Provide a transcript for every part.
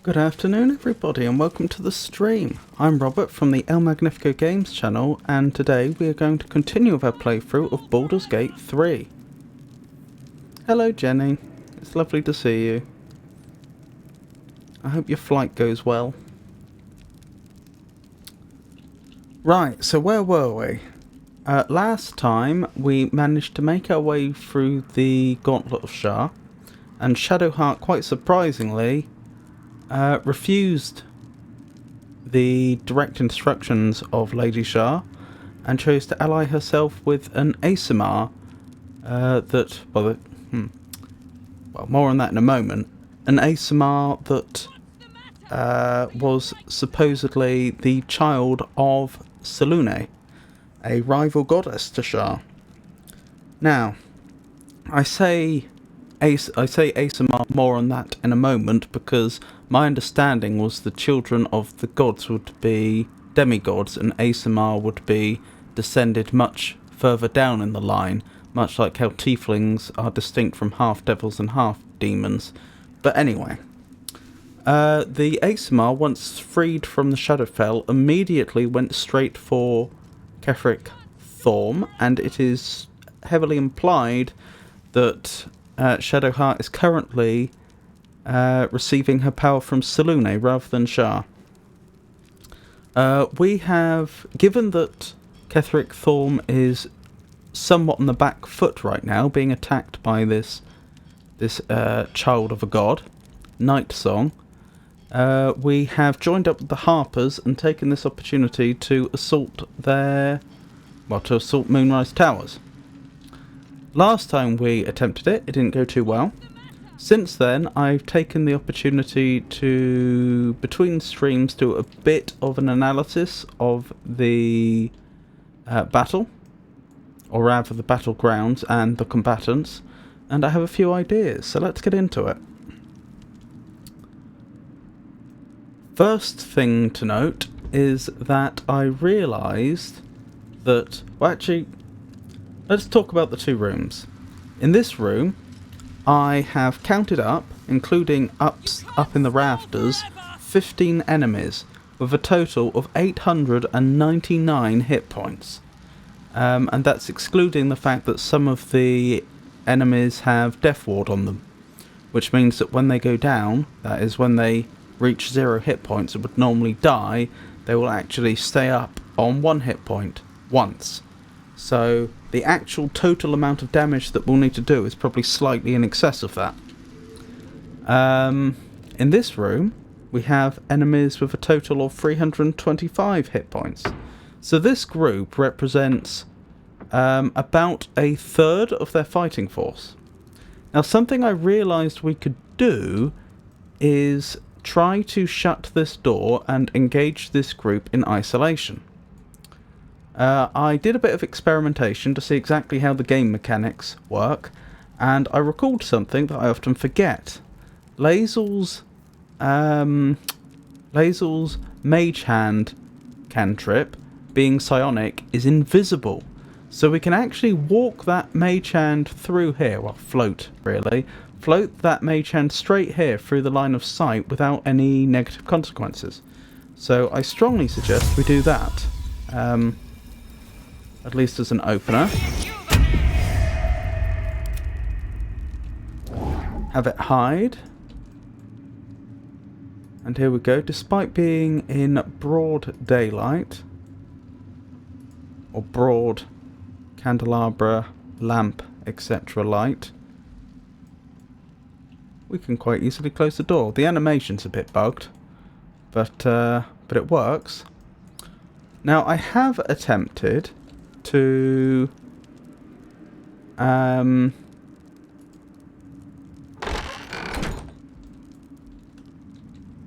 Good afternoon everybody and welcome to the stream. I'm Robert from the El Magnifico Games channel, and today we are going to continue with our playthrough of Baldur's Gate 3. Hello Jenny, it's lovely to see you. I hope your flight goes well. Right, so where were we? Last time we managed to make our way through the Gauntlet of Shar, and Shadowheart, quite surprisingly, refused the direct instructions of Lady Shar and chose to ally herself with an Aasimar well, more on that in a moment. An Aasimar that was supposedly the child of Selûne, a rival goddess to Shar. Now, I say Aasimar, more on that in a moment, because my understanding was the children of the gods would be demigods and Aasimar would be descended much further down in the line, much like how tieflings are distinct from half-devils and half-demons. But anyway, the Aasimar, once freed from the Shadowfell, immediately went straight for Ketheric Thorm, and it is heavily implied that Shadowheart is currently receiving her power from Selûne rather than Shar. We have, given that Ketheric Thorm is somewhat on the back foot right now, being attacked by this child of a god, Night Song, we have joined up with the Harpers and taken this opportunity to assault Moonrise Towers. Last time we attempted it didn't go too well. Since then, I've taken the opportunity to, between streams, do a bit of an analysis of the battle, or rather the battlegrounds and the combatants, and I have a few ideas, so let's get into it. First thing to note is that I realised that, well, actually, let's talk about the two rooms. In this room, I have counted up, including up in the rafters, 15 enemies, with a total of 899 hit points. And that's excluding the fact that some of the enemies have Death Ward on them, which means that when they go down, that is when they reach 0 hit points and would normally die, they will actually stay up on 1 hit point once. So the actual total amount of damage that we'll need to do is probably slightly in excess of that. In this room, we have enemies with a total of 325 hit points. So this group represents about a third of their fighting force. Now, something I realised we could do is try to shut this door and engage this group in isolation. I did a bit of experimentation to see exactly how the game mechanics work, and I recalled something that I often forget. Lae'zel's Mage Hand cantrip, being psionic, is invisible. So we can actually walk that Mage Hand through here, well, float, really. Float that Mage Hand straight here through the line of sight without any negative consequences. So I strongly suggest we do that. At least as an opener. Have it hide. And here we go. Despite being in broad daylight, or broad candelabra, lamp, etc. light, we can quite easily close the door. The animation's a bit bugged, but it works. Now, I have attempted to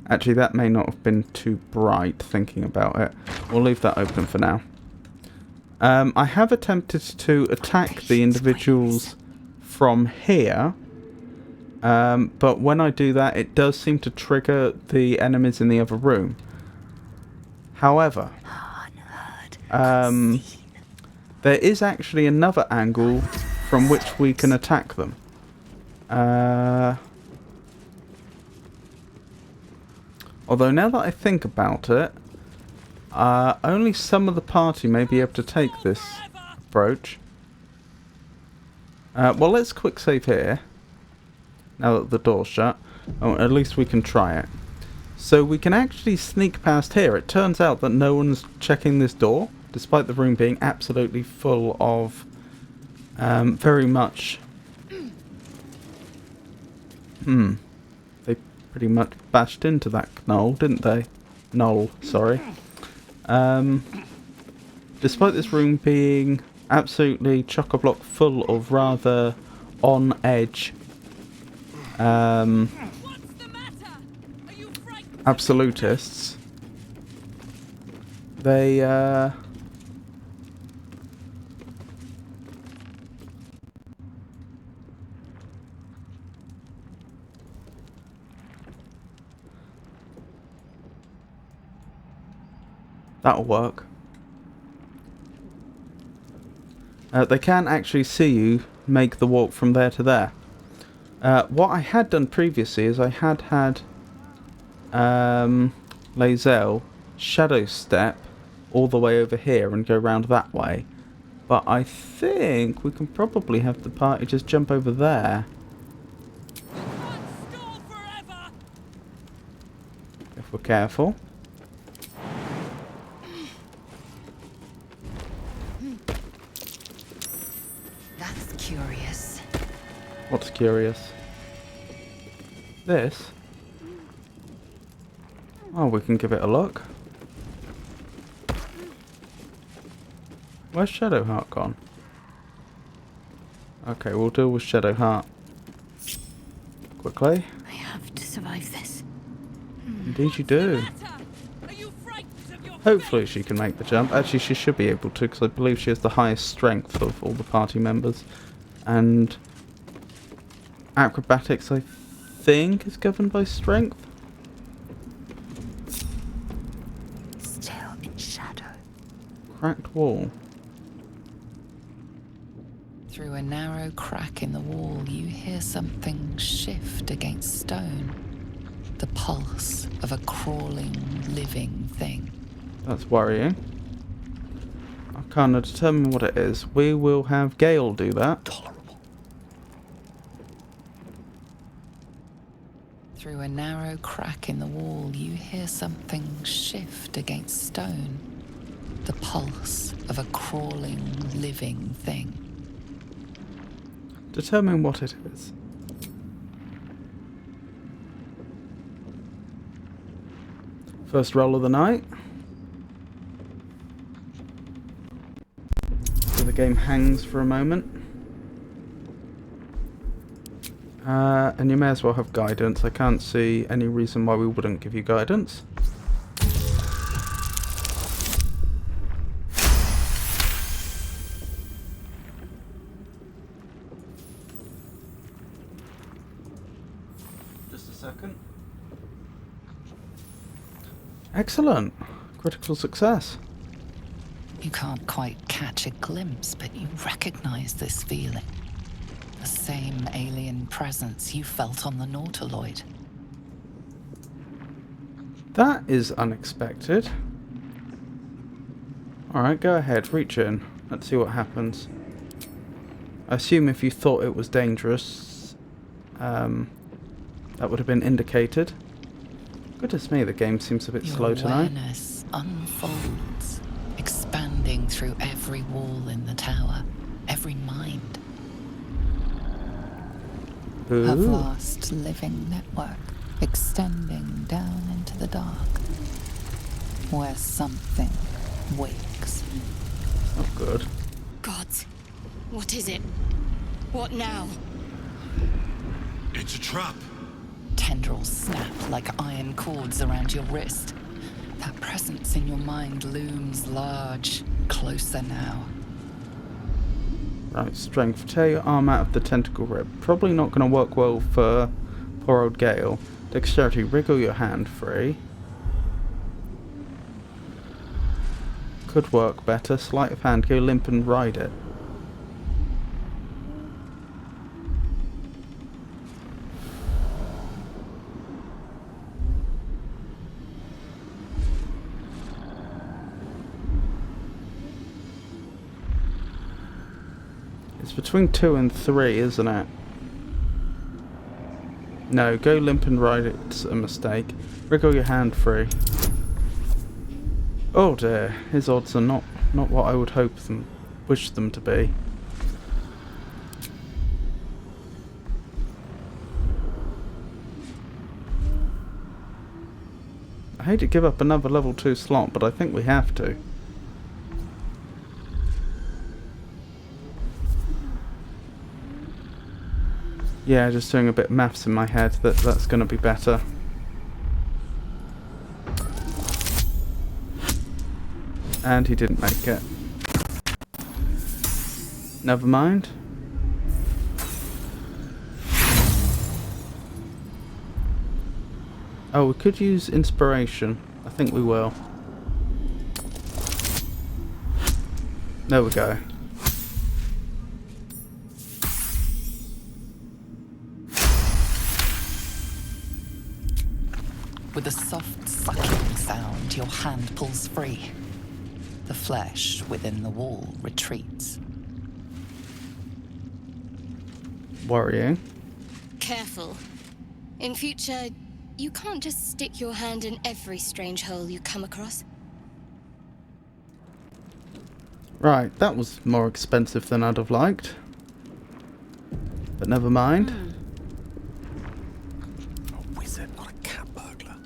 actually, that may not have been too bright thinking about it. We'll leave that open for now. I have attempted to attack the individuals from here, but when I do that, it does seem to trigger the enemies in the other room. However, there is actually another angle from which we can attack them. Although now that I think about it, only some of the party may be able to take this approach. Well, let's quick save here. Now that the door's shut. Oh, at least we can try it. So we can actually sneak past here. It turns out that no one's checking this door, despite the room being absolutely full of very much... They pretty much bashed into that knoll, didn't they? Knoll, sorry. Despite this room being absolutely chock-a-block full of rather on-edge absolutists, they that'll work. They can actually see you make the walk from there to there. What I had done previously is I had Lae'zel shadow step all the way over here and go round that way. But I think we can probably have the party just jump over there. If we're careful. That's curious. What's curious? This? Oh, we can give it a look. Where's Shadowheart gone? Okay, we'll deal with Shadowheart quickly. I have to survive this. Indeed you do. Hopefully she can make the jump. Actually, she should be able to, because I believe she has the highest strength of all the party members. And acrobatics, I think, is governed by strength. Still in shadow. Cracked wall. Through a narrow crack in the wall, you hear something shift against stone. The pulse of a crawling, living thing. That's worrying. I can't determine what it is. We will have Gale do that. Tolerable. Through a narrow crack in the wall, you hear something shift against stone. The pulse of a crawling, living thing. Determine what it is. First roll of the night. So the game hangs for a moment. And you may as well have guidance. I can't see any reason why we wouldn't give you guidance. Just a second. Excellent. Critical success. You can't quite catch a glimpse, but you recognize this feeling. The same alien presence you felt on the Nautiloid. That is unexpected. Alright, go ahead, reach in. Let's see what happens. I assume if you thought it was dangerous, that would have been indicated. Goodness me, the game seems a bit slow tonight. Your awareness unfolds, expanding through every wall in the tower, every mind. Ooh. A vast living network extending down into the dark, where something wakes. Not good. Gods, what is it? What now? It's a trap. Tendrils snap like iron cords around your wrist. That presence in your mind looms large, closer now. Right, strength. Tear your arm out of the tentacle rib. Probably not going to work well for poor old Gale. Dexterity, wriggle your hand free. Could work better. Sleight of hand, go limp and ride it. It's between 2 and 3, isn't it? No, go limp and ride, it's a mistake. Wriggle your hand free. Oh dear, his odds are not what I would wish them to be. I hate to give up another level 2 slot, but I think we have to. Yeah, just doing a bit of maths in my head, that's going to be better. And he didn't make it. Never mind. Oh, we could use inspiration. I think we will. There we go. With a soft sucking sound, your hand pulls free. The flesh within the wall retreats. Worrying. Careful. In future, you can't just stick your hand in every strange hole you come across. Right, that was more expensive than I'd have liked. But never mind. A wizard, not a cat burglar.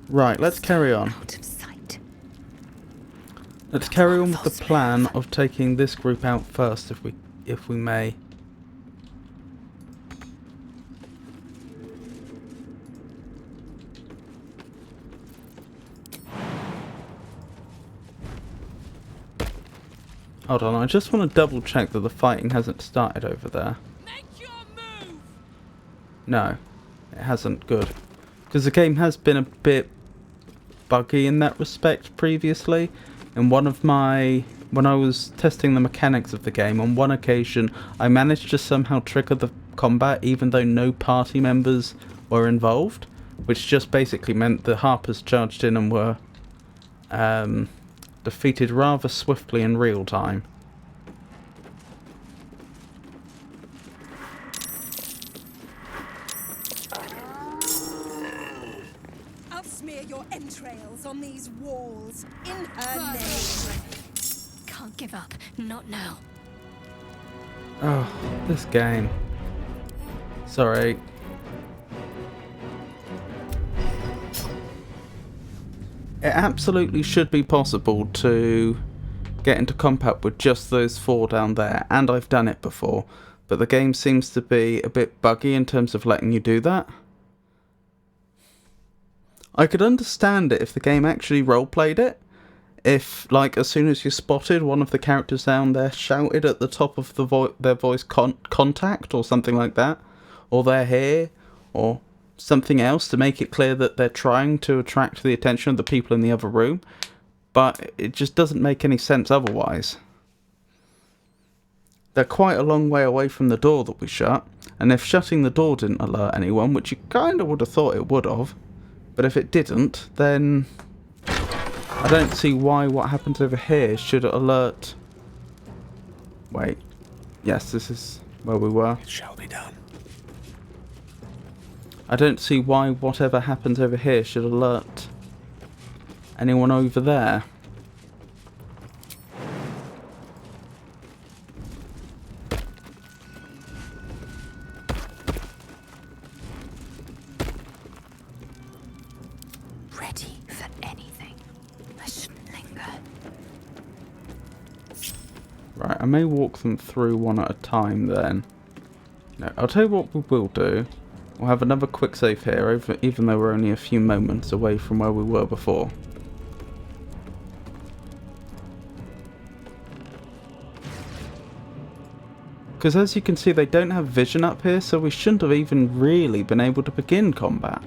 Right, let's carry on. Out of sight. Let's carry on with the plan of taking this group out first, if we may. Hold on, I just want to double check that the fighting hasn't started over there. Make your move! No, it hasn't. Good. Because the game has been a bit buggy in that respect previously. And when I was testing the mechanics of the game, on one occasion I managed to somehow trigger the combat even though no party members were involved. Which just basically meant the Harpers charged in and were defeated rather swiftly in real time. I'll smear your entrails on these walls in her name. Can't give up. Not now. Oh, this game. Sorry. It absolutely should be possible to get into combat with just those 4 down there, and I've done it before, but the game seems to be a bit buggy in terms of letting you do that. I could understand it if the game actually roleplayed it, if, like, as soon as you spotted one of the characters down there shouted at the top of their voice contact or something like that, or they're here, or something else to make it clear that they're trying to attract the attention of the people in the other room, but it just doesn't make any sense otherwise. They're quite a long way away from the door that we shut, and if shutting the door didn't alert anyone, which you kind of would have thought it would have, but if it didn't, then I don't see why what happens over here should alert... Wait. Yes, this is where we were. It shall be done. I don't see why whatever happens over here should alert anyone over there. Ready for anything. I shouldn't linger. Right, I may walk them through one at a time then. No, I'll tell you what we will do. We'll have another quick save here, even though we're only a few moments away from where we were before. Because as you can see, they don't have vision up here, so we shouldn't have even really been able to begin combat.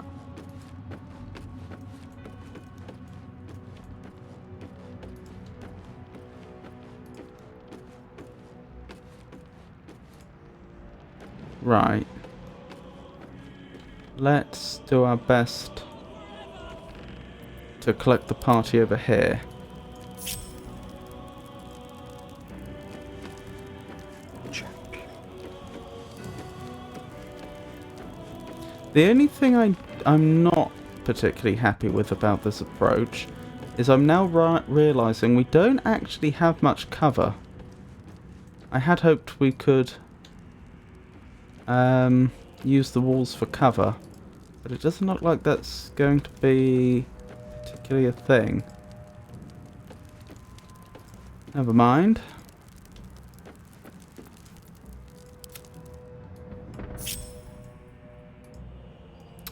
Right. Let's do our best to collect the party over here. Check. The only thing I'm not particularly happy with about this approach is I'm now realising we don't actually have much cover. I had hoped we could use the walls for cover, but it doesn't look like that's going to be particularly a thing. Never mind.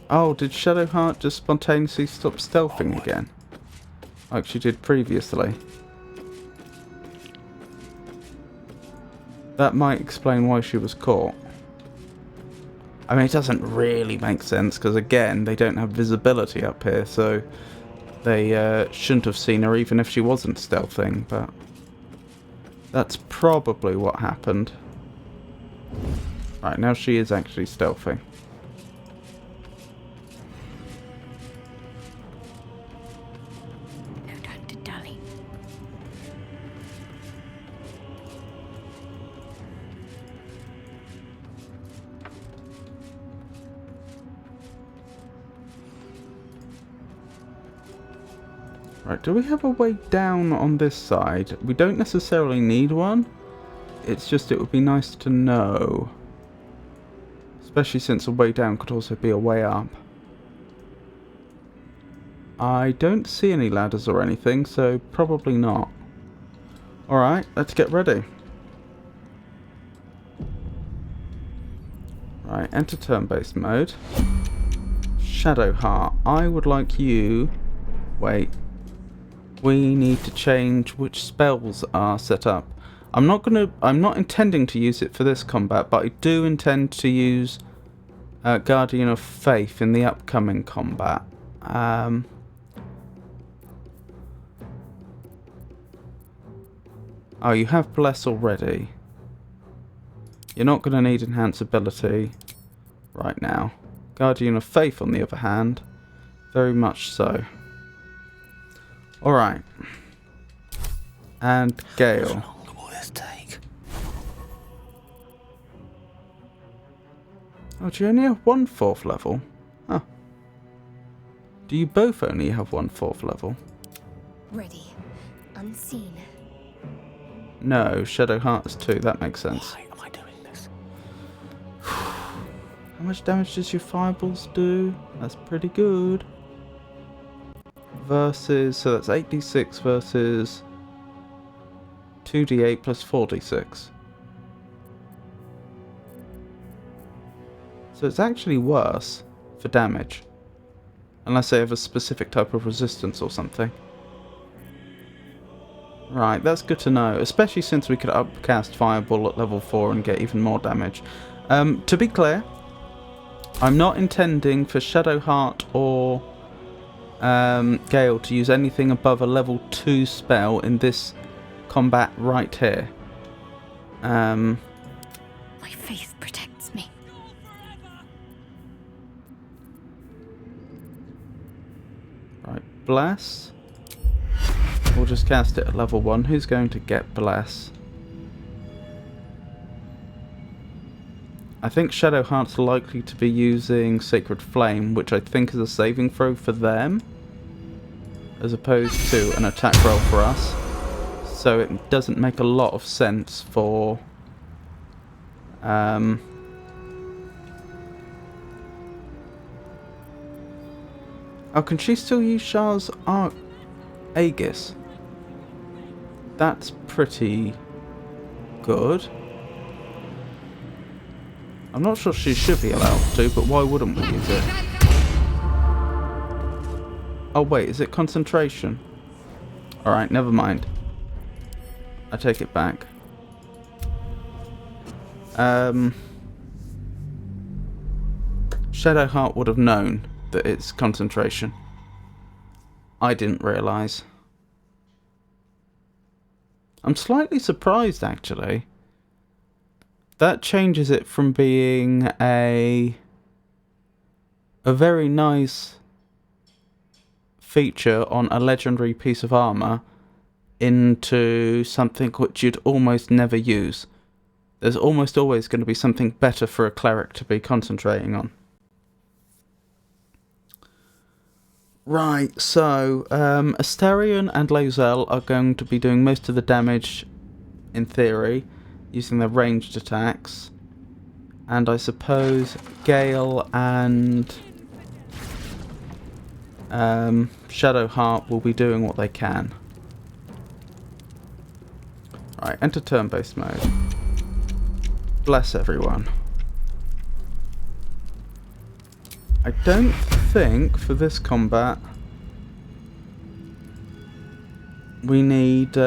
Oh, did Shadowheart just spontaneously stop stealthing again? Like she did previously. That might explain why she was caught. I mean, it doesn't really make sense, because again, they don't have visibility up here, so they shouldn't have seen her even if she wasn't stealthing, but that's probably what happened. Right, now she is actually stealthing. No time to dally. Right, do we have a way down on this side? We don't necessarily need one. It's just it would be nice to know. Especially since a way down could also be a way up. I don't see any ladders or anything, so probably not. Alright, let's get ready. Right, enter turn-based mode. Shadowheart, I would like you... Wait. We need to change which spells are set up. I'm not intending to use it for this combat, but I do intend to use Guardian of Faith in the upcoming combat. Oh, you have Bless already. You're not going to need Enhance Ability right now. Guardian of Faith, on the other hand, very much so. Alright. And Gale. How long will this take? Oh, do you only have one 4th level? Huh. Do you both only have one 4th level? Ready. Unseen. No, Shadowheart is 2, that makes sense. Why am I doing this? How much damage does your fireballs do? That's pretty good. Versus, so that's 8d6 versus 2d8 plus 4d6. So it's actually worse for damage. Unless they have a specific type of resistance or something. Right, that's good to know. Especially since we could upcast Fireball at level 4 and get even more damage. To be clear, I'm not intending for Shadowheart or Gale to use anything above a level 2 spell in this combat right here. My faith protects me. Right, Bless. We'll just cast it at level 1. Who's going to get Bless? I think Shadowheart's likely to be using Sacred Flame, which I think is a saving throw for them, as opposed to an attack roll for us. So it doesn't make a lot of sense for... Oh, can she still use Shah's Aegis? That's pretty good. I'm not sure she should be allowed to, but why wouldn't we use it? Oh wait, is it concentration? Alright, never mind. I take it back. Shadowheart would have known that it's concentration. I didn't realise. I'm slightly surprised, actually. That changes it from being a very nice feature on a legendary piece of armour into something which you'd almost never use. There's almost always going to be something better for a cleric to be concentrating on. Right, so Asterion and Lae'zel are going to be doing most of the damage, in theory, using their ranged attacks. And I suppose Gale and Shadowheart will be doing what they can. Right, enter turn-based mode. Bless everyone. I don't think for this combat we need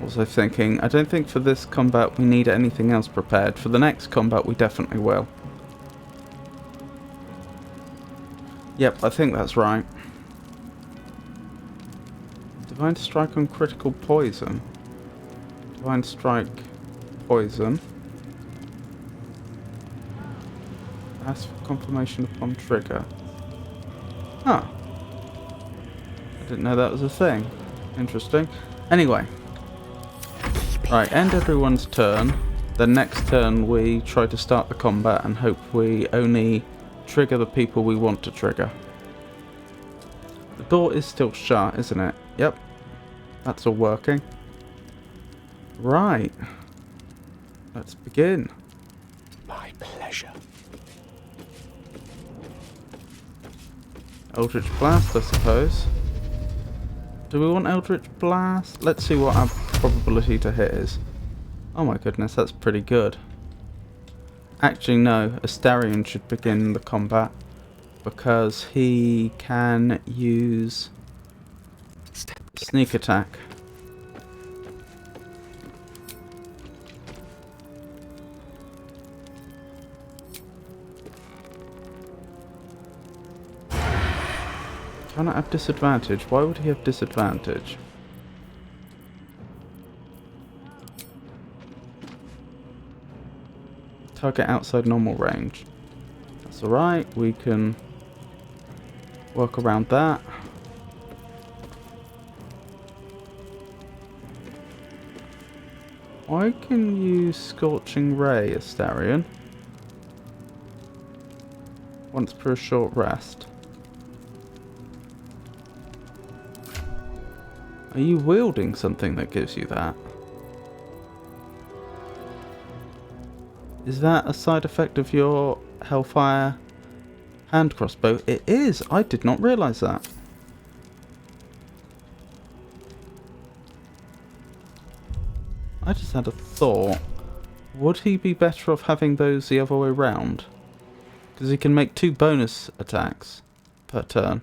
also thinking, I don't think for this combat we need anything else prepared. For the next combat we definitely will. Yep, I think that's right. Divine Strike on critical poison. Divine Strike poison. Ask for confirmation upon trigger. Huh. I didn't know that was a thing. Interesting. Anyway. Right, end everyone's turn. Then next turn we try to start the combat and hope we only trigger the people we want to trigger. The door is still shut, isn't it? Yep. That's all working. Right. Let's begin. My pleasure. Eldritch Blast, I suppose. Do we want Eldritch Blast? Let's see what our probability to hit is. Oh my goodness, that's pretty good. Actually no, Asterion should begin the combat because he can use sneak attack. Cannot have disadvantage. Why would he have disadvantage? Target outside normal range. That's alright, we can work around that. I can use Scorching Ray, Asterion. Once per a short rest. Are you wielding something that gives you that? Is that a side effect of your Hellfire hand crossbow? It is! I did not realise that. I just had a thought. Would he be better off having those the other way round? Because he can make 2 bonus attacks per turn.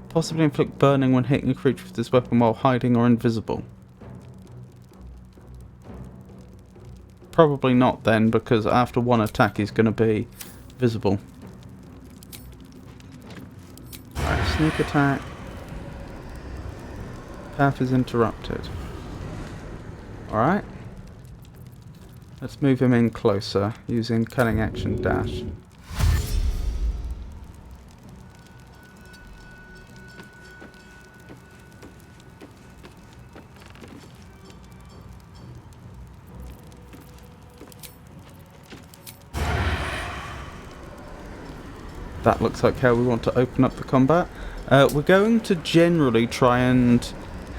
Possibly inflict burning when hitting a creature with this weapon while hiding or invisible. Probably not then, because after 1 attack he's going to be visible. Alright, sneak attack. Path is interrupted. Alright. Let's move him in closer using cunning action dash. That looks like how we want to open up the combat. We're going to generally try and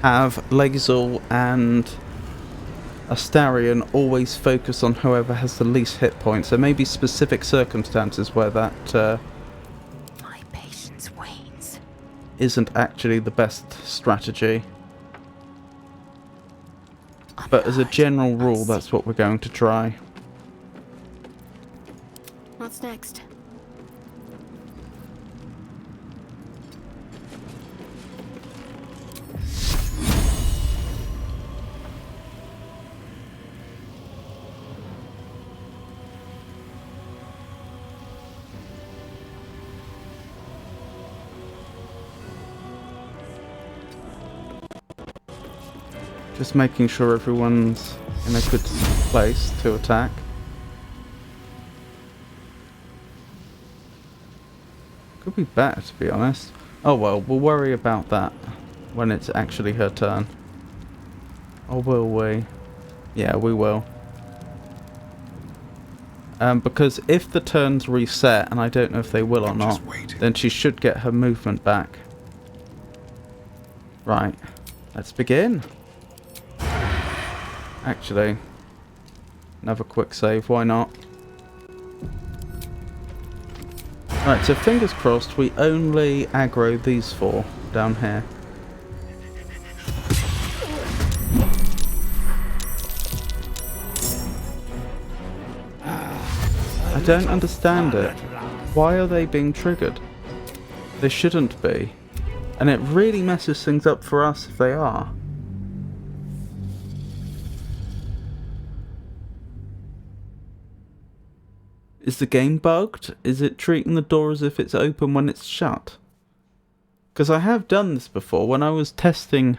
have Lae'zel and Asterion always focus on whoever has the least hit points. There may be specific circumstances where that My patience wanes. isn't actually the best strategy. But as a general rule, that's what we're going to try. What's next? Just making sure everyone's in a good place to attack. Could be better, to be honest. Oh well, we'll worry about that when it's actually her turn. Or will we? Yeah, we will. Because if the turns reset, and I don't know if they will or not, then she should get her movement back. Right, let's begin. Actually, another quick save, why not? Right, so fingers crossed we only aggro these four down here. I don't understand it. Why are they being triggered? They shouldn't be. And it really messes things up for us if they are. Is the game bugged? Is it treating the door as if it's open when it's shut? Because I have done this before. When I was testing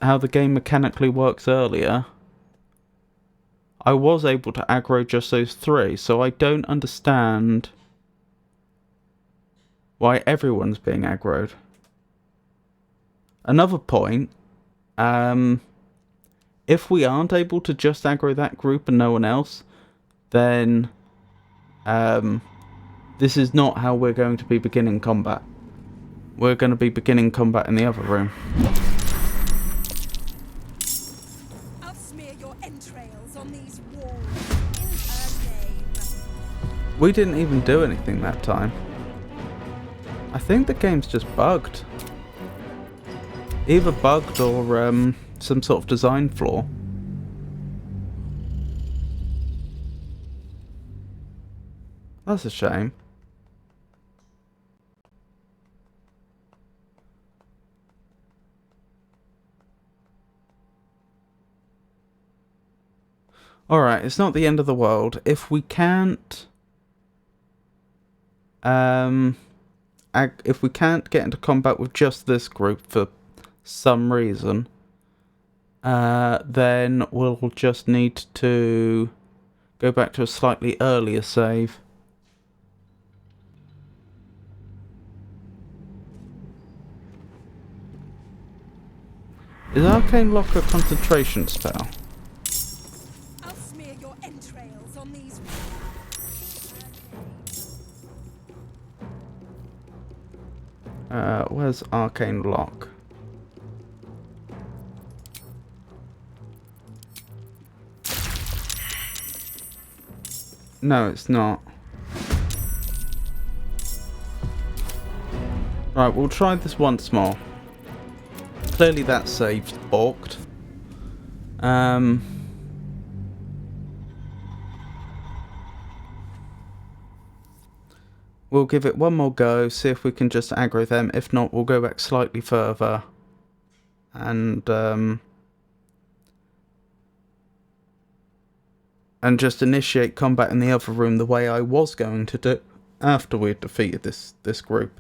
how the game mechanically works earlier, I was able to aggro just those three. So I don't understand why everyone's being aggroed. Another point, if we aren't able to just aggro that group and no one else, then this is not how we're going to be beginning combat. We're going to be beginning combat in the other room. I'll smear your entrails on these walls in her name. We didn't even do anything that time. I think the game's just bugged. Either bugged or some sort of design flaw. That's a shame. Alright, it's not the end of the world. If we can't if we can't get into combat with just this group for some reason, then we'll just need to go back to a slightly earlier save. Is Arcane Lock a concentration spell? I'll smear your entrails on these walls. Where's Arcane Lock? No, it's not. Right, we'll try this once more. Clearly that save's balked. We'll give it one more go, see if we can just aggro them. If not, we'll go back slightly further and just initiate combat in the other room the way I was going to do after we had defeated this group.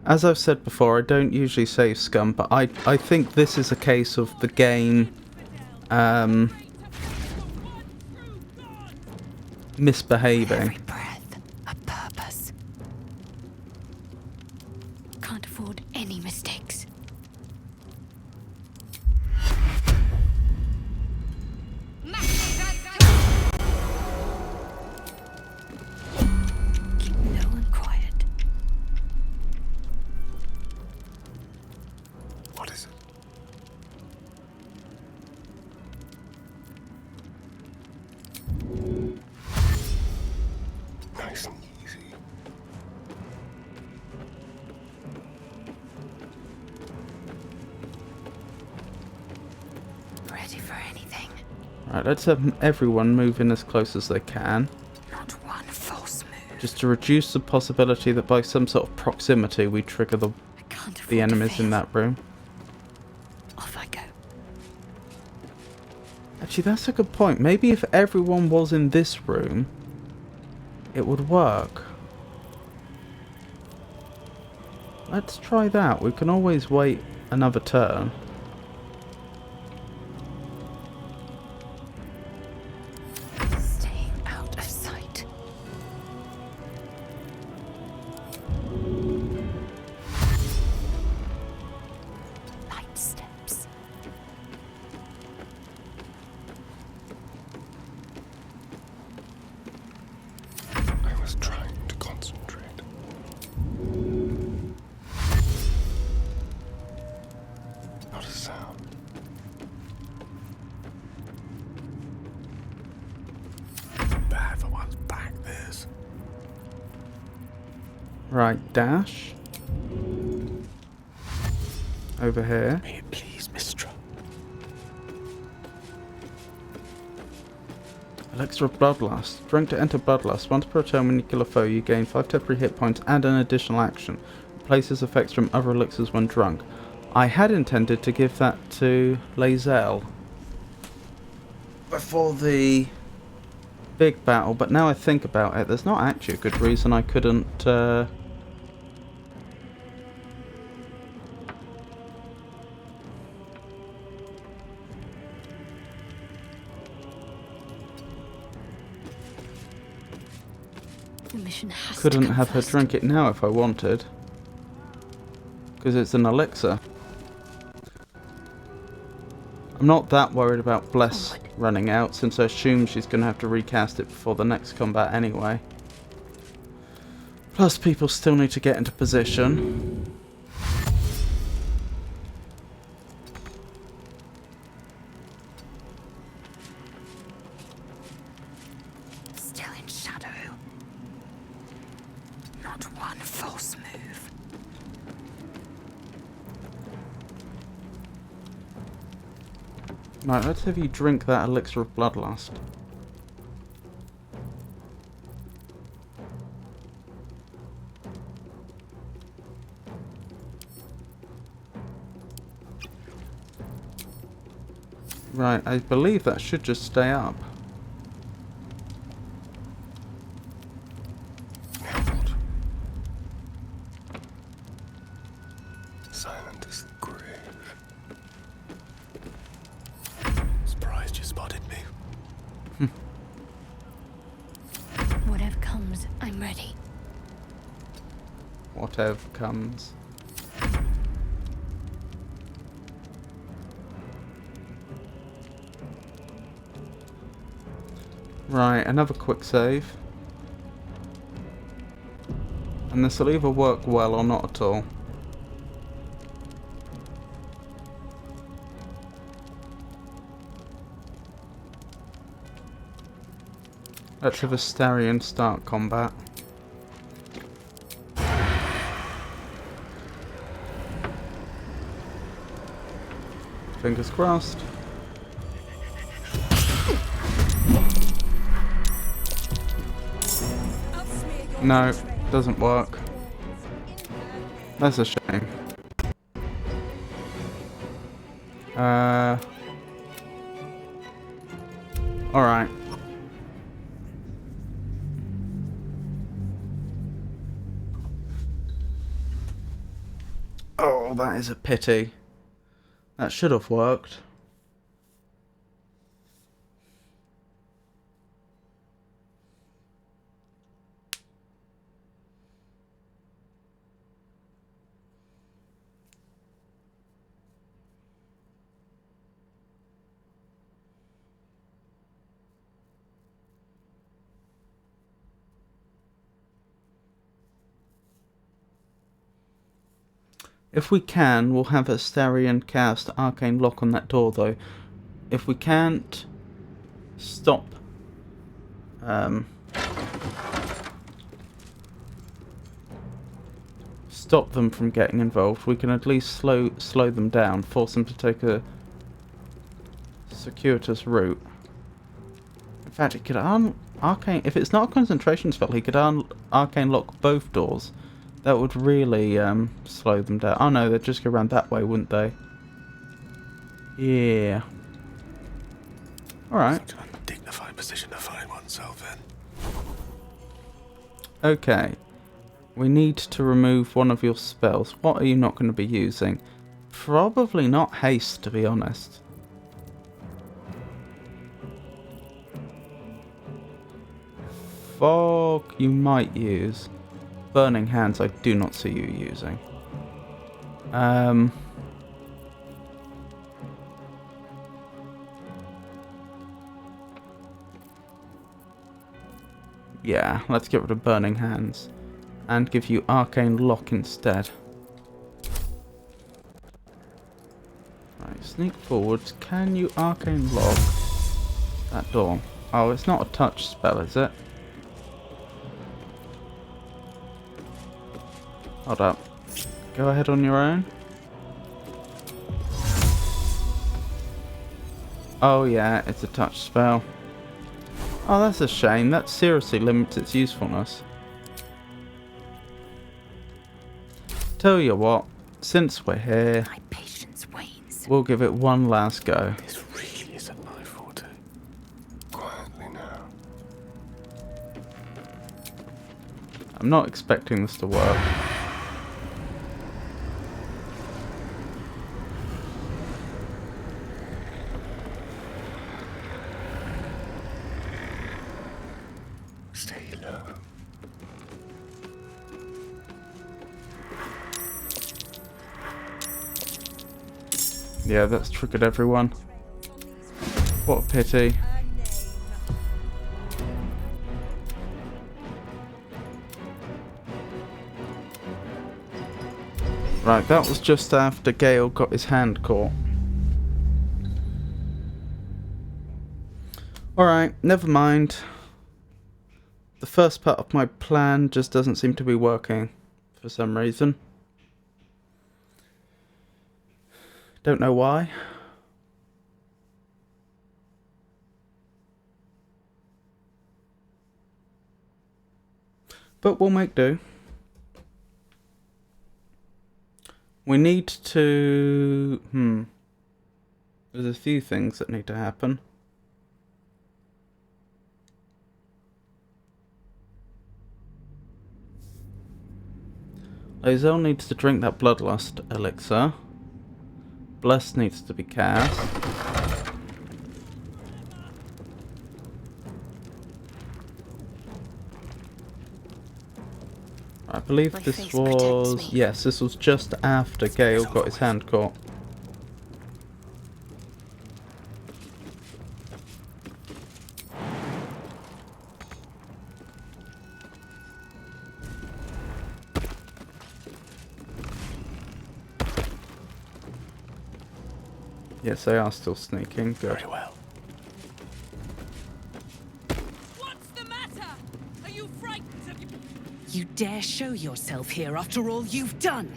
As I've said before, I don't usually save scum, but I think this is a case of the game misbehaving. Every breath, a purpose. Can't afford any mistakes. Keep no one quiet. What is it? Nice and easy. Ready for anything. Right, let's have everyone move in as close as they can, Not one false move. just to reduce the possibility that by some sort of proximity we trigger the I can't Can't afford the to enemies in fail. that room. Off I go. Actually, that's a good point. Maybe if everyone was in this room, it would work. Let's try that. We can always wait another turn. Staying out of sight. Light steps. I was trying to concentrate. Not a sound. Bad for one's back, this. Right, dash. Over here. May it please, Mistra. Elixir of Bloodlust. Drink to enter Bloodlust. Once per turn when you kill a foe, you gain 5 temporary hit points and an additional action. Replaces effects from other elixirs when drunk. I had intended to give that to Lae'zel before the big battle, but now I think about it, there's not actually a good reason I couldn't... The mission has couldn't to come have her first. drink it now if I wanted. Because it's an elixir. I'm not that worried about Bless Forward. running out, since I assume she's going to have to recast it before the next combat anyway. Plus people still need to get into position. Still in shadow. Not one false move. Right, let's have you drink that elixir of bloodlust. Right, I believe that should just stay up. Held. Silent as the grave. Surprised you spotted me. Whatever comes, I'm ready. Whatever comes. Right, another quick save. And this will either work well or not at all. Let's have Astarion start combat. Fingers crossed. No, doesn't work. That's a shame. Alright. Oh, that is a pity. That should have worked. If we can, we'll have Astarion cast Arcane Lock on that door, though. If we can't stop stop them from getting involved, we can at least slow them down, force them to take a circuitous route. In fact, he could arcane. If it's not a concentration spell, he could arcane lock both doors. That would really slow them down. Oh no, they'd just go around that way, wouldn't they? Yeah. Alright. Such an undignified position to find oneself in. Okay. We need to remove one of your spells. What are you not going to be using? Probably not haste, to be honest. Fog you might use. Burning Hands I do not see you using. Yeah, let's get rid of Burning Hands. And give you Arcane Lock instead. Right, sneak forwards. Can you Arcane Lock that door? Oh, it's not a touch spell, is it? Hold up. Go ahead on your own. Oh yeah, it's a touch spell. Oh, that's a shame. That seriously limits its usefulness. Tell you what, since we're here, My patience wanes. we'll give it one last go. This really isn't my forte. Quietly now. I'm not expecting this to work. Stay low. Yeah, that's triggered everyone. What a pity. Right, that was just after Gale got his hand caught. Alright, never mind. The first part of my plan just doesn't seem to be working for some reason. Don't know why. But we'll make do. We need to... There's a few things that need to happen. Ozell needs to drink that Bloodlust elixir. Bless needs to be cast. I believe My this face was... protects me. Yes, this was just after Gale got his hand caught. Yes, they are still sneaking. Good. Very well. What's the matter? Are you frightened of you? You dare show yourself here after all you've done?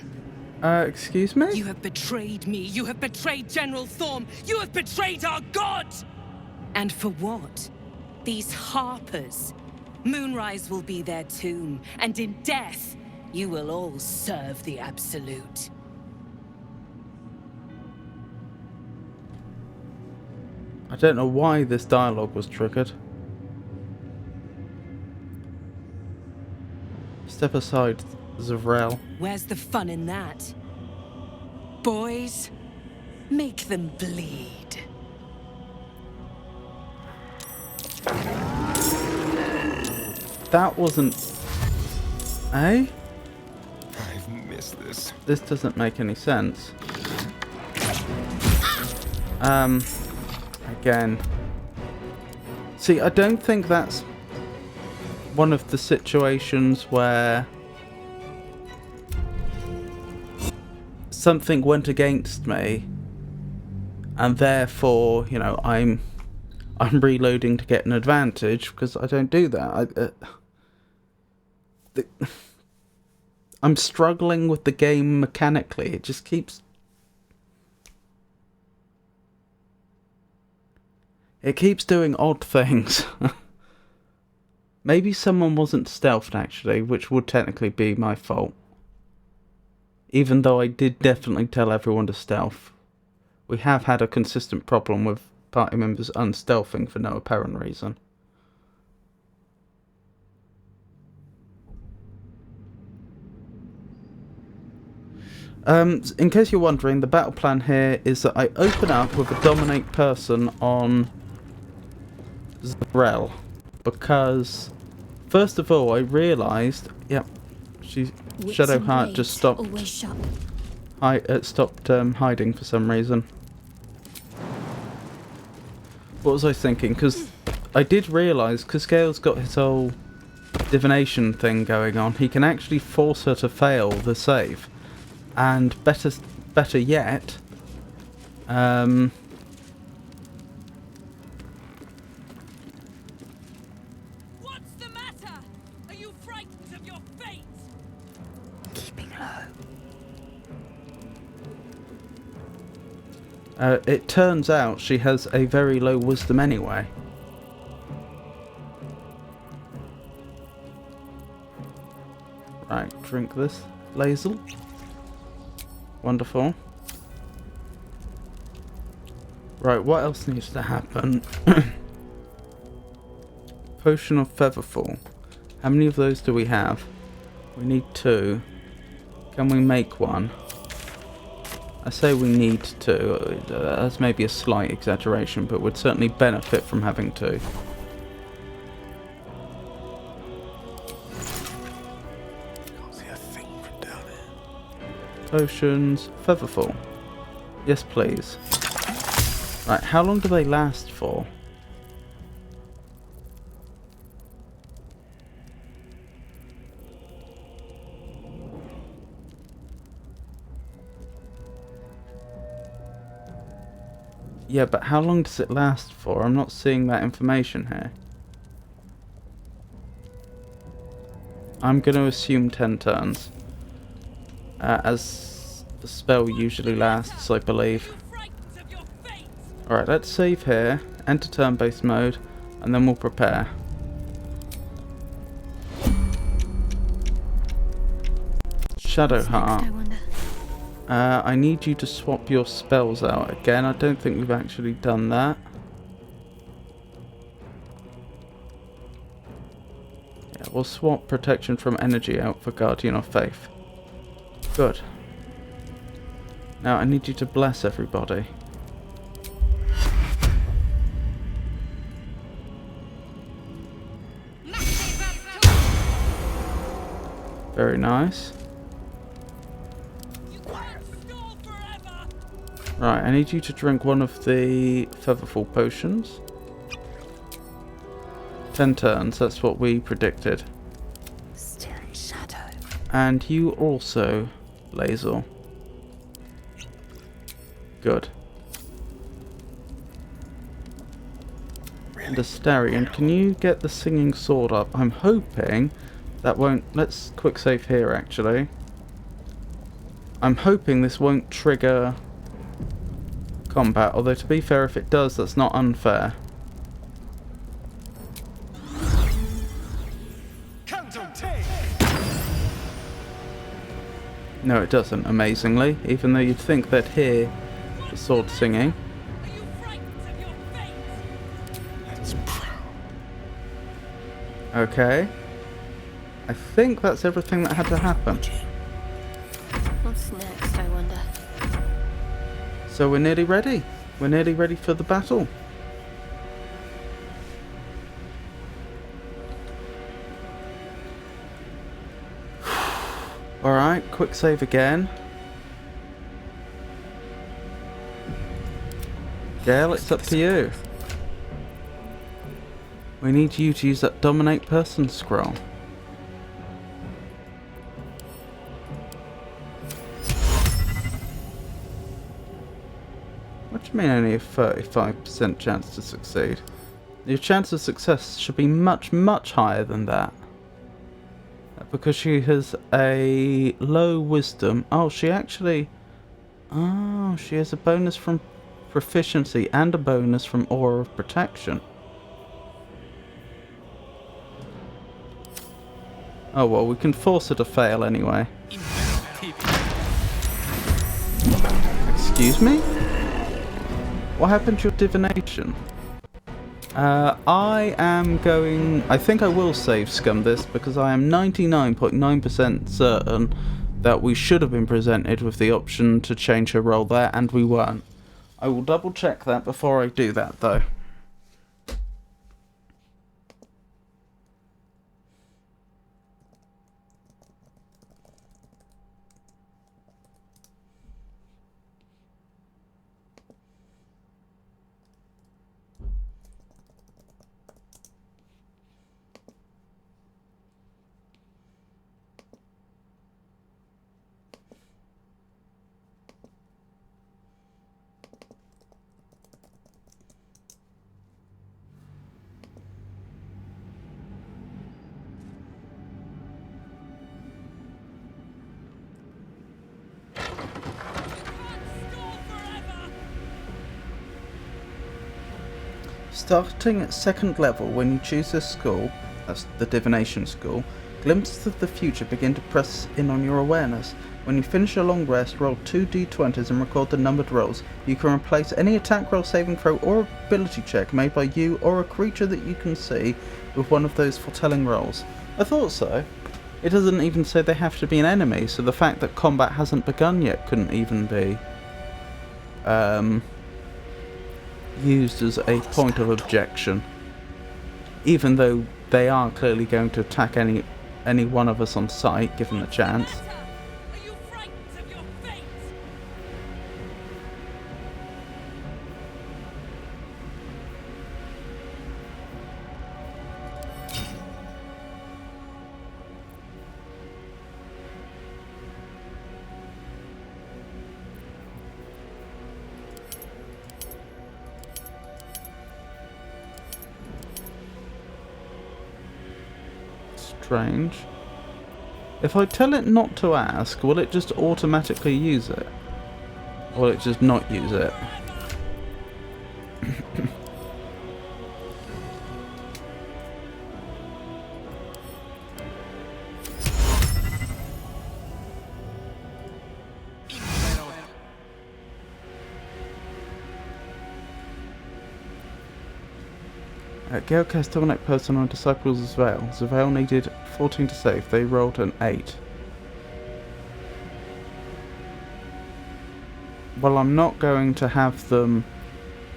Excuse me? You have betrayed me. You have betrayed General Thorm. You have betrayed our god! And for what? These harpers. Moonrise will be their tomb, and in death, you will all serve the Absolute. I don't know why this dialogue was triggered. Step aside, Zavrel. Where's the fun in that? Boys, make them bleed. That wasn't... Eh? I've missed this. This doesn't make any sense. Again. See, I don't think that's one of the situations where something went against me and therefore, you know, I'm reloading to get an advantage, because I don't do that. I'm struggling with the game mechanically. It just keeps... It keeps doing odd things. Maybe someone wasn't stealthed, actually, which would technically be my fault. Even though I did definitely tell everyone to stealth. We have had a consistent problem with party members unstealthing for no apparent reason. In case you're wondering, the battle plan here is that I open up with a dominate person on Zarel. Because, first of all, I realised... Yep, Shadowheart just stopped... stopped hiding for some reason. What was I thinking? Because I did realise, because Gale's got his whole divination thing going on, he can actually force her to fail the save. And better yet, What's the matter? Are you frightened of your fate? Keeping low. it turns out she has a very low wisdom anyway. Right, drink this, Lazel. Wonderful. Right, what else needs to happen? Potion of Featherfall. How many of those do we have? We need 2. Can we make one? I say we need 2. That's maybe a slight exaggeration, but would certainly benefit from having 2. Potions, Featherfall. Yes, please. Right, how long do they last for? Yeah, but how long does it last for? I'm not seeing that information here. I'm going to assume 10 turns. As the spell usually lasts, I believe. Alright, let's save here, enter turn-based mode, and then we'll prepare. Shadowheart. I need you to swap your spells out again. I don't think we've actually done that. Yeah, we'll swap protection from energy out for Guardian of Faith. Good. Now I need you to bless everybody. Very nice. Right, I need you to drink one of the Featherfall potions. 10 turns, that's what we predicted. Still in shadow. And you also, Lazel. Good. And Astarion, can you get the singing sword up? I'm hoping that won't... Let's quick save here, actually. I'm hoping this won't trigger combat, although to be fair, if it does, that's not unfair. No, it doesn't, amazingly, even though you'd think they'd hear the sword singing. Okay. I think that's everything that had to happen. What's next, I wonder? So we're nearly ready. We're nearly ready for the battle. Alright, quick save again. Gale, it's up to you. We need you to use that dominate person scroll. What do you mean only a 35% chance to succeed? Your chance of success should be much, much higher than that. Because she has a low wisdom. Oh, she actually... Oh, she has a bonus from proficiency and a bonus from aura of protection. Oh well, we can force her to fail anyway. Excuse me? What happened to your divination? I think I will save scum this because I am 99.9% certain that we should have been presented with the option to change her role there, and we weren't. I will double check that before I do that though. Starting at second level, when you choose a school, that's the divination school, glimpses of the future begin to press in on your awareness. When you finish a long rest, roll 2 d20s and record the numbered rolls. You can replace any attack roll, saving throw, or ability check made by you or a creature that you can see with one of those foretelling rolls. I thought so. It doesn't even say they have to be an enemy, so the fact that combat hasn't begun yet couldn't even be used as a point of objection, even though they are clearly going to attack any one of us on sight given the chance. Are you frightened of your fate? Strange. If I tell it not to ask, will it just automatically use it? Or will it just not use it? Gale cast Dominate Person on Disciples as well. Zavale needed 14 to save. They rolled an 8. Well, I'm not going to have them...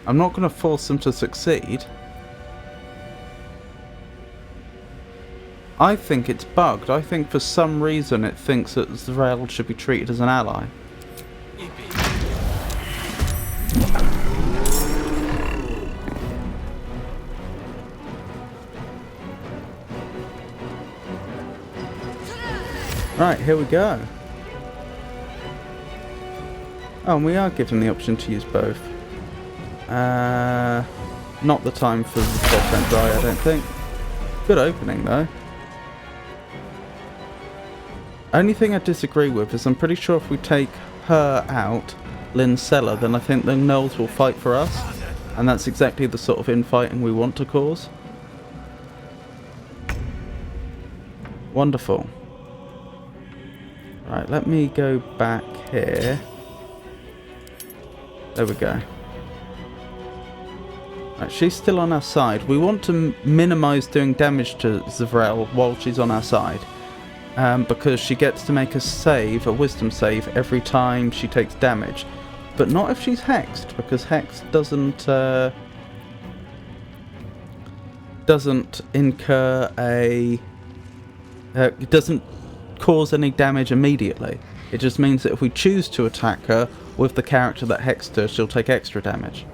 I'm not going to force them to succeed. I think it's bugged. I think for some reason it thinks that Zavale should be treated as an ally. Right, here we go. Oh, and we are given the option to use both. Not the time for the top end die, I don't think. Good opening, though. Only thing I disagree with is I'm pretty sure if we take her out, Lynn's cellar, then I think the gnolls will fight for us. And that's exactly the sort of infighting we want to cause. Wonderful. Right, let me go back here. There we go. Right, she's still on our side. We want to minimise doing damage to Zavrel while she's on our side. Because she gets to make a save, a wisdom save, every time she takes damage. But not if she's hexed, because hex doesn't incur a... it doesn't cause any damage immediately. It just means that if we choose to attack her with the character that hexed her, she'll take extra damage.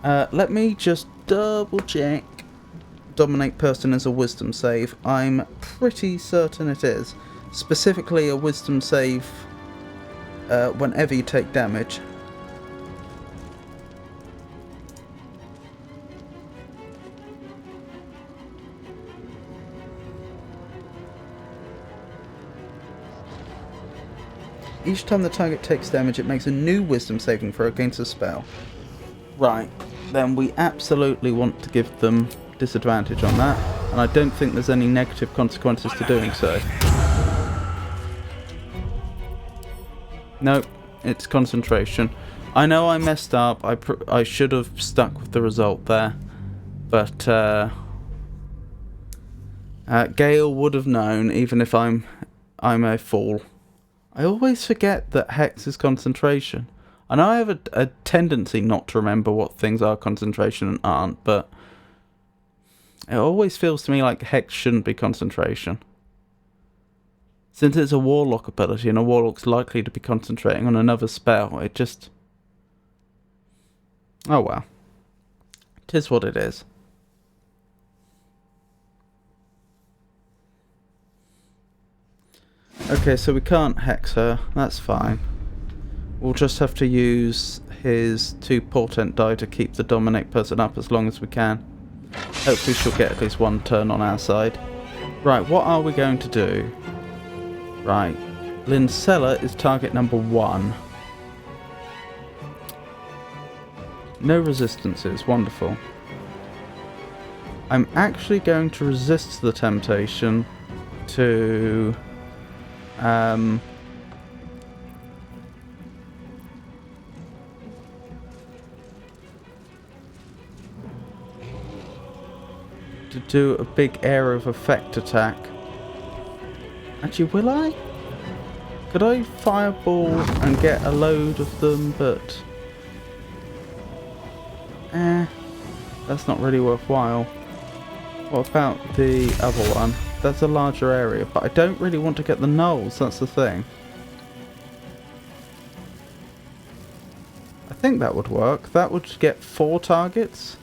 Let me just double check. Dominate Person is a wisdom save. I'm pretty certain it is. Specifically a wisdom save whenever you take damage. Each time the target takes damage, it makes a new wisdom saving throw against a spell. Right, then we absolutely want to give them disadvantage on that, and I don't think there's any negative consequences to doing so. Nope, it's concentration. I know I messed up. I should have stuck with the result there. But, Gale would have known, even if I'm a fool. I always forget that Hex is concentration. I know I have a tendency not to remember what things are concentration and aren't, but it always feels to me like Hex shouldn't be concentration. Since it's a Warlock ability and a Warlock's likely to be concentrating on another spell, it just... Oh well. 'Tis what it is. Okay, so we can't Hex her. That's fine. We'll just have to use his 2 portent die to keep the dominate person up as long as we can. Hopefully she'll get at least 1 turn on our side. Right, what are we going to do? Right, Lincella is target number 1. No resistances, wonderful. I'm actually going to resist the temptation to... to do a big area of effect attack. Actually, will I? Could I fireball and get a load of them, but... that's not really worthwhile. What about the other one? That's a larger area, but I don't really want to get the gnolls, that's the thing. I think that would work. That would get 4 targets.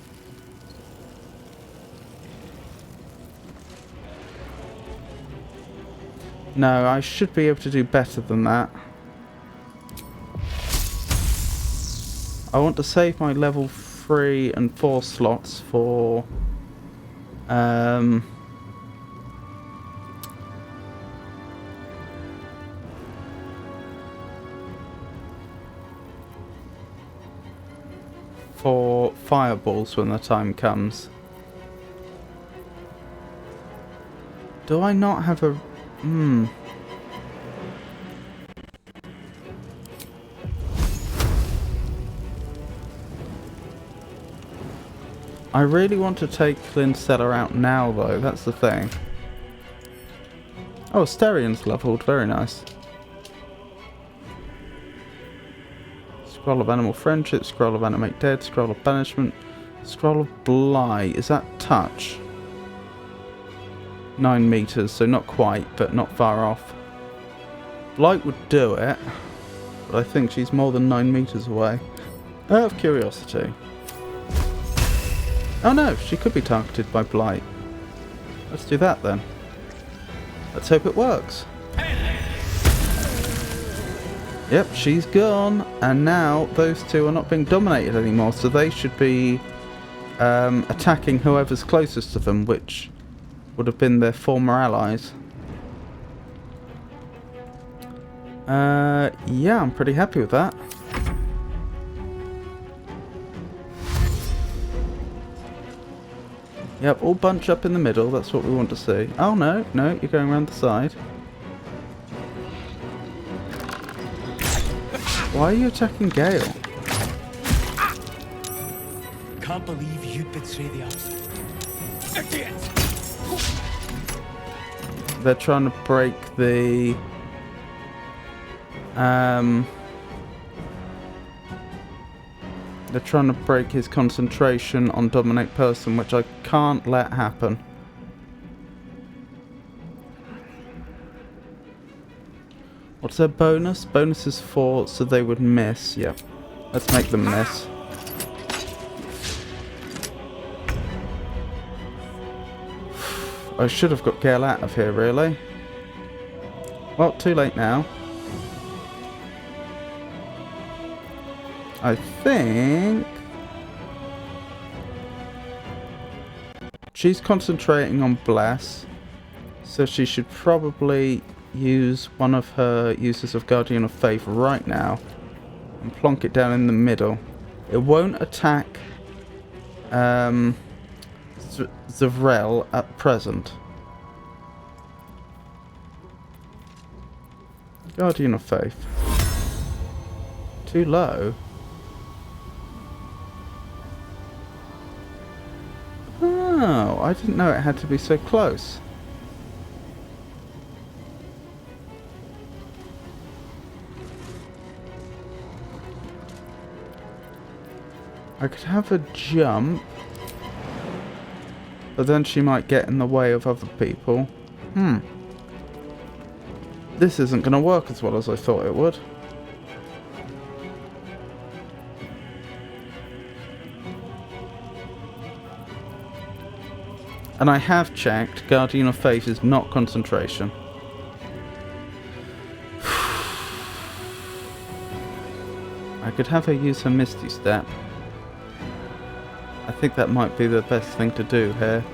No, I should be able to do better than that. I want to save my level 3 and 4 slots for... for fireballs when the time comes. Do I not have a... I really want to take Lincella out now though, that's the thing. Oh, Asterian's leveled, very nice. Scroll of Animal Friendship, Scroll of Animate Dead, Scroll of Banishment, Scroll of Blight. Is that touch? 9 meters, so not quite, but not far off. Blight would do it, but I think she's more than 9 meters away. Out of curiosity. Oh no, she could be targeted by Blight. Let's do that then. Let's hope it works. Yep, she's gone, and now those 2 are not being dominated anymore, so they should be attacking whoever's closest to them, which would have been their former allies. Yeah, I'm pretty happy with that. Yep, all bunch up in the middle, that's what we want to see. Oh no, no, you're going around the side. Why are you attacking Gale? Can't believe you'd betray the outside. They're trying to break the... They're trying to break his concentration on Dominate Person, which I can't let happen. What's their bonus? Bonus is 4, so they would miss. Yep. Let's make them miss. I should have got Gale out of here, really. Well, too late now. I think... she's concentrating on Bless, so she should probably use one of her uses of Guardian of Faith right now and plonk it down in the middle. It won't attack Zavrel at present. Guardian of Faith. Too low? Oh, I didn't know it had to be so close. I could have her jump, but then she might get in the way of other people. This isn't going to work as well as I thought it would. And I have checked, Guardian of Faith is not concentration. I could have her use her Misty Step. I think that might be the best thing to do here.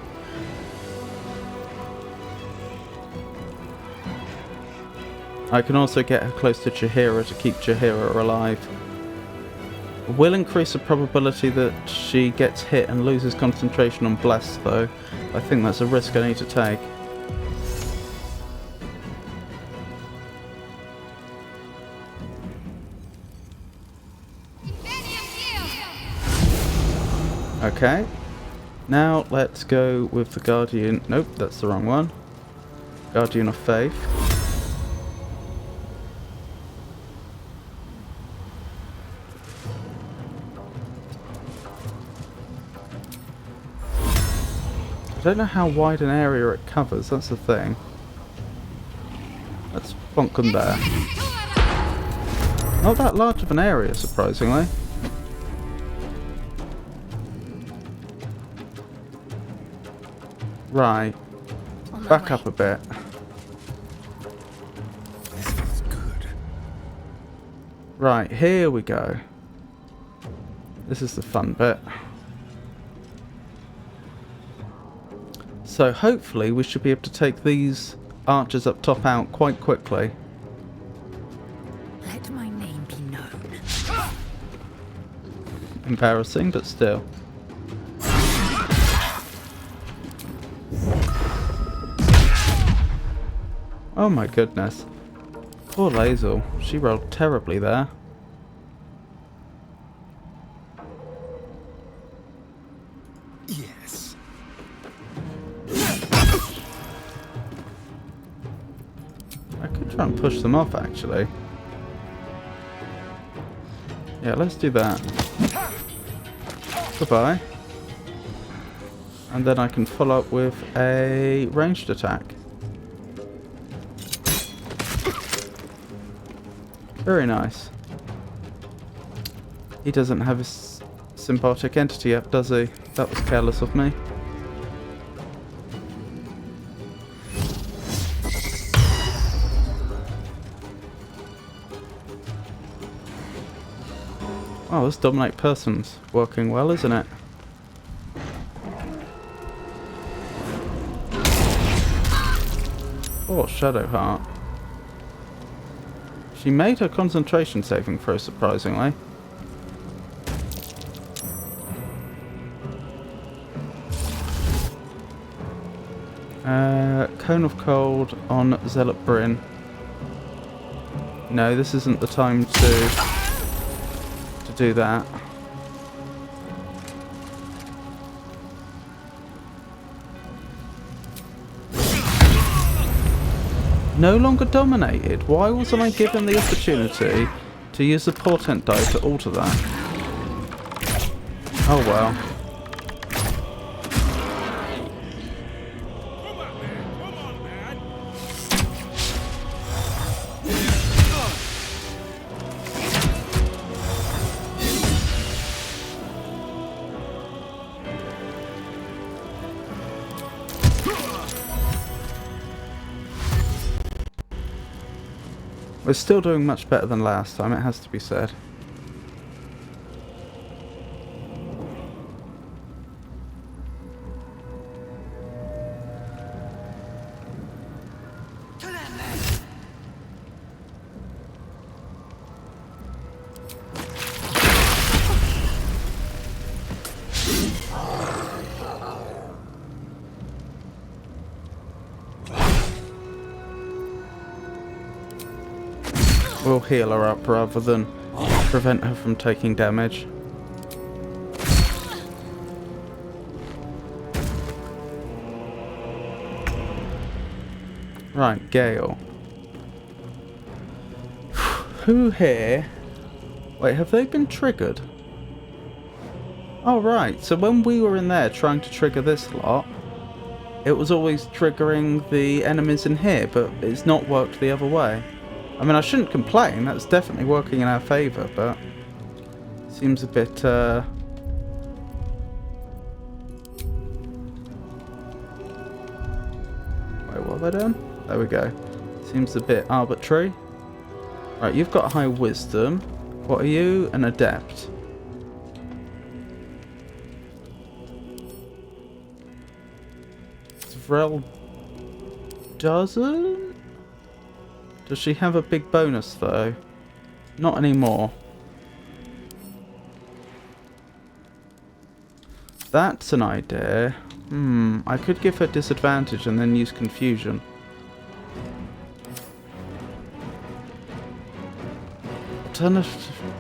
I can also get her close to Jaheira to keep Jaheira alive. Will increase the probability that she gets hit and loses concentration on Bless, though. I think that's a risk I need to take. Okay. Now let's go with the Guardian. Nope, that's the wrong one. Guardian of Faith. I don't know how wide an area it covers, that's the thing. Let's bonk them there. Not that large of an area, surprisingly. Right. Back up a bit. This feels good. Right, here we go. This is the fun bit. So hopefully we should be able to take these archers up top out quite quickly. Let my name be known. Embarrassing, but still. Oh my goodness. Poor Lae'zel. She rolled terribly there. Yes. I could try and push them off, actually. Yeah, let's do that. Goodbye. And then I can follow up with a ranged attack. Very nice. He doesn't have a symbiotic entity up, does he? That was careless of me. Oh, this dominate person's working well, isn't it? Oh, Shadowheart. She made her concentration saving throw, surprisingly. Cone of Cold on Zealot Bryn. No, this isn't the time to do that. No longer dominated. Why wasn't I given the opportunity to use the portent die to alter that? Oh well. We're still doing much better than last time, it has to be said. We'll heal her up rather than prevent her from taking damage. Right, Gale. Who here? Wait, have they been triggered? Oh right, so when we were in there trying to trigger this lot, it was always triggering the enemies in here, but it's not worked the other way. I mean, I shouldn't complain, that's definitely working in our favour, but seems a bit, Wait, what have I done? There we go. Seems a bit arbitrary. Right, you've got high wisdom. What are you? An adept. Vrel doesn't? Does she have a big bonus though? Not anymore. That's an idea. I could give her disadvantage and then use confusion.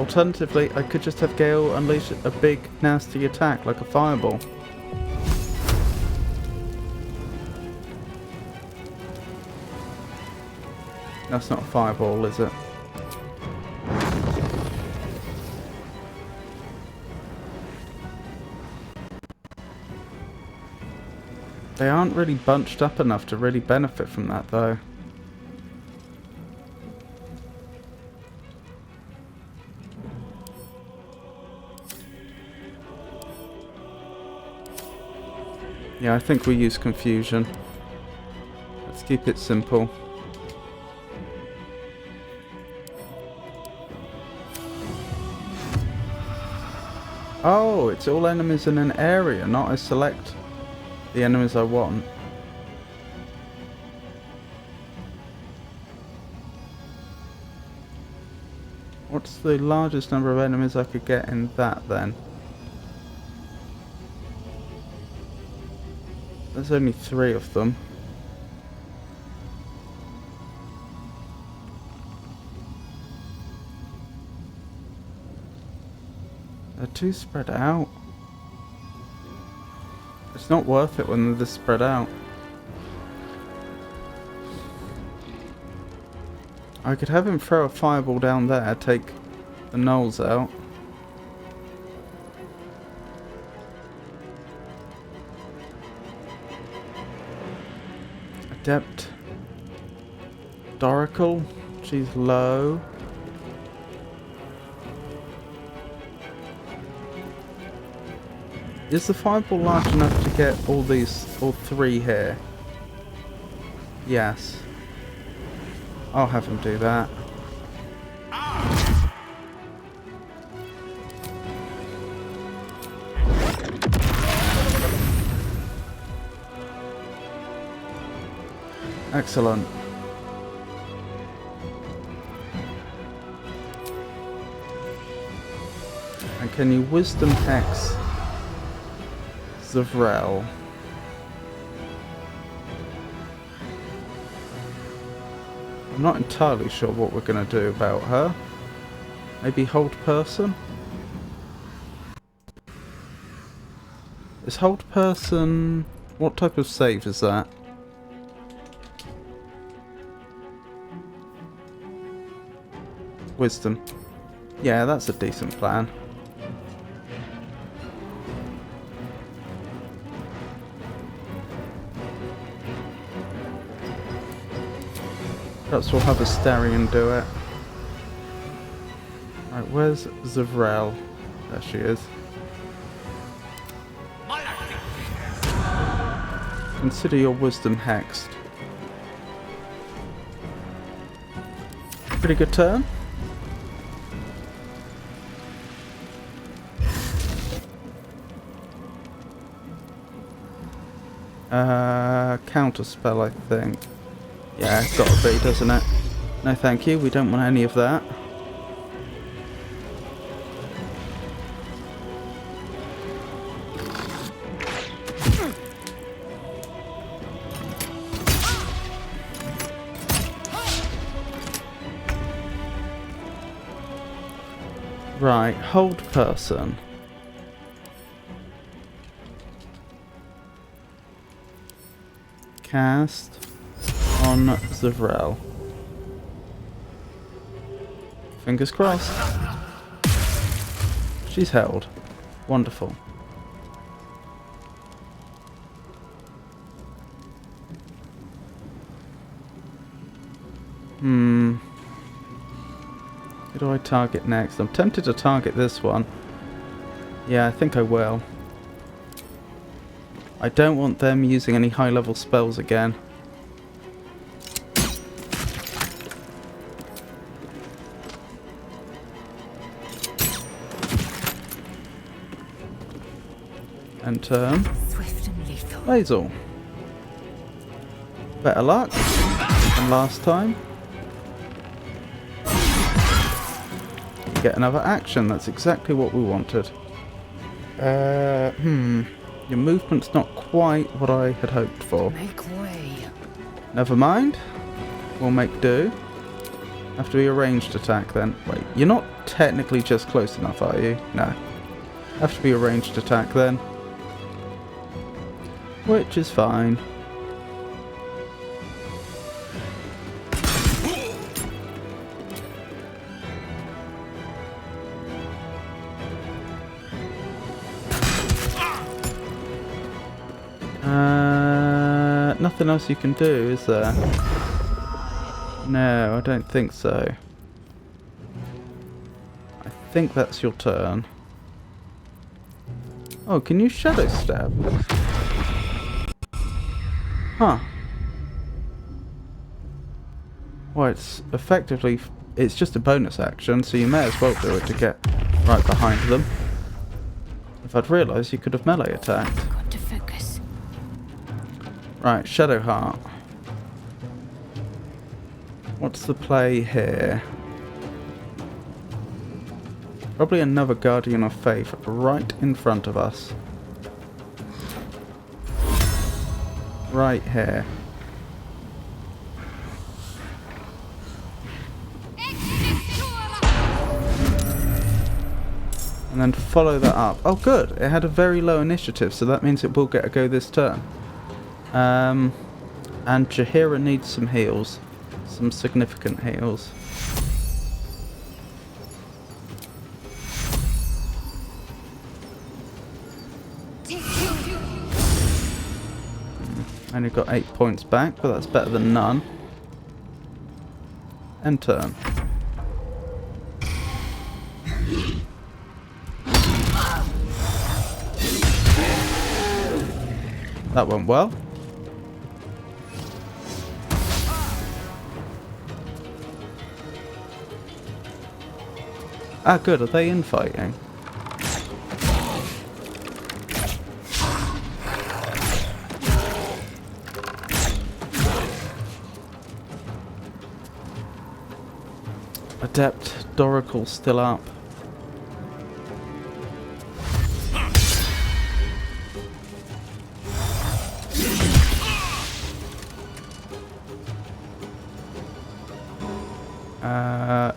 Alternatively, I could just have Gale unleash a big nasty attack like a fireball. That's not a fireball, is it? They aren't really bunched up enough to really benefit from that, though. Yeah, I think we use confusion. Let's keep it simple. Oh, it's all enemies in an area, not I select the enemies I want. What's the largest number of enemies I could get in that then? There's only 3 of them. They're too spread out. It's not worth it when they're this spread out. I could have him throw a fireball down there, take the gnolls out. Adept. Doracle. She's low. Is the fireball large enough to get all 3 here? Yes. I'll have him do that. Excellent. And can you wisdom hex Zavrel? I'm not entirely sure what we're going to do about her. Maybe hold person? Is hold person... What type of save is that? Wisdom. Yeah, that's a decent plan. Perhaps we'll have Astarion do it. Right, where's Zavrel? There she is. Consider your wisdom hexed. Pretty good turn. Counter spell, I think. Yeah, it's gotta be, doesn't it? No thank you, we don't want any of that. Right, hold person. Cast on Zavrel. Fingers crossed. She's held. Wonderful. Who do I target next? I'm tempted to target this one. Yeah, I think I will. I don't want them using any high-level spells again. And turn. Swift and lethal. Basil. Better luck than last time. Get another action. That's exactly what we wanted. Your movement's not quite what I had hoped for. Make way. Never mind. We'll make do. Have to be a ranged attack then. Wait, you're not technically just close enough, are you? No. Have to be a ranged attack then. Which is fine. Nothing else you can do, is there? No, I don't think so. I think that's your turn. Oh, can you shadow stab? Huh. Well, it's effectively... It's just a bonus action, so you may as well do it to get right behind them. If I'd realised, you could have melee attacked. Got to focus. Right, Shadowheart. What's the play here? Probably another Guardian of Faith right in front of us. Right here. And then follow that up. Oh good, it had a very low initiative, so that means it will get a go this turn. And Jaheira needs some heals. Some significant heals. Only got 8 points back, but that's better than none. And turn. That went well. Ah, good. Are they infighting? Adept Doracle still up.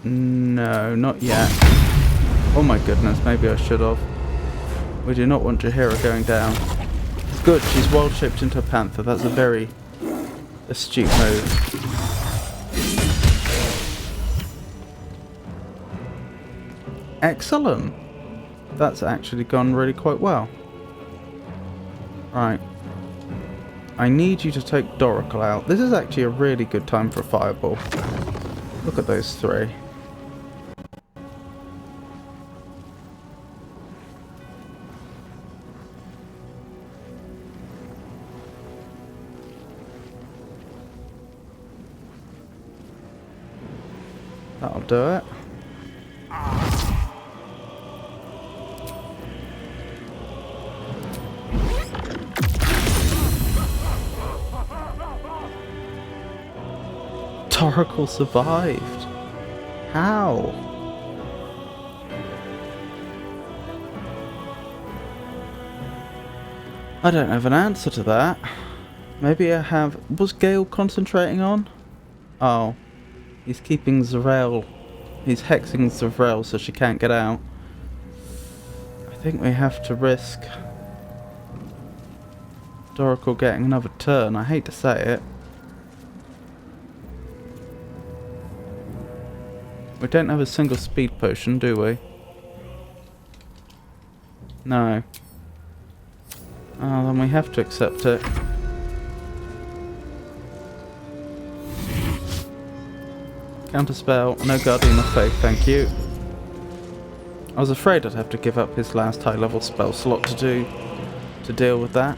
No, not yet. Oh my goodness, maybe I should have. We do not want Jaheira going down. Good, she's wild shaped into a panther. That's a very astute move. Excellent. That's actually gone really quite well. Right. I need you to take Doracle out. This is actually a really good time for a fireball. Look at those three. That'll do it. Doracle survived. How? I don't have an answer to that. Maybe I have... Was Gale concentrating on? Oh. He's keeping Zarel. He's hexing Zavrel so she can't get out. think we have to risk Doracle getting another turn. I hate to say it. We don't have a single speed potion, do we? No. Oh, then we have to accept it. Counterspell, no Guardian of Faith, thank you. I was afraid I'd have to give up his last high level spell slot to deal with that.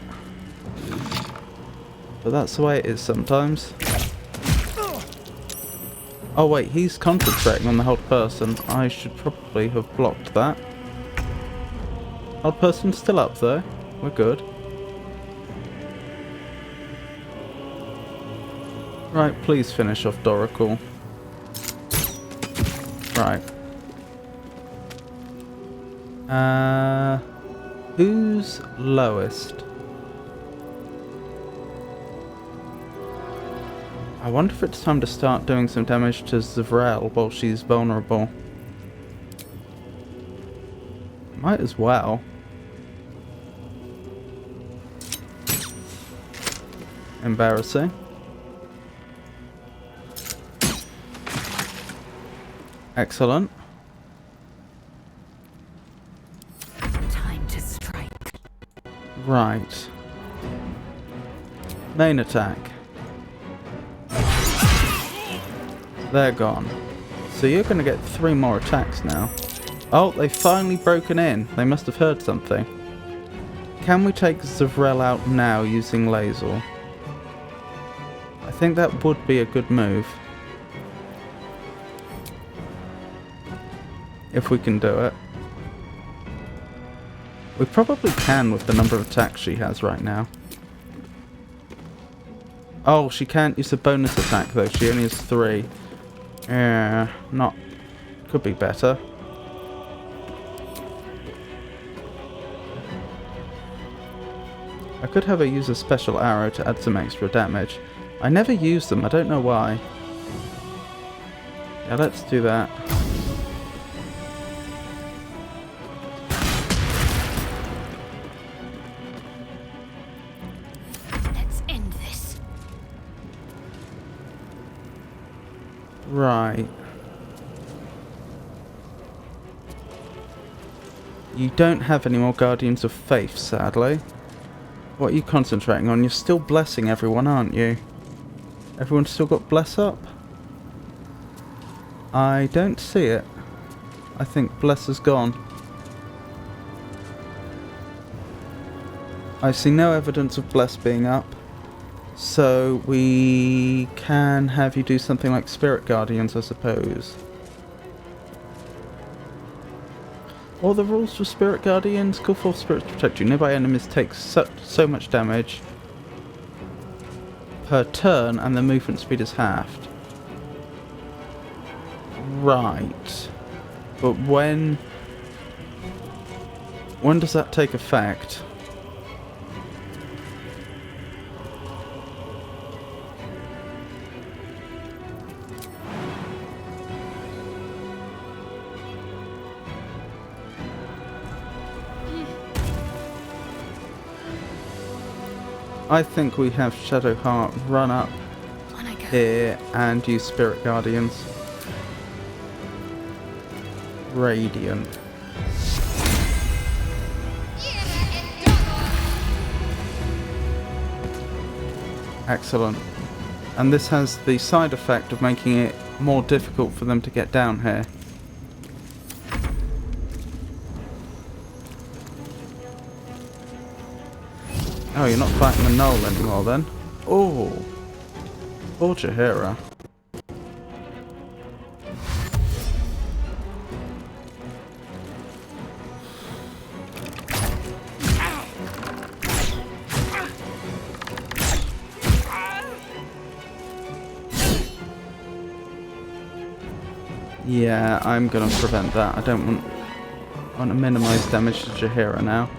But that's the way it is sometimes. Oh wait, he's concentrating on the hold person. I should probably have blocked that. Hold person's still up though. We're good. Right, please finish off Doracle. Right. Who's lowest? I wonder if it's time to start doing some damage to Zvrel while she's vulnerable. Might as well. Embarrassing. Excellent. Time to strike. Right. Main attack. They're gone. So you're going to get 3 more attacks now. Oh, they've finally broken in. They must have heard something. Can we take Zvrel out now using Laser? I think that would be a good move. If we can do it. We probably can with the number of attacks she has right now. Oh, she can't use a bonus attack though. She only has 3. Yeah, not... could be better. I could have her use a special arrow to add some extra damage. I never use them, I don't know why. Yeah, let's do that. Let's end this. Right. You don't have any more Guardians of Faith, sadly. What are you concentrating on? You're still blessing everyone, aren't you? Everyone's still got bless up? I don't see it. I think bless has gone. I see no evidence of bless being up. So we can have you do something like Spirit Guardians, I suppose. What are the rules for Spirit Guardians? Call forth spirits to protect you. Nearby enemies take so much damage per turn, and the movement speed is halved. Right. But when does that take effect? I think we have Shadowheart run up here and use Spirit Guardians. Radiant. Excellent. And this has the side effect of making it more difficult for them to get down here. Oh, you're not fighting the Knoll anymore then? Oh, poor Jaheira. Yeah, I'm gonna prevent that. I don't want to minimize damage to Jaheira now.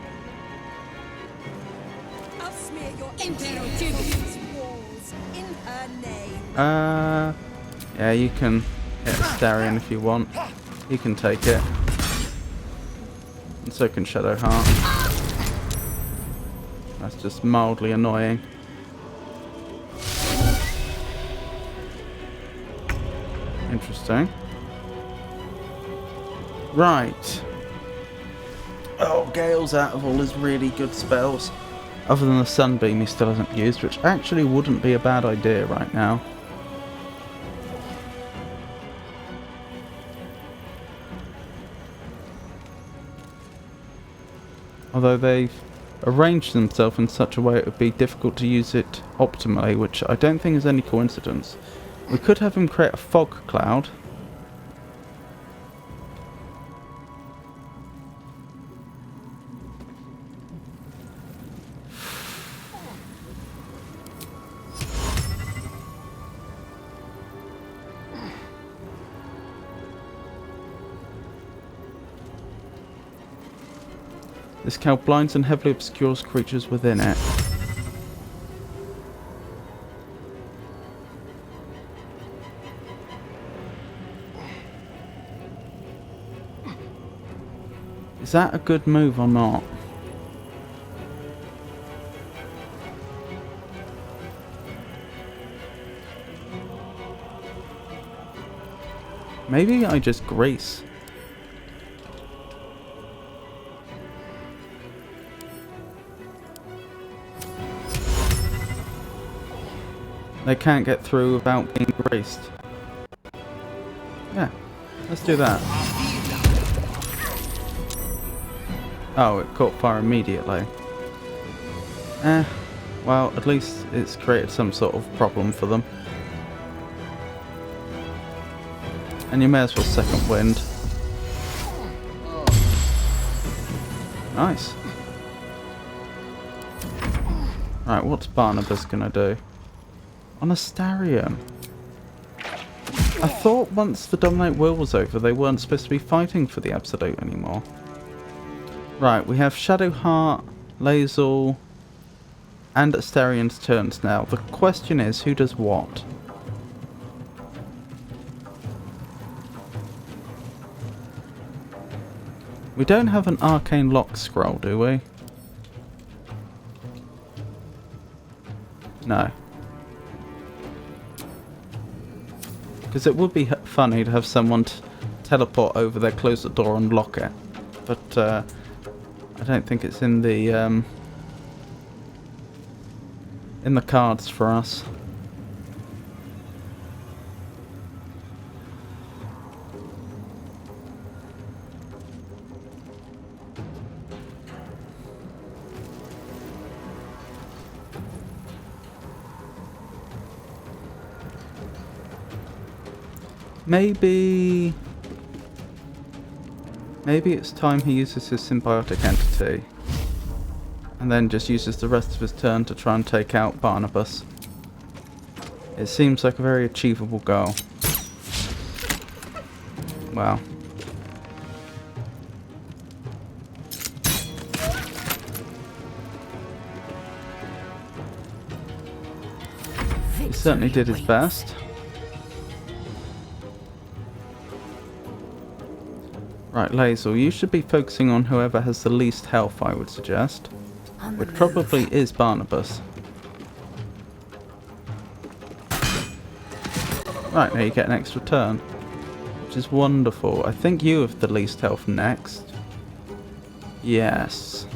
I'll smear your entrails on these walls in her name. Yeah, you can hit Astarion if you want. You can take it. And so can Shadowheart. That's just mildly annoying. Interesting. Right. Oh, Gale's out of all his really good spells. Other than the Sunbeam he still hasn't used, which actually wouldn't be a bad idea right now. Although they've arranged themselves in such a way it would be difficult to use it optimally, which I don't think is any coincidence. We could have him create a fog cloud. This cloud blinds and heavily obscures creatures within it. Is that a good move or not? Maybe I just grace. They can't get through without being graced. Yeah, let's do that. Oh, it caught fire immediately. Well, at least it's created some sort of problem for them. And you may as well second wind. Nice. Right, what's Barnabas gonna do? On Astarion. I thought once the Dominate Will was over, they weren't supposed to be fighting for the Absolute anymore. Right, we have Shadowheart, Lae'zel, and Astarion's turns now. The question is, who does what? We don't have an Arcane Lock scroll, do we? No. Because it would be funny to have someone teleport over there, close the door and lock it. But I don't think it's in the cards for us. Maybe it's time he uses his symbiotic entity and then just uses the rest of his turn to try and take out Barnabas. It seems like a very achievable goal. Wow. He certainly did his best. Right, Lae'zel, you should be focusing on whoever has the least health, I would suggest. Which probably is Barnabas. Right, now you get an extra turn. Which is wonderful. I think you have the least health next. Yes.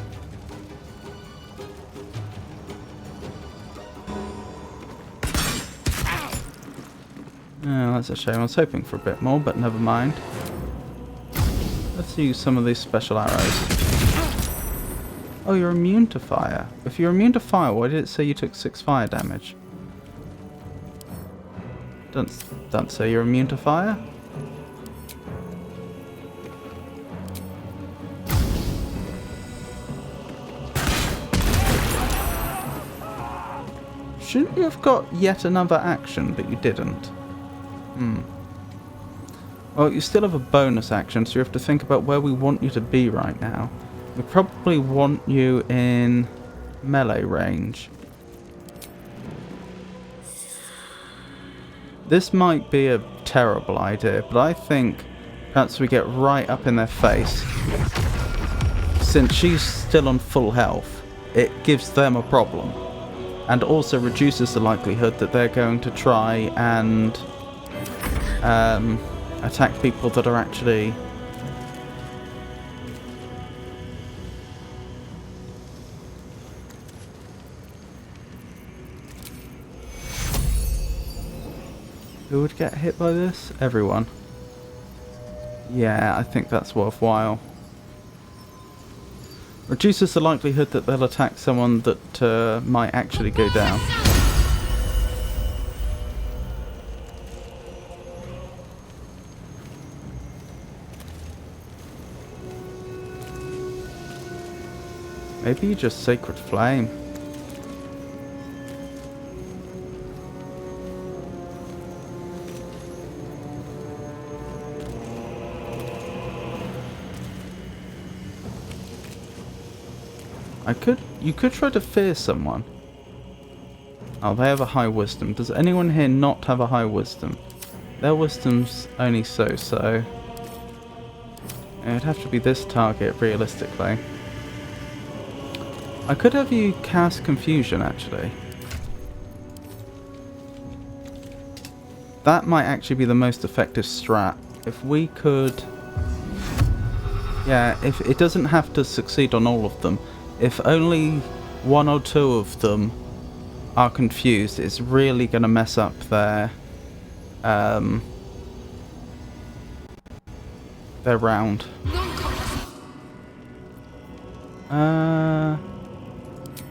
Oh, that's a shame. I was hoping for a bit more, but never mind. Let's use some of these special arrows. Oh, you're immune to fire. If you're immune to fire, why did it say you took 6 fire damage? Don't say you're immune to fire. Shouldn't you have got yet another action, but you didn't? Well, you still have a bonus action, so you have to think about where we want you to be right now. We probably want you in melee range. This might be a terrible idea, but I think perhaps we get right up in their face. since she's still on full health, it gives them a problem. And also reduces the likelihood that they're going to try and attack people that are actually... Who would get hit by this? Everyone. Yeah, I think that's worthwhile. Reduces the likelihood that they'll attack someone that might actually go down. Maybe you just Sacred Flame. You could try to fear someone. Oh, they have a high wisdom. Does anyone here not have a high wisdom? Their wisdom's only so. It'd have to be this target, realistically. I could have you cast Confusion, actually. That might actually be the most effective strat. If we could... Yeah, if it doesn't have to succeed on all of them. If only one or two of them are confused, it's really going to mess up their round.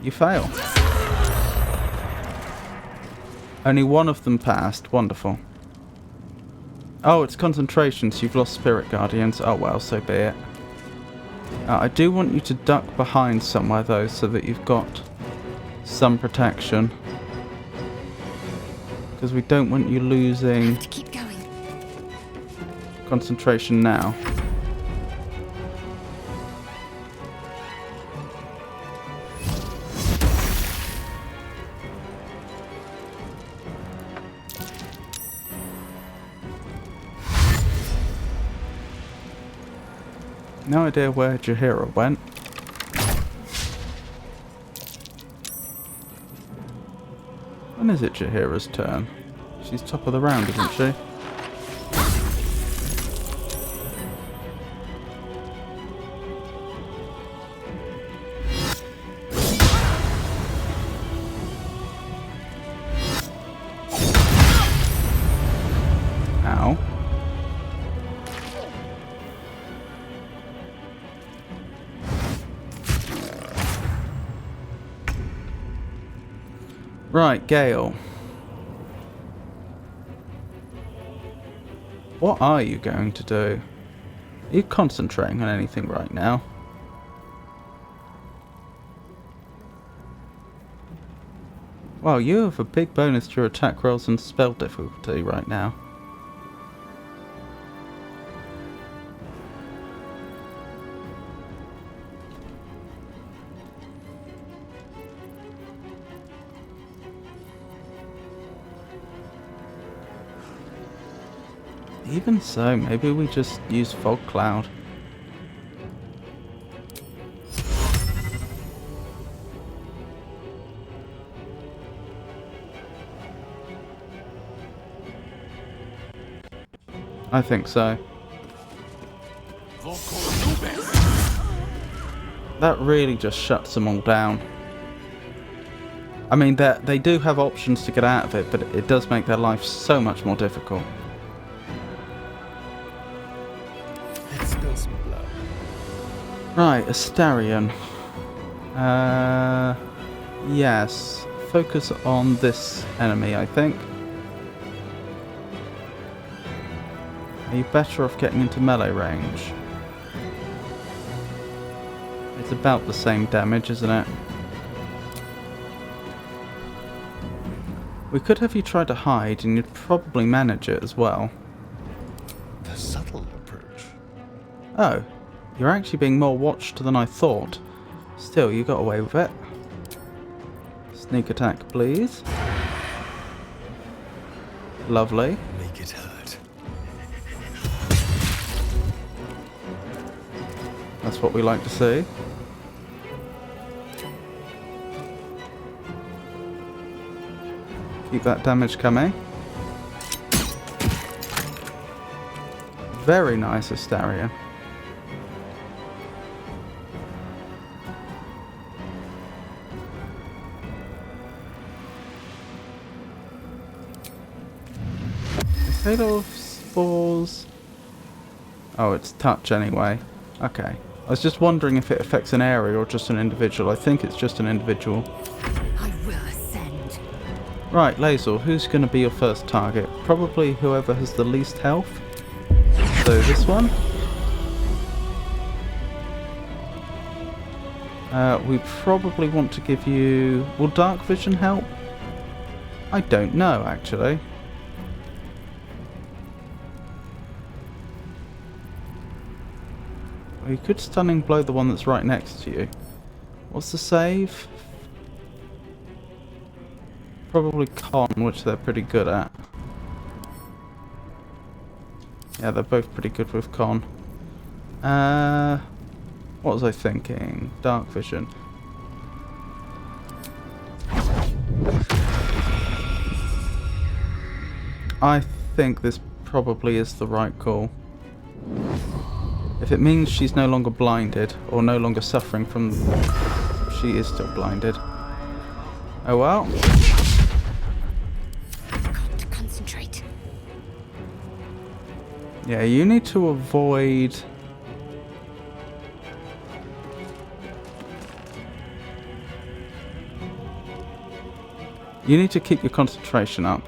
You fail. Only one of them passed. Wonderful. Oh, it's concentration, so you've lost Spirit Guardians. Oh well, so be it. I do want you to duck behind somewhere though, so that you've got some protection. Because we don't want you losing to keep going. Concentration now. No idea where Jaheira went. When is it Jaheira's turn? She's top of the round, isn't she? Ow. Right, Gale. What are you going to do? Are you concentrating on anything right now? Well, you have a big bonus to your attack rolls and spell difficulty right now. Even so, maybe we just use Fog Cloud. I think so. That really just shuts them all down. I mean, they do have options to get out of it, but it does make their life so much more difficult. Right, Astarion. Yes. Focus on this enemy, I think. Are you better off getting into melee range? It's about the same damage, isn't it? We could have you try to hide, and you'd probably manage it as well. The subtle approach. Oh. You're actually being more watched than I thought. Still, you got away with it. Sneak attack, please. Lovely. Make it hurt. That's what we like to see. Keep that damage coming. Very nice, Astarion. Halo of spores. Oh, it's touch anyway. Okay. I was just wondering if it affects an area or just an individual. I think it's just an individual. I will ascend. Right, Lazel, who's going to be your first target? Probably whoever has the least health. So this one. We probably want to give you... Will dark vision help? I don't know, actually. Well, you could stunning blow the one that's right next to you. What's the save? Probably con, which they're pretty good at. Yeah, they're both pretty good with con. What was I thinking? Dark vision. I think this probably is the right call. If it means she's no longer blinded, or no longer suffering from... She is still blinded. Oh well. Got to concentrate. Yeah, you need to avoid... You need to keep your concentration up.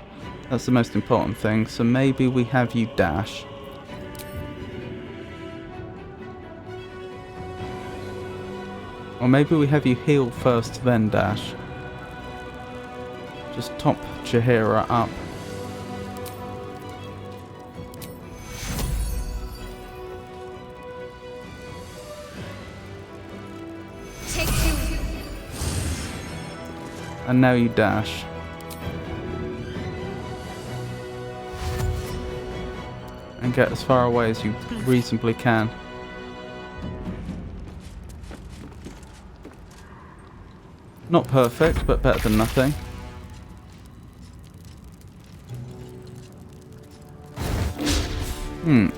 That's the most important thing. So maybe we have you dash. Or maybe we have you heal first, then dash. Just top Jaheira up. Take two. And now you dash. And get as far away as you reasonably can. Not perfect, but better than nothing.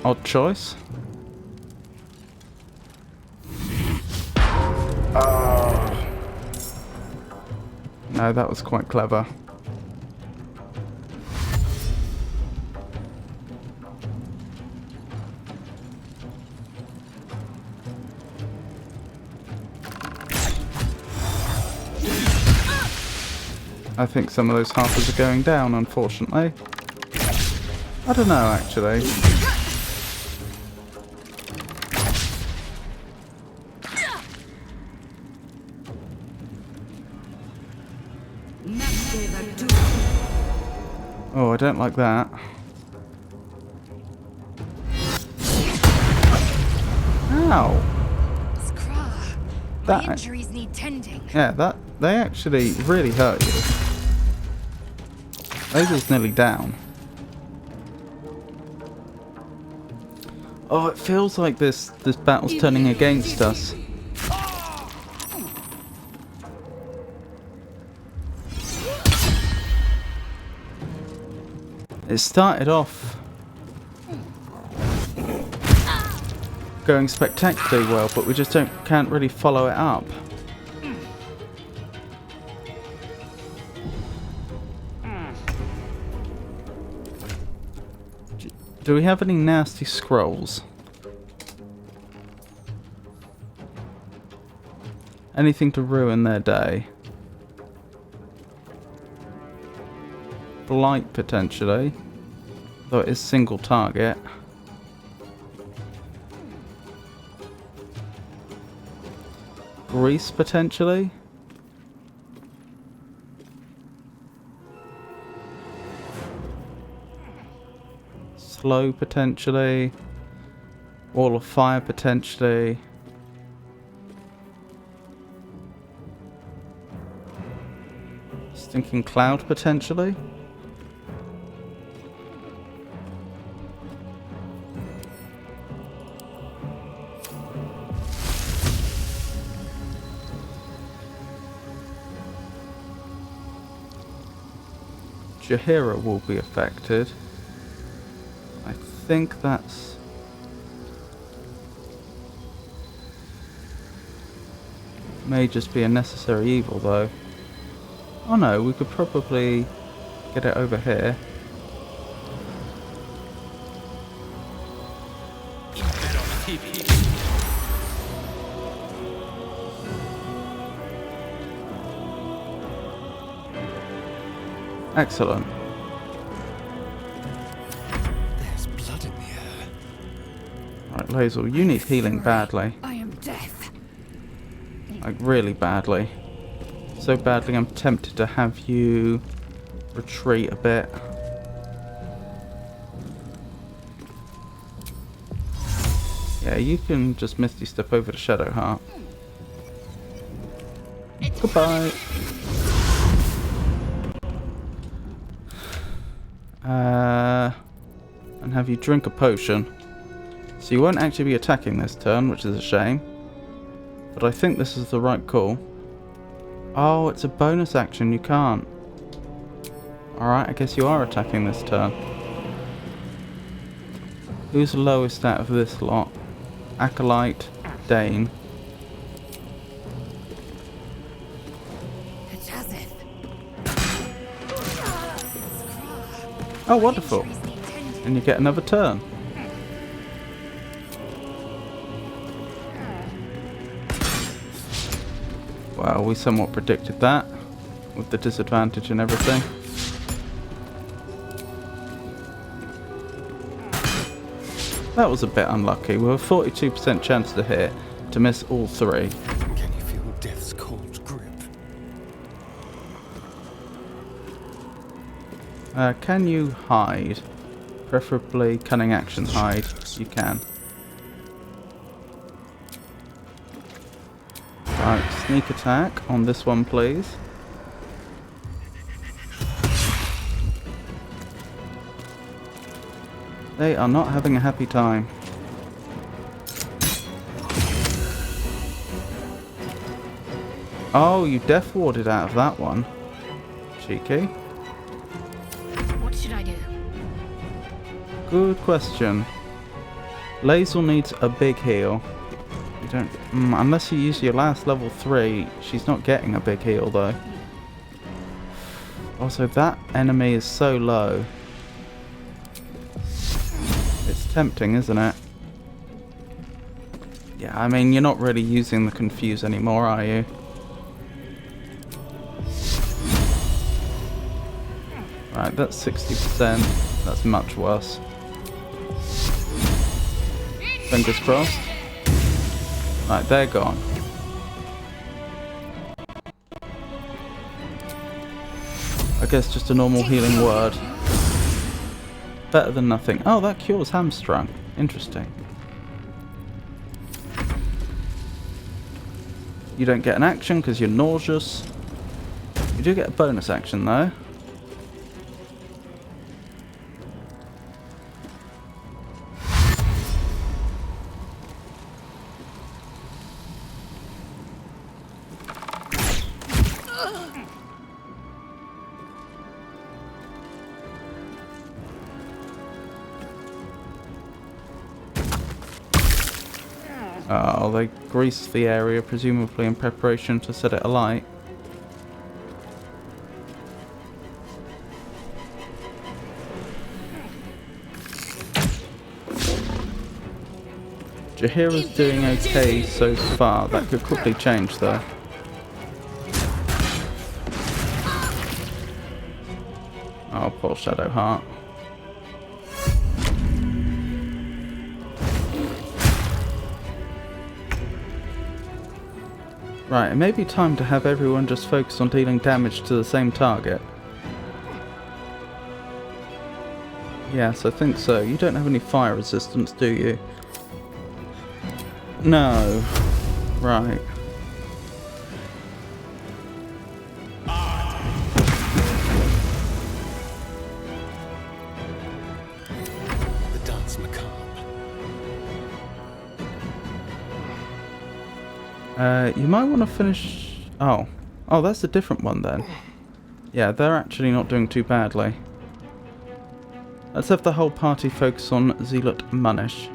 Odd choice. No, that was quite clever. I think some of those harpers are going down, unfortunately. I don't know, actually. Oh, I don't like that. Ow! Scrah. That- My injuries need tending. Yeah, they actually really hurt you. Laser's nearly down. Oh, it feels like this battle's turning against us. It started off going spectacularly well, but we just can't really follow it up. Do we have any nasty scrolls? Anything to ruin their day? Blight, potentially. Though it is single target. Grease, potentially. Slow, potentially. Wall of fire, potentially. Stinking cloud, potentially. Jaheira will be affected. I think that's... may just be a necessary evil though. Oh no, we could probably get it over here. Excellent. There's blood in the air. Right, Lae'zel, you need healing badly. I am death. Like, really badly. So badly I'm tempted to have you retreat a bit. Yeah, you can just Misty Step over to Shadowheart. Goodbye. And have you drink a potion. So you won't actually be attacking this turn, which is a shame. But I think this is the right call. Oh, it's a bonus action, you can't. Alright, I guess you are attacking this turn. Who's the lowest out of this lot? Acolyte, Dane. Oh, wonderful. And you get another turn. Well, we somewhat predicted that, with the disadvantage and everything. That was a bit unlucky. We have a 42% chance to hit, to miss all three. Can you feel death's cold grip? Can you hide? Preferably cunning action hide. You can. Right, sneak attack on this one, please. They are not having a happy time. Oh, you death warded out of that one. Cheeky. What should I do? Good question. Lae'zel needs a big heal. You don't... unless you use your last level 3, she's not getting a big heal though. Also, that enemy is so low. It's tempting, isn't it? Yeah, I mean, you're not really using the confuse anymore, are you? Right, that's 60%. That's much worse. Fingers crossed. Right, they're gone. I guess just a normal healing word. Better than nothing. Oh, that cures hamstrung. Interesting. You don't get an action because you're nauseous. You do get a bonus action though. Oh, they greased the area, presumably in preparation to set it alight. Jaheira's doing okay so far. That could quickly change though. Oh, poor Shadowheart. Right, it may be time to have everyone just focus on dealing damage to the same target. Yes, I think so. You don't have any fire resistance, do you? No. Right. The dance macabre. You might want to finish... Oh, that's a different one then. Yeah, they're actually not doing too badly. Let's have the whole party focus on Zealot Munish.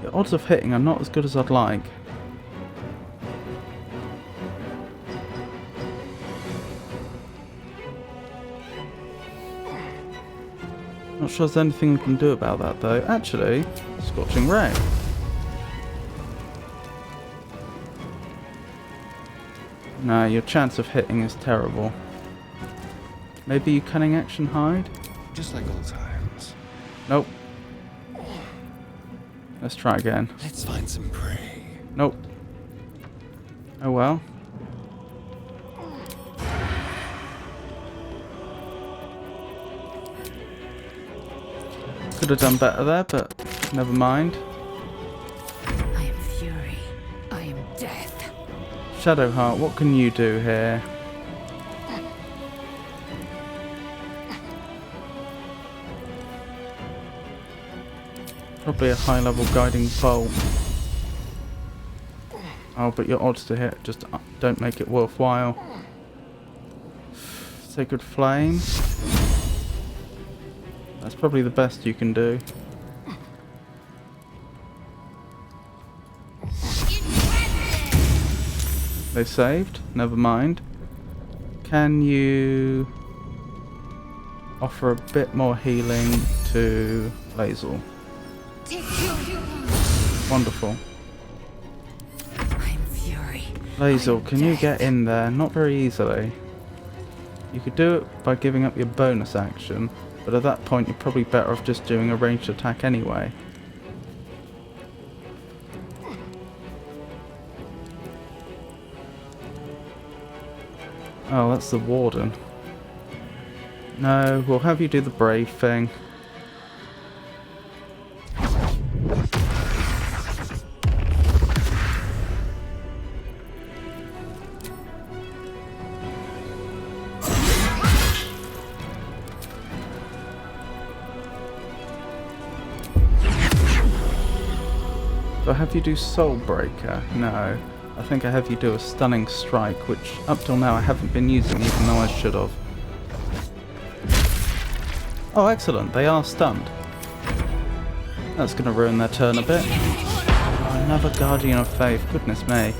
The odds of hitting are not as good as I'd like. Not sure there's anything we can do about that though. Actually, Scorching Ray. No, your chance of hitting is terrible. Maybe you Cunning Action hide? Just like old times. Nope. Let's try again. Let's find some prey. Nope. Oh well. Could have done better there, but never mind. I am fury. I am death. Shadowheart, what can you do here? Probably a high-level guiding bolt. Oh, but your odds to hit just don't make it worthwhile. Sacred Flame. That's probably the best you can do. They saved? Never mind. Can you offer a bit more healing to Lae'zel? Wonderful. I am fury. Lae'zel, can you get in there? Not very easily. You could do it by giving up your bonus action, but at that point you're probably better off just doing a ranged attack anyway. Oh, that's the Warden. No, we'll have you do the brave thing. Do I have you do Soul Breaker? No. I think I have you do a Stunning Strike, which up till now I haven't been using, even though I should have. Oh, excellent. They are stunned. That's going to ruin their turn a bit. Oh, another Guardian of Faith. Goodness me.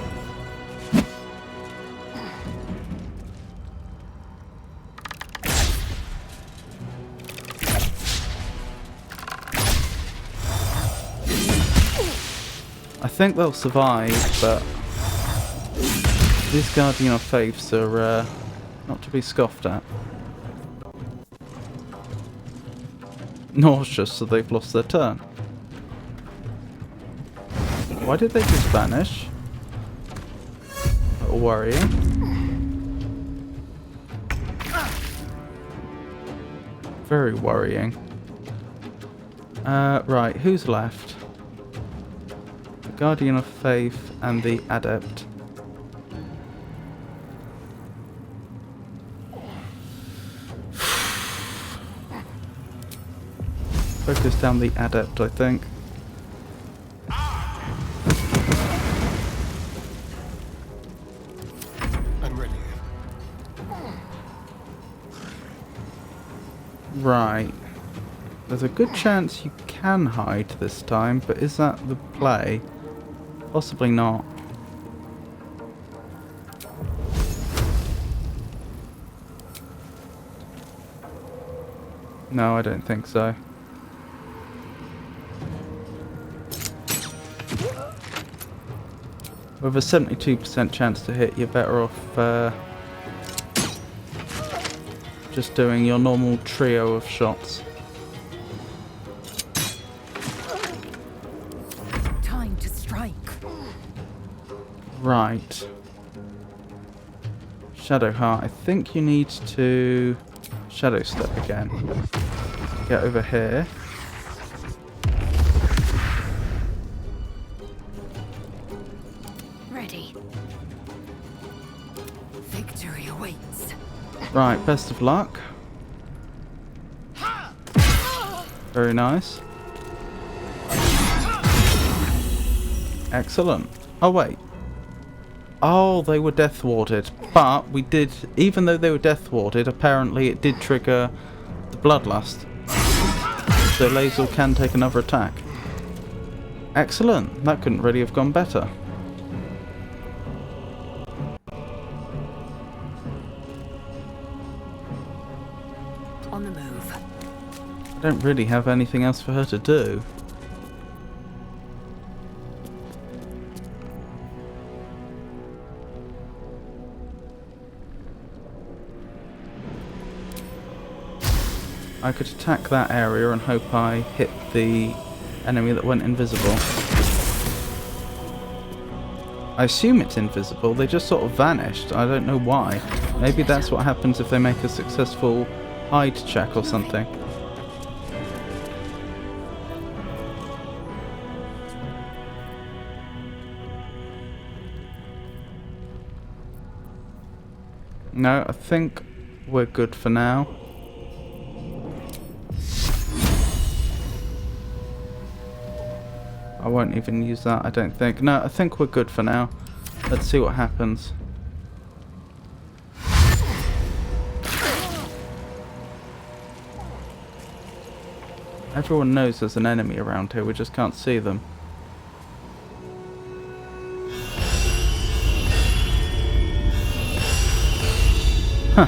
I think they'll survive, but these Guardian of Faiths are not to be scoffed at. Nauseous, so they've lost their turn. Why did they just vanish? A little worrying. Very worrying. Right, who's left? The Guardian of Faith and the Adept. Focus down the Adept, I think. I'm ready. Right. There's a good chance you can hide this time, but is that the play? Possibly not. No, I don't think so. With a 72% chance to hit, you're better off just doing your normal trio of shots. Time to strike. Right. Shadowheart, I think you need to Shadow Step again. Get over here. Ready. Victory awaits. Right, best of luck. Very nice. Excellent. Oh, wait. Oh, they were death warded. But we did, even though they were death warded, apparently it did trigger the bloodlust. So Lae'zel can take another attack. Excellent. That couldn't really have gone better. On the move. I don't really have anything else for her to do. I could attack that area and hope I hit the enemy that went invisible. I assume it's invisible, they just sort of vanished, I don't know why. Maybe that's what happens if they make a successful hide check or something. No, I think we're good for now. I won't even use that, I don't think. No, I think we're good for now. Let's see what happens. Everyone knows there's an enemy around here, we just can't see them. Huh.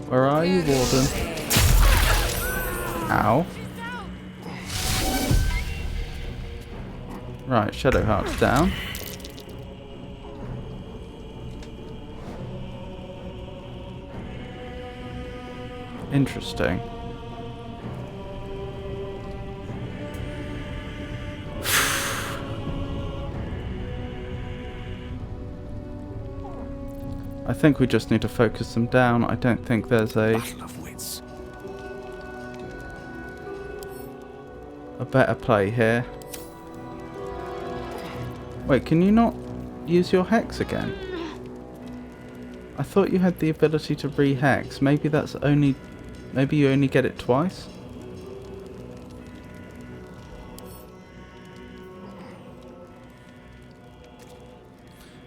Where are you, Warden? Ow. Right, Shadowheart's down. Interesting. I think we just need to focus them down. I don't think there's a Battle of wits. better play here. Wait, can you not use your hex again? I thought you had the ability to re-hex. Maybe that's only... Maybe you only get it twice?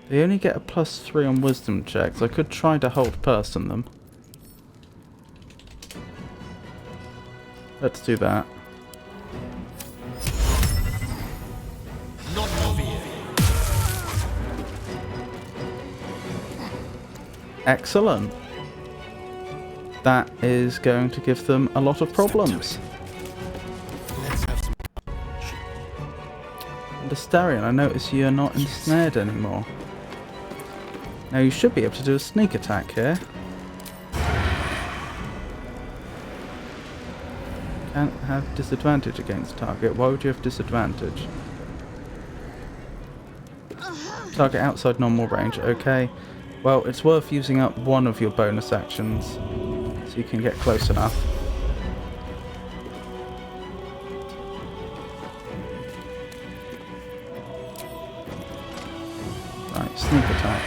They only get a +3 on wisdom checks. I could try to hold person them. Let's do that. Excellent. That is going to give them a lot of problems. Let's have some. And Astarion, I notice you're not ensnared anymore. Now you should be able to do a sneak attack here. Can't have disadvantage against target. Why would you have disadvantage? Target outside normal range. Okay. Well, it's worth using up one of your bonus actions so you can get close enough. Right, sneak attack.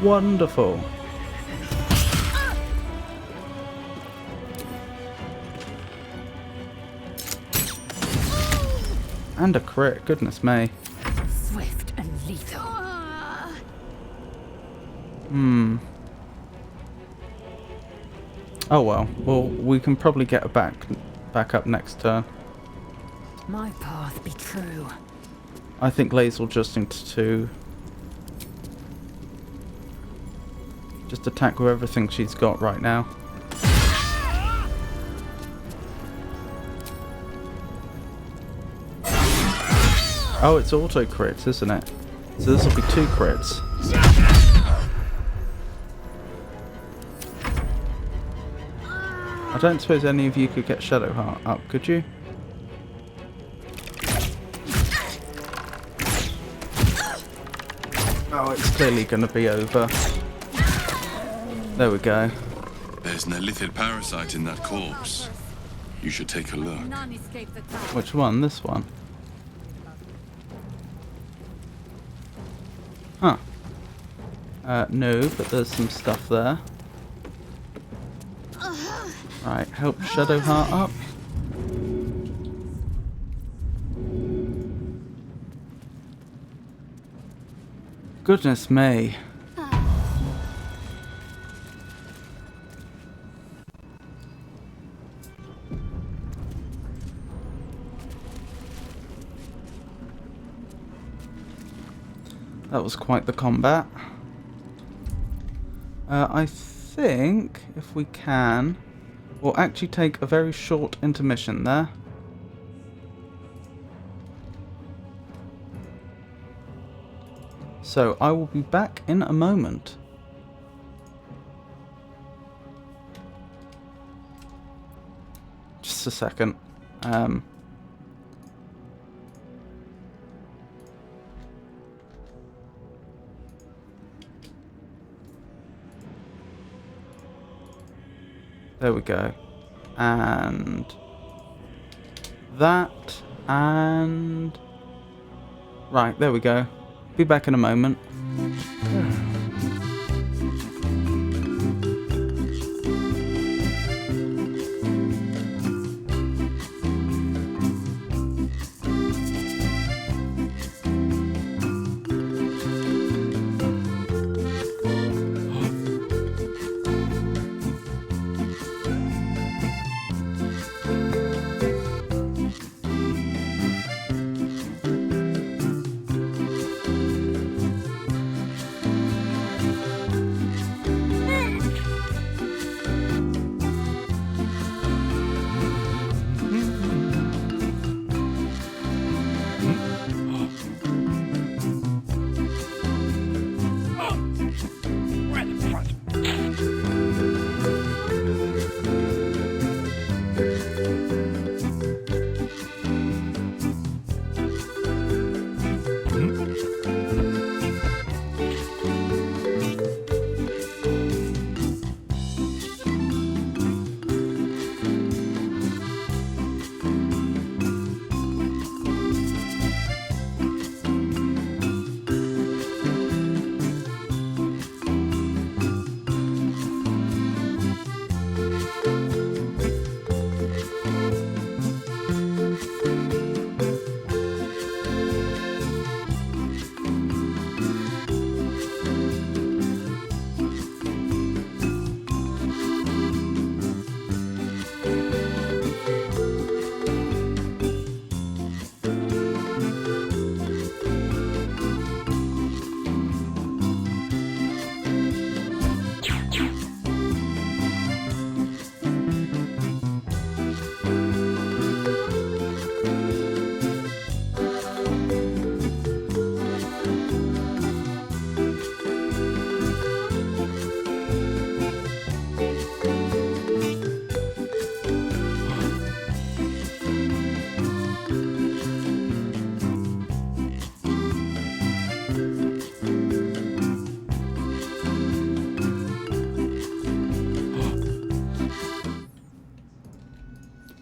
Wonderful. And a crit, goodness me. Swift and lethal. Oh well. Well, we can probably get her back up next turn. My path be true. I think Lae'zel just needs to just attack with everything she's got right now. Oh, it's auto crits, isn't it? So this will be 2 crits. I don't suppose any of you could get Shadowheart up, could you? Oh, it's clearly going to be over. There we go. There's an illithid parasite in that corpse. You should take a look. None escape the tower. Which one? This one? Huh. No, but there's some stuff there. Right, help Shadowheart up. Goodness me. That was quite the combat. I think if we can, we'll actually take a very short intermission there. So I will be back in a moment. Just a second. There we go. And that, and right, there we go. Be back in a moment.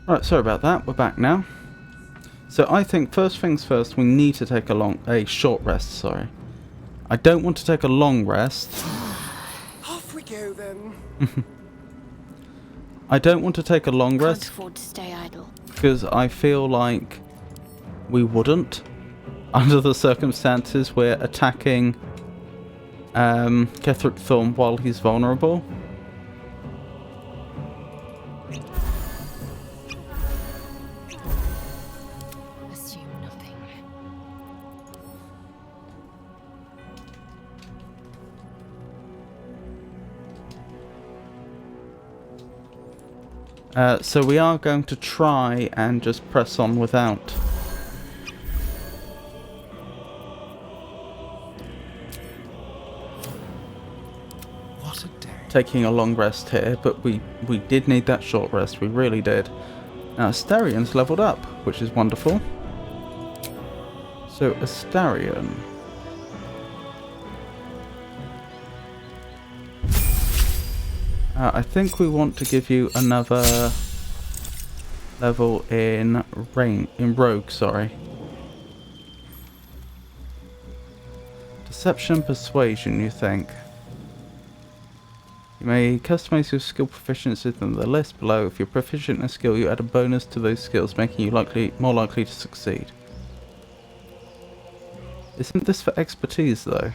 Right, sorry about that. We're back now. So I think first things first, we need to take a short rest. Sorry, I don't want to take a long rest. Off we go then. I don't want to take a long Can't rest afford to stay idle. because I feel like we wouldn't, under the circumstances. We're attacking Ketheric Thorn while he's vulnerable. Assume nothing. So we are going to try and just press on without What a day. taking a long rest here, but we did need that short rest, we really did. Now Astarion's leveled up, which is wonderful. So Astarion. I think we want to give you another level in Rogue, sorry. Deception, Persuasion, you think? You may customize your skill proficiencies in the list below. If you're proficient in a skill, you add a bonus to those skills, making you more likely to succeed. Isn't this for expertise, though?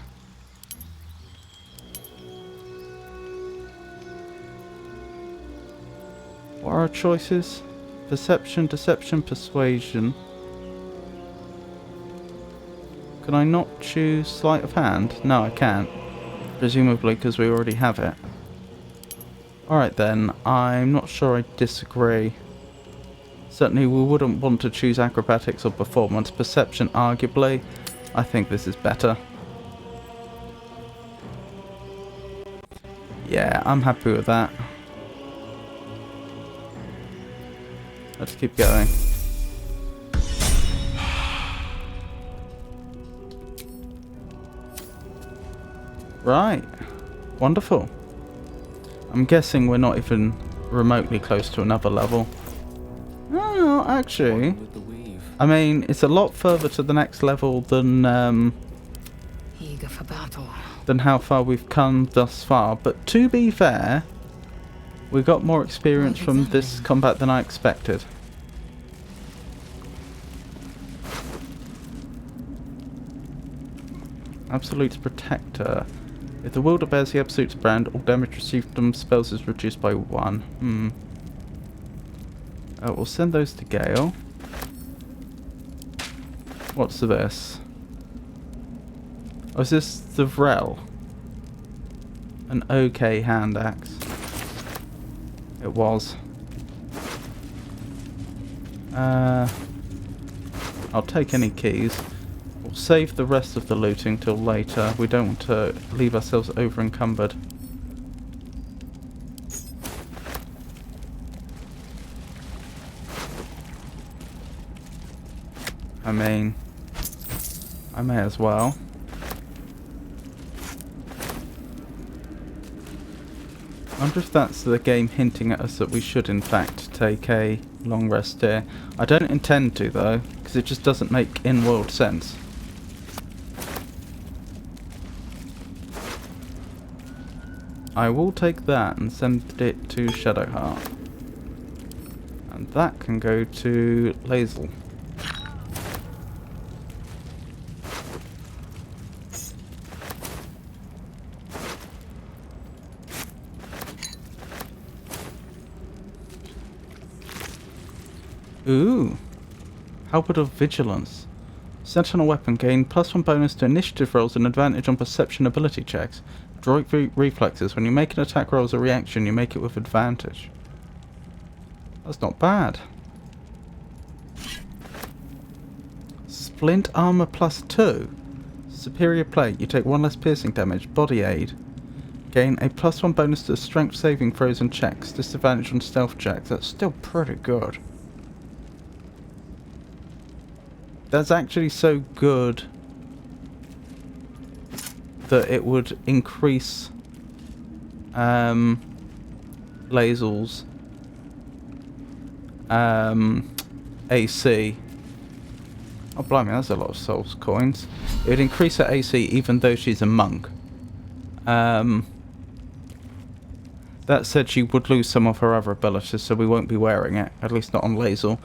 our choices? Perception, deception, persuasion. Can I not choose sleight of hand? No, I can't. Presumably because we already have it. Alright then, I'm not sure I disagree. Certainly we wouldn't want to choose acrobatics or performance. Perception, arguably. I think this is better. Yeah, I'm happy with that. Let's keep going. Right. Wonderful. I'm guessing we're not even remotely close to another level. Oh, actually, I mean, it's a lot further to the next level than Eager for battle. than how far we've come thus far. But to be fair, we got more experience from this combat than I expected. Absolute's Protector. If the wielder bears the Absolute's brand, all damage received from spells is reduced by 1. We'll send those to Gale. What's this? Oh, is this the Vrel? An okay hand axe. It was. I'll take any keys. We'll save the rest of the looting till later. We don't want to leave ourselves over encumbered. I mean, I may as well. I wonder if that's the game hinting at us that we should in fact take a long rest here. I don't intend to though, because it just doesn't make in-world sense. I will take that and send it to Shadowheart. And that can go to Lae'zel. Ooh. Halberd of Vigilance. Sentinel weapon gain +1 bonus to initiative rolls and advantage on perception ability checks. Droid reflexes. When you make an attack roll as a reaction, you make it with advantage. That's not bad. Splint armor +2. Superior plate. You take 1 less piercing damage. Body aid. Gain a +1 bonus to strength saving throws and checks. Disadvantage on stealth checks. That's still pretty good. That's actually so good that it would increase Lae'zel's AC. Oh blimey, that's a lot of souls coins. It would increase her AC even though she's a monk. That said, she would lose some of her other abilities, so we won't be wearing it, at least not on Lae'zel.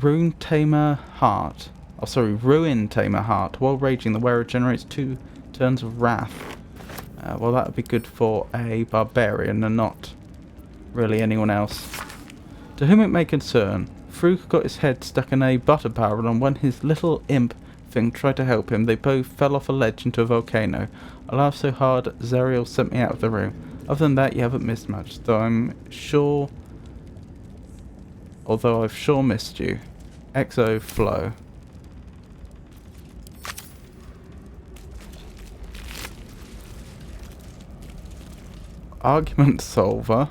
Ruin Tamer Heart. Oh, sorry, Ruin Tamer Heart. While raging, the wearer generates 2 turns of wrath. Well, that would be good for a barbarian and not really anyone else. To whom it may concern, Frug got his head stuck in a butter barrel, and when his little imp thing tried to help him, they both fell off a ledge into a volcano. I laughed so hard, Zariel sent me out of the room. Other than that, you haven't missed much, though I'm sure... Although I've sure missed you. Exo Flow. Argument Solver.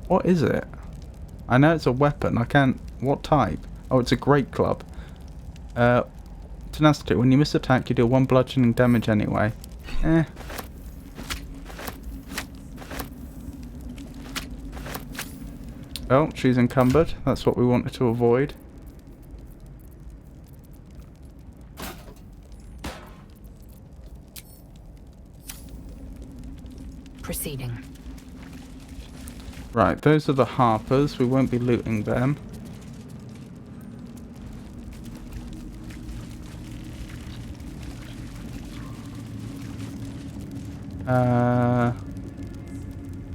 What is it? I know it's a weapon. I can't... What type? Oh, it's a great club. Tenacity. When you miss attack, you deal 1 bludgeoning damage anyway. Oh, she's encumbered. That's what we wanted to avoid. Proceeding. Right, those are the Harpers. We won't be looting them.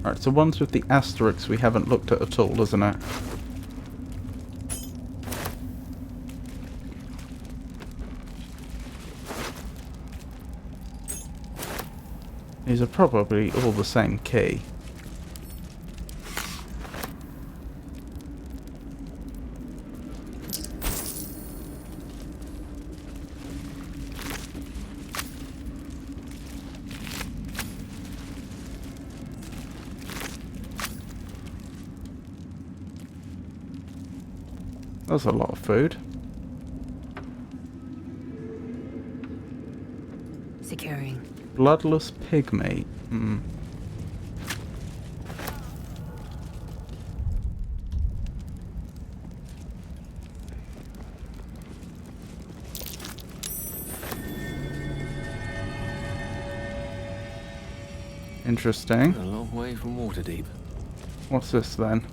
Alright, so ones with the asterisks we haven't looked at all, isn't it? These are probably all the same key. That's a lot of food. Securing. Bloodless pig meat. Hmm. Interesting. A long way from Waterdeep. What's this then?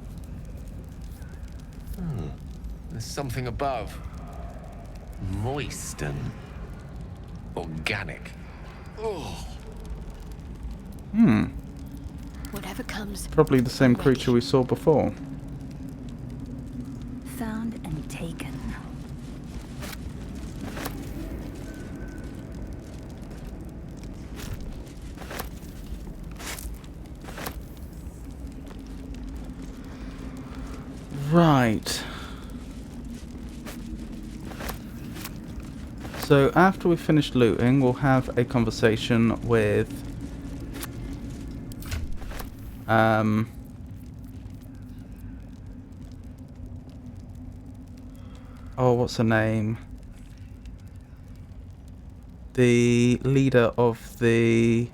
There's something above. Moist and organic. Oh. Hmm. Whatever comes. Probably the same creature we saw before. Found and taken. Right. So after we finish looting, we'll have a conversation with oh, what's her name? The leader of the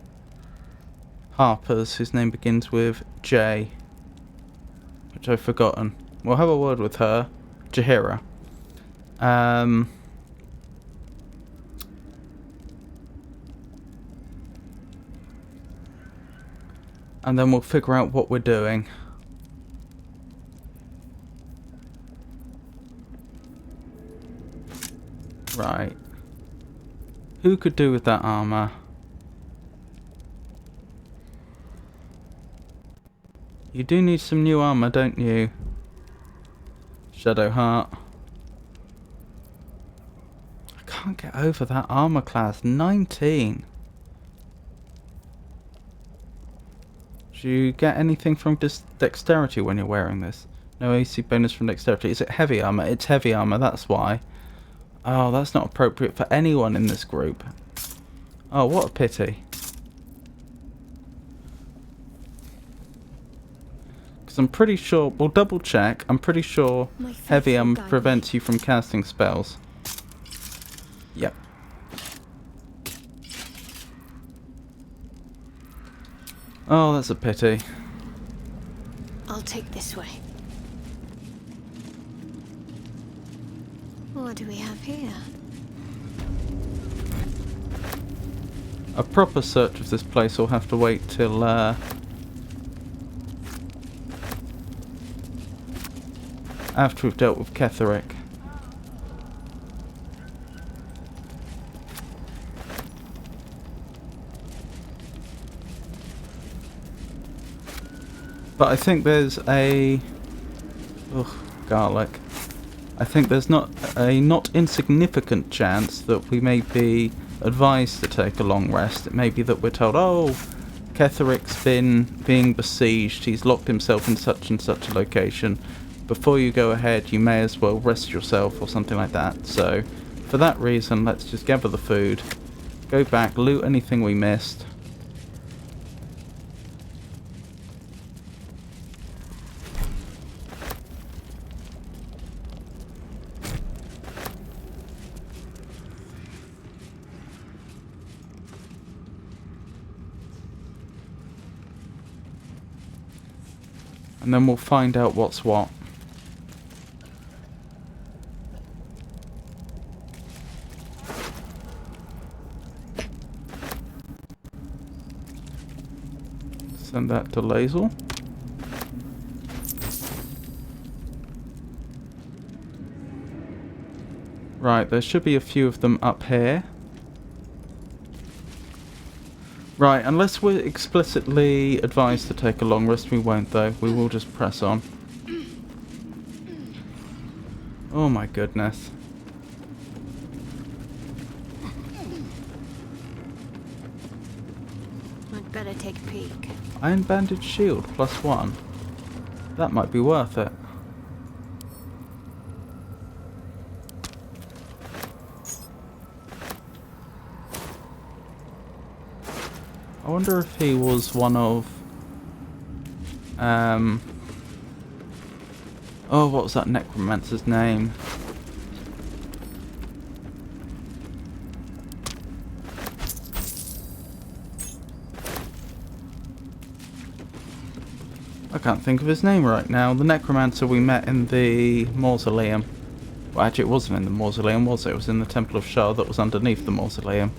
Harpers, whose name begins with J, which I've forgotten. We'll have a word with her, Jaheira. And then we'll figure out what we're doing. Right. Who could do with that armor? You do need some new armor, don't you? Shadowheart. I can't get over that armor class. 19. Do you get anything from dexterity when you're wearing this? No AC bonus from dexterity. Is it heavy armor? It's heavy armor, that's why. Oh, that's not appropriate for anyone in this group. Oh, what a pity. Because I'm pretty sure, we'll double check, I'm pretty sure heavy armor prevents you from casting spells. Yep. Oh, that's a pity. I'll take this way. What do we have here? A proper search of this place will have to wait till after we've dealt with Ketheric. But I think there's a... ugh, garlic. I think there's not insignificant chance that we may be advised to take a long rest. It may be that we're told, oh, Ketheric's been being besieged, he's locked himself in such and such a location. Before you go ahead, you may as well rest yourself or something like that. So, for that reason, let's just gather the food, go back, loot anything we missed. And then we'll find out what's what. Send that to Lazel. Right, there should be a few of them up here. Right, unless we're explicitly advised to take a long rest, we won't though. We will just press on. Oh my goodness. I'd better take a peek. Iron Bandage Shield +1. That might be worth it. I wonder if he was one of... Oh, what was that necromancer's name? I can't think of his name right now. The necromancer we met in the mausoleum. Well, actually it wasn't in the mausoleum, was it? It was in the Temple of Shah that was underneath the mausoleum.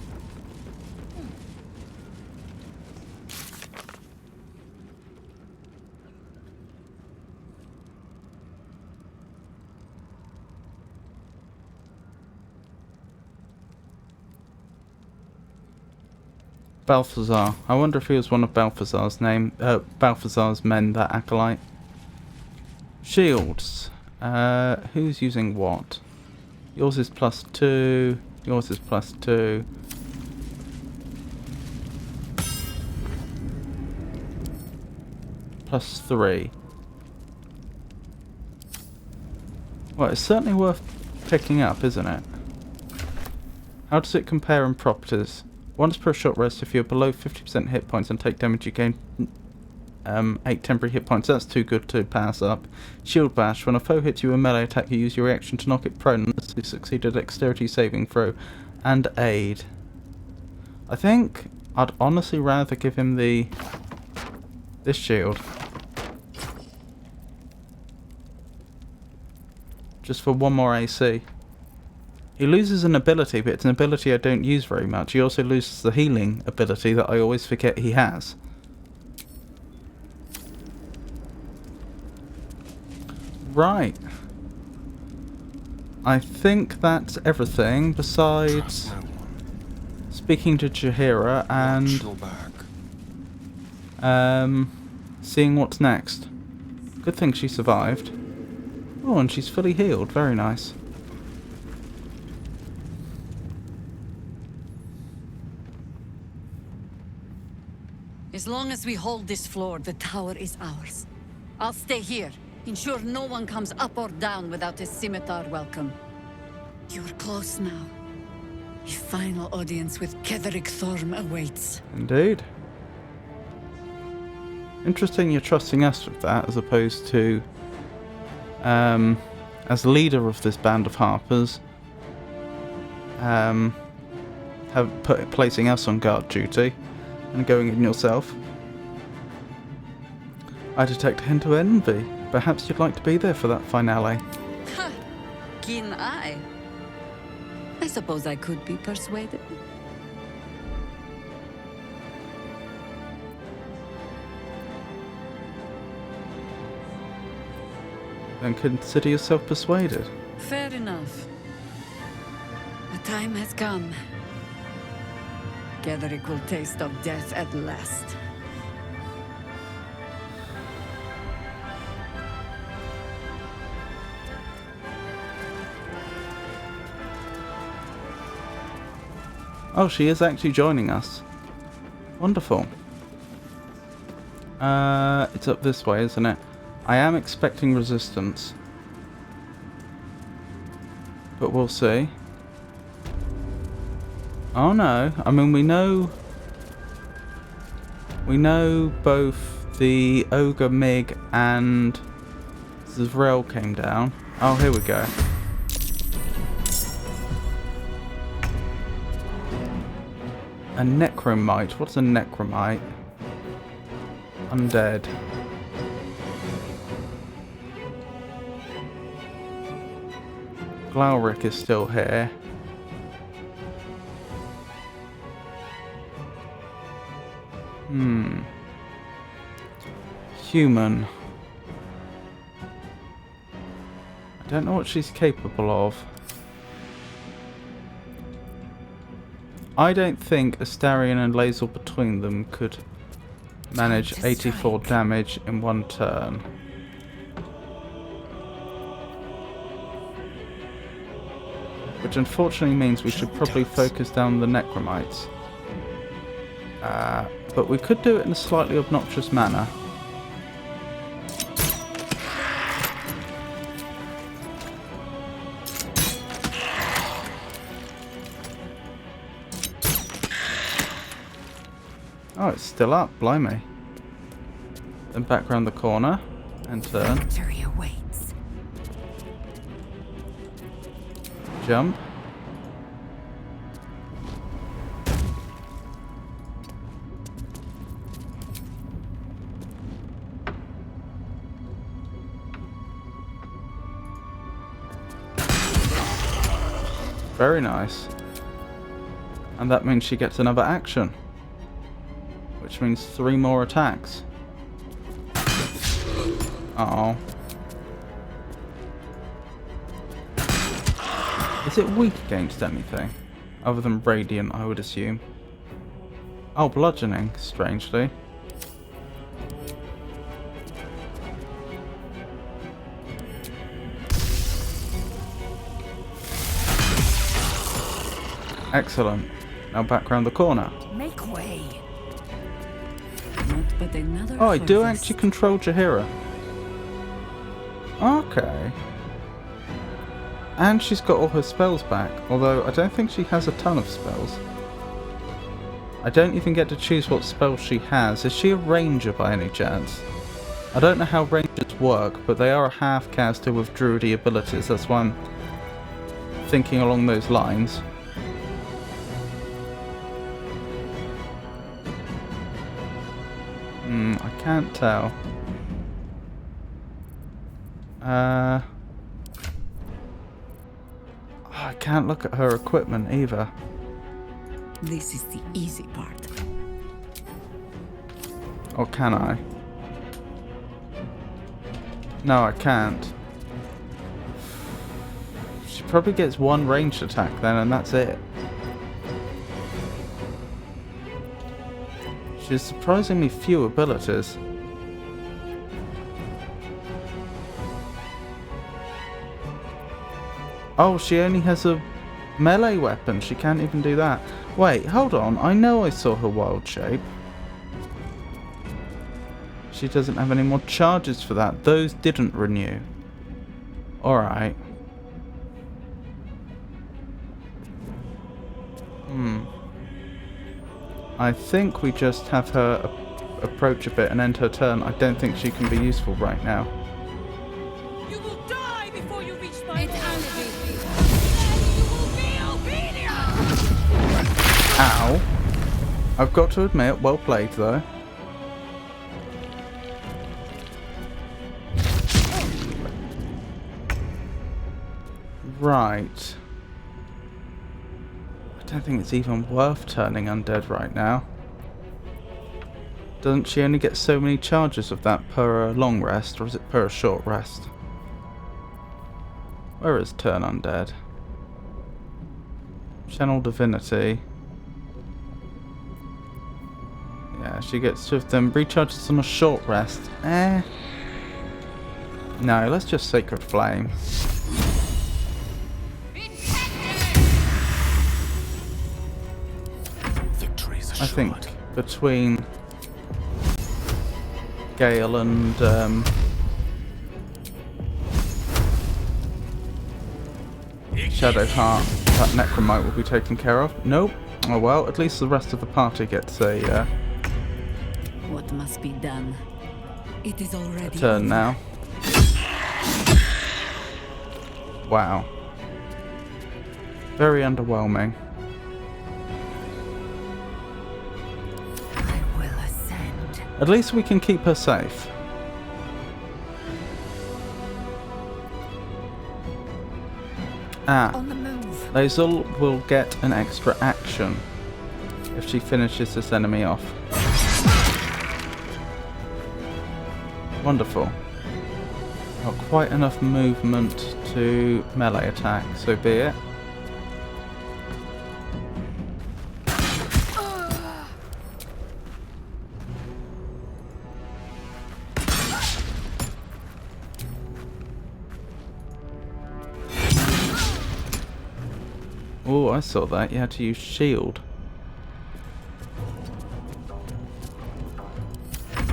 Balthazar. I wonder if he was one of Balthazar's Balthazar's men, that acolyte. Shields. Who's using what? Yours is +2. Yours is +2. +3. Well, it's certainly worth picking up, isn't it? How does it compare in properties? Once per short rest, if you're below 50% hit points and take damage, you gain 8 temporary hit points. That's too good to pass up. Shield Bash. When a foe hits you with a melee attack, you use your reaction to knock it prone unless you succeed a dexterity saving throw. And aid. I think I'd honestly rather give him this shield. Just for one more AC. He loses an ability, but it's an ability I don't use very much. He also loses the healing ability that I always forget he has. Right. I think that's everything besides speaking to Jaheira and seeing what's next. Good thing she survived. Oh, and she's fully healed. Very nice. As long as we hold this floor, the tower is ours. I'll stay here. Ensure no one comes up or down without a scimitar welcome. You're close now. A final audience with Ketheric Thorm awaits. Indeed. Interesting you're trusting us with that, as opposed to, as leader of this band of harpers, placing us on guard duty. And going in yourself. I detect a hint of envy. Perhaps you'd like to be there for that finale. Ha! Keen eye. I suppose I could be persuaded. Then consider yourself persuaded. Fair enough. The time has come. Ketheric will taste of death at last. Oh, she is actually joining us. Wonderful. It's up this way, isn't it? I am expecting resistance. But we'll see. Oh no, I mean we know both the Ogre Mig and Zvrel came down. Oh, here we go. A Necromite. What's a Necromite? Undead. Glauric is still here. Human. I don't know what she's capable of. I don't think Astarion and Lae'zel between them could manage 84 damage in one turn. Which unfortunately means we should probably focus down the Necromites. But we could do it in a slightly obnoxious manner. Oh, it's still up, blimey. Then back round the corner and turn. Victory awaits. Jump. Very nice. And that means she gets another action. Which means 3 more attacks. Uh-oh. Is it weak against anything? Other than Radiant, I would assume. Oh, bludgeoning, strangely. Excellent. Now back round the corner. Make way. Not but another Oh, I do harvest. actually control Jaheira. Okay. And she's got all her spells back, although I don't think she has a ton of spells. I don't even get to choose what spells she has. Is she a ranger by any chance? I don't know how rangers work, but they are a half caster with druidy abilities. That's why I'm thinking along those lines. I can't tell. I can't look at her equipment either. This is the easy part. Or can I? No, I can't. She probably gets 1 ranged attack then, and that's it. She has surprisingly few abilities. Oh, she only has a melee weapon. She can't even do that. Wait, hold on. I know I saw her wild shape. She doesn't have any more charges for that. Those didn't renew. Alright. I think we just have her approach a bit and end her turn. I don't think she can be useful right now. You will die before you reach my Ow. I've got to admit, well played though. Right. I don't think it's even worth turning undead right now. Doesn't she only get so many charges of that per long rest, or is it per short rest? Where is turn undead? Channel divinity. Yeah, she gets 2 of them. Recharges on a short rest. No, let's just Sacred Flame. I think between Gale and Shadowheart, that Necromite will be taken care of. Nope. Oh well, at least the rest of the party gets a What must be done? It is already turn now. Wow. Very underwhelming. I will ascend. At least we can keep her safe. On the move. Lae'zel will get an extra action if she finishes this enemy off. Wonderful. Not quite enough movement to melee attack, so be it. Oh, I saw that. You had to use shield.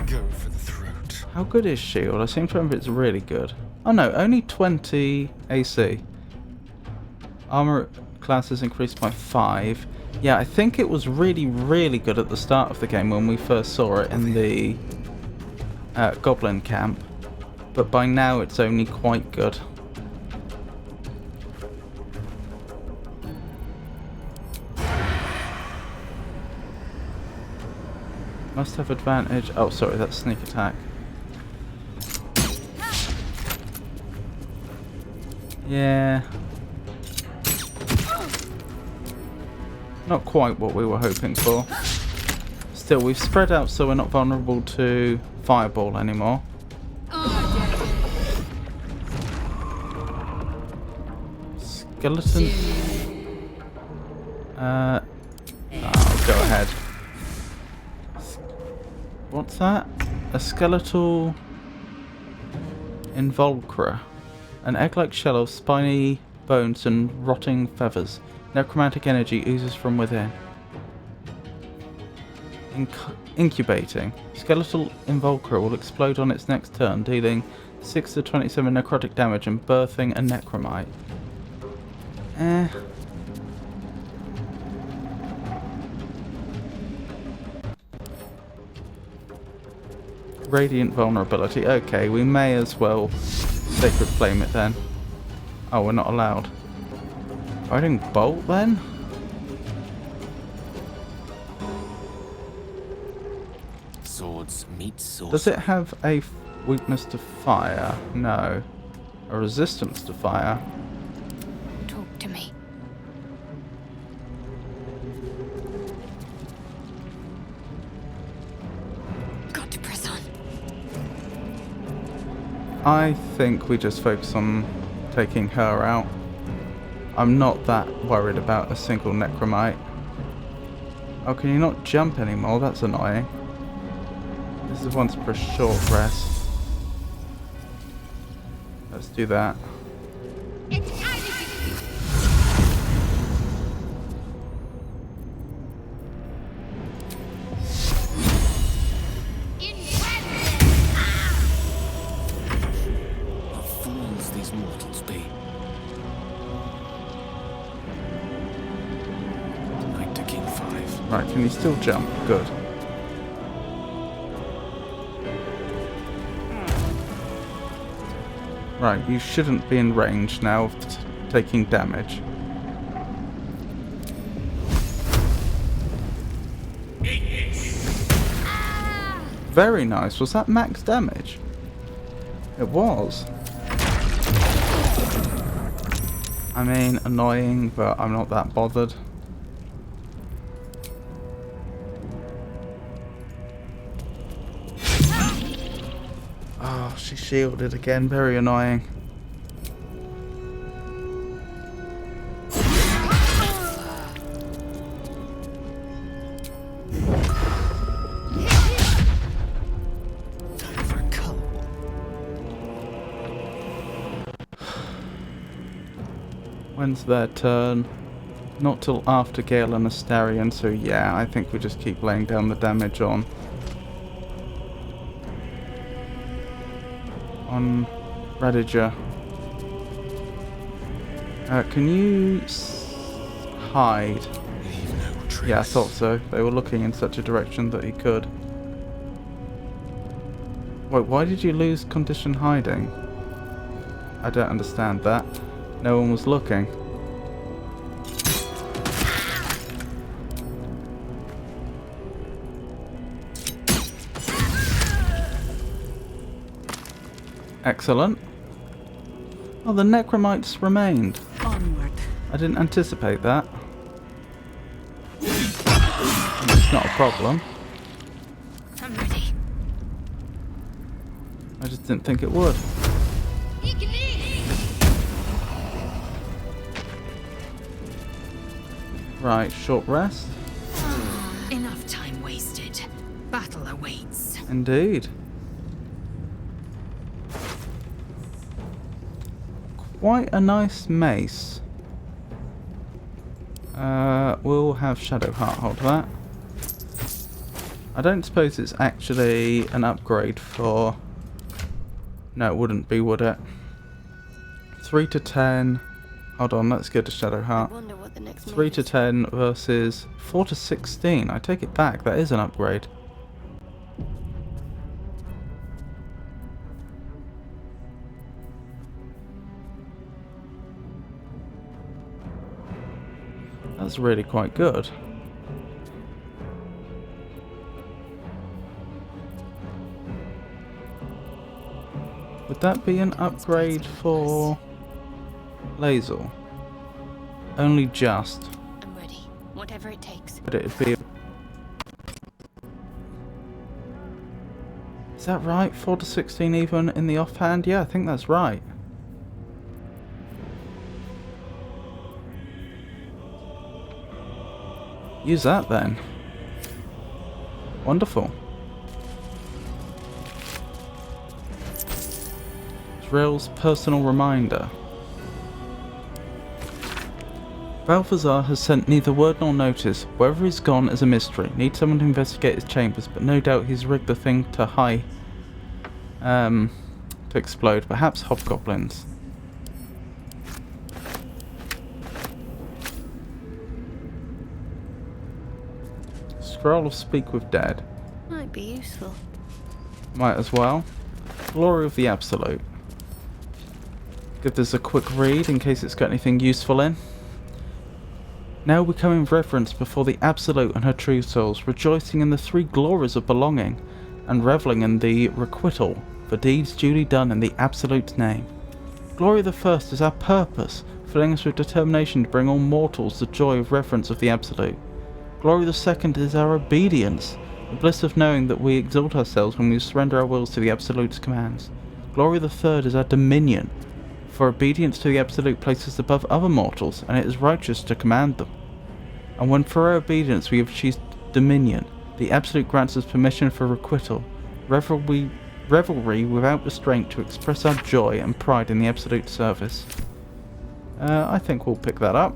Go for the throat. How good is shield? I seem to remember it's really good. Oh no, only 20 AC. Armor class is increased by 5. Yeah, I think it was really, really good at the start of the game when we first saw it in the Goblin camp. But by now it's only quite good. Must have advantage. Oh, sorry, that's sneak attack. Yeah. Not quite what we were hoping for. Still, we've spread out so we're not vulnerable to fireball anymore. Skeleton. I'll go ahead. What's that? A skeletal involucra. An egg-like shell of spiny bones and rotting feathers. Necromantic energy oozes from within. Incubating. Skeletal involucra will explode on its next turn, dealing 6 to 27 necrotic damage and birthing a necromite. Radiant vulnerability. Okay, we may as well Sacred Flame it then. Oh, we're not allowed. Riding Bolt then? Swords meet swords. Does it have a weakness to fire? No. A resistance to fire? Talk to me. Got to press on. I think we just focus on taking her out. I'm not that worried about a single necromite. Oh, can you not jump anymore? That's annoying. This is once for a short rest. Let's do that. What fools these mortals be. Knight to King 5. Right, can you still jump? Good. Right, you shouldn't be in range now of taking damage. Very nice. Was that max damage? It was. I mean, annoying, but I'm not that bothered. Oh, she shielded again. Very annoying. Time for a cull. When's their turn? Not till after Gale and Astarion, so yeah, I think we just keep laying down the damage on Radiger. Can you hide? Leave no trace. Yeah, I thought so. They were looking in such a direction that he could. Wait, why did you lose condition hiding? I don't understand that. No one was looking. Excellent. Oh, the necromites remained. Onward. I didn't anticipate that. It's not a problem. I'm ready. I just didn't think it would. Right, short rest. Enough time wasted. Battle awaits. Indeed. Quite a nice mace. We'll have Shadowheart hold that. I don't suppose it's actually an upgrade for... No, it wouldn't be, would it? 3 to 10... Hold on, let's go to Shadowheart. 3 to 10 versus 4 to 16. I take it back, that is an upgrade. That's really quite good. Would that be an upgrade for Lae'zel? Only just. I'm ready. Whatever it takes. But it'd be... Is that right? 4 to 16 even in the offhand? Yeah, I think that's right. Use that then. Wonderful. Drill's personal reminder. Balthazar has sent neither word nor notice. Wherever he's gone is a mystery. Need someone to investigate his chambers, but no doubt he's rigged the thing to to explode. Perhaps hobgoblins. Scroll of Speak with Dead. Might be useful. Might as well. Glory of the Absolute. Give this a quick read in case it's got anything useful in. Now we come in reverence before the Absolute and her true souls, rejoicing in the three glories of belonging, and revelling in the requital for deeds duly done in the Absolute's name. Glory the first is our purpose, filling us with determination to bring all mortals the joy of reverence of the Absolute. Glory the second is our obedience, the bliss of knowing that we exalt ourselves when we surrender our wills to the Absolute's commands. Glory the third is our dominion, for obedience to the Absolute places us above other mortals, and it is righteous to command them. And when for our obedience we have achieved dominion, the Absolute grants us permission for requital, revelry without restraint to express our joy and pride in the Absolute service. I think we'll pick that up.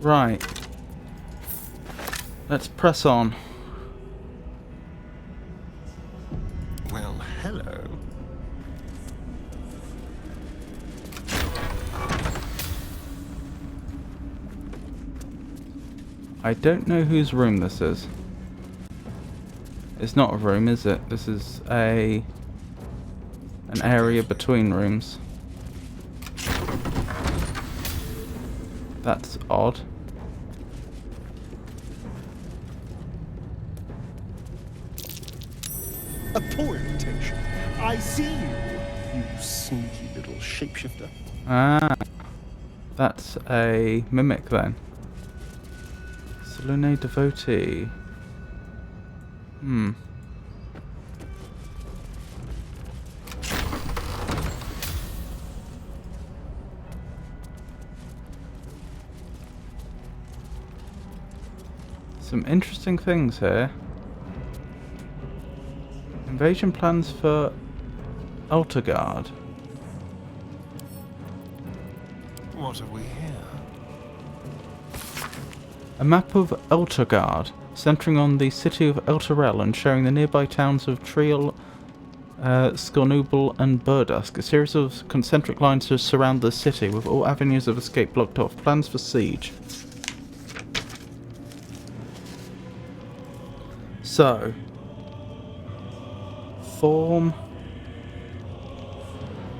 Right. Let's press on. Well, hello. I don't know whose room this is. It's not a room, is it? This is an area between rooms. That's odd. A portentation. I see you, you sneaky little shapeshifter. Ah, that's a mimic then. Selune devotee. Some interesting things here. Invasion plans for Ultagard. What have we here? A map of Ultagard, centering on the city of Elturel and showing the nearby towns of Triel, Scornubel and Burdusk. A series of concentric lines to surround the city, with all avenues of escape blocked off. Plans for siege. So, Thorm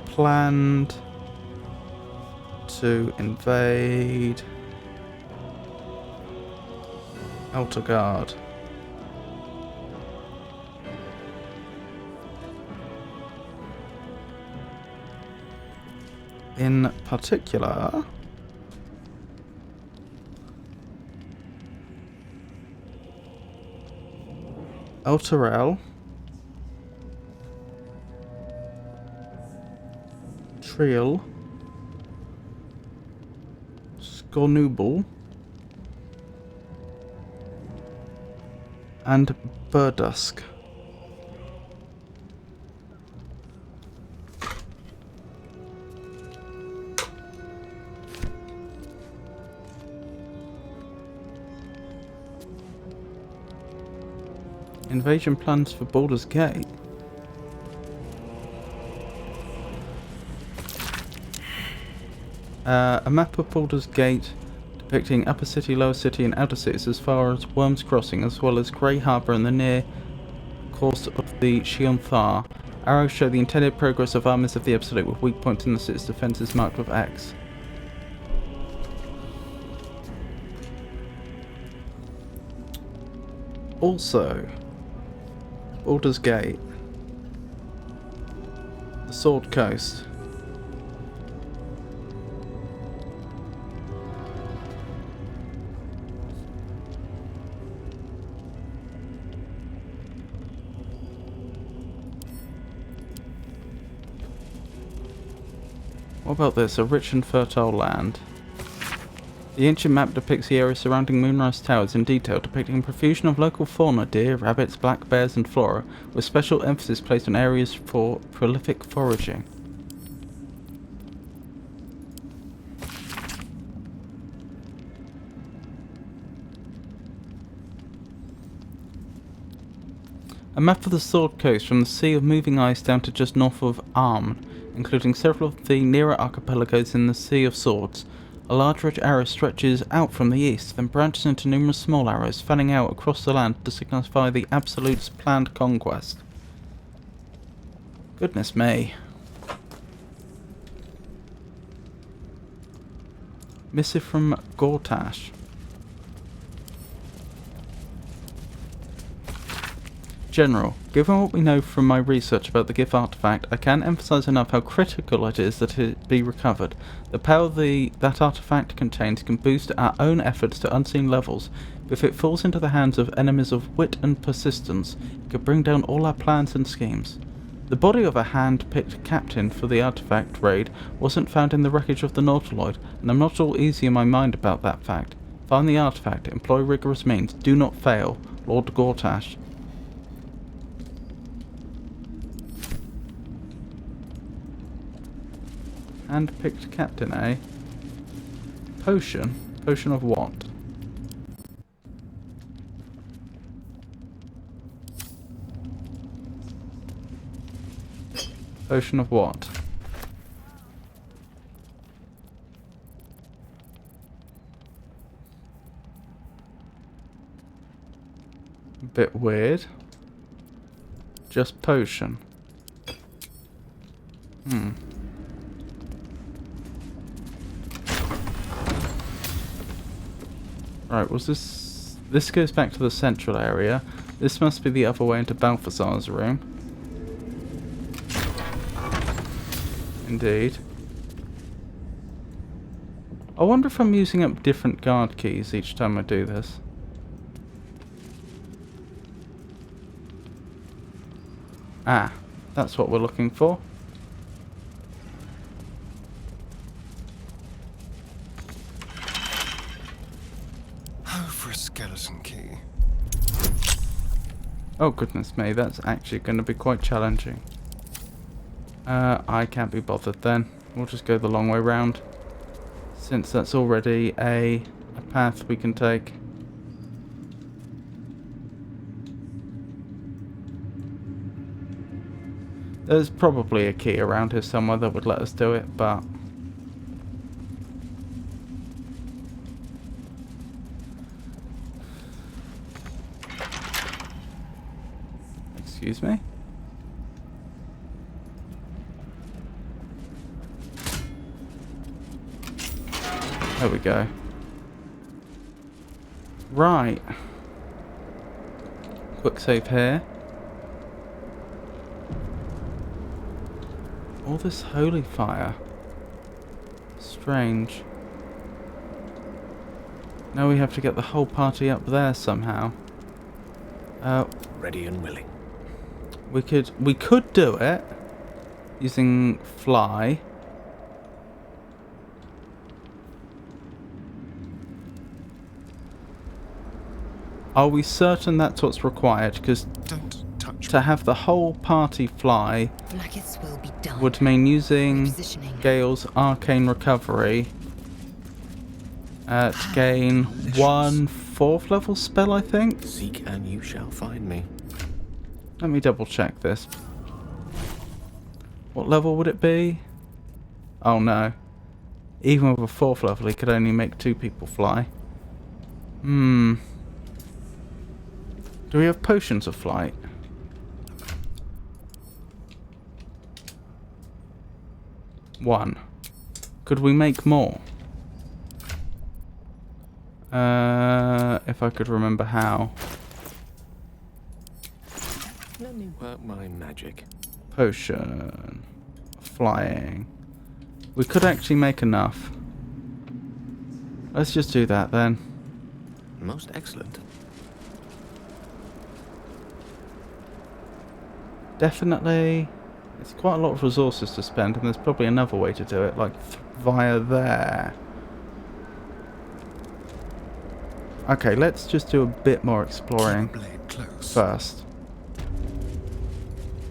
planned to invade Ultagard. In particular, Elturel, Triel, Gornubel and Burdusk. Invasion plans for Baldur's Gate. A map of Baldur's Gate depicting Upper City, Lower City and Outer Cities as far as Worm's Crossing, as well as Grey Harbour and the near course of the Shionthar. Arrows show the intended progress of armies of the Absolute, with weak points in the city's defences marked with X. Also, Baldur's Gate, the Sword Coast. What about this? A rich and fertile land. The ancient map depicts the area surrounding Moonrise Towers in detail, depicting a profusion of local fauna, deer, rabbits, black bears and flora, with special emphasis placed on areas for prolific foraging. A map of the Sword Coast from the Sea of Moving Ice down to just north of Arm, including several of the nearer archipelagos in the Sea of Swords. A large red arrow stretches out from the east, then branches into numerous small arrows, fanning out across the land to signify the Absolute's planned conquest. Goodness me. Missive from Gortash. General, given what we know from my research about the GIF artifact, I can't emphasize enough how critical it is that it be recovered. The power that artifact contains can boost our own efforts to unseen levels. If it falls into the hands of enemies of wit and persistence, it could bring down all our plans and schemes. The body of a hand-picked captain for the artifact raid wasn't found in the wreckage of the Nautiloid, and I'm not all easy in my mind about that fact. Find the artifact, employ rigorous means, do not fail, Lord Gortash. Hand-picked captain, eh? Potion? Potion of what? Potion of what? A bit weird. Just potion. Right, was this... This goes back to the central area. This must be the other way into Balthazar's room. Indeed. I wonder if I'm using up different guard keys each time I do this. Ah, that's what we're looking for. Skeleton key. Oh goodness me, that's actually going to be quite challenging. I can't be bothered then. We'll just go the long way round, since that's already a path we can take. There's probably a key around here somewhere that would let us do it, but... Excuse me? There we go. Right. Quick save here. All this holy fire. Strange. Now we have to get the whole party up there somehow. Ready and willing. We could do it using fly. Are we certain that's what's required? Because Don't touch to have the whole party fly Blackets will be done. would mean using Repositioning. Gale's arcane recovery to gain one 4th level spell, I think. Seek and you shall find me. Let me double check this. What level would it be? Oh no. Even with a 4th level, he could only make 2 people fly. Do we have potions of flight? One. Could we make more? If I could remember how. Let me work my magic. Potion. Flying. We could actually make enough. Let's just do that then. Most excellent. Definitely. It's quite a lot of resources to spend, and there's probably another way to do it, like via there. Okay, let's just do a bit more exploring blade close. first.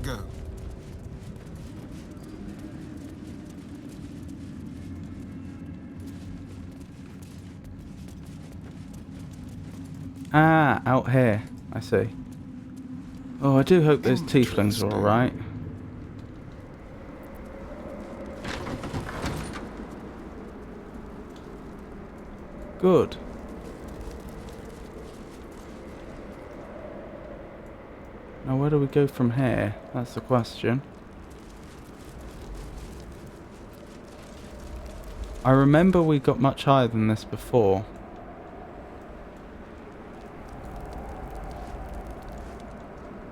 Go. Ah, out here. I see. Oh, I do hope those tieflings are alright. Good. Now where do we go from here? That's the question. I remember we got much higher than this before.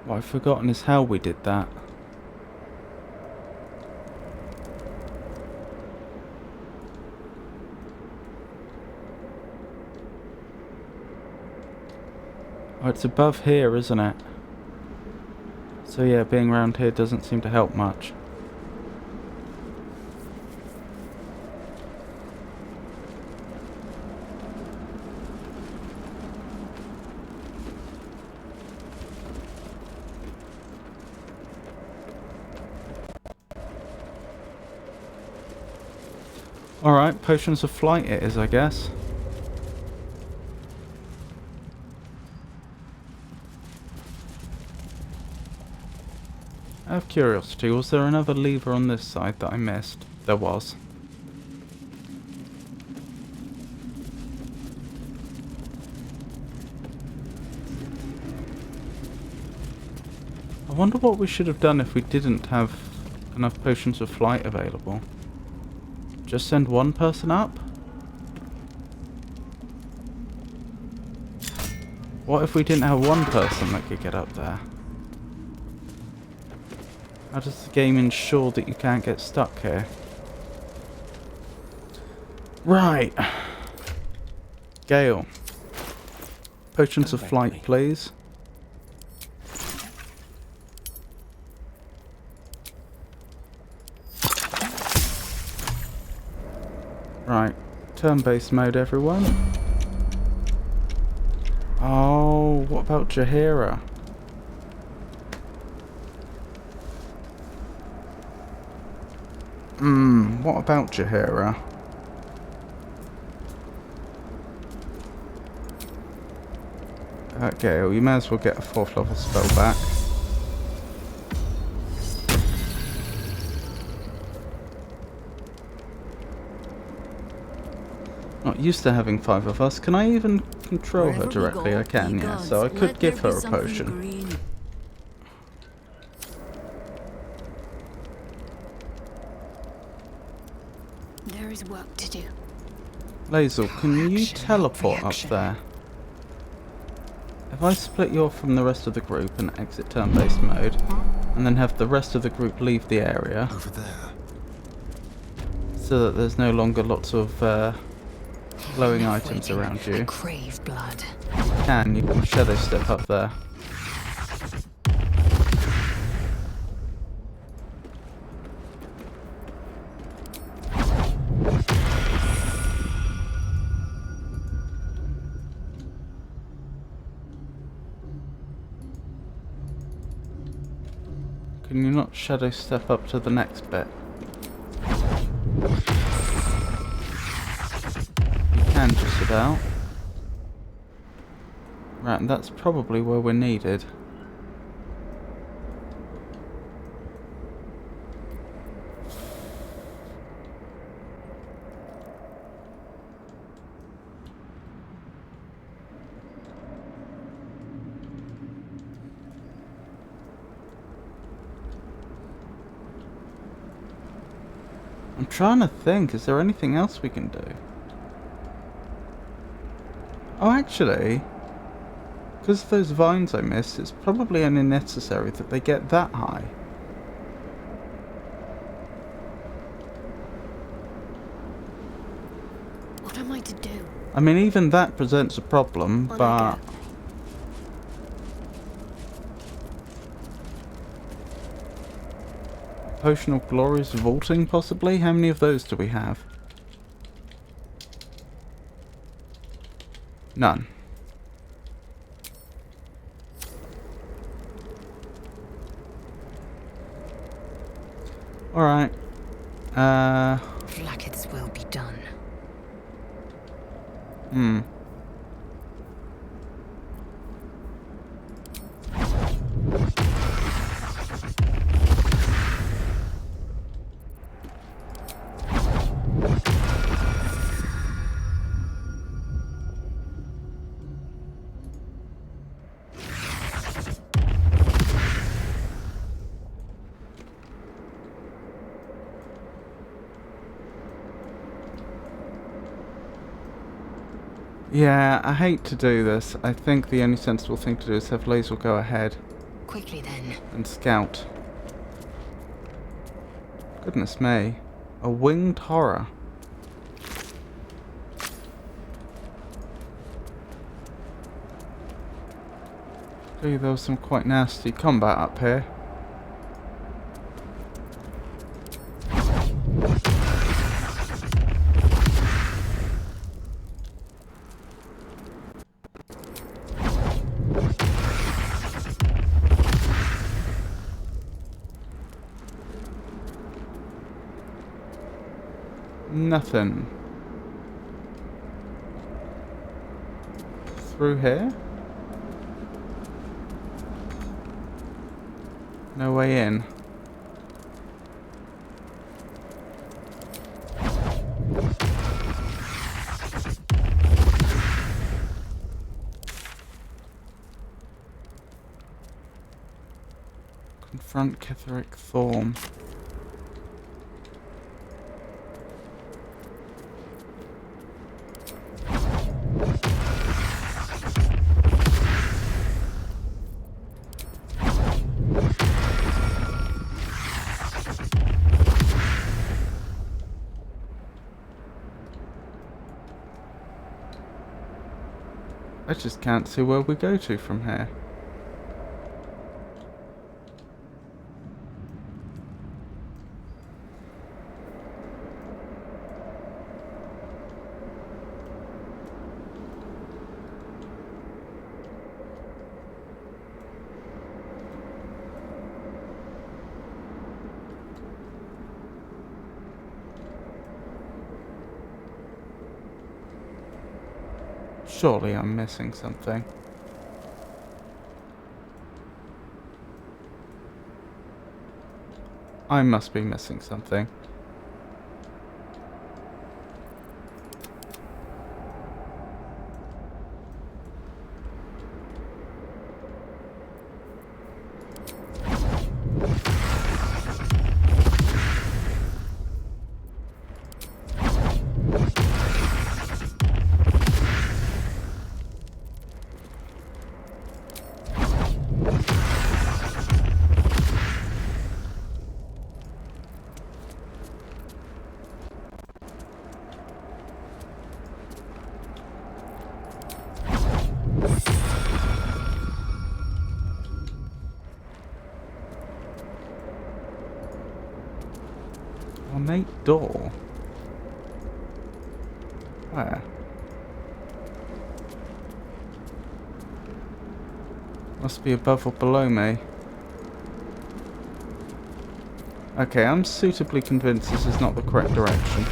What I've forgotten is how we did that. Oh, it's above here, isn't it? So yeah, being around here doesn't seem to help much. Alright, potions of flight it is, I guess. Out of curiosity, was there another lever on this side that I missed? There was. I wonder what we should have done if we didn't have enough potions of flight available. Just send one person up? What if we didn't have one person that could get up there? How does the game ensure that you can't get stuck here? Right. Gale. Potions of flight, please. Right. Turn-based mode, everyone. Oh, what about Jaheira? What about Jaheira? Okay, well, you may as well get a 4th level spell back. Not used to having 5 of us. Can I even control her directly? I can, yeah. So I could give her a potion. There is work to do. Lazel, can you teleport up there? If I split you off from the rest of the group and exit turn-based mode, and then have the rest of the group leave the area, Over there. so that there's no longer lots of glowing items around you. I crave blood. You can shadow step up there. not shadow step up to the next bit? You can just about. Right, and that's probably where we're needed. I'm trying to think, is there anything else we can do? Oh, actually, because of those vines I missed, it's probably only necessary that they get that high. What am I to do? I mean, even that presents a problem, On I but... go. Potion of Glorious Vaulting, possibly? How many of those do we have? None. Alright. Blacketh's will be done. Yeah, I hate to do this. I think the only sensible thing to do is have Lazel go ahead Quickly then. and scout. Goodness me. A winged horror. Gee, there was some quite nasty combat up here. Nothing. Through here? No way in. Confront Ketheric Thorm. I just can't see where we go to from here. Surely I'm missing something. I must be missing something. Ornate door. Where? Must be above or below me. Okay, I'm suitably convinced this is not the correct direction.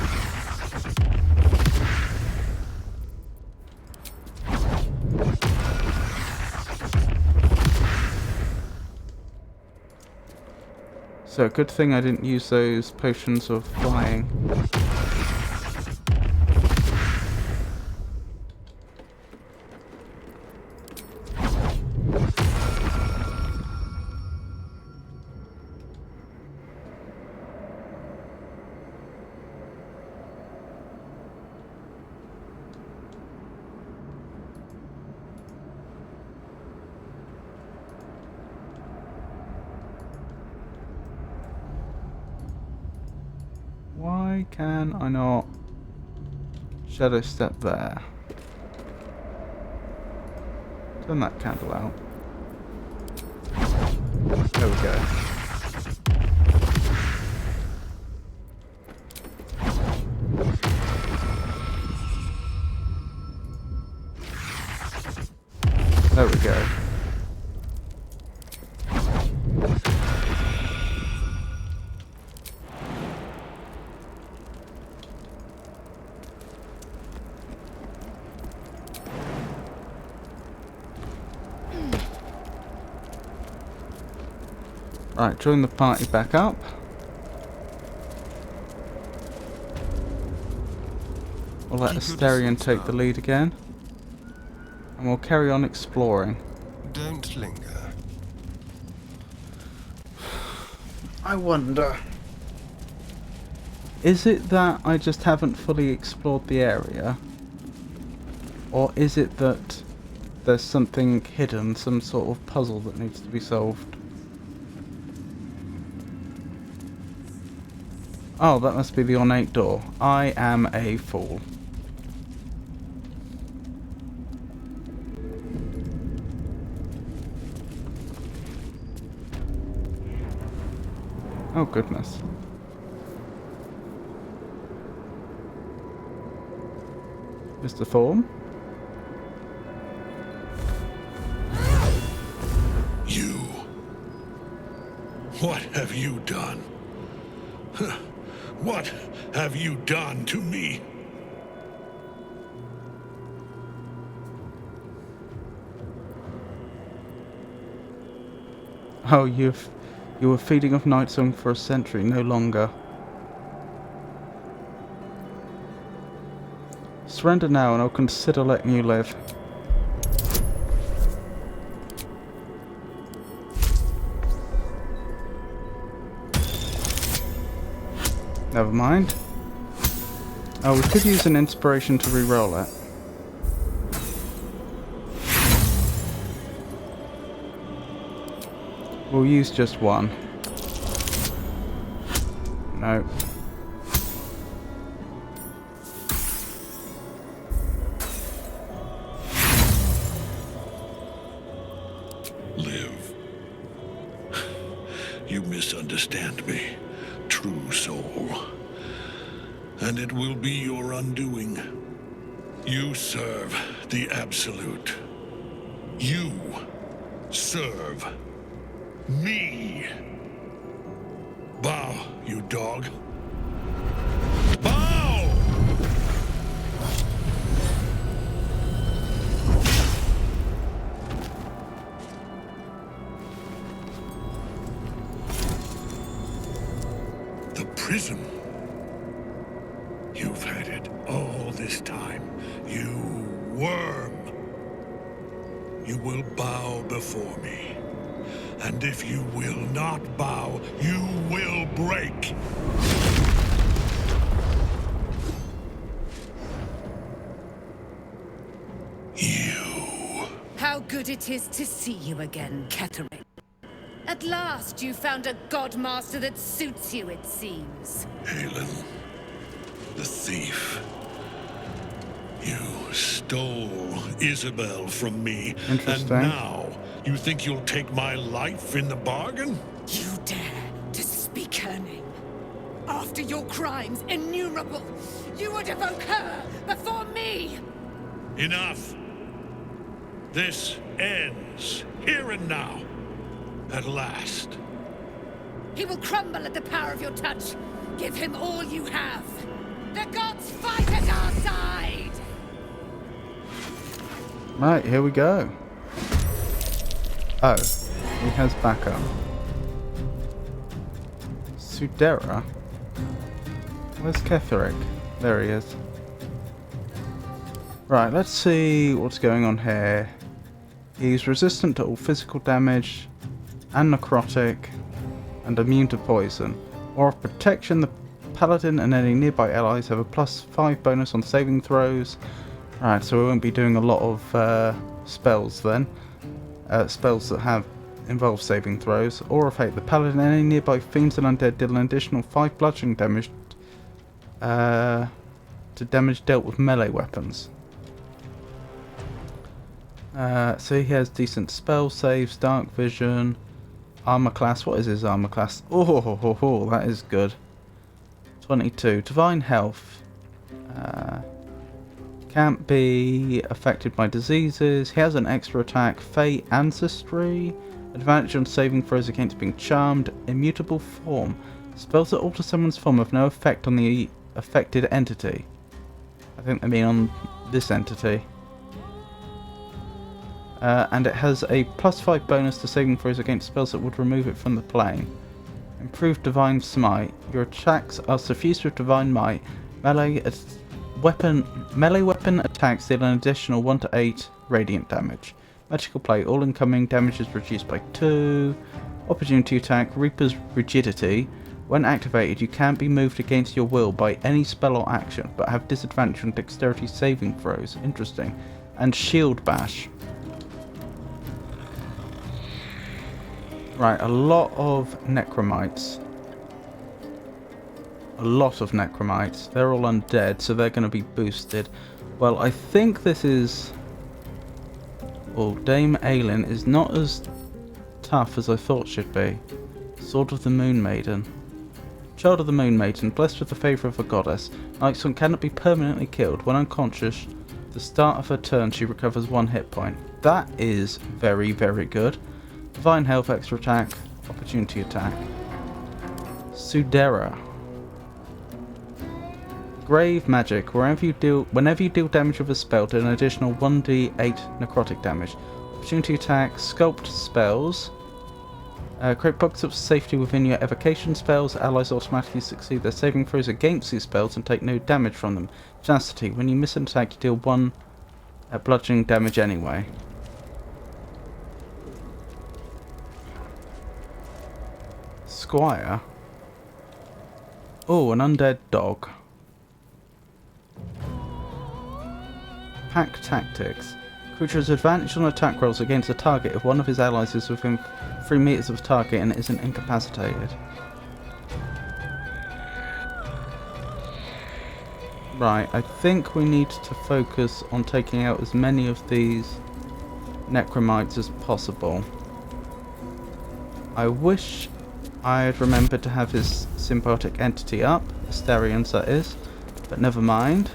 So, good thing I didn't use those potions of flying. Why can I not shadow step there? Turn that candle out. There we go. There we go. Right, join the party back up. We'll let Asterion take the lead again. And we'll carry on exploring. Don't linger. I wonder... Is it that I just haven't fully explored the area? Or is it that there's something hidden, some sort of puzzle that needs to be solved? Oh, that must be the ornate door. I am a fool. Oh, goodness. Mr. Thorn? You. What have you done? What have you done to me? Oh, you were feeding off Night Song for a century, no longer. Surrender now and I'll consider letting you live. Never mind. Oh, we could use an inspiration to re-roll it. We'll use just one. No. Live. You misunderstand me, true soul. And it will be your undoing. You serve the Absolute. You serve me. Bow, you dog. Bow! The prism. You've had it all this time, you worm. You will bow before me. And if you will not bow, you will break. You. How good it is to see you again, Kettering. At last you found a godmaster that suits you, it seems. Halen, the thief. You stole Isabel from me, and now you think you'll take my life in the bargain? You dare to speak her name? After your crimes innumerable, you would evoke her before me! Enough! This ends, here and now, at last. He will crumble at the power of your touch. Give him all you have. The gods fight at our side! Right, here we go. Oh, he has backup. Sudera? Where's Ketheric? There he is. Right, let's see what's going on here. He's resistant to all physical damage and necrotic and immune to poison. Aura of Protection, the Paladin and any nearby allies have a +5 bonus on saving throws. Right, so we won't be doing a lot of spells then. Spells that involve saving throws. Aura of Hate, the Paladin and any nearby fiends and undead deal an additional 5 bludgeoning damage to damage dealt with melee weapons. So he has decent spell saves, dark vision, armor class. What is his armor class? Oh, that is good. 22. Divine health. Can't be affected by diseases. He has an extra attack, Fey Ancestry, advantage on saving throws against being charmed, immutable form. Spells that alter someone's form have no effect on the affected entity. I think they mean on this entity. And it has a +5 bonus to saving throws against spells that would remove it from the plane. Improved Divine Smite. Your attacks are suffused with Divine Might. Melee weapon attacks deal an additional 1 to 8 radiant damage. Magical Plate. All incoming damage is reduced by 2. Opportunity attack. Reaper's Rigidity. When activated, you can't be moved against your will by any spell or action, but have disadvantage on dexterity saving throws. Interesting. And Shield Bash. Right, a lot of necromites. A lot of necromites. They're all undead, so they're going to be boosted. Well, I think this is... Well, Dame Aelin is not as tough as I thought she'd be. Sword of the Moon Maiden. Child of the Moon Maiden, blessed with the favour of a goddess. Knight's one cannot be permanently killed. When unconscious, the start of her turn she recovers 1 hit point. That is very, very good. Divine health, extra attack, opportunity attack. Sudera. Grave magic. Whenever you deal damage with a spell, do an additional 1d8 necrotic damage. Opportunity attack, sculpt spells. Create pockets of safety within your evocation spells. Allies automatically succeed their saving throws against these spells and take no damage from them. Tenacity. When you miss an attack, you deal 1 bludgeoning damage anyway. Squire. Oh, an undead dog. Pack tactics. Creature has advantage on attack rolls against a target if one of his allies is within 3 meters of the target and isn't incapacitated. Right, I think we need to focus on taking out as many of these necromites as possible. I wish I had remembered to have his symbiotic entity up, Asterians that is, but never mind.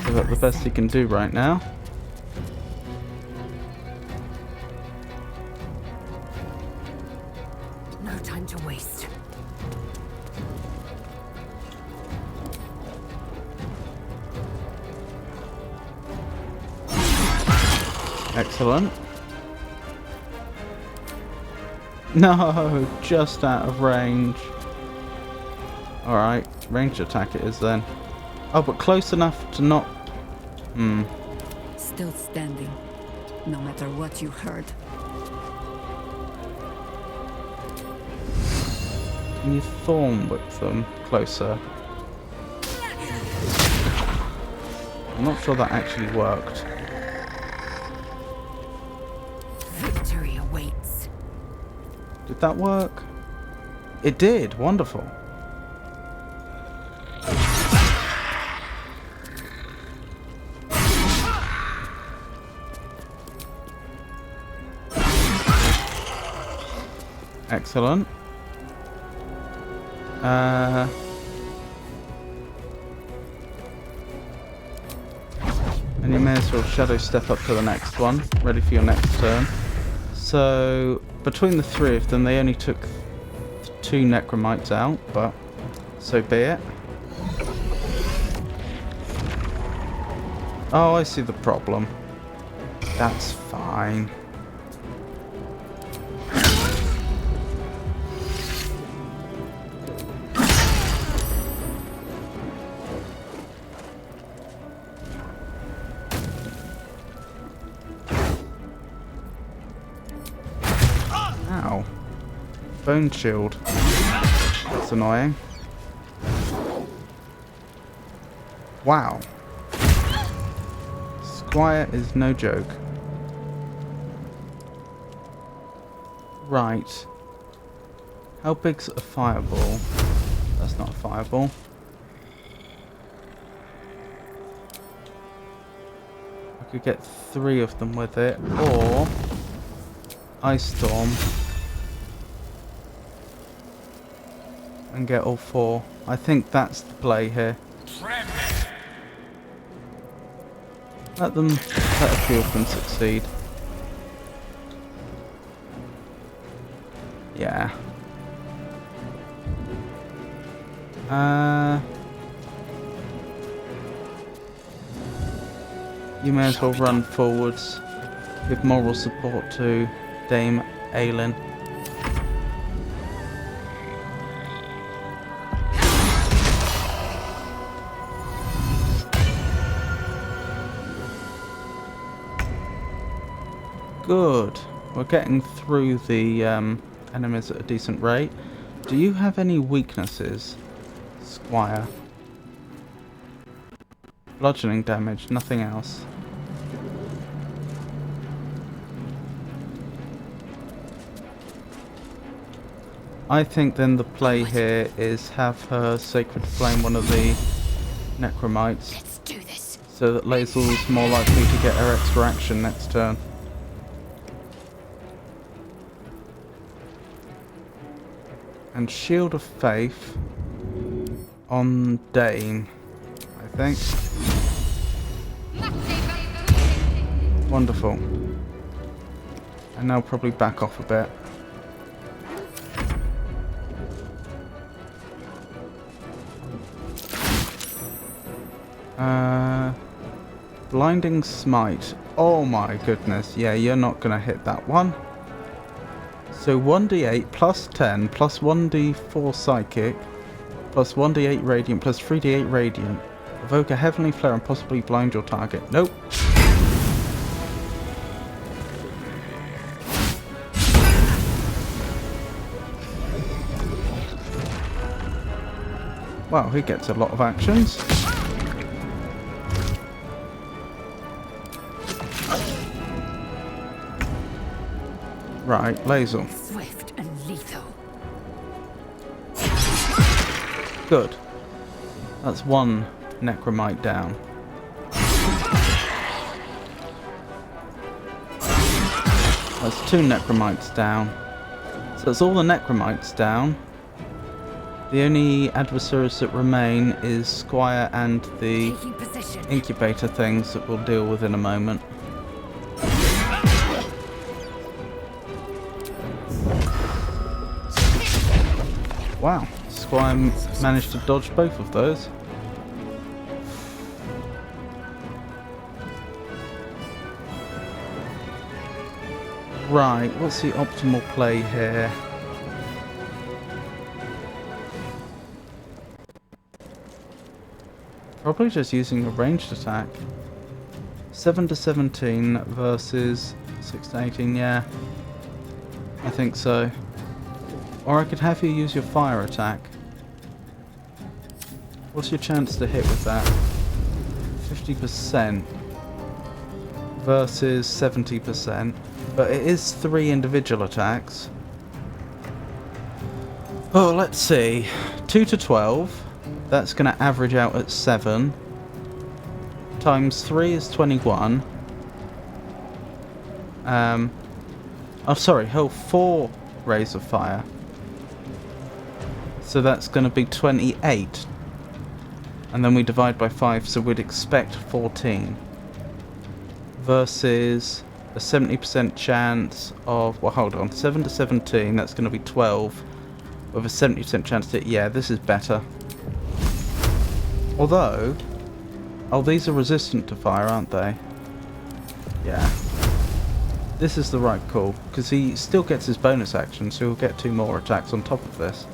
Is that the best he can do right now? No time to waste. Excellent. No, just out of range. Alright, ranged attack it is then. Oh, but close enough to not... Still standing, no matter what you heard. Can you thorn whip them closer? I'm not sure that actually worked. Victory awaits. Did that work? It did. Wonderful. Excellent. And you may as well shadow step up to the next one, ready for your next turn. So, between the three of them, they only took 2 necromites out, but so be it. Oh, I see the problem. That's fine. Ow. Bone shield. That's annoying. Wow. Squire is no joke. Right. How big's a fireball? That's not a fireball. I could get 3 of them with it, or Ice Storm and get all 4. I think that's the play here. Let a few of them succeed. Yeah. You may as well run forwards. Give moral support to Dame Aelin. Good. We're getting through the enemies at a decent rate. Do you have any weaknesses, Squire? Bludgeoning damage, nothing else. I think then the play here is have her Sacred Flame one of the necromites. Let's do this. So that Lae'zel's more likely to get her extra action next turn. And Shield of Faith on Dane, I think. Wonderful. And now probably back off a bit. Blinding Smite. Oh my goodness. Yeah, you're not going to hit that one. So 1d8 plus 10 plus 1d4 Psychic plus 1d8 Radiant plus 3d8 Radiant. Evoke a Heavenly Flare and possibly blind your target. Nope. Wow, he gets a lot of actions. Right, Lae'zel. Swift and lethal. Good. That's 1 necromite down. That's 2 necromites down. So that's all the necromites down. The only adversaries that remain is Squire and the incubator things that we'll deal with in a moment. Wow, Squire managed to dodge both of those. Right, what's the optimal play here? Probably just using a ranged attack. 7 to 17 versus 6 to 18, yeah. I think so. Or I could have you use your fire attack. What's your chance to hit with that? 50% versus 70%. But it is 3 individual attacks. Oh, let's see. 2 to 12. That's going to average out at 7. Times 3 is 21. Oh, sorry. Oh, 4 rays of fire. So that's going to be 28. And then we divide by 5, so we'd expect 14. Versus a 70% chance of... Well, hold on. 7 to 17, that's going to be 12. With a 70% chance to... Yeah, this is better. Although... Oh, these are resistant to fire, aren't they? Yeah. This is the right call, because he still gets his bonus action, so he'll get 2 more attacks on top of this.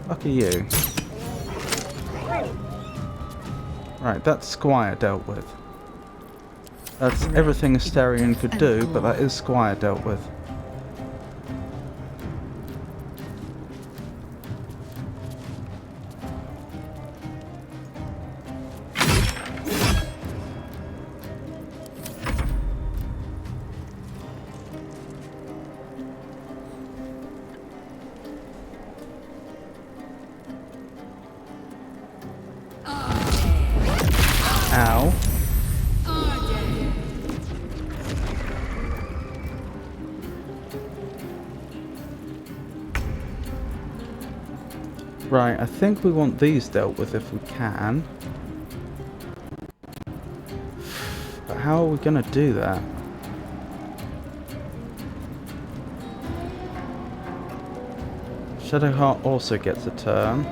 Look at you. Right, that's Squire dealt with. That's everything Asterion could do, but that is Squire dealt with. Ow. Right, I think we want these dealt with if we can. But how are we going to do that? Shadowheart also gets a turn.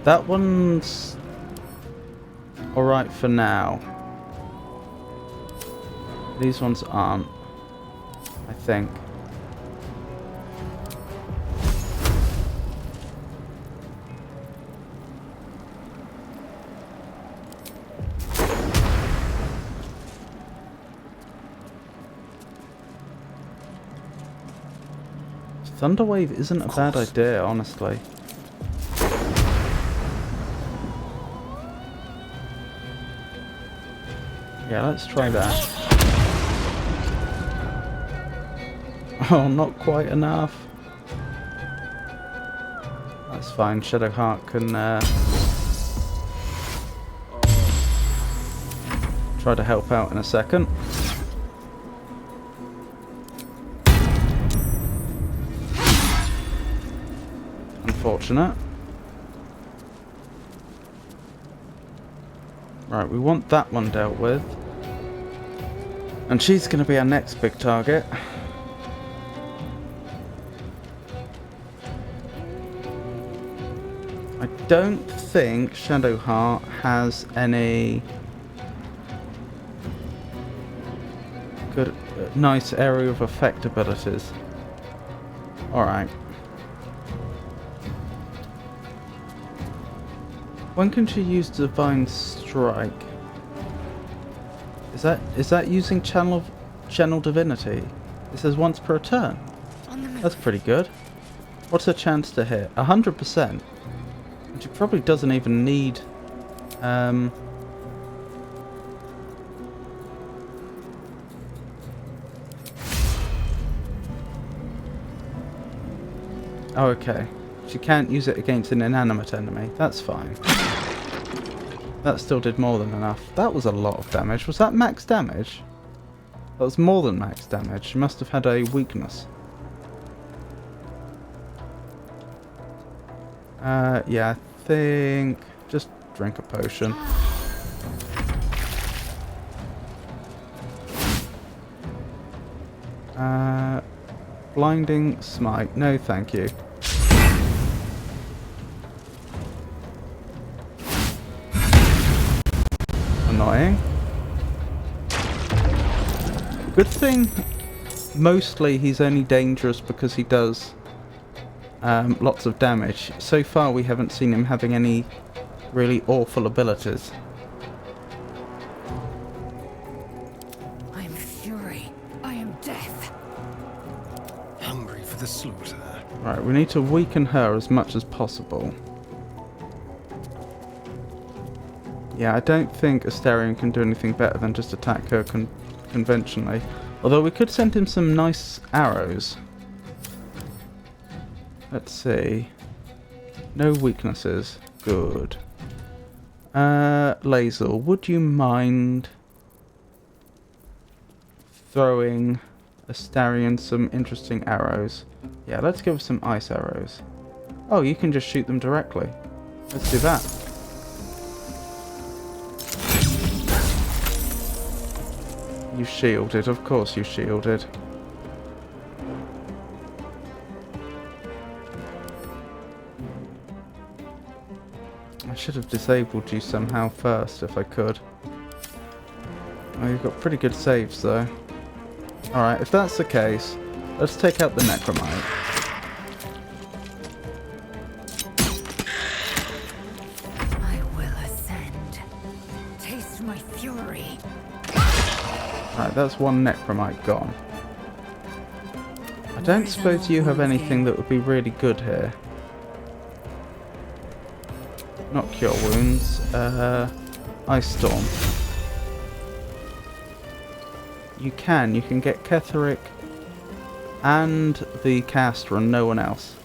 That one's alright for now. These ones aren't, I think. Thunderwave isn't a bad idea, honestly. Yeah, let's try that. Oh, not quite enough. That's fine, Shadowheart can try to help out in a second. Unfortunate. Right, we want that one dealt with. And she's going to be our next big target. I don't think Shadowheart has any good, nice area of effect abilities. Alright. When can she use Divine Strike? Is that using Channel Divinity? It says once per turn. That's pretty good. What's her chance to hit? 100%. She probably doesn't even need oh, okay. She can't use it against an inanimate enemy. That's fine. That still did more than enough. That was a lot of damage. Was that max damage? That was more than max damage. She must have had a weakness. Yeah, I think... Just drink a potion. Blinding Smite. No, thank you. Annoying. Good thing, mostly he's only dangerous because he does lots of damage. So far we haven't seen him having any really awful abilities. I am fury. I am death. Hungry for the slaughter. Right, we need to weaken her as much as possible. Yeah, I don't think Asterion can do anything better than just attack her conventionally. Although we could send him some nice arrows. Let's see. No weaknesses. Good. Lazel, would you mind throwing Astarion some interesting arrows? Yeah, let's give her some ice arrows. Oh, you can just shoot them directly. Let's do that. You shielded, of course you shielded. I should have disabled you somehow first if I could. Oh, you've got pretty good saves though. Alright, if that's the case, let's take out the Necromite. I will ascend. Taste my fury. Right, that's one Necromite gone. I don't suppose you have anything that would be really good here. Not Cure Wounds, Ice Storm. You can get Ketheric and the caster and no one else.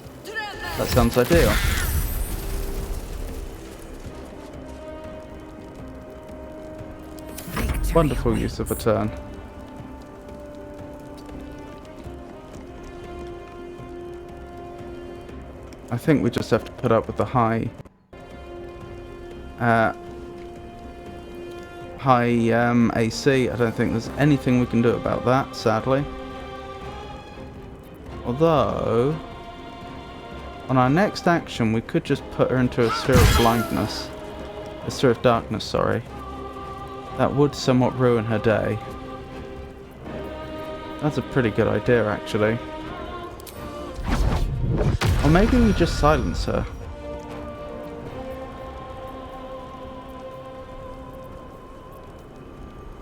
That sounds ideal. Wonderful use of a turn. I think we just have to put up with the high AC. I don't think there's anything we can do about that, sadly. Although, on our next action, we could just put her into a sphere of blindness. A sphere of darkness, sorry. That would somewhat ruin her day. That's a pretty good idea, actually. Or maybe we just silence her.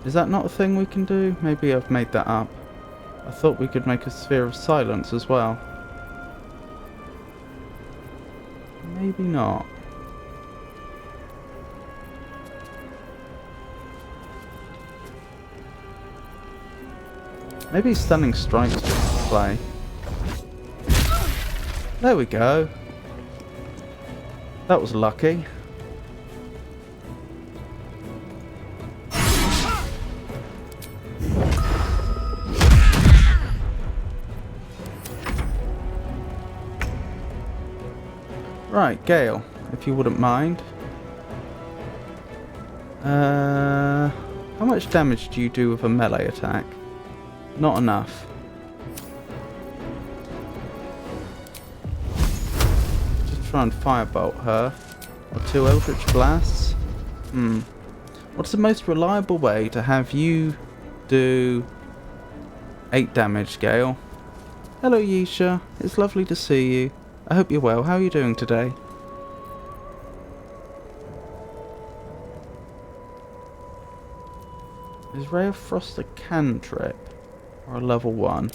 Is that not a thing we can do? Maybe I've made that up. I thought we could make a sphere of silence as well. Maybe not. Maybe Stunning Strike's just play. There we go. That was lucky. Right, Gale, if you wouldn't mind. How much damage do you do with a melee attack? Not enough. Just try and firebolt her. Or 2 Eldritch Blasts. What's the most reliable way to have you do 8 damage, Gale? Hello, Yisha. It's lovely to see you. I hope you're well. How are you doing today? Is Ray of Frost a cantrip? Or a level 1?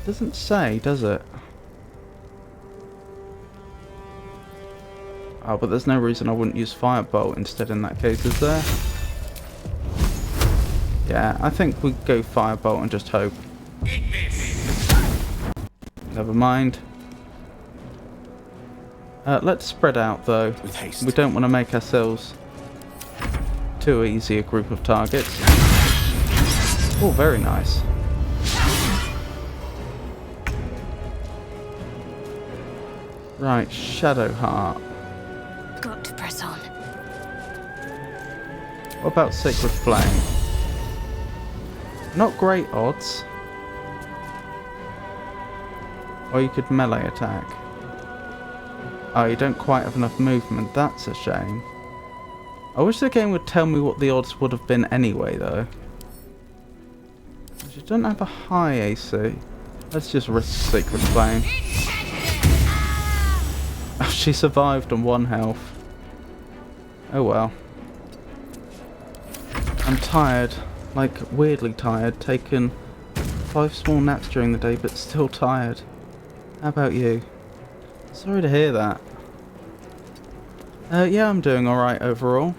Doesn't say, does it? Oh, but there's no reason I wouldn't use Firebolt instead in that case, is there? Yeah, I think we go Firebolt and just hope. Never mind. Let's spread out though. With haste. We don't want to make ourselves too easy a group of targets. Oh, very nice. Right, Shadowheart. Got to press on. What about Sacred Flame? Not great odds. Or you could melee attack. Oh, you don't quite have enough movement. That's a shame. I wish the game would tell me what the odds would have been anyway, though. You don't have a high AC. Let's just risk Sacred Flame. Oh, she survived on 1 health. Oh well. I'm tired. Like, weirdly tired. Taken 5 small naps during the day, but still tired. How about you? Sorry to hear that. Yeah, I'm doing alright overall.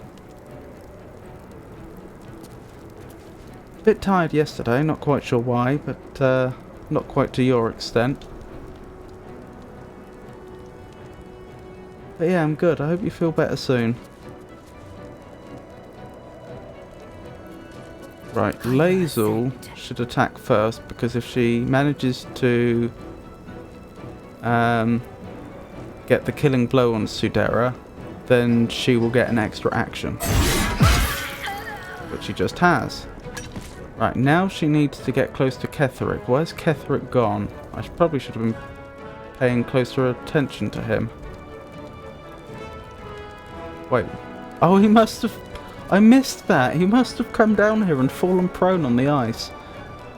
Bit tired yesterday, not quite sure why, but not quite to your extent. But yeah, I'm good. I hope you feel better soon. Right, Lae'zel should attack first, because if she manages to get the killing blow on Sudera, then she will get an extra action. Which she just has. Right, now she needs to get close to Ketheric. Where's Ketheric gone? I probably should have been paying closer attention to him. Wait. Oh, he must have... I missed that. He must have come down here and fallen prone on the ice.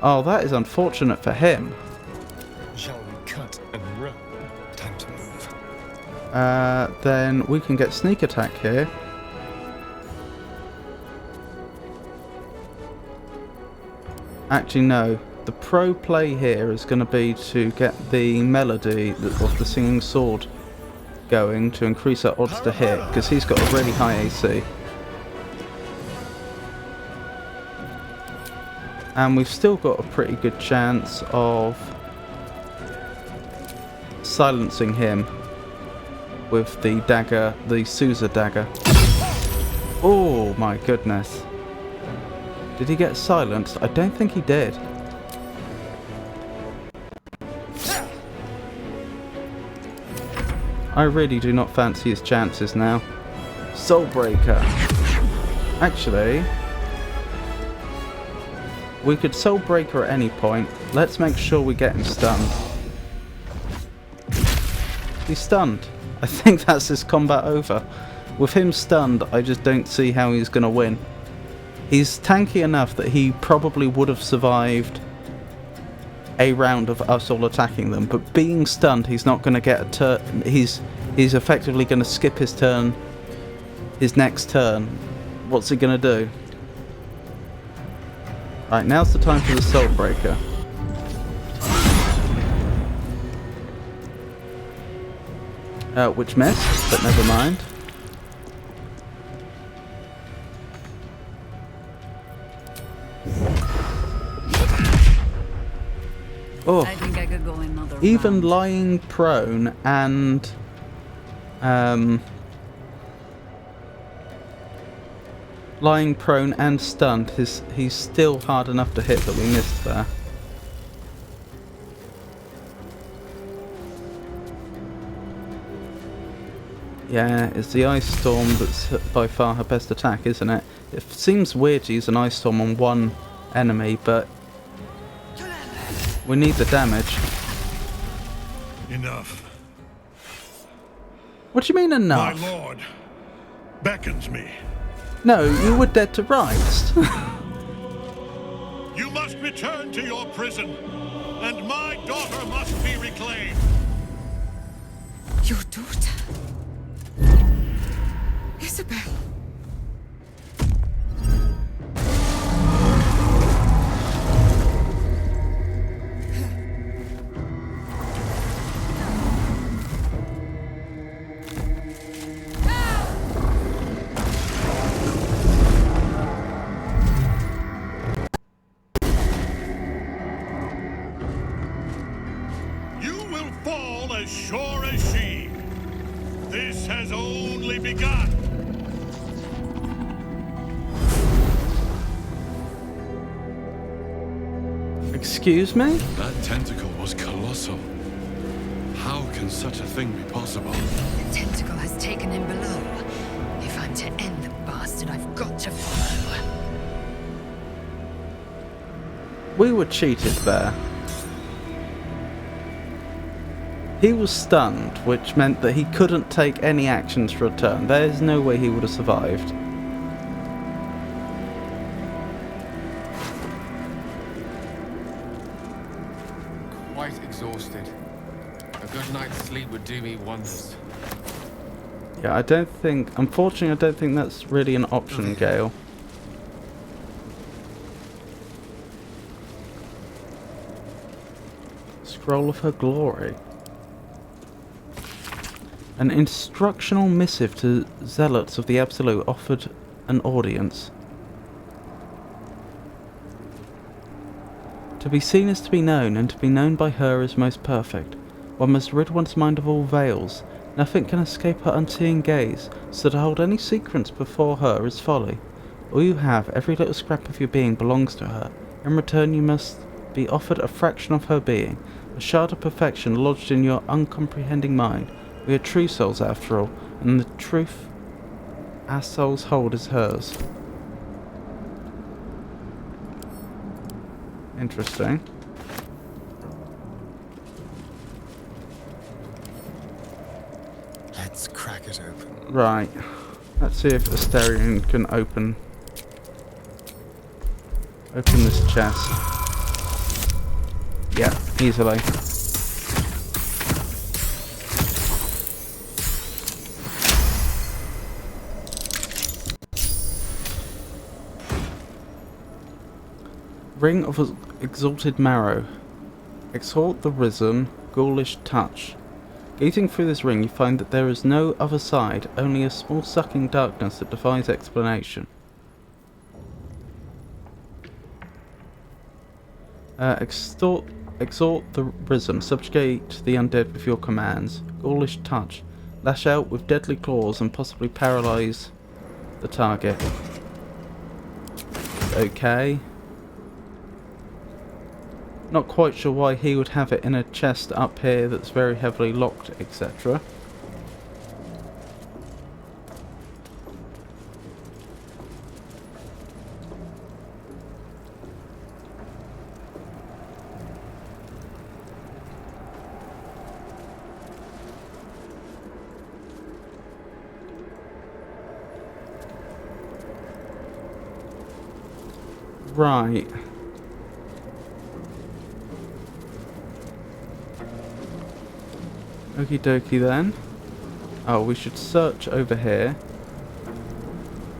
Oh, that is unfortunate for him. Shall we cut and run? Time to move. Then we can get sneak attack here. Actually, no. The pro play here is going to be to get the melody of the singing sword going to increase our odds to hit, because he's got a really high AC. And we've still got a pretty good chance of silencing him with the dagger, the Sousa dagger. Oh my goodness. Did he get silenced? I don't think he did. I really do not fancy his chances now. Soulbreaker. Actually, we could Soulbreaker at any point. Let's make sure we get him stunned. He's stunned. I think that's his combat over. With him stunned, I just don't see how he's going to win. He's tanky enough that he probably would have survived a round of us all attacking them, but being stunned, he's not going to get a turn. He's effectively going to skip his turn, his next turn. What's he going to do? Right, now's the time for the Soulbreaker. Which missed, but never mind. Oh, I think I could go another even round. lying prone and stunned, he's still hard enough to hit that we missed there. Yeah, it's the Ice Storm that's by far her best attack, isn't it? It seems weird to use an Ice Storm on one enemy, but we need the damage. Enough. What do you mean enough? My lord beckons me. No, you were dead to rights. You must return to your prison, and my daughter must be reclaimed. Your daughter? Isabel. You will fall as sure as she. This has only begun. Excuse me? That tentacle was colossal. How can such a thing be possible? The tentacle has taken him below. If I'm to end the bastard, I've got to follow. We were cheated there. He was stunned, which meant that he couldn't take any actions for a turn. There's no way he would have survived. Quite exhausted. A good night's sleep would do me wonders. Yeah, I don't think... Unfortunately, I don't think that's really an option, Gale. Scroll of her glory. An instructional missive to zealots of the Absolute offered an audience. To be seen is to be known, and to be known by her is most perfect. One must rid one's mind of all veils. Nothing can escape her unseeing gaze, so to hold any secrets before her is folly. All you have, every little scrap of your being, belongs to her. In return you must be offered a fraction of her being, a shard of perfection lodged in your uncomprehending mind. We are true souls after all, and the truth our souls hold is hers. Interesting. Let's crack it open. Right. Let's see if Asterion can open this chest. Yeah, easily. Ring of Exalted Marrow. Exalt the risen, ghoulish touch. Gazing through this ring, you find that there is no other side, only a small sucking darkness that defies explanation. Exalt the risen, subjugate the undead with your commands. Ghoulish touch. Lash out with deadly claws and possibly paralyze the target. Okay. Not quite sure why he would have it in a chest up here that's very heavily locked, etc. Right. Okie dokie then. Oh, we should search over here.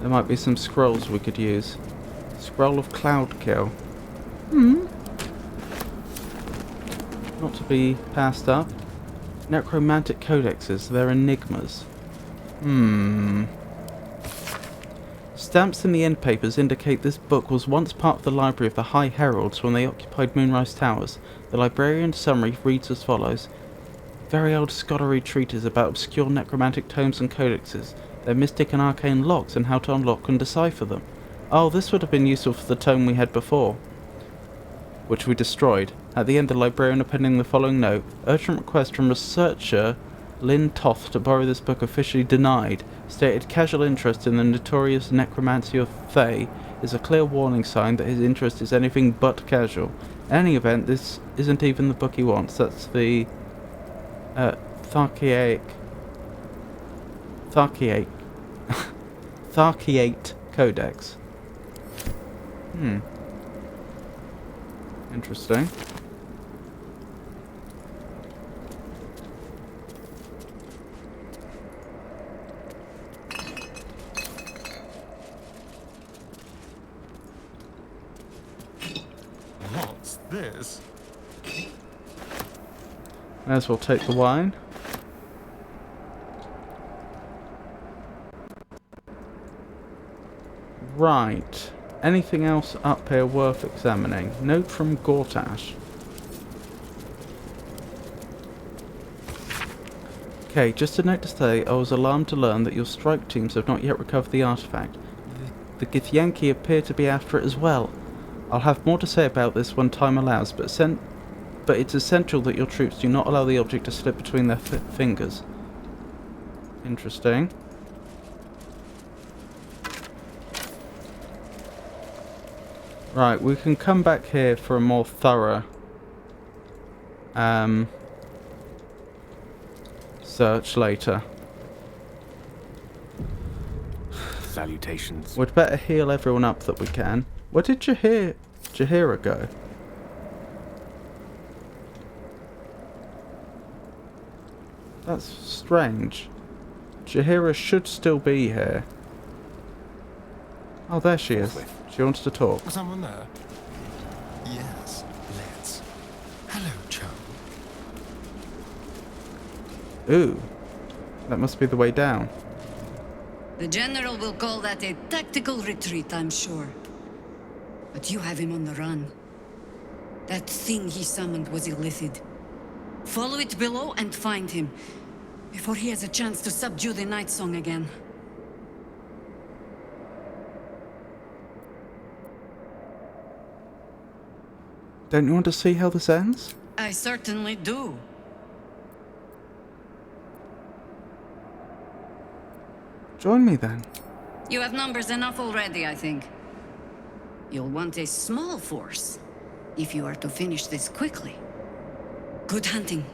There might be some scrolls we could use. Scroll of Cloud Kill. Not to be passed up. Necromantic codexes, they're enigmas. Stamps in the end papers indicate this book was once part of the library of the High Heralds when they occupied Moonrise Towers. The librarian's summary reads as follows. Very old scholarly treatise about obscure necromantic tomes and codexes, their mystic and arcane locks, and how to unlock and decipher them. Oh, this would have been useful for the tome we had before, which we destroyed. At the end, the librarian appending the following note. Urgent request from researcher Lynn Toth to borrow this book officially denied. Stated casual interest in the notorious necromancy of Thay is a clear warning sign that his interest is anything but casual. In any event, this isn't even the book he wants. That's the Tharkiate Codex. Interesting. What's this? May as well take the wine. Right. Anything else up here worth examining? Note from Gortash. Okay, just a note to say, I was alarmed to learn that your strike teams have not yet recovered the artifact. The Githyanki appear to be after it as well. I'll have more to say about this when time allows, but it's essential that your troops do not allow the object to slip between their fingers. Interesting. Right, we can come back here for a more thorough search later. Salutations. We'd better heal everyone up that we can. Where did Jaheira go? That's strange. Jaheira should still be here. Oh, there she is. She wants to talk. Was someone there? Yes, let's. Hello, chum. Ooh. That must be the way down. The General will call that a tactical retreat, I'm sure. But you have him on the run. That thing he summoned was illithid. Follow it below and find him. before he has a chance to subdue the Night Song again. Don't you want to see how this ends? I certainly do. Join me then. You have numbers enough already, I think. You'll want a small force if you are to finish this quickly. Good hunting.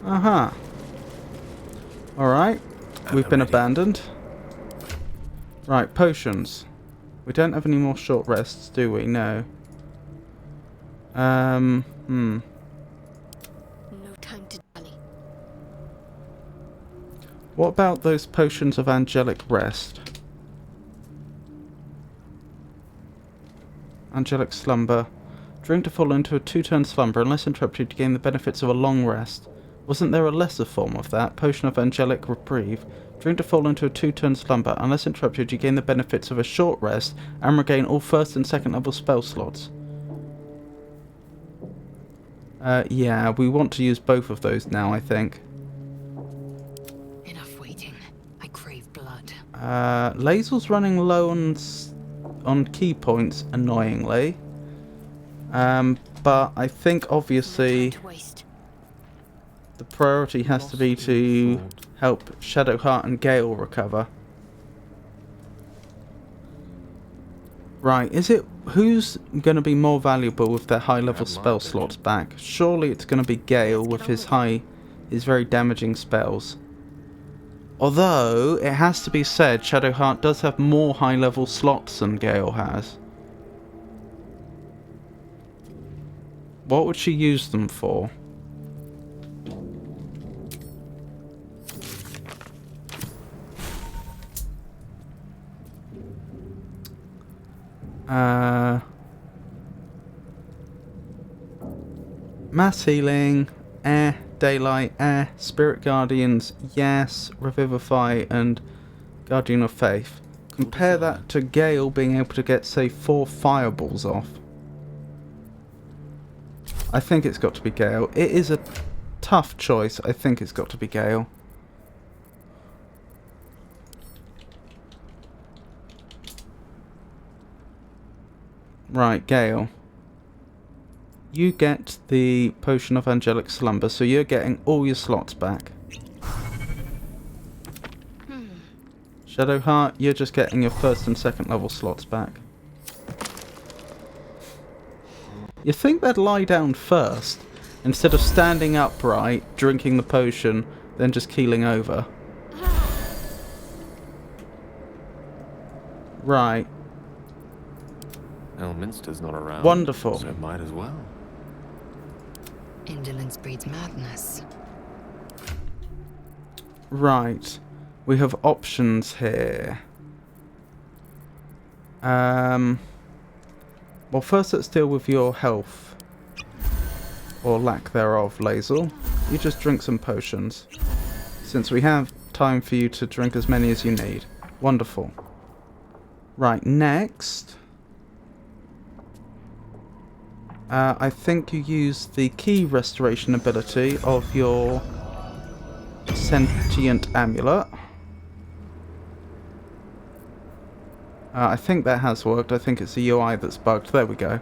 Uh-huh. Alright. We've been abandoned. Right, potions. We don't have any more short rests, do we? No. No time to dally. What about those potions of angelic rest? Angelic slumber. Drink to fall into a 2-turn slumber. Unless interrupted, to gain the benefits of a long rest. Wasn't there a lesser form of that? Potion of angelic reprieve. Drink to fall into a 2-turn slumber. Unless interrupted, you gain the benefits of a short rest and regain all 1st and 2nd level spell slots. Yeah, we want to use both of those now, I think. Enough waiting. I crave blood. Lazel's running low on key points, annoyingly. But I think obviously the priority has to be to help Shadowheart and Gale recover. Right, who's going to be more valuable with their high level spell slots back? Surely it's going to be Gale with his very damaging spells. Although, it has to be said, Shadowheart does have more high level slots than Gale has. What would she use them for? Mass healing, daylight, spirit guardians, yes, revivify, and guardian of faith. Compare that to Gale being able to get, say, 4 fireballs off. I think it's got to be Gale. It is a tough choice. I think it's got to be Gale. Right, Gale. You get the Potion of Angelic Slumber, so you're getting all your slots back. Shadowheart, you're just getting your 1st and 2nd level slots back. You think they'd lie down first, instead of standing upright, drinking the potion, then just keeling over. Right. Elminster's not around. Wonderful. So might as well. Indolence breeds madness. Right. We have options here. Well, first let's deal with your health. Or lack thereof, Lazel. You just drink some potions. Since we have time for you to drink as many as you need. Wonderful. Right, next. I think you use the key restoration ability of your sentient amulet. I think that has worked. I think it's the UI that's bugged. There we go.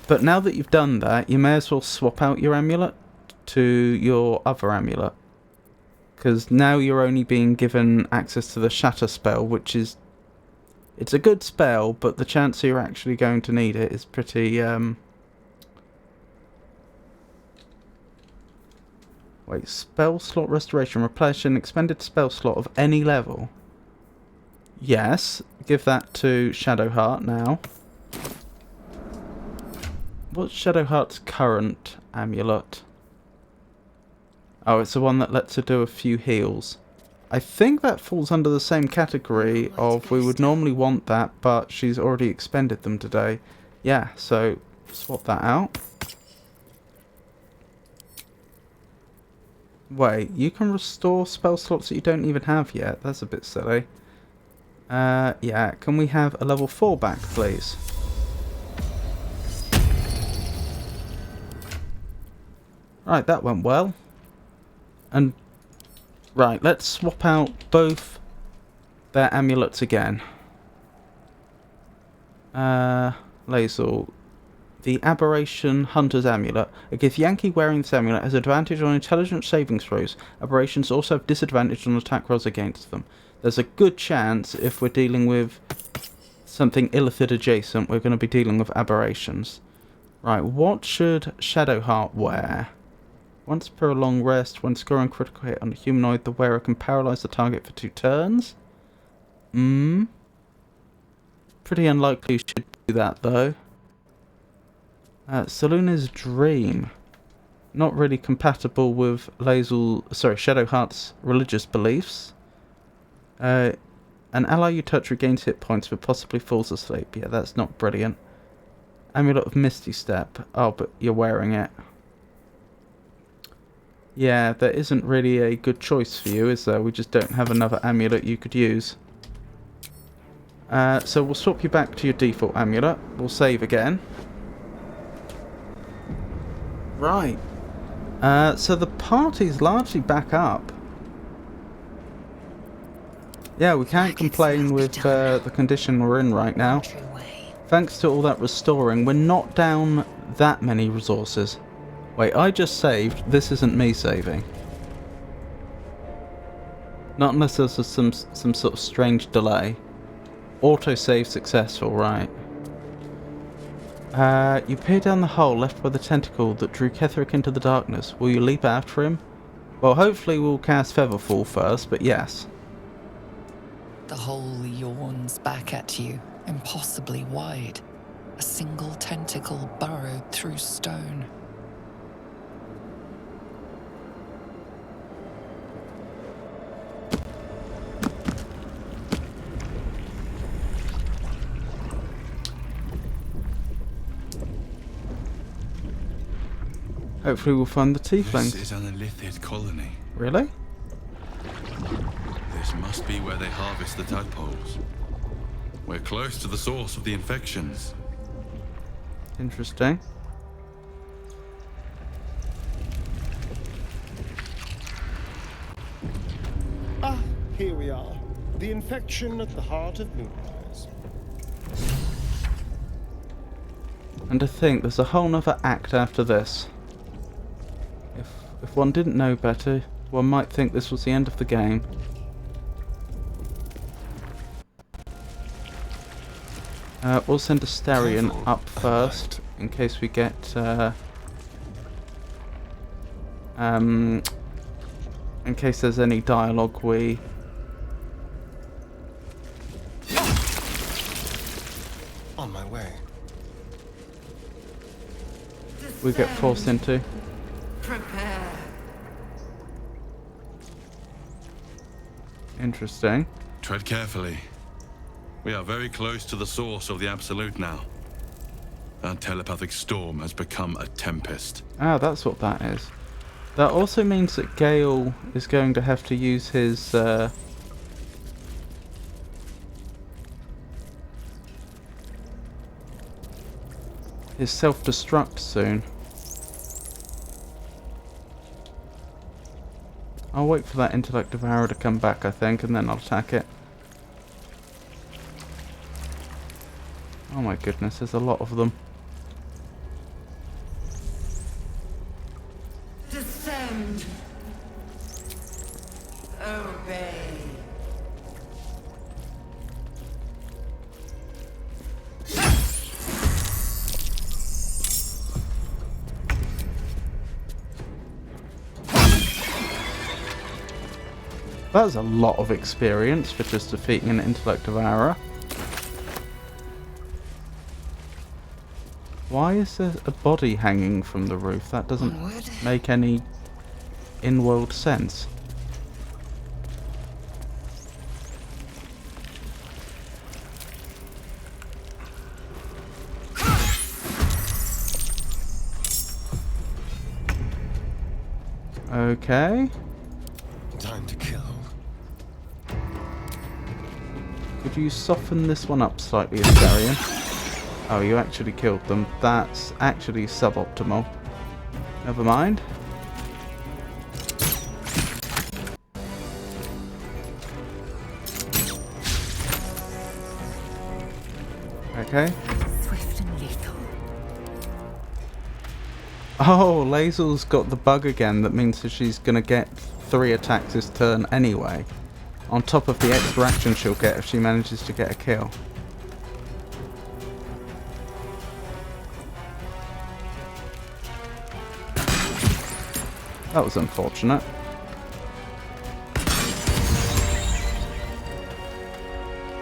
But now that you've done that, you may as well swap out your amulet to your other amulet. Because now you're only being given access to the Shatter spell, which is... It's a good spell, but the chance you're actually going to need it is pretty... Wait, spell slot restoration. Replenish an expended spell slot of any level. Yes, give that to Shadowheart now. What's Shadowheart's current amulet? Oh, it's the one that lets her do a few heals. I think that falls under the same category of we would normally want that, but she's already expended them today. Yeah, so swap that out. Wait, you can restore spell slots that you don't even have yet. That's a bit silly. Yeah, can we have a level 4 back, please? Right, that went well. And right, let's swap out both their amulets again. Lazel. The Aberration Hunter's Amulet. Against Yankee wearing this amulet has advantage on intelligence savings throws. Aberrations also have disadvantage on attack rolls against them. There's a good chance if we're dealing with something Illithid adjacent, we're going to be dealing with aberrations. Right, what should Shadowheart wear? Once per a long rest, when scoring critical hit on a humanoid, the wearer can paralyze the target for 2 turns. Pretty unlikely you should do that, though. Selûne's Dream. Not really compatible with Shadowheart's religious beliefs. An ally you touch regains hit points but possibly falls asleep. Yeah, that's not brilliant. Amulet of Misty Step. Oh, but you're wearing it. Yeah, there isn't really a good choice for you, is there? We just don't have another amulet you could use. So we'll swap you back to your default amulet. We'll save again. Right. So the party's largely back up. Yeah, we can't complain with the condition we're in right now. Thanks to all that restoring, we're not down that many resources. Wait, I just saved. This isn't me saving. Not unless there's some sort of strange delay. Autosave successful, right. You peer down the hole left by the tentacle that drew Ketheric into the darkness. Will you leap after him? Well, hopefully we'll cast Featherfall first, but yes. The hole yawns back at you, impossibly wide. A single tentacle burrowed through stone. Hopefully we'll find the tieflings. This is an Illithid colony. Really? This must be where they harvest the tadpoles. We're close to the source of the infections. Interesting. Ah, here we are. The infection at the heart of Moonrise. And to think, there's a whole nother act after this. If one didn't know better, one might think this was the end of the game. We'll send Astarion up first, in case we get... in case there's any dialogue we... On my way. we get forced into. Prepare. Interesting. Tread carefully. We are very close to the source of the Absolute now. Our telepathic storm has become a tempest. Ah, that's what that is. That also means that Gale is going to have to use his self-destruct soon. I'll wait for that intellect devourer to come back, I think, and then I'll attack it. Oh my goodness, there's a lot of them. Descend. Obey. That's a lot of experience for just defeating an intellect devourer. Why is there a body hanging from the roof? That doesn't make any in-world sense. Okay. Time to kill. Could you soften this one up slightly, Astarion? Oh, you actually killed them. That's actually suboptimal. Never mind. Okay. Swift and lethal. Oh, Lazel's got the bug again. That means that she's going to get 3 attacks this turn anyway. On top of the extra action she'll get if she manages to get a kill. That was unfortunate.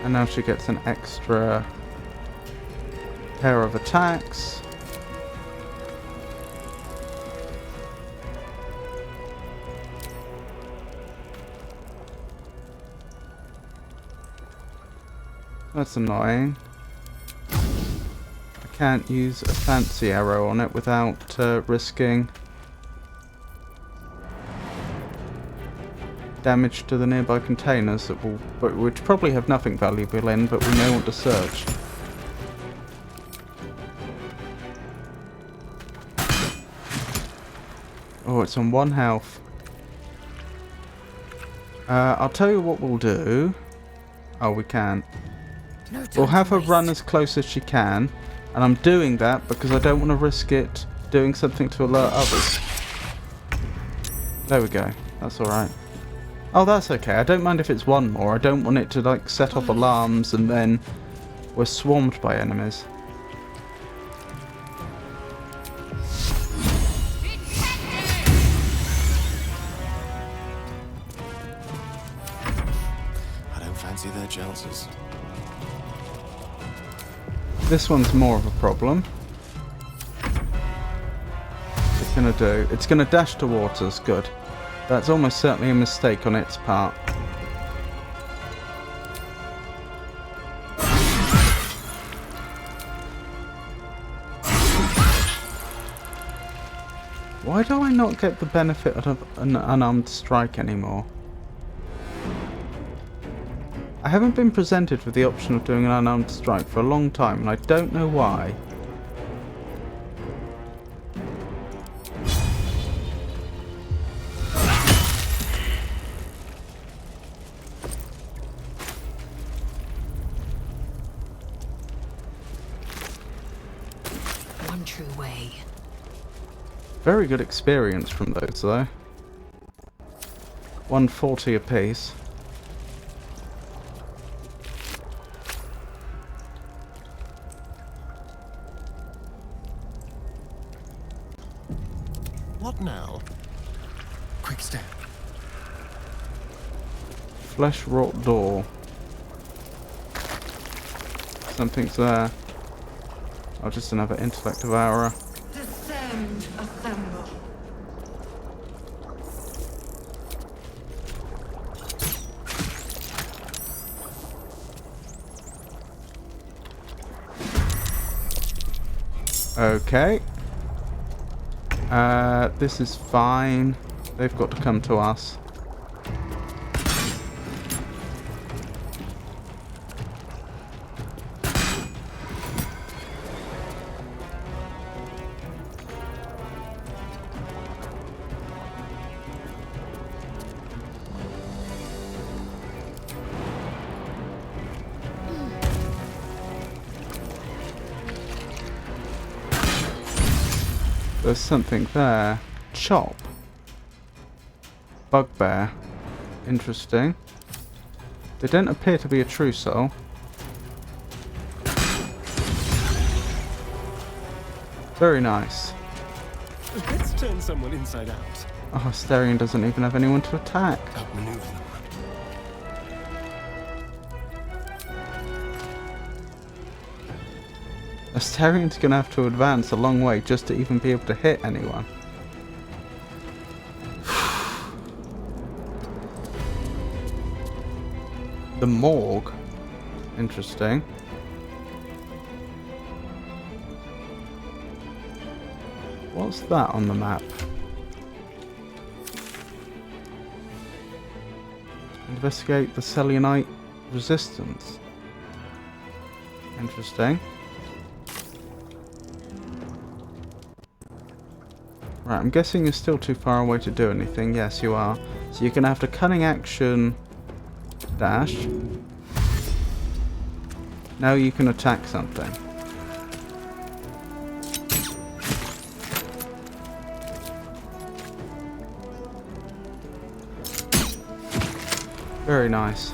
And now she gets an extra pair of attacks. That's annoying. I can't use a fancy arrow on it without risking damage to the nearby containers that will, which probably have nothing valuable in, but we may want to search. Oh, it's on 1 health. I'll tell you what we'll do. Oh, we can. We'll have her run as close as she can, and I'm doing that because I don't want to risk it doing something to alert others. There we go. That's alright. Oh, that's okay. I don't mind if it's 1 more. I don't want it to, like, set off alarms and then we're swarmed by enemies. I don't fancy their chances. This one's more of a problem. What's it gonna do? It's gonna dash towards us. Good. That's almost certainly a mistake on its part. Why do I not get the benefit of an unarmed strike anymore? I haven't been presented with the option of doing an unarmed strike for a long time, and I don't know why. One true way. Very good experience from those, though. 140 apiece. What now? Quick step. Flesh wrought door. Something's there. Oh, just another intellect devourer. Descend, assemble. Okay. This is fine. They've got to come to us. There's something there. Chop. Bugbear. Interesting. They don't appear to be a true soul. Very nice. Let's turn someone inside out. Oh, Asterion doesn't even have anyone to attack. Outmaneuver them. Astarion's gonna have to advance a long way just to even be able to hit anyone. The morgue. Interesting. What's that on the map? Investigate the Selenite resistance. Interesting. Right, I'm guessing you're still too far away to do anything. Yes, you are. So you're going to have to cunning action dash. Now you can attack something. Very nice.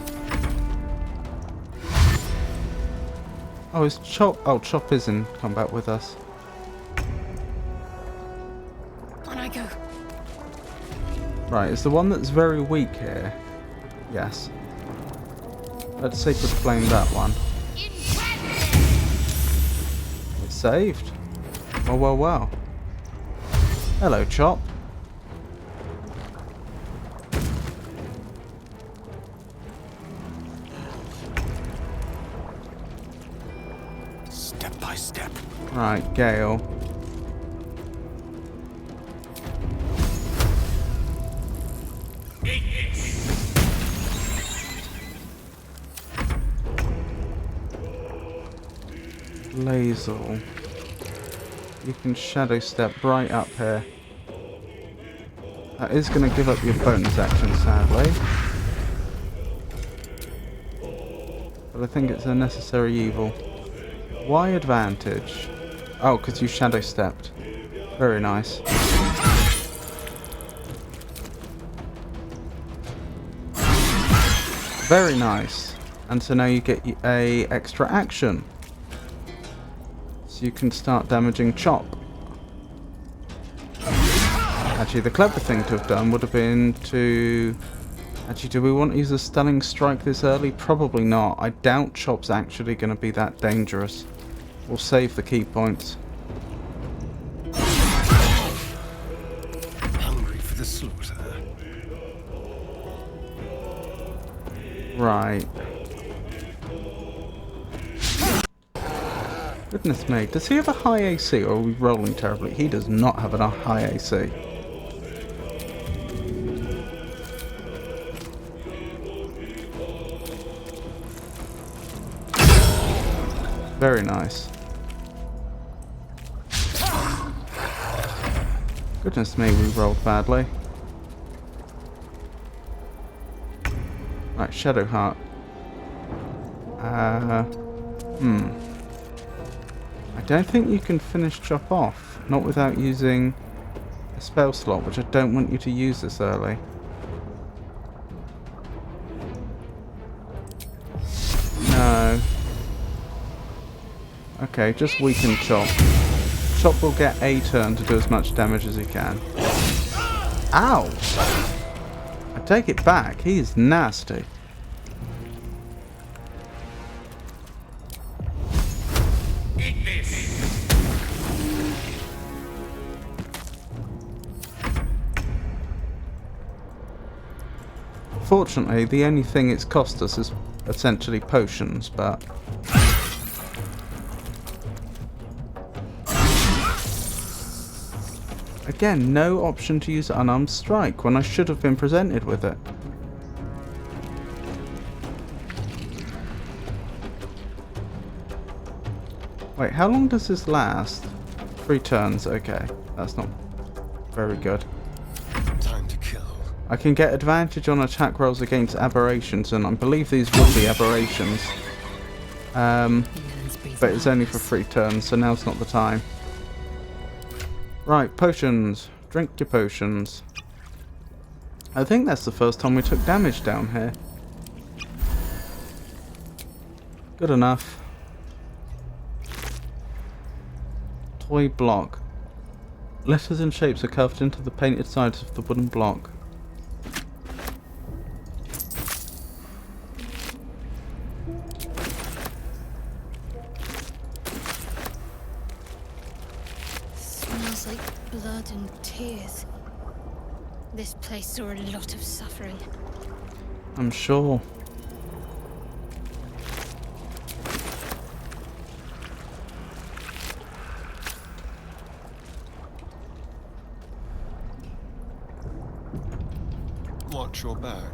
Oh, is Chop... Oh, Chop is in combat with us. On I go. Right, is the one that's very weak here? Yes. Let's Sacred Flame that one. It's saved. Well, well, well. Hello, Chop. Step by step. Right, Gale. Lazel. You can shadow step right up here. That is going to give up your bonus action, sadly. But I think it's a necessary evil. Why advantage? Oh, because you shadow stepped. Very nice. Very nice. And so now you get a extra action. So you can start damaging Chop. Actually, the clever thing to have done would have been to... Actually, do we want to use a stunning strike this early? Probably not. I doubt Chop's actually going to be that dangerous. We'll save the key points. Hungry for the slaughter. Right. Goodness me, does he have a high AC or are we rolling terribly? He does not have a high AC. Very nice. Goodness me, we rolled badly. Right, Shadowheart. I don't think you can finish Chop off. Not without using a spell slot, which I don't want you to use this early. No. Okay, just weaken Chop. Chop will get a turn to do as much damage as he can. Ow! I take it back, he is nasty. Fortunately, the only thing it's cost us is essentially potions, but... Again, no option to use unarmed strike when I should have been presented with it. Wait, how long does this last? 3 turns, okay. That's not very good. Time to kill. I can get advantage on attack rolls against aberrations, and I believe these will be aberrations. But it's only for 3 turns, so now's not the time. Right, potions. Drink your potions. I think that's the first time we took damage down here. Good enough. Toy block. Letters and shapes are carved into the painted sides of the wooden block. Smells like blood and tears. This place saw a lot of suffering. I'm sure. Watch your back.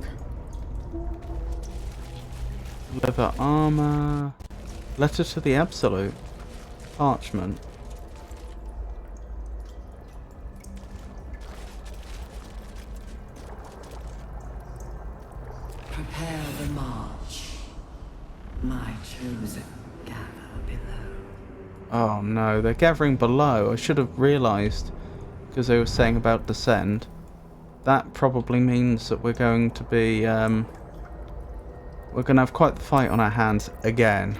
Leather armor. Letter to the Absolute. Parchment. Prepare the march, my chosen Oh no, they're gathering below. I should have realised, because they were saying about descend. That probably means that we're going to be, we're going to have quite the fight on our hands again.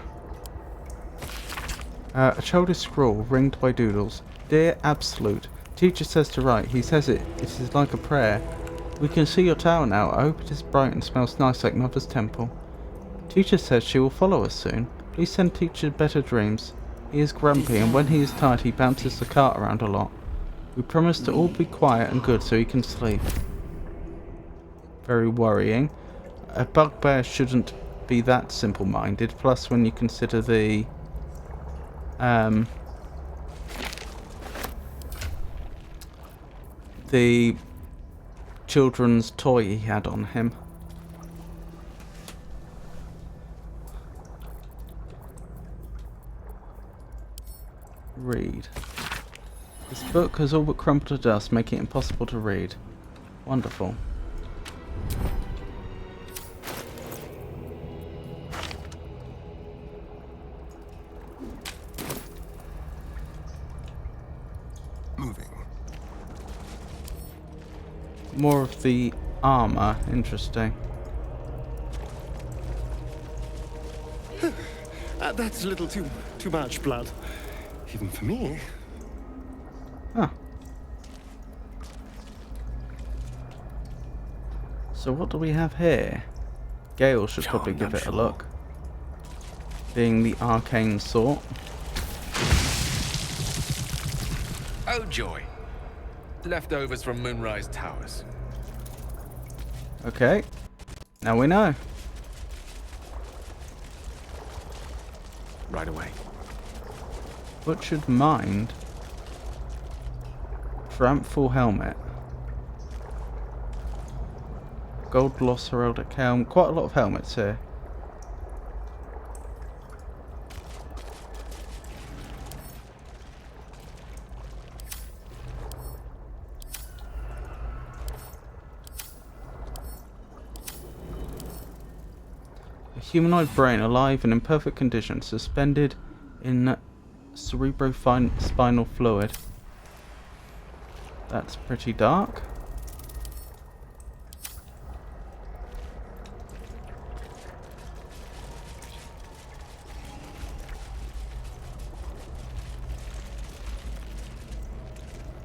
A childish scrawl, ringed by doodles. Dear Absolute, teacher says to write. He says it is like a prayer. We can see your tower now. I hope it is bright and smells nice like Mother's temple. Teacher says she will follow us soon. Please send teacher better dreams. He is grumpy, and when he is tired he bounces the cart around a lot. We promise to all be quiet and good so he can sleep. Very worrying. A bugbear shouldn't be that simple-minded, plus when you consider the children's toy he had on him. Read. This book has all but crumbled to dust, making it impossible to read. Wonderful. Moving. More of the armor. Interesting. That's a little too much blood. Even for me. Huh. So what do we have here? Gale should probably give it a look. Being the arcane sort. Oh joy. Leftovers from Moonrise Towers. Okay. Now we know. Right away. Butchered Mind. Tramp full helmet. Gold gloss heraldic helm. Quite a lot of helmets here. A humanoid brain, alive and in perfect condition, suspended in cerebrospinal fluid. That's pretty dark.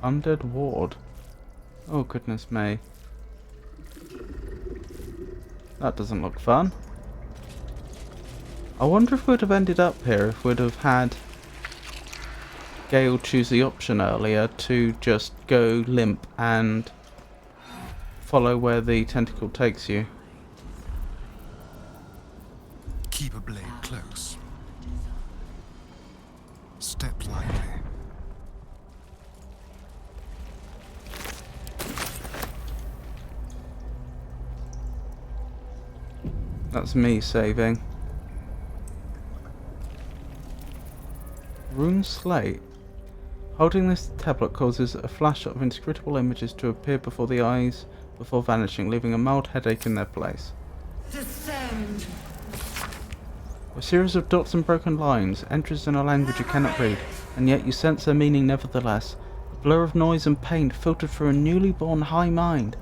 Undead ward. Oh goodness me. That doesn't look fun. I wonder if we'd have ended up here if we'd have had Gale choose the option earlier to just go limp and follow where the tentacle takes you. Keep a blade close. Step lightly. That's me saving. Rune Slate. Holding this tablet causes a flash of inscrutable images to appear before the eyes before vanishing, leaving a mild headache in their place. Descend. A series of dots and broken lines enters in a language you cannot read, and yet you sense their meaning nevertheless. A blur of noise and pain filtered through a newly born high mind,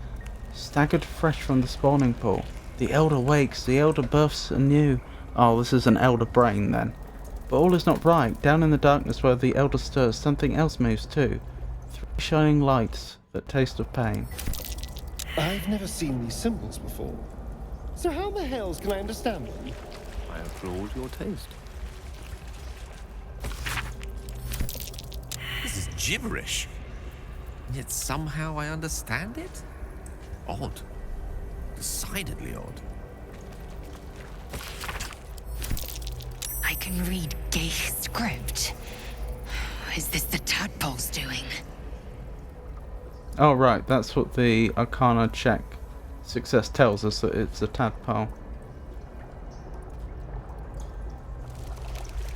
staggered fresh from the spawning pool. The elder wakes, the elder births anew. Oh, this is an elder brain then. But all is not right. Down in the darkness where the elder stirs, something else moves too. 3 shining lights that taste of pain. I've never seen these symbols before. So how the hells can I understand them? I applaud your taste. This is gibberish. Yet somehow I understand it? Odd. Decidedly odd. I can read gay script. Is this the tadpole's doing? Oh right, that's what the Arcana check success tells us, that it's a tadpole.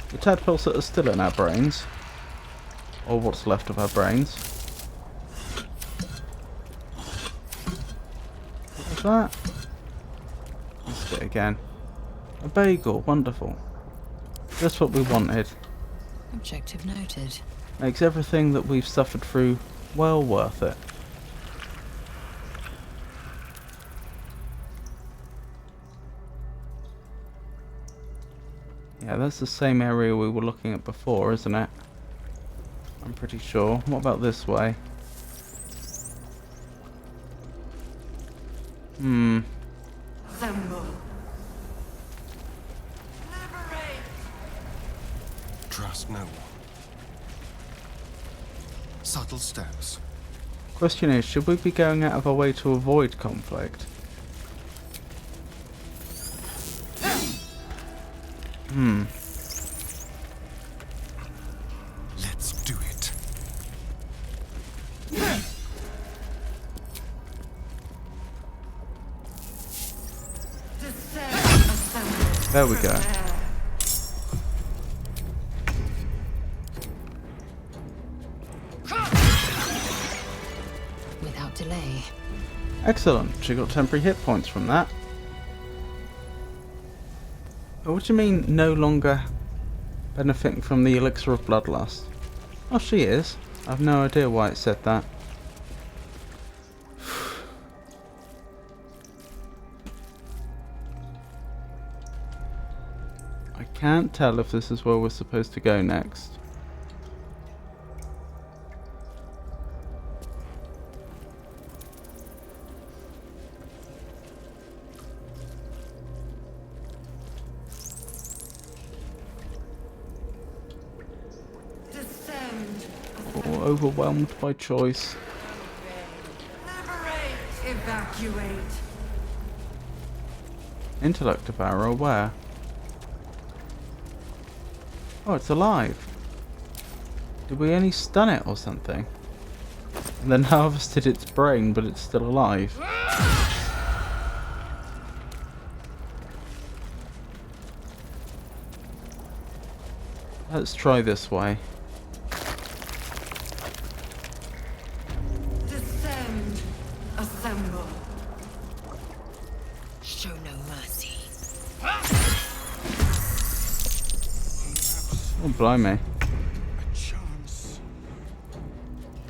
The tadpoles that are still in our brains. Or what's left of our brains. What was that? Missed it again. A bagel, wonderful. Just what we wanted. Objective noted. Makes everything that we've suffered through well worth it. Yeah, that's the same area we were looking at before, isn't it? I'm pretty sure. What about this way? Assemble. Trust no one. Subtle steps. Question is, should we be going out of our way to avoid conflict? Let's do it. There we go. Without delay. Excellent. She got temporary hit points from that. But what do you mean, no longer benefiting from the elixir of bloodlust? Oh, she is. I have no idea why it said that. I can't tell if this is where we're supposed to go next. Or overwhelmed by choice. Evacuate. Intellect devourer, where? Oh, it's alive. Did we only stun it or something? And then harvested its brain, but it's still alive. Let's try this way. Descend. Assemble. Show no mercy. Oh, blimey. A chance.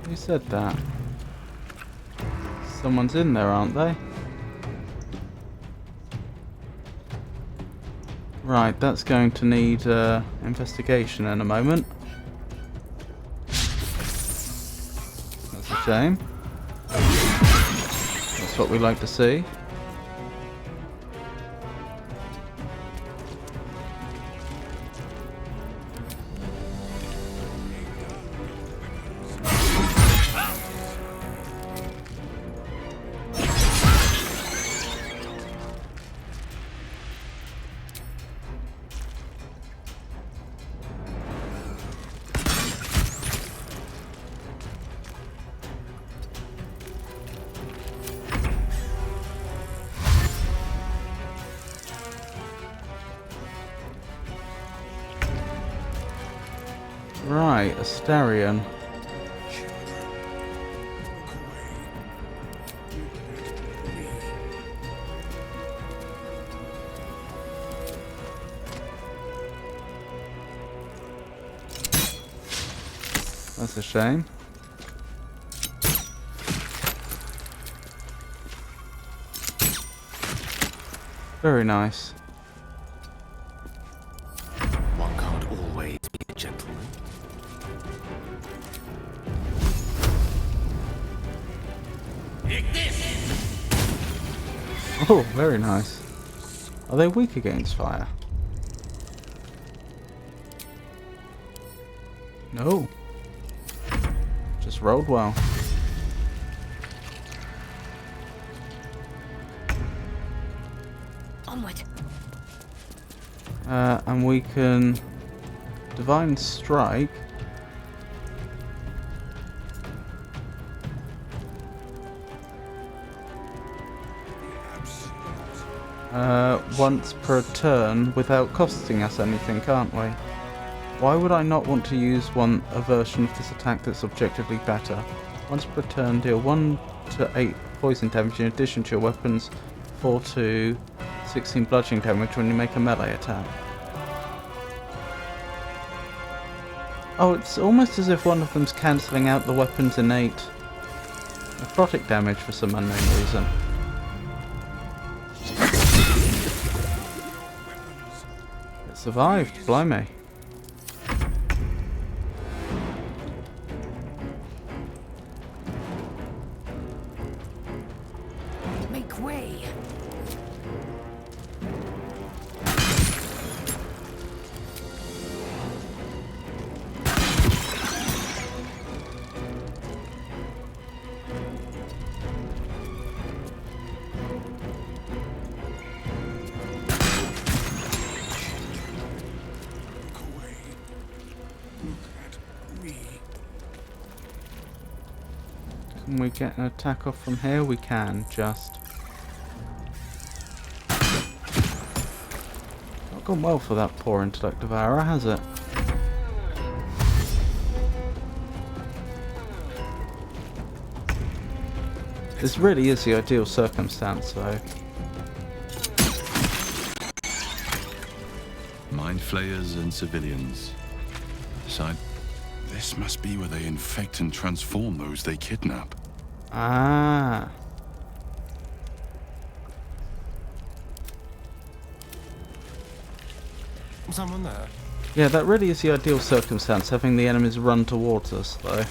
Who said that? Someone's in there, aren't they? Right, that's going to need investigation in a moment. That's a shame. That's what we like to see. Right, Astarion. That's a shame. Very nice. One can't always be a gentleman. Oh, very nice. Are they weak against fire? No. Just rolled well. Onward. And we can Divine Strike. Once per turn without costing us anything, can't we? Why would I not want to use a version of this attack that's objectively better? Once per turn, deal 1 to 8 poison damage in addition to your weapon's 4 to 16 bludgeoning damage when you make a melee attack. Oh, it's almost as if one of them's cancelling out the weapon's innate necrotic damage for some unknown reason. It survived, blimey. Make way. Can we get an attack off from here? We can, just. Not gone well for that poor intellect devourer, has it? This really is the ideal circumstance, though. Mind flayers and civilians. Besides, this must be where they infect and transform those they kidnap. Ah. Someone there? Yeah, that really is the ideal circumstance, having the enemies run towards us, though.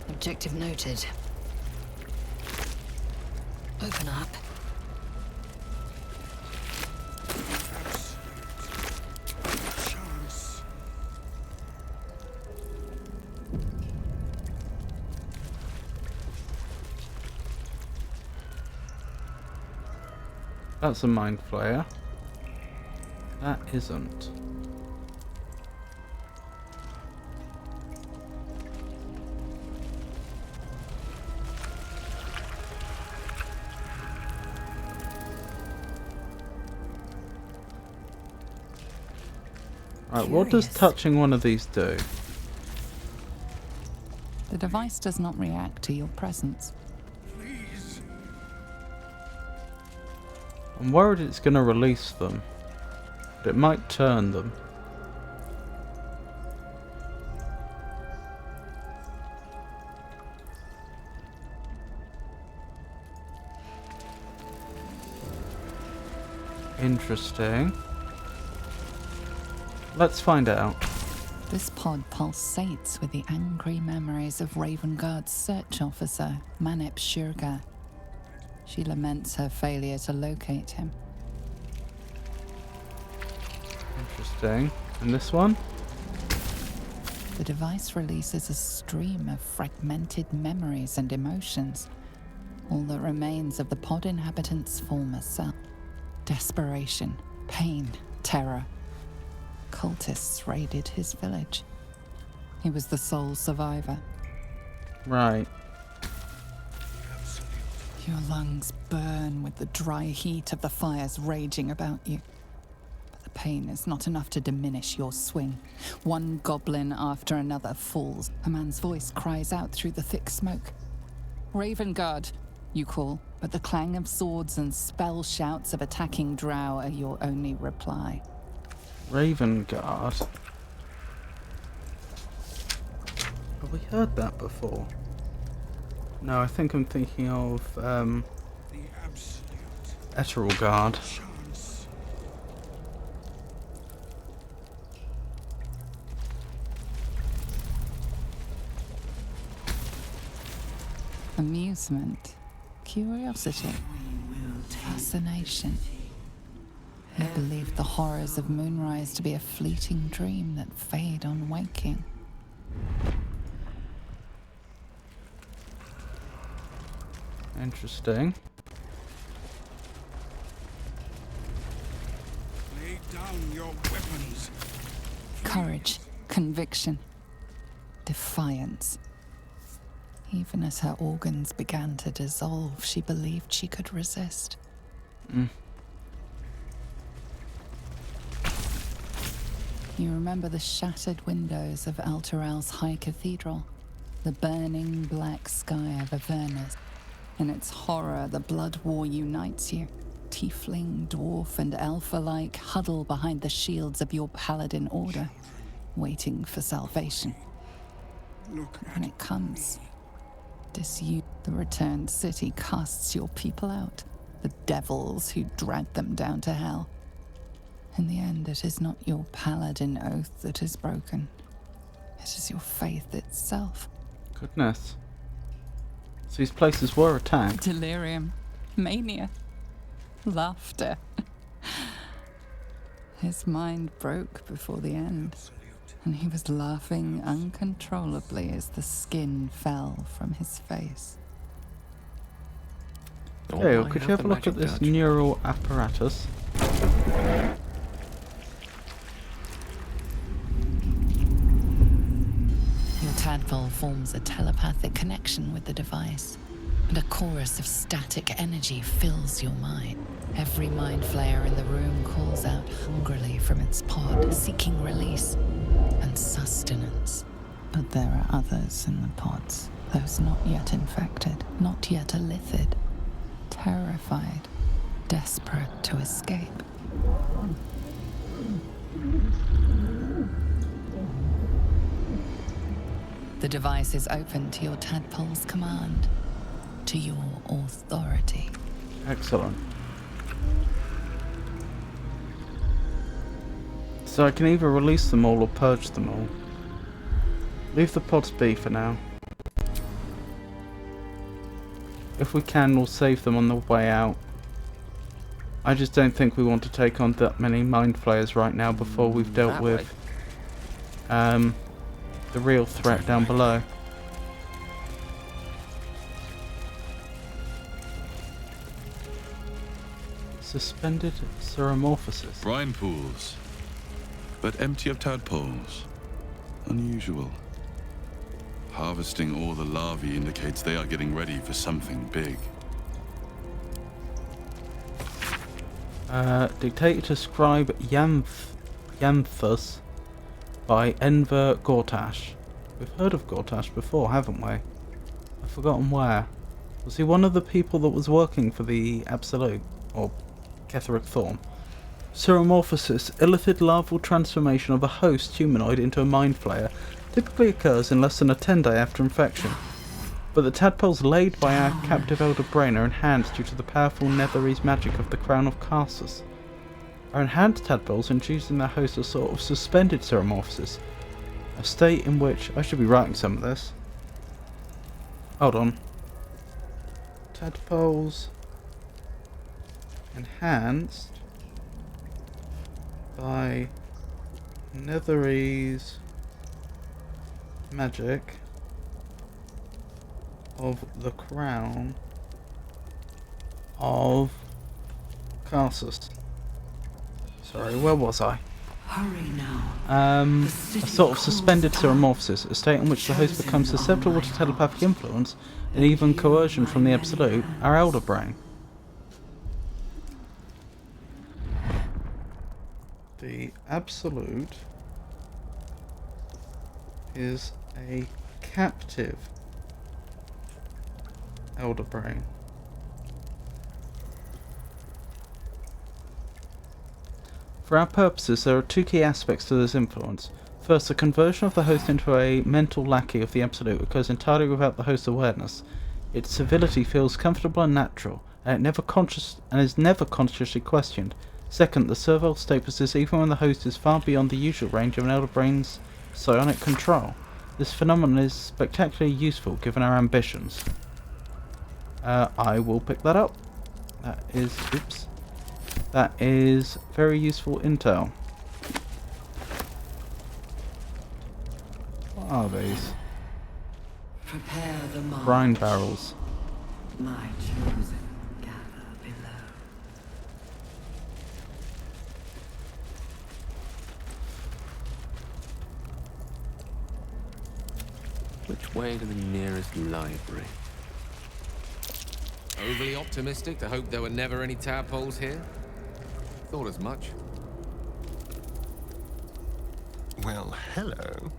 Objective noted. Open up. That's a mind flayer. That isn't. Right, what does touching one of these do? The device does not react to your presence. I'm worried it's going to release them, but it might turn them. Interesting. Let's find out. This pod pulsates with the angry memories of Ravengard's search officer, Manep Shurga. She laments her failure to locate him. Interesting. And this one? The device releases a stream of fragmented memories and emotions. All that remains of the pod inhabitant's former self. Desperation, pain, terror. Cultists raided his village. He was the sole survivor. Right. Your lungs burn with the dry heat of the fires raging about you. But the pain is not enough to diminish your swing. One goblin after another falls. A man's voice cries out through the thick smoke. Ravengard, you call, but the clang of swords and spell shouts of attacking drow are your only reply. Ravengard. Have we heard that before? No, I think I'm thinking of Etterelgard. Amusement, curiosity, fascination. He believed the horrors of Moonrise to be a fleeting dream that fade on waking. Interesting. Lay down your weapons. Courage, conviction, defiance. Even as her organs began to dissolve, she believed she could resist. You remember the shattered windows of Elturel's high cathedral, the burning black sky of Avernus. In its horror, the blood war unites you. tiefling, dwarf, and elf alike huddle behind the shields of your paladin order, waiting for salvation. When it comes, the returned city casts your people out, the devils who dragged them down to hell. In the end, it is not your paladin oath that is broken. It is your faith itself. Goodness. So these places were attacked. Delirium, mania, laughter. His mind broke before the end, and he was laughing uncontrollably as the skin fell from his face. Okay, well, could you have a look at this neural apparatus? Your tadpole forms a telepathic connection with the device, and a chorus of static energy fills your mind. Every mind flayer in the room calls out hungrily from its pod, seeking release and sustenance. But there are others in the pods, those not yet infected, not yet elithid, terrified, desperate to escape. The device is open to your tadpole's command, to your authority. Excellent. So I can either release them all or purge them all. Leave the pods be for now. If we can, we'll save them on the way out. I just don't think we want to take on that many mind flayers right now before we've dealt with the real threat down below. Suspended seromorphosis. Brine pools, but empty of tadpoles. Unusual. Harvesting all the larvae indicates they are getting ready for something big. Dictated to scribe Yanthus by Enver Gortash. We've heard of Gortash before, haven't we? I've forgotten where. Was he one of the people that was working for the Absolute? Or Ketheric Thorn? Seromorphosis, illithid larval transformation of a host humanoid into a mind flayer, typically occurs in less than a 10-day after infection. But the tadpoles laid by our captive elder brain are enhanced due to the powerful Netherese magic of the Crown of Karsus. Our enhanced tadpoles induce in their host a sort of suspended seromorphosis, a state in which I should be writing some of this. Hold on. Tadpoles enhanced by Netherese magic of the Crown of Karsus. Sorry, where was I? Hurry now. A sort of suspended seromorphosis, a state in which the host becomes susceptible to telepathic influence and even coercion from the Absolute, our elder brain. The Absolute is a captive elder brain. For our purposes, there are two key aspects to this influence. First, the conversion of the host into a mental lackey of the Absolute occurs entirely without the host's awareness. Its civility feels comfortable and natural, and is never consciously questioned. Second, the servile state persists even when the host is far beyond the usual range of an elder brain's psionic control. This phenomenon is spectacularly useful given our ambitions. I will pick that up. That is very useful intel. What are these? Prepare the march. Brine barrels. My chosen gather below. Which way to the nearest library? Overly optimistic to hope there were never any tadpoles here? Thought as much. Well, hello.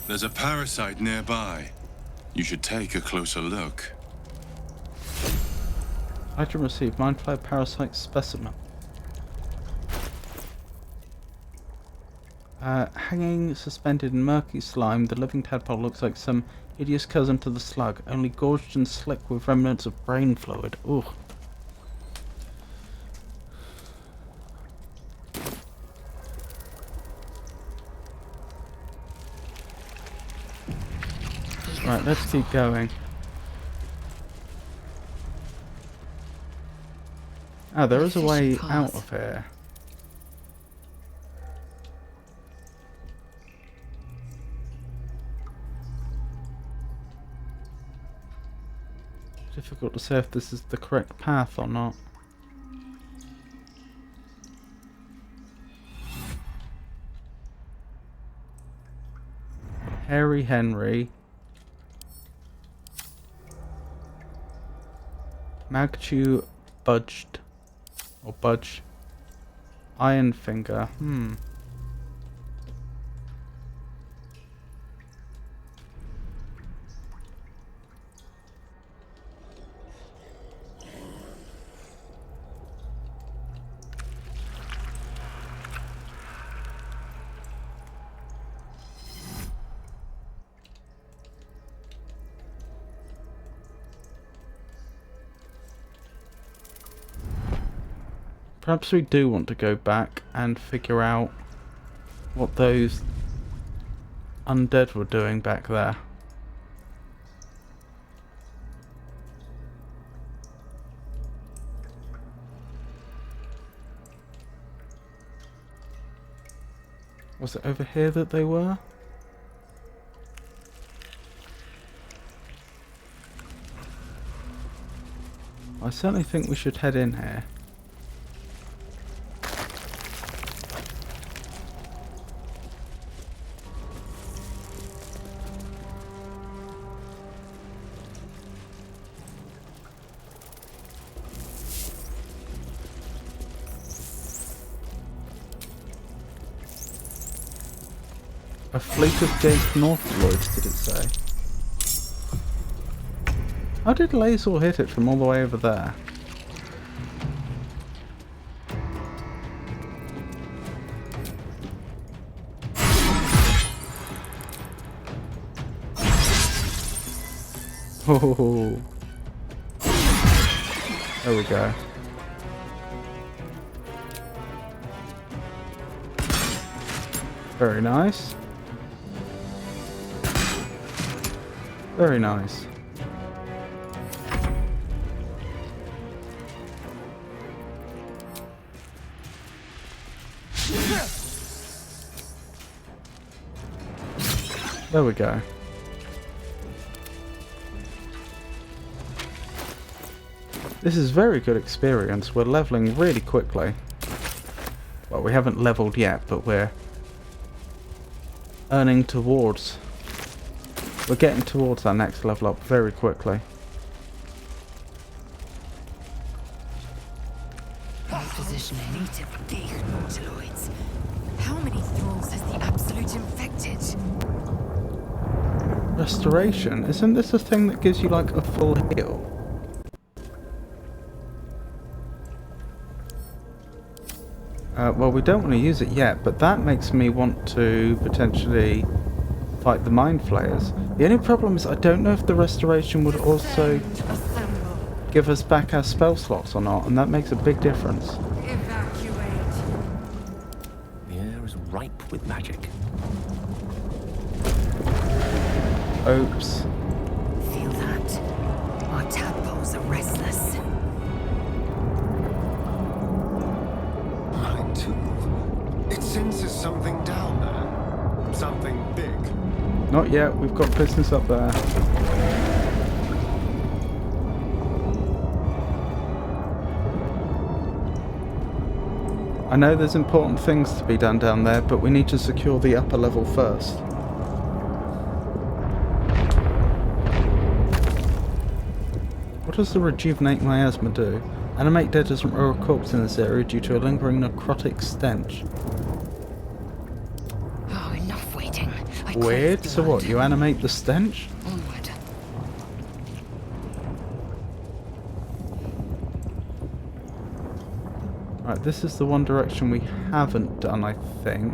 There's a parasite nearby. You should take a closer look. Item received. Mindflayer parasite specimen. Hanging suspended in murky slime, the living tadpole looks like some hideous cousin to the slug, only gorged and slick with remnants of brain fluid. Ugh. Right, let's keep going. Ah, there is a way out of here. Difficult to say if this is the correct path or not. Harry Henry. Magchu Budged. Or Budge. Iron Finger. Perhaps we do want to go back and figure out what those undead were doing back there. Was it over here that they were? I certainly think we should head in here. A fleet of gaped Northloids, did it say? How did Lazel hit it from all the way over there? Oh, there we go. Very nice. Very nice. There we go. This is very good experience. We're leveling really quickly. Well, we haven't leveled yet, but we're earning towards. We're getting towards our next level up very quickly. How many thralls has the Absolute infected? Restoration? Isn't this a thing that gives you like a full heal? Well, we don't want to use it yet, but that makes me want to potentially fight the Mind Flayers. The only problem is I don't know if the restoration would also give us back our spell slots or not, and that makes a big difference. The air is ripe with magic. Oops. Feel that? Our tadpoles are restless. Mine too. It senses something down there. Something big. Not yet, we've got business up there. I know there's important things to be done down there, but we need to secure the upper level first. What does the Rejuvenate Miasma do? Animate dead doesn't roll a corpse in this area due to a lingering necrotic stench. Oh, enough waiting. Weird, so what, you animate the stench? Onward. Right, this is the one direction we haven't done, I think.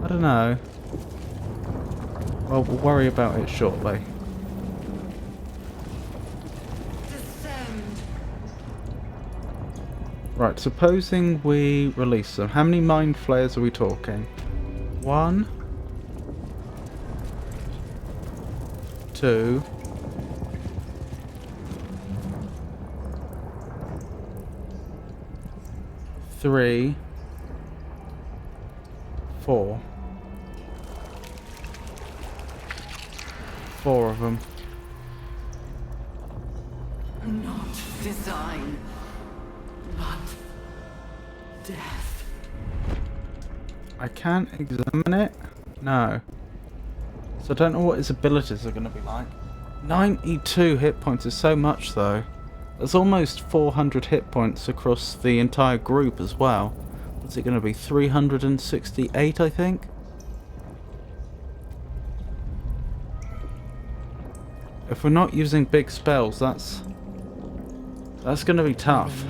I don't know. Well, we'll worry about it shortly. Right, supposing we release them. How many mind flayers are we talking? 1, 2, 3, 4. 4 of them. Not design, but death. I can't examine it? No. So I don't know what his abilities are going to be like. 92 hit points is so much though. There's almost 400 hit points across the entire group as well. What's it going to be? 368 I think? If we're not using big spells, that's going to be tough.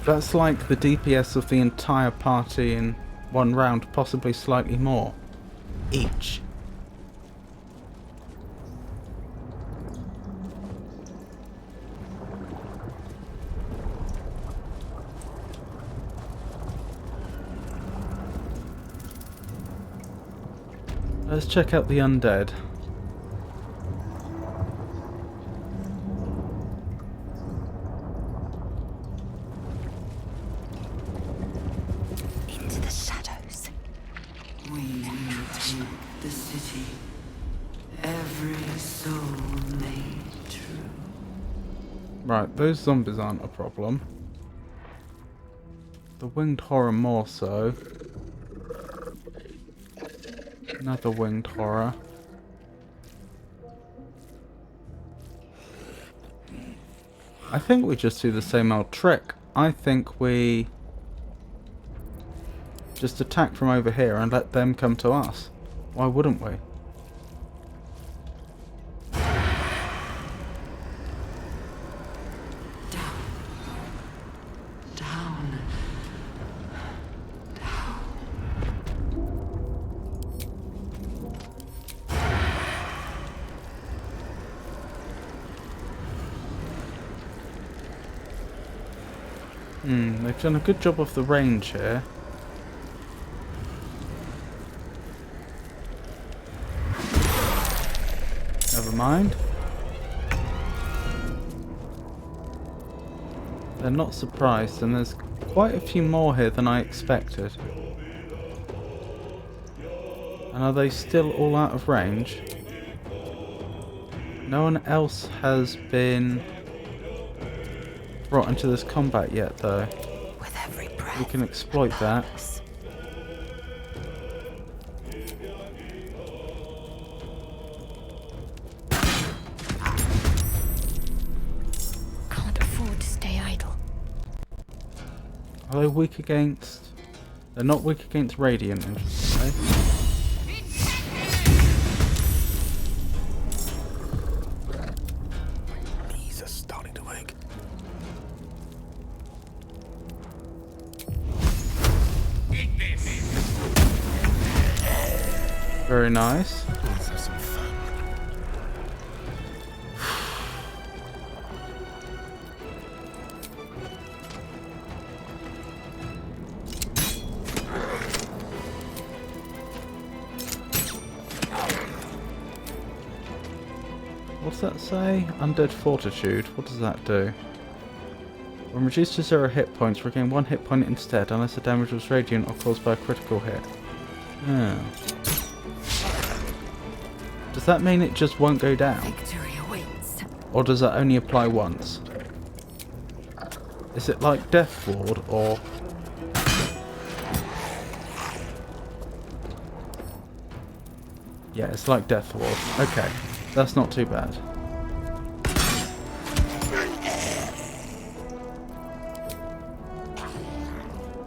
That's like the DPS of the entire party in one round, possibly slightly more each. Let's check out the undead. Into the shadows. We will take the city. Every soul made true. Right, those zombies aren't a problem. The winged horror more so. Another winged horror. I think we just do the same old trick. I think we just attack from over here and let them come to us. Why wouldn't we? They've done a good job of the range here. Never mind. They're not surprised, and there's quite a few more here than I expected. And are they still all out of range? No one else has been brought into this combat yet, though. With every breath, we can exploit that. Can't afford to stay idle. Are they weak against? They're not weak against radiant, interestingly. Very nice. Let's have some fun. What's that say? Undead Fortitude. What does that do? When reduced to 0 hit points, regain 1 hit point instead, unless the damage was radiant or caused by a critical hit. Oh. Does that mean it just won't go down? Victory awaits. Or does that only apply once? Is it like Death Ward, or... Yeah, it's like Death Ward. Okay, that's not too bad.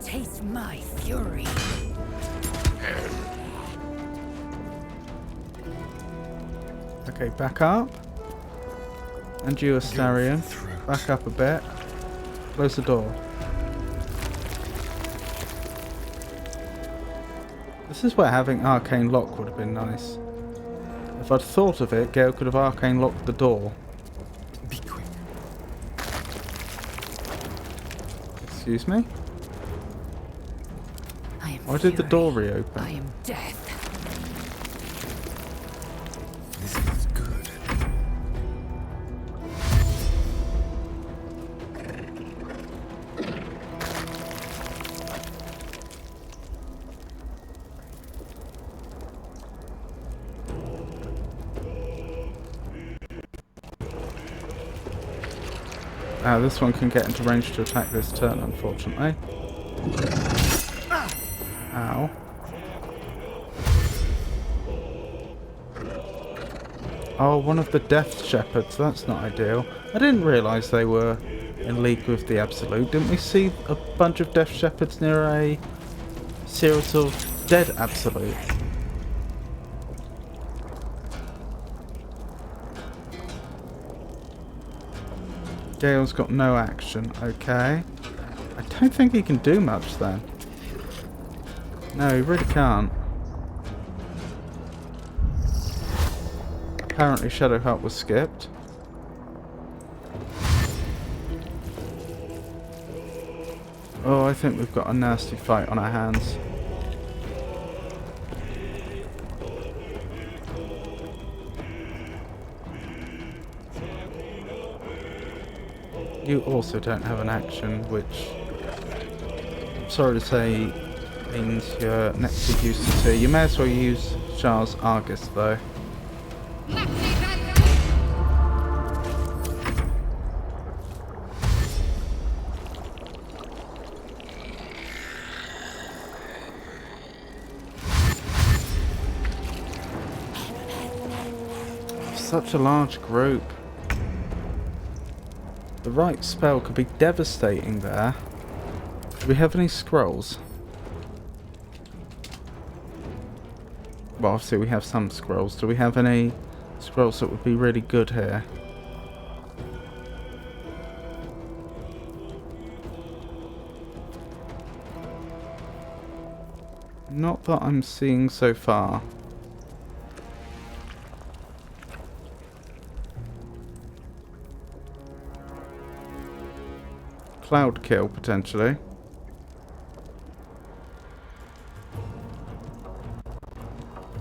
Taste my fury. Okay, back up. And you, Astarion. Back up a bit. Close the door. This is where having arcane lock would have been nice. If I'd thought of it, Gale could have arcane locked the door. Be quick. Excuse me? Why did the door reopen? I am death. This feels good. This one can get into range to attack this turn, unfortunately. Ow. Oh, one of the Death Shepherds. That's not ideal. I didn't realise they were in league with the Absolute. Didn't we see a bunch of Death Shepherds near a series of dead Absolutes? Gale's got no action. Okay. I don't think he can do much then. No, he really can't. Apparently Shadowheart was skipped. Oh, I think we've got a nasty fight on our hands. You also don't have an action, which, I'm sorry to say, means you're next to useless here. You may as well use Char's Argus, though. Such a large group. The right spell could be devastating there. Do we have any scrolls? Well, obviously we have some scrolls. Do we have any scrolls that would be really good here? Not that I'm seeing so far. Cloud kill, potentially.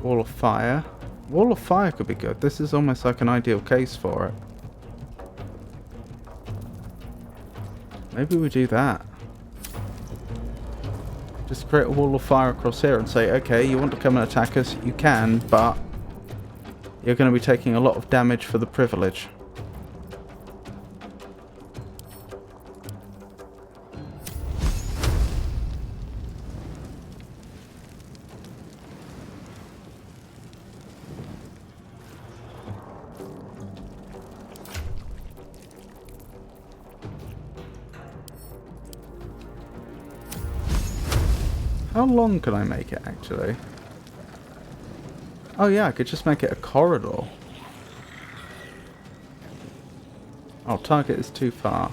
Wall of Fire. Wall of Fire could be good. This is almost like an ideal case for it. Maybe we do that. Just create a Wall of Fire across here and say, okay, you want to come and attack us? You can, but you're going to be taking a lot of damage for the privilege. How long can I make it, actually? Oh yeah, I could just make it a corridor. Oh, target is too far.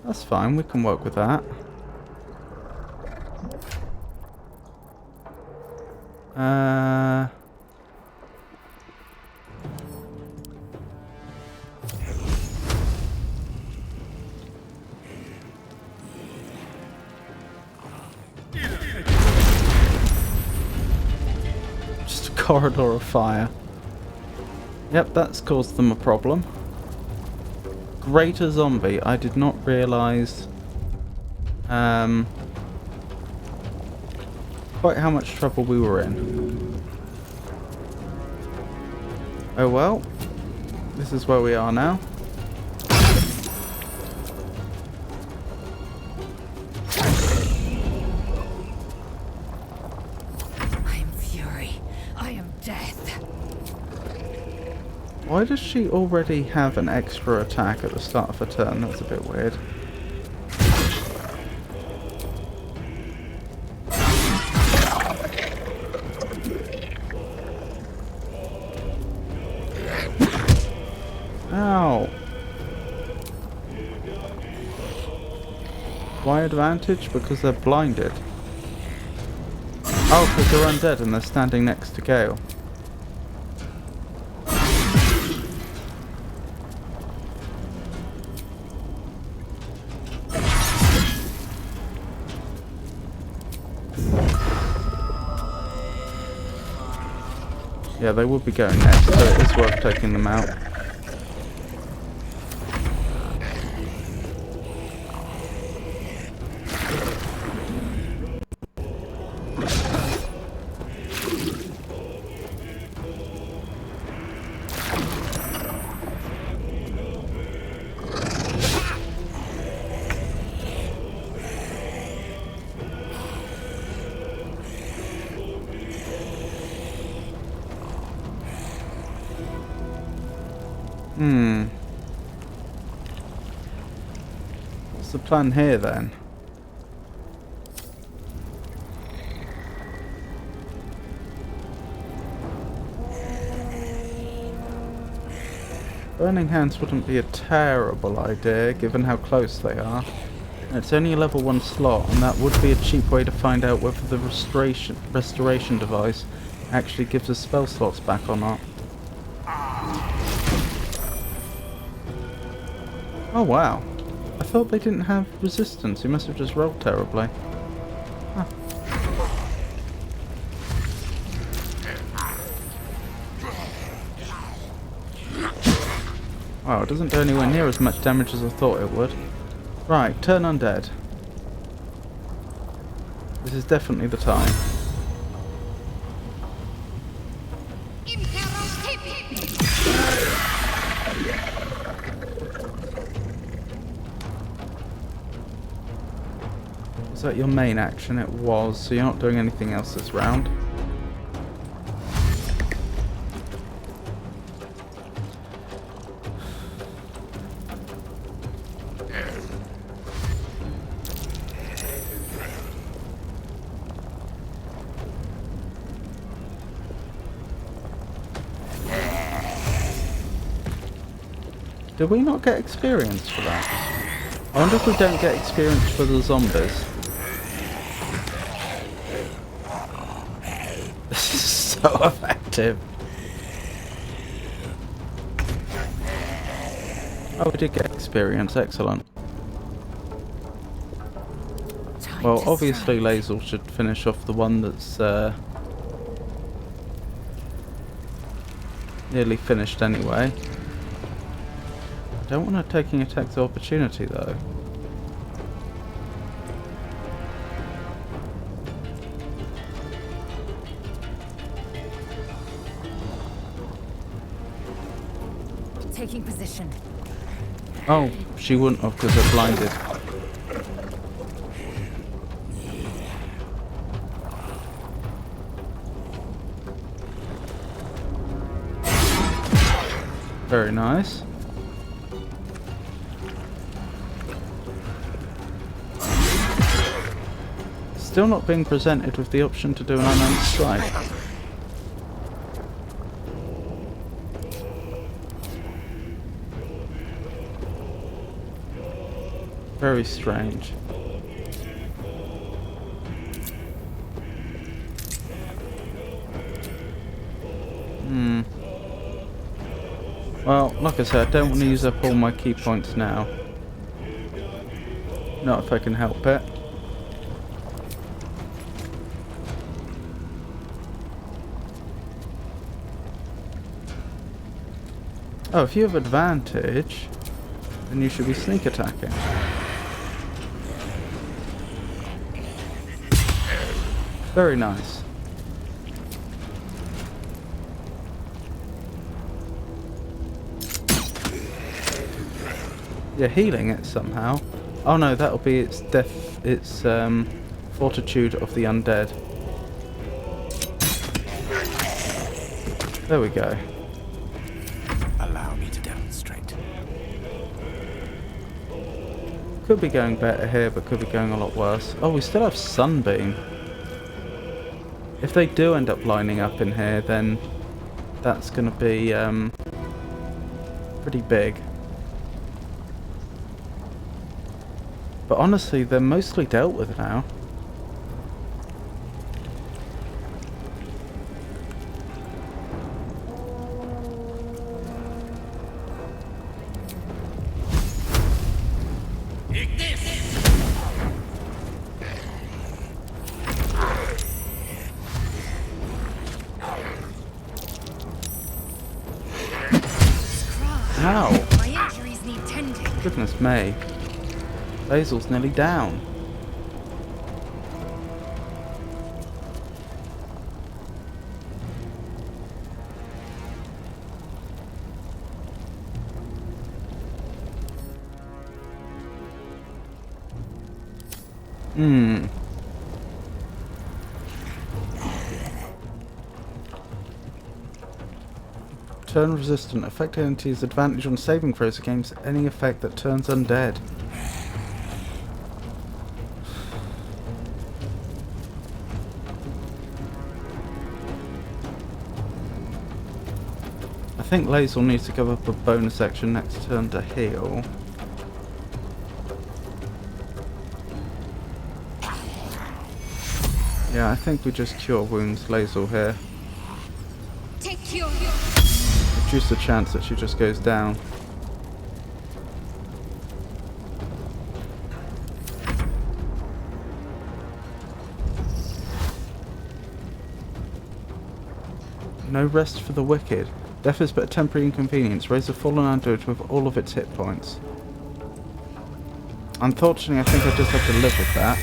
That's fine, we can work with that. Just a corridor of fire. Yep, that's caused them a problem. Greater zombie. I did not realise quite how much trouble we were in. Oh well. This is where we are now. I am fury. I am death. Why does she already have an extra attack at the start of her turn? That's a bit weird. Ow! Why advantage? Because they're blinded. Oh, because they're undead and they're standing next to Gale. Yeah, they would be going next, so it is worth taking them out. What's the plan here then? Burning Hands wouldn't be a terrible idea given how close they are. It's only a level 1 slot, and that would be a cheap way to find out whether the restoration device actually gives us spell slots back or not. Oh wow, I thought they didn't have resistance. He must have just rolled terribly. Huh. Wow, it doesn't do anywhere near as much damage as I thought it would. Right, turn undead. This is definitely the time. Was that your main action? It was, so you're not doing anything else this round. Did we not get experience for that? I wonder if we don't get experience for the zombies. This is so effective. Oh, we did get experience, excellent. Well, obviously Lae'zel should finish off the one that's nearly finished anyway. I don't want to taking attacks of opportunity though. Taking position. Oh, she wouldn't have because they're blinded. Very nice. Still not being presented with the option to do an unarmed strike. Very strange. Well, like I said, I don't want to use up all my key points now. Not if I can help it. Oh, if you have advantage, then you should be sneak attacking. Very nice. Yeah, healing it somehow. Oh no, that'll be its death, its fortitude of the undead. There we go. Allow me to demonstrate. Could be going better here, but could be going a lot worse. Oh, we still have Sunbeam. If they do end up lining up in here, then that's going to be pretty big. But honestly, they're mostly dealt with now. Ow! My injuries need tending. Goodness me. Basil's nearly down. Turn resistant. Effect entity's advantage on saving throws against any effect that turns undead. I think Lazel needs to give up a bonus action next turn to heal. Yeah, I think we just cure wounds Lazel here. Take cure. Reduce the chance that she just goes down. No rest for the wicked. Death is but a temporary inconvenience. Raise a fallen undead with all of its hit points. Unfortunately, I think I just have to live with that.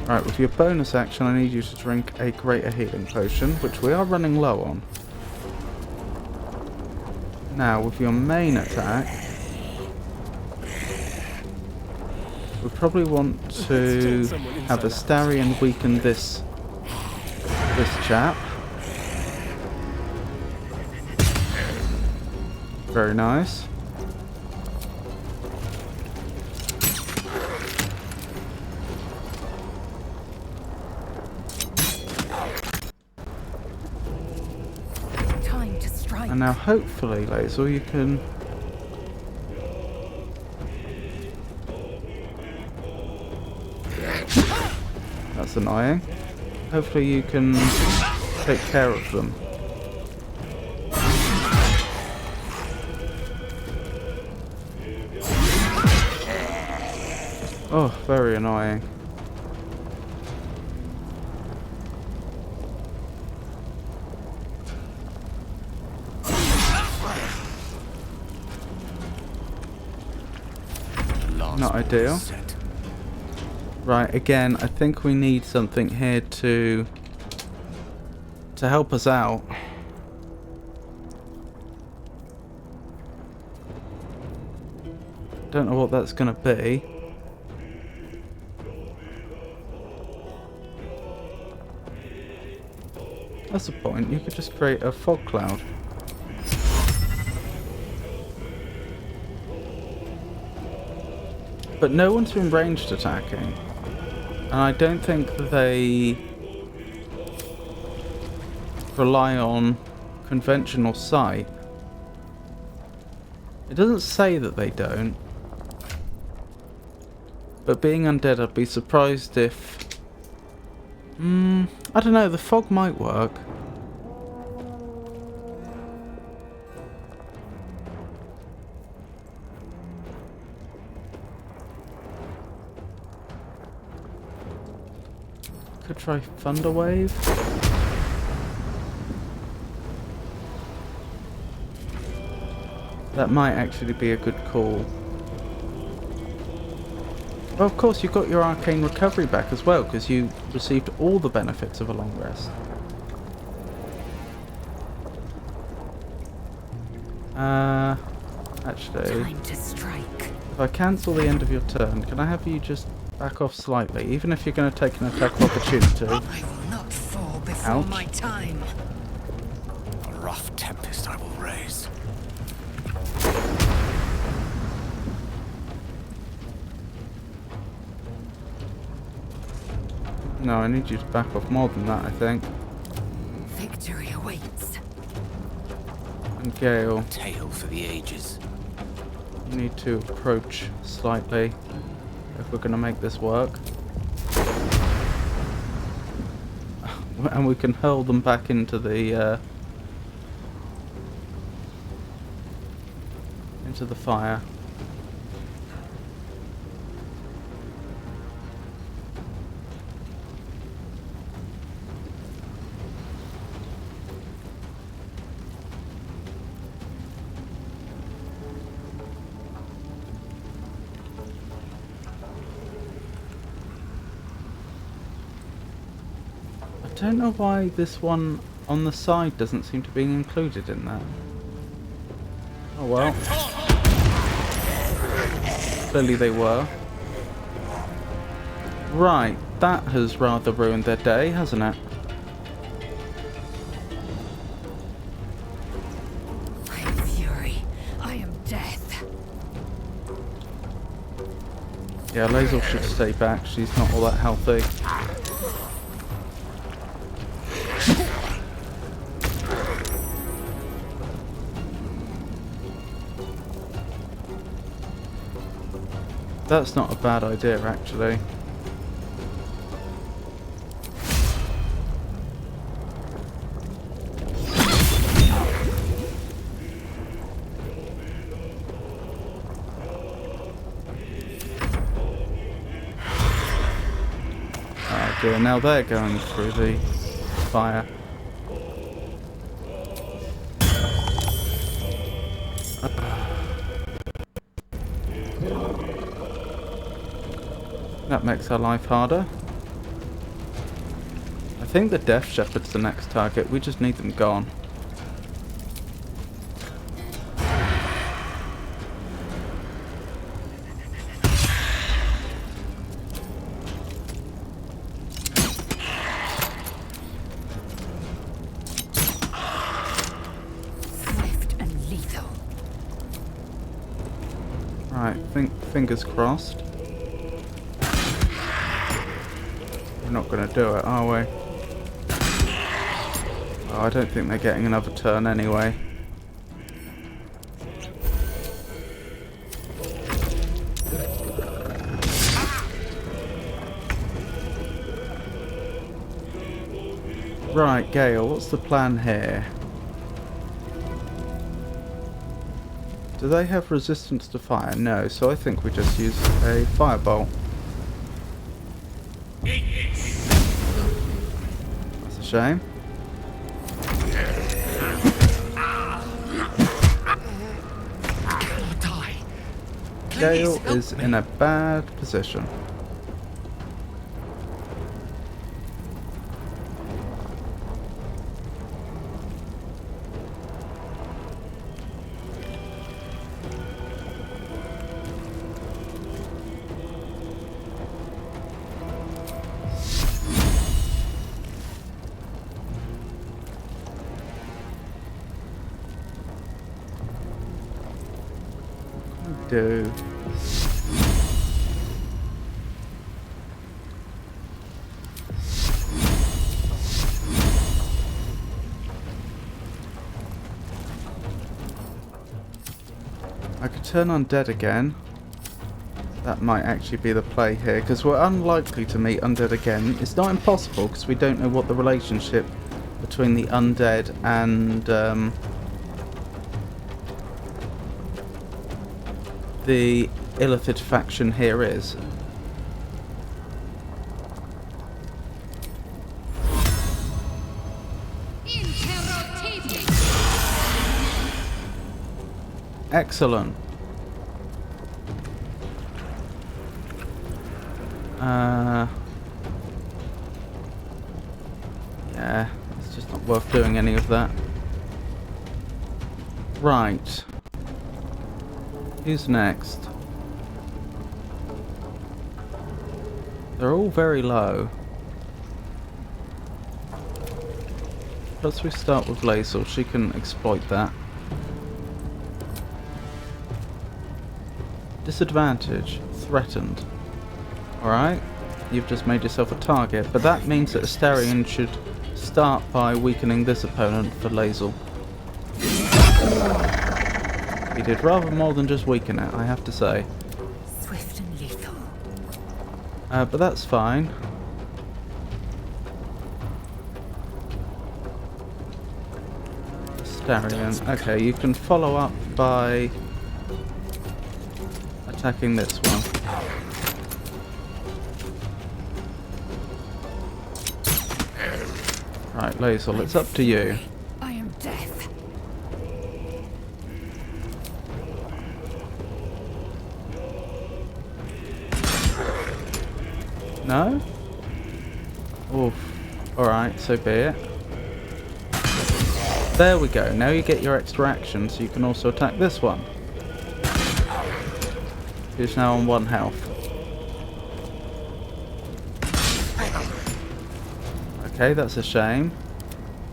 Right, with your bonus action, I need you to drink a greater healing potion, which we are running low on. Now, with your main attack, we probably want to have Astarion weaken this chap. Very nice. And now hopefully, Lazel, you can... That's annoying. Hopefully you can take care of them. Oh, very annoying. Not ideal. Right, again, I think we need something here to help us out. Don't know what that's going to be. That's the point, you could just create a fog cloud. But no one's been ranged attacking, and I don't think that they rely on conventional sight. It doesn't say that they don't, but being undead, I'd be surprised if... I don't know, the fog might work. Could try Thunder Wave. That might actually be a good call. Well, of course, you've got your Arcane Recovery back as well, because you received all the benefits of a long rest. Actually, Time to strike. If I cancel the end of your turn, can I have you just back off slightly, even if you're going to take an attack of opportunity? I will not fall before Ouch. my time. A rough tempest I will raise. No, I need you to back off more than that, I think. Victory awaits. And Gale, Tale for the ages. you need to approach slightly if we're going to make this work. And we can hurl them back into the fire. I don't know why this one on the side doesn't seem to be included in that. Oh well. Clearly they were. Right, that has rather ruined their day, hasn't it? I am fury. I am death. Yeah, Lae'zel should stay back. She's not all that healthy. That's not a bad idea, actually. Oh dear, now they're going through the fire. That makes our life harder. I think the Death Shepherd's the next target. We just need them gone. Swift and lethal. Right, fingers crossed. We're not going to do it, are we? Oh, I don't think they're getting another turn anyway. Right, Gale, what's the plan here? Do they have resistance to fire? No, so I think we just use a firebolt. That's a shame. Gale is in a bad position. Do. I could turn undead again. That might actually be the play here, because we're unlikely to meet undead again. It's not impossible, because we don't know what the relationship between the undead and the Illithid faction here is. Excellent. Yeah, it's just not worth doing any of that. Right. Who's next? They're all very low. Let's we start with Lae'zel, she can exploit that. Disadvantage. Threatened. Alright. you've just made yourself a target. But that means that Asterion should start by weakening this opponent for Lae'zel. He did rather more than just weaken it, I have to say. Swift and lethal. But that's fine. Asterion. Okay, you can follow up by attacking this one. Right, Lae'zel, it's up to you. I am death. No? Oof. Alright, so be it. There we go. Now you get your extra action, so you can also attack this one. Who's now on 1 health. Okay, that's a shame.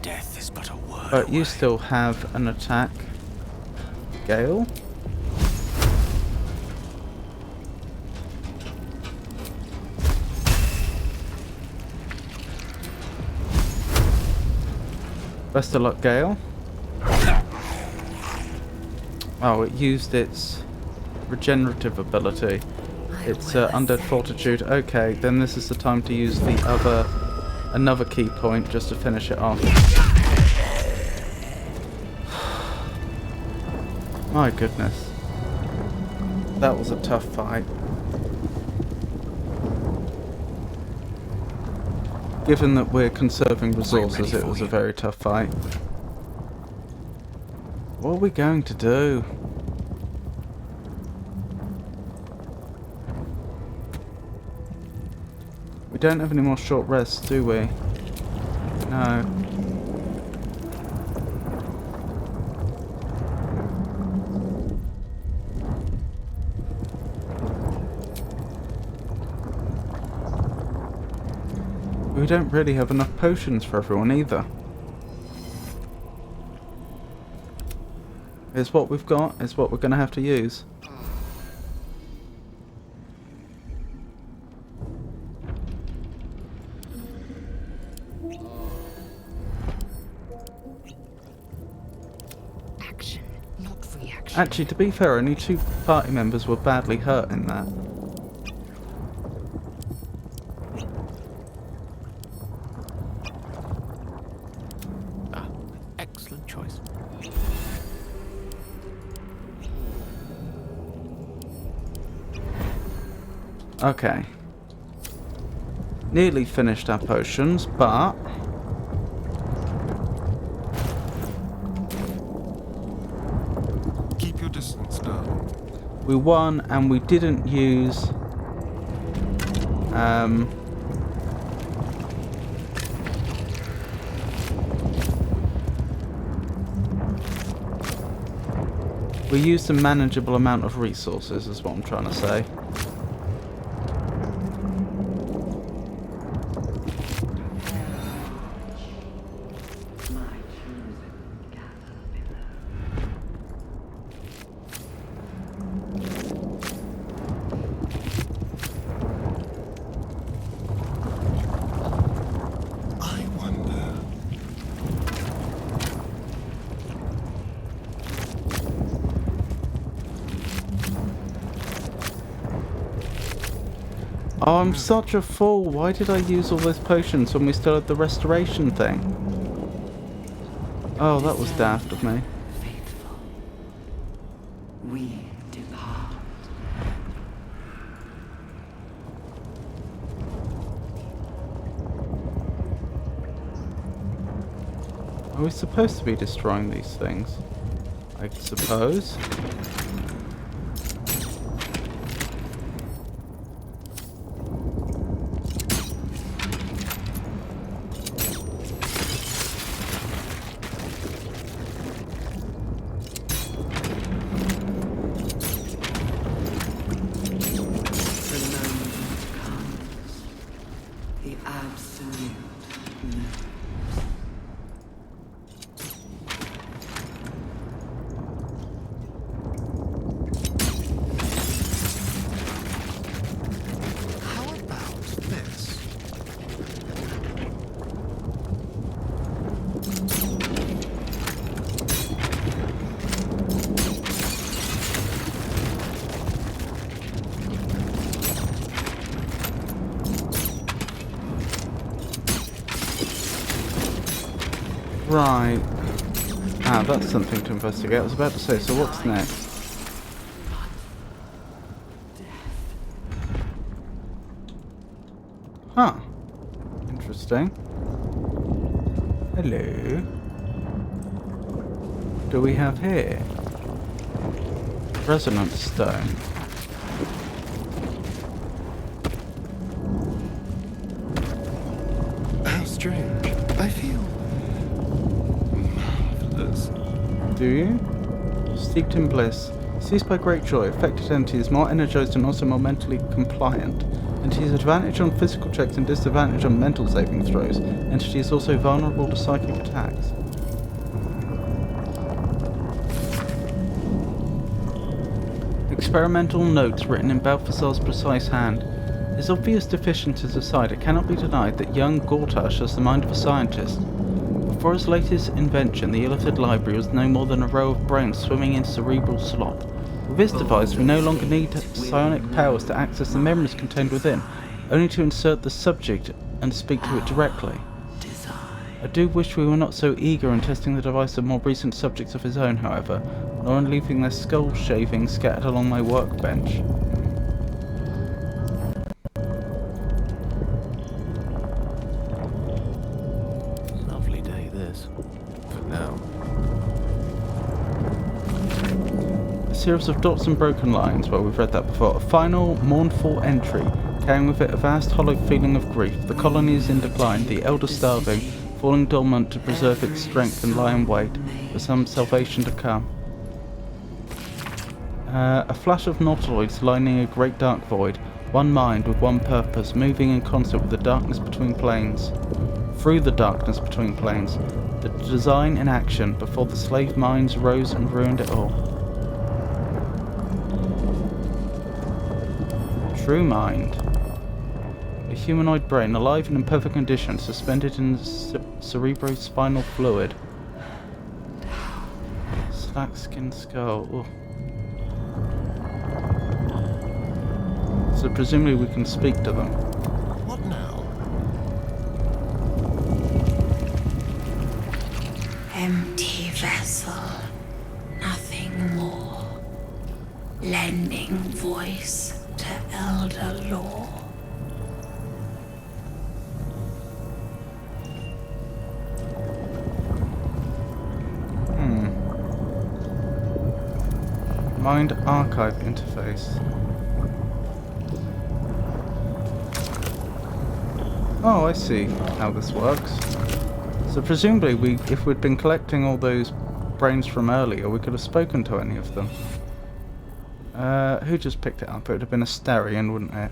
Death is but a word. But you still have an attack. Gale? Best of luck, Gale. Oh, it used its regenerative ability. It's Undead Fortitude. Okay, then this is the time to use the another key point just to finish it off. My goodness. That was a tough fight. Given that we're conserving resources, it was a very tough fight. What are we going to do? We don't have any more short rests, do we? No. We don't really have enough potions for everyone either. Here's what we've got, is what we're going to have to use. Action, not reaction. Actually, to be fair, only 2 party members were badly hurt in that. Excellent choice. Okay. Nearly finished our potions, but Keep your distance, darling. we won and we didn't use we used a manageable amount of resources, is what I'm trying to say. I wonder. Oh, I'm such a fool. Why did I use all those potions when we still had the restoration thing? Oh, that was daft of me. Faithful, we depart. Are we supposed to be destroying these things? I suppose. The moment comes. The absolute knows. Right. Ah, that's something to investigate. I was about to say, so what's next? Huh. Interesting. Hello. What do we have here? Resonance stone. How strange. I feel marvelous. Do you? Steeped in bliss. Seized by great joy, affected entity is more energized and also more mentally compliant. Entity has advantage on physical checks and disadvantage on mental saving throws. Entity is also vulnerable to psychic attacks. Experimental notes written in Balthazar's precise hand. His obvious deficiencies aside, it cannot be denied that young Gortash has the mind of a scientist. Before his latest invention, the Illithid Library was no more than a row of brains swimming in cerebral slop. With this device, we no longer need psionic powers to access the memories contained within, only to insert the subject and speak to it directly. I do wish we were not so eager in testing the device of more recent subjects of his own, however, nor in leaving their skull shavings scattered along my workbench. Lovely day, this. For now. A series of dots and broken lines, well, we've read that before. A final, mournful entry, carrying with it a vast, hollow feeling of grief. The colony is in decline, the elder starving, falling dormant to preserve its strength and lie in wait for some salvation to come. A flash of nautiloids lining a great dark void, one mind with one purpose, moving in concert with the darkness between planes. Through the darkness between planes, the design in action before the slave minds rose and ruined it all. True mind. A humanoid brain, alive and in perfect condition, suspended in cerebrospinal fluid. Slack-skinned skull. Ugh. So presumably we can speak to them. What now? Empty vessel, nothing more. Lending voice to elder law. Mind archive interface. Oh, I see how this works. So presumably, if we'd been collecting all those brains from earlier, we could have spoken to any of them. Who just picked it up? It would have been Astarion, wouldn't it?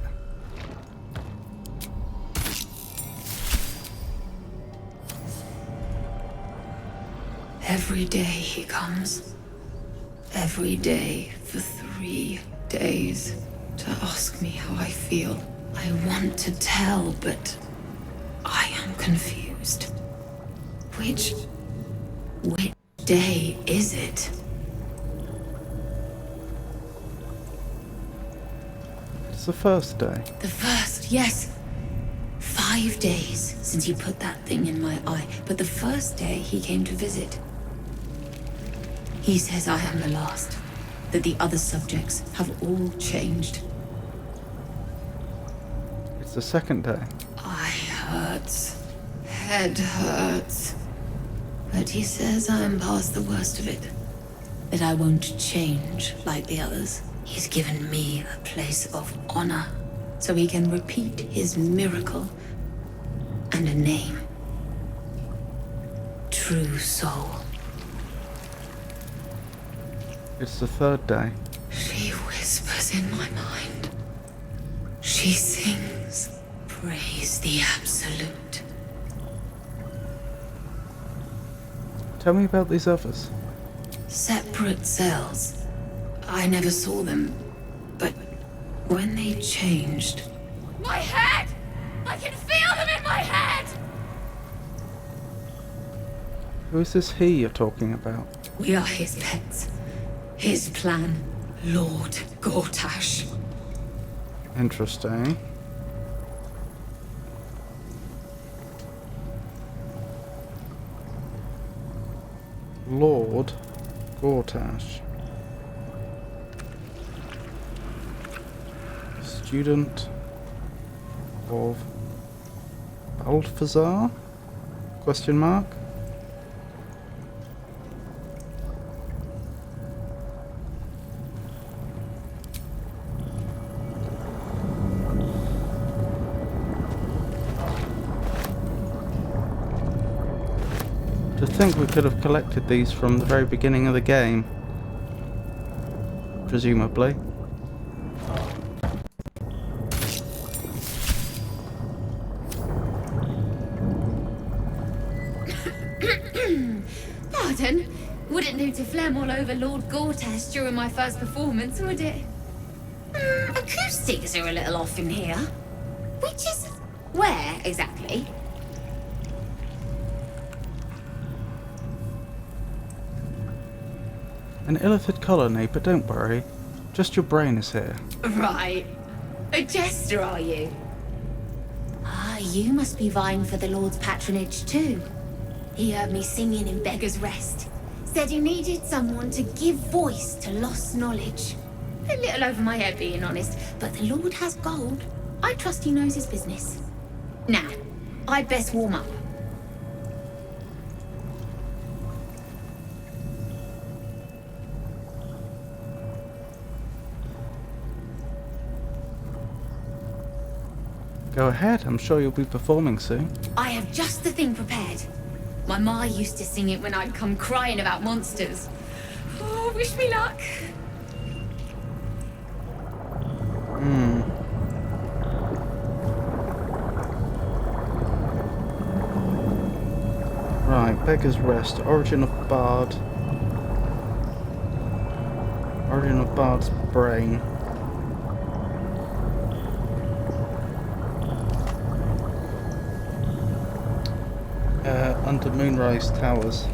Every day he comes. Every day for 3 days to ask me how I feel. I want to tell, but I am confused. Which day is it? It's the first day. The first, yes. 5 days since you put that thing in my eye, but the first day he came to visit. He says I am the last, that the other subjects have all changed. It's the second day. Eye hurts, head hurts. But he says I am past the worst of it, that I won't change like the others. He's given me a place of honor, so he can repeat his miracle and a name. True soul. It's the third day. She whispers in my mind. She sings, praise the Absolute. Tell me about these others. Separate cells. I never saw them, but when they changed... My head! I can feel them in my head! Who is this he you're talking about? We are his pets. His plan, Lord Gortash. Interesting. Lord Gortash. Student of Baldur? Question mark? To think we could have collected these from the very beginning of the game. Presumably. Pardon? Wouldn't do to phlegm all over Lord Gortash during my first performance, would it? Acoustics are a little off in here. Which is... where, exactly? An Illithid colony, but don't worry. Just your brain is here. Right. A jester, are you? Ah, you must be vying for the Lord's patronage too. He heard me singing in Beggar's Rest. Said he needed someone to give voice to lost knowledge. A little over my head, being honest, but the Lord has gold. I trust he knows his business. Now, I'd best warm up. Go ahead, I'm sure you'll be performing soon. I have just the thing prepared. My ma used to sing it when I'd come crying about monsters. Oh, wish me luck. Right, Beggar's Rest, origin of Bard. Origin of Bard's brain. Under Moonrise Towers.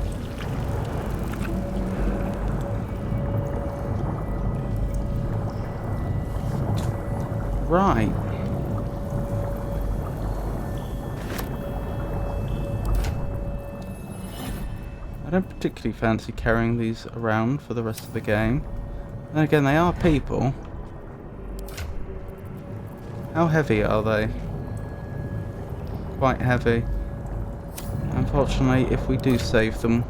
Right. I don't particularly fancy carrying these around for the rest of the game. Then again, they are people. How heavy are they? Quite heavy. Unfortunately, if we do save them,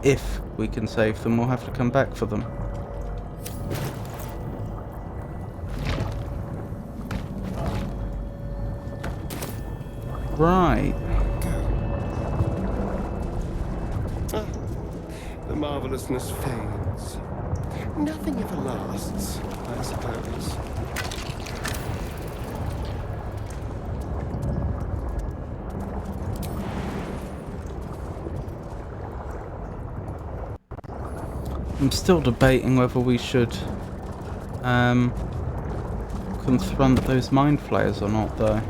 if we can save them, we'll have to come back for them. Right. The marvelousness fades. Nothing ever lasts, I suppose. I'm still debating whether we should confront those mind flayers or not, though.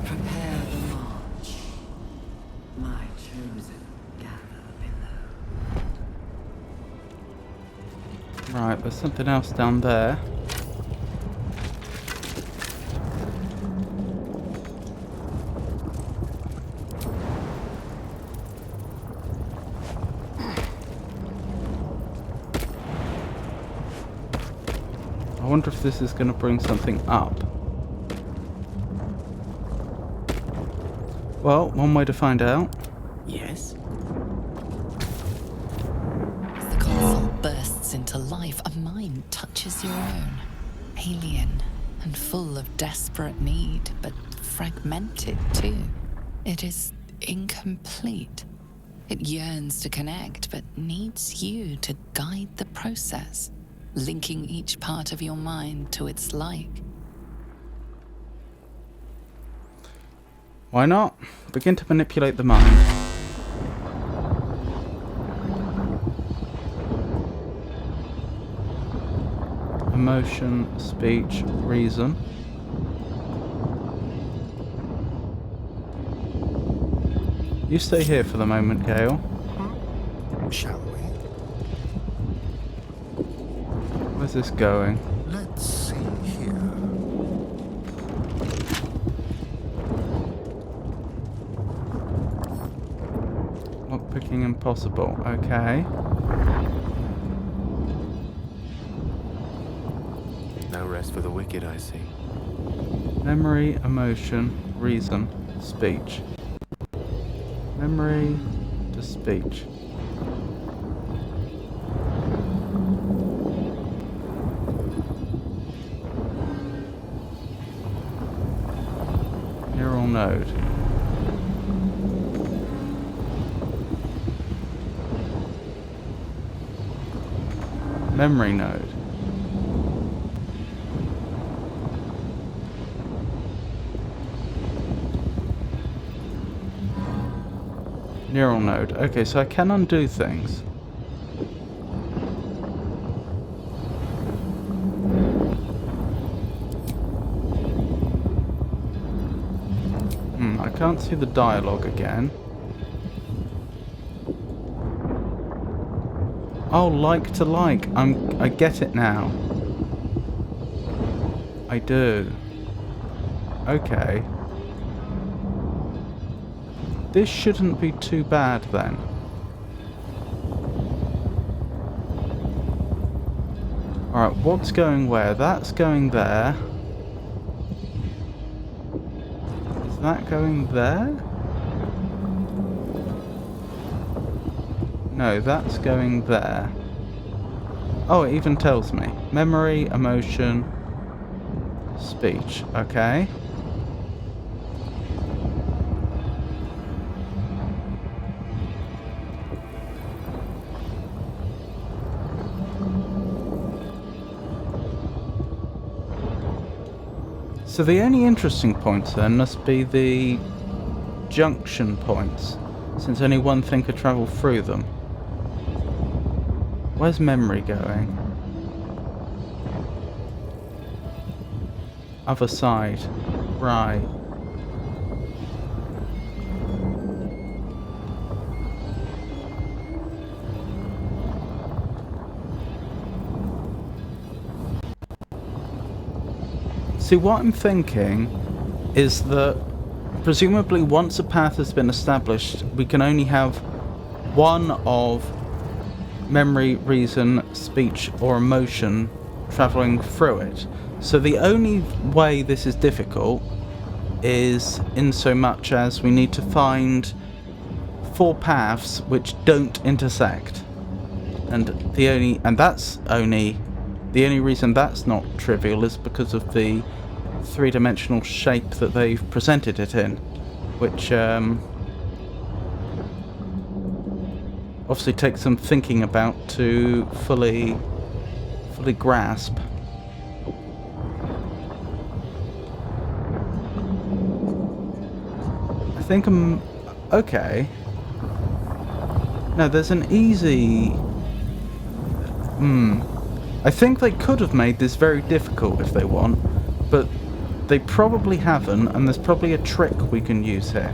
Prepare the march. My chosen gather below. Right, there's something else down there. I wonder if this is going to bring something up. Well, one way to find out. Yes? As the console bursts into life, a mind touches your own. Alien and full of desperate need, but fragmented too. It is incomplete. It yearns to connect, but needs you to guide the process, linking each part of your mind to its like. Why not? Begin to manipulate the mind. Emotion, speech, reason. You stay here for the moment, Gale. Shall we? Where's this going? Let's see here. Lockpicking impossible. Okay. No rest for the wicked, I see. Memory, emotion, reason, speech. Memory to speech. Neural node. Memory node. Neural node. Okay, so I can undo things. I can't see the dialogue again. Oh, like to like. I get it now. I do. Okay. This shouldn't be too bad then. Alright, what's going where? That's going there. Is that going there? No, that's going there. Oh, it even tells me. Memory, emotion, speech. Okay. So the only interesting points then must be the junction points, since only one thing could travel through them. Where's memory going? Other side. Right. See, what I'm thinking is that presumably once a path has been established, we can only have one of memory, reason, speech, or emotion travelling through it. So the only way this is difficult is in so much as we need to find 4 paths which don't intersect. And the only reason that's not trivial is because of the 3-dimensional shape that they've presented it in, which obviously takes some thinking about to fully grasp. I think I'm okay. No, there's an easy. I think they could have made this very difficult if they want, but they probably haven't, and there's probably a trick we can use here.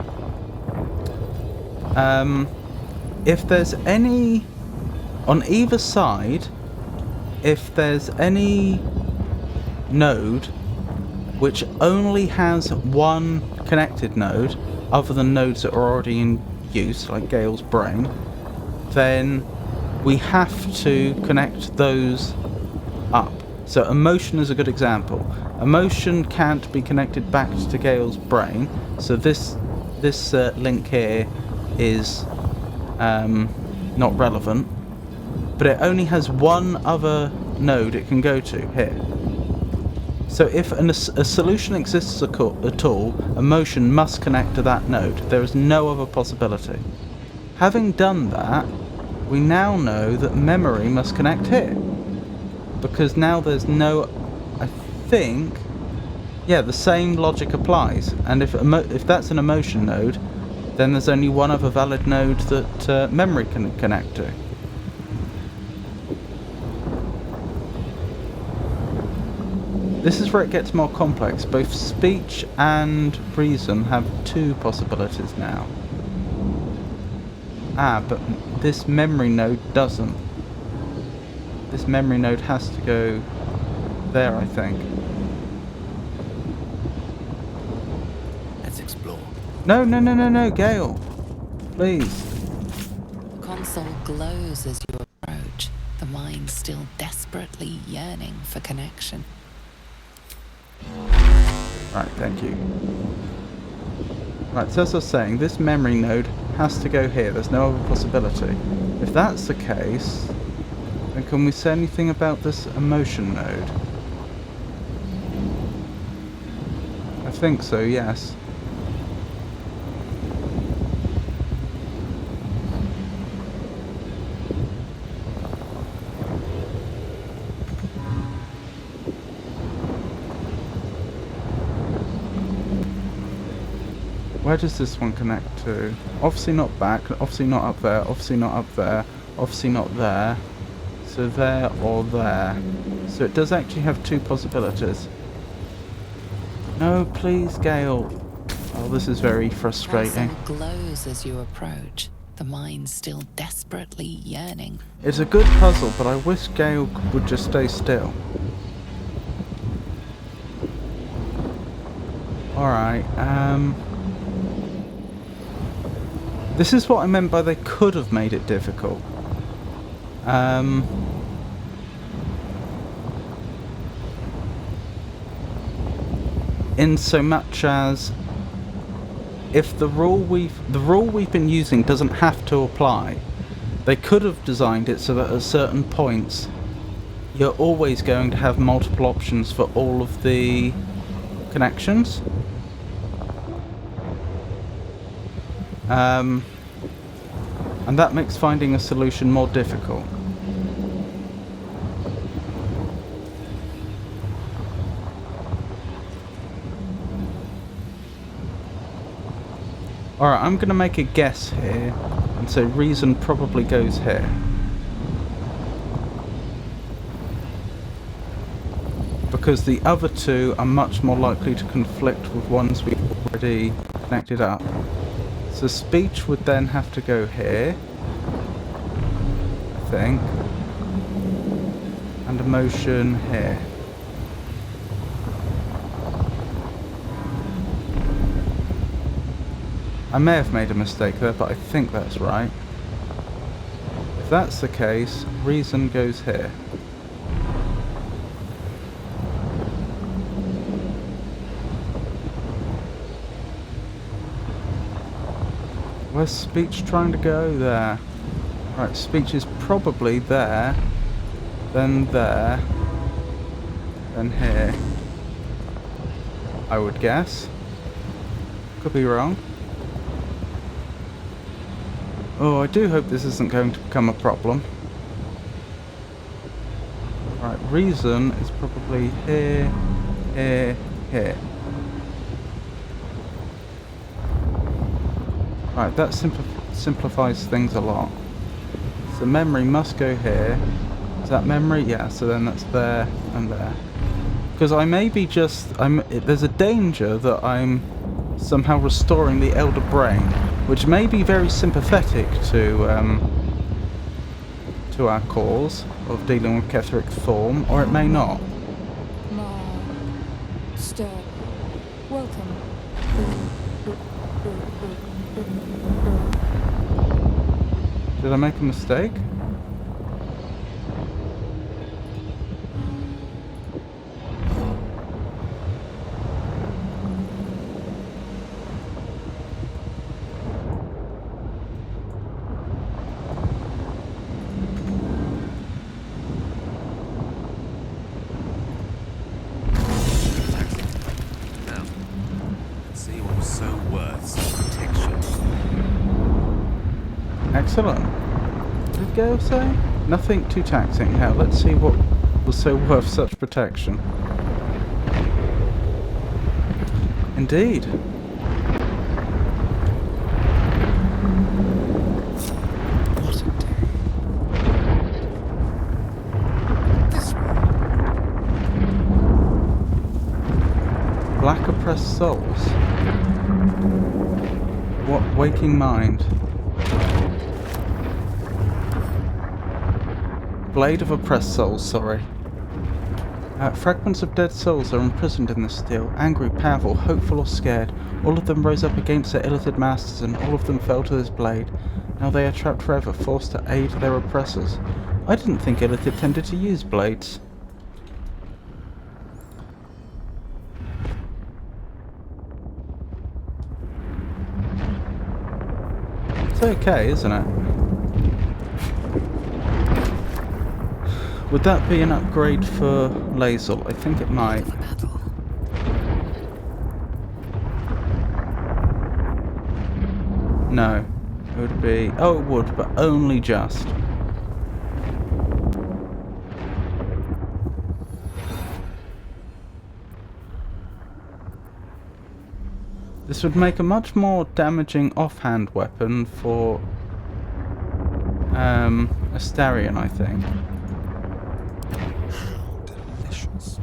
If there's any, on either side, if there's any node which only has one connected node, other than nodes that are already in use, like Gale's brain, then we have to connect those up. So emotion is a good example. Emotion can't be connected back to Gale's brain, so this link here is not relevant, but it only has one other node it can go to here. So if a solution exists at all, emotion must connect to that node. There is no other possibility. Having done that, we now know that memory must connect here, because now there's no, I think, yeah, the same logic applies. And if that's an emotion node, then there's only one other valid node that memory can connect to. This is where it gets more complex. Both speech and reason have 2 possibilities now. But this memory node doesn't. this memory node has to go there, I think. Let's explore. No, no, no, no, no, Gale. Please. The console glows as you approach, the mind still desperately yearning for connection. Right, thank you. Right, so as I was saying, this memory node has to go here. There's no other possibility. If that's the case, then can we say anything about this emotion node? I think so, yes. Where does this one connect to? Obviously not back, obviously not up there, obviously not up there, obviously not there. So there or there. So it does actually have two possibilities. No, please, Gale. Oh, this is very frustrating. The console glows as you approach, the mind still desperately yearning. It's a good puzzle, but I wish Gale would just stay still. Alright, this is what I meant by they could have made it difficult. In so much as if the rule we've been using doesn't have to apply, they could have designed it so that at certain points you're always going to have multiple options for all of the connections. And that makes finding a solution more difficult. Alright, I'm going to make a guess here and say reason probably goes here. Because the other two are much more likely to conflict with ones we've already connected up. So speech would then have to go here, I think, and emotion here. I may have made a mistake there, but I think that's right. If that's the case, reason goes here. Where's speech trying to go? There. Right, speech is probably there, then here. I would guess. Could be wrong. Oh, I do hope this isn't going to become a problem. Right, reason is probably here, here, here. Right, that simplifies things a lot. So memory must go here. Is that memory? Yeah, so then that's there and there. Because I may be just... there's a danger that I'm somehow restoring the elder brain, which may be very sympathetic to our cause of dealing with Ketheric Thorm, or it may not. Stir. Welcome. Did I make a mistake? Excellent. What did Gale say? Nothing too taxing. Hell, let's see what was so worth such protection. Indeed. What a day. This way. Black oppressed souls. What waking mind? Blade of oppressed souls, sorry. Fragments of dead souls are imprisoned in this steel. Angry, powerful, hopeful or scared. All of them rose up against their illithid masters, and all of them fell to this blade. Now they are trapped forever, forced to aid their oppressors. I didn't think illithid tended to use blades. It's okay, isn't it? Would that be an upgrade for Lae'zel? I think it might. No. It would be... Oh, it would, but only just. This would make a much more damaging offhand weapon for Astarion, I think. Delicious.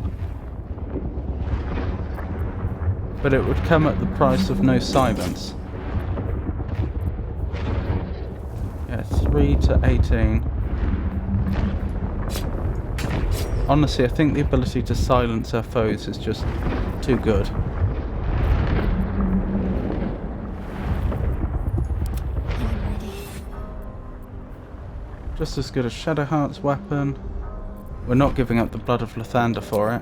But it would come at the price of no silence. Yeah, 3 to 18. Honestly, I think the ability to silence our foes is just too good. Just as good as Shadowheart's weapon. We're not giving up the Blood of Lathander for it.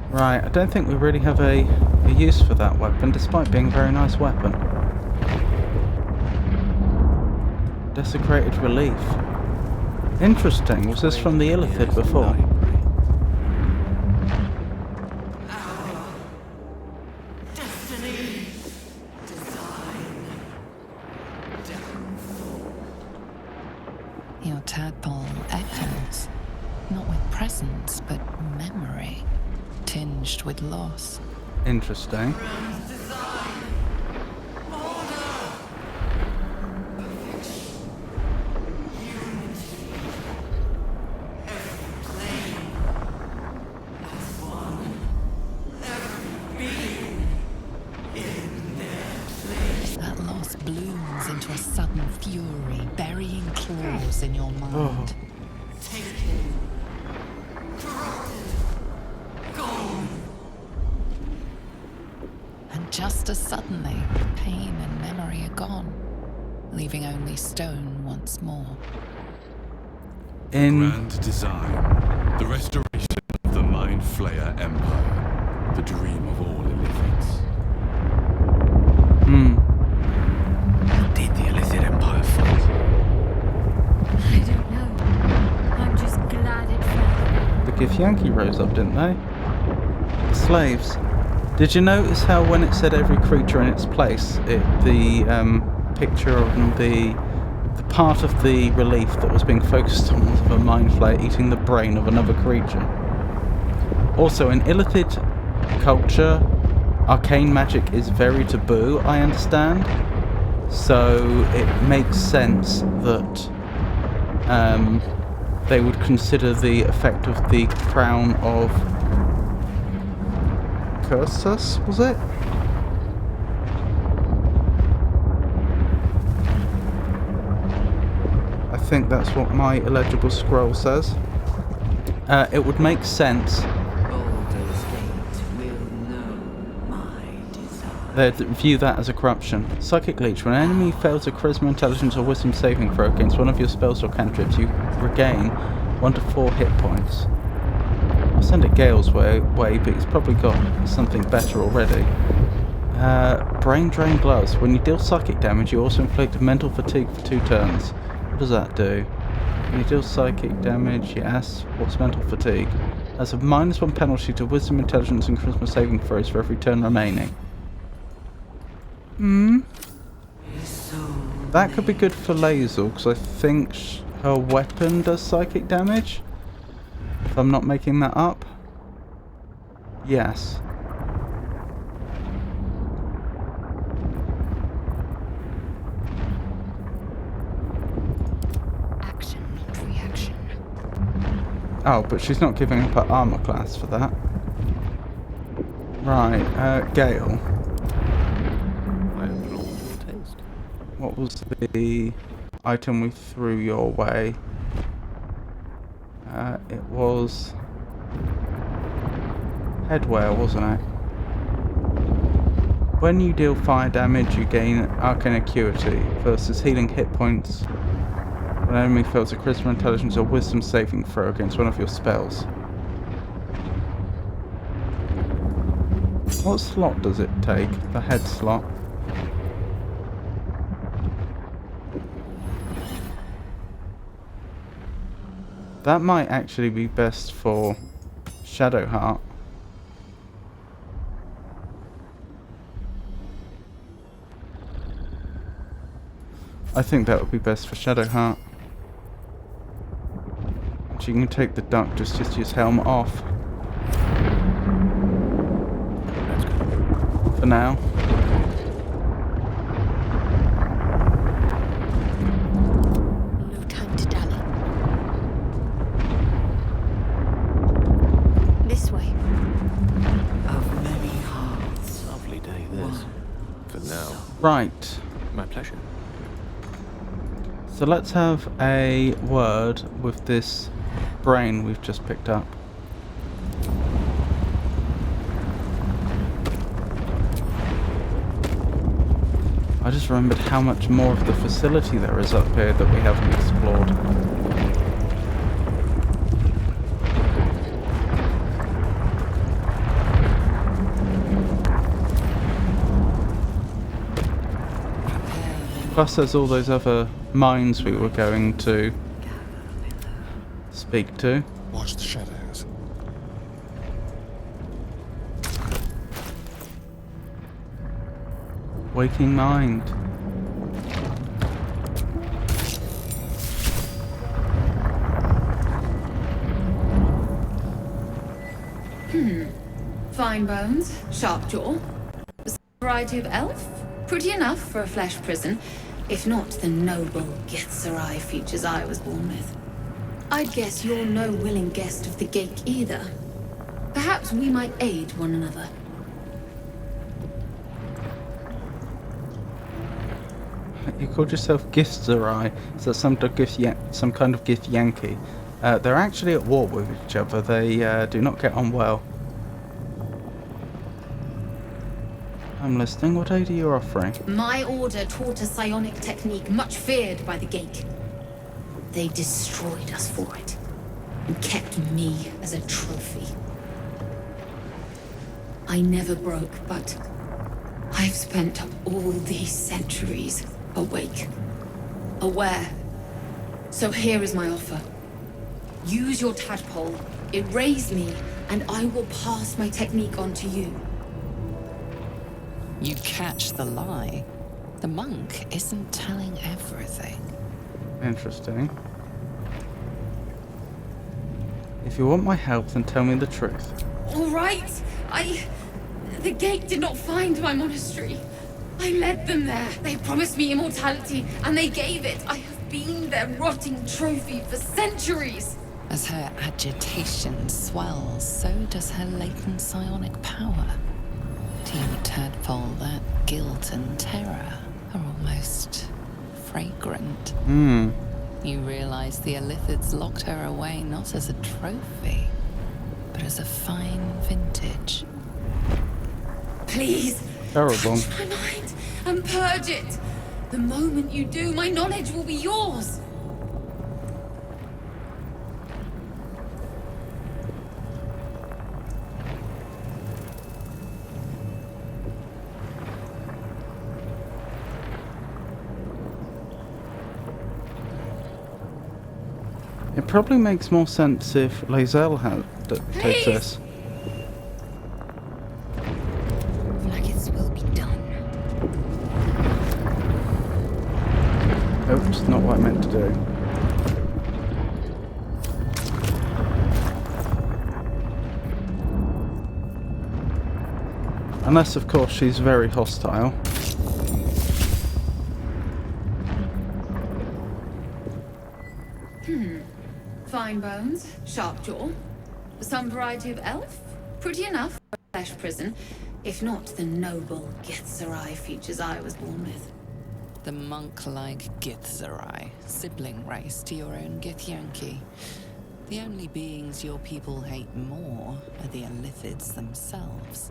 Right, I don't think we really have a use for that weapon, despite being a very nice weapon. Desecrated Relief. Interesting, was this from the Illithid before? Your tadpole echoes, not with presence, but memory, tinged with loss. Interesting. That loss blooms into a sudden fury, burying claws in your mind. Oh. And just as suddenly, pain and memory are gone, leaving only stone once more. Grand design. The restoration of the Mind Flayer Empire. The dream of all Illithids. How did the Illithid Empire fall? I don't know. I'm just glad it fell. The Githyanki rose up, didn't they? The slaves. Did you notice how when it said every creature in its place, the picture of the part of the relief that was being focused on was of a mind flayer eating the brain of another creature. Also, in Illithid culture, arcane magic is very taboo, I understand. So it makes sense that they would consider the effect of the crown of Cursus, was it? I think that's what my illegible scroll says. It would make sense. They'd view that as a corruption. Psychic Leech. When an enemy fails a charisma, intelligence, or wisdom saving throw against one of your spells or cantrips, you regain 1 to 4 hit points. I'll send it Gale's way, but he's probably got something better already. Brain Drain Gloves. When you deal psychic damage, you also inflict mental fatigue for 2 turns. What does that do? When you deal psychic damage, yes. What's mental fatigue? Has a -1 penalty to wisdom, intelligence, and charisma saving throws for every turn remaining. That could be good for Lae'zel, because I think her weapon does psychic damage. If I'm not making that up. Yes. Action, not reaction. Oh, but she's not giving up her armor class for that. Right, Gale. What was the item we threw your way? It was headwear, wasn't it? When you deal fire damage, you gain arcane acuity versus healing hit points. When an enemy fails a critical intelligence or wisdom saving throw against one of your spells. What slot does it take? The head slot. That might actually be best for Shadowheart. I think that would be best for Shadowheart. She can take the duck, just use helm off. For now. No time to dally. This way. Of many hearts. Lovely day this. For now. Right. My pleasure. So let's have a word with this brain we've just picked up. I just remembered how much more of the facility there is up here that we haven't explored. Plus there's all those other mines we were going to speak to. Watch the shadows. Waking mind. Fine bones, sharp jaw. A variety of elf. Pretty enough for a flesh prison. If not the noble Githzerai features I was born with. I'd guess you're no willing guest of the gate either. Perhaps we might aid one another. You called yourself Githzerai, so some kind of Gith Yankee. They're actually at war with each other. They do not get on well. I'm listening. What aid are you offering? My order taught a psionic technique much feared by the gate. They destroyed us for it, and kept me as a trophy. I never broke, but I've spent all these centuries awake, aware. So here is my offer. Use your tadpole, erase me, and I will pass my technique on to you. You catch the lie. The monk isn't telling everything. Interesting. If you want my help, then tell me the truth. All right. The gate did not find my monastery. I led them there. They promised me immortality, and they gave it. I have been their rotting trophy for centuries. As her agitation swells, so does her latent psionic power. To you, Tadpole, that guilt and terror are almost fragrant. You realize the Illithids locked her away not as a trophy, but as a fine vintage. Please, terrible. Touch my mind and purge it. The moment you do, my knowledge will be yours. It probably makes more sense if Lae'zel takes this. Nuggets will be done. Oh, it's not what I meant to do. Unless, of course, she's very hostile. Fine bones, sharp jaw. Some variety of elf. Pretty enough for a flesh prison. If not the noble Githzerai features I was born with. The monk-like Githzerai, sibling race to your own Gith Yankee. The only beings your people hate more are the Illithids themselves.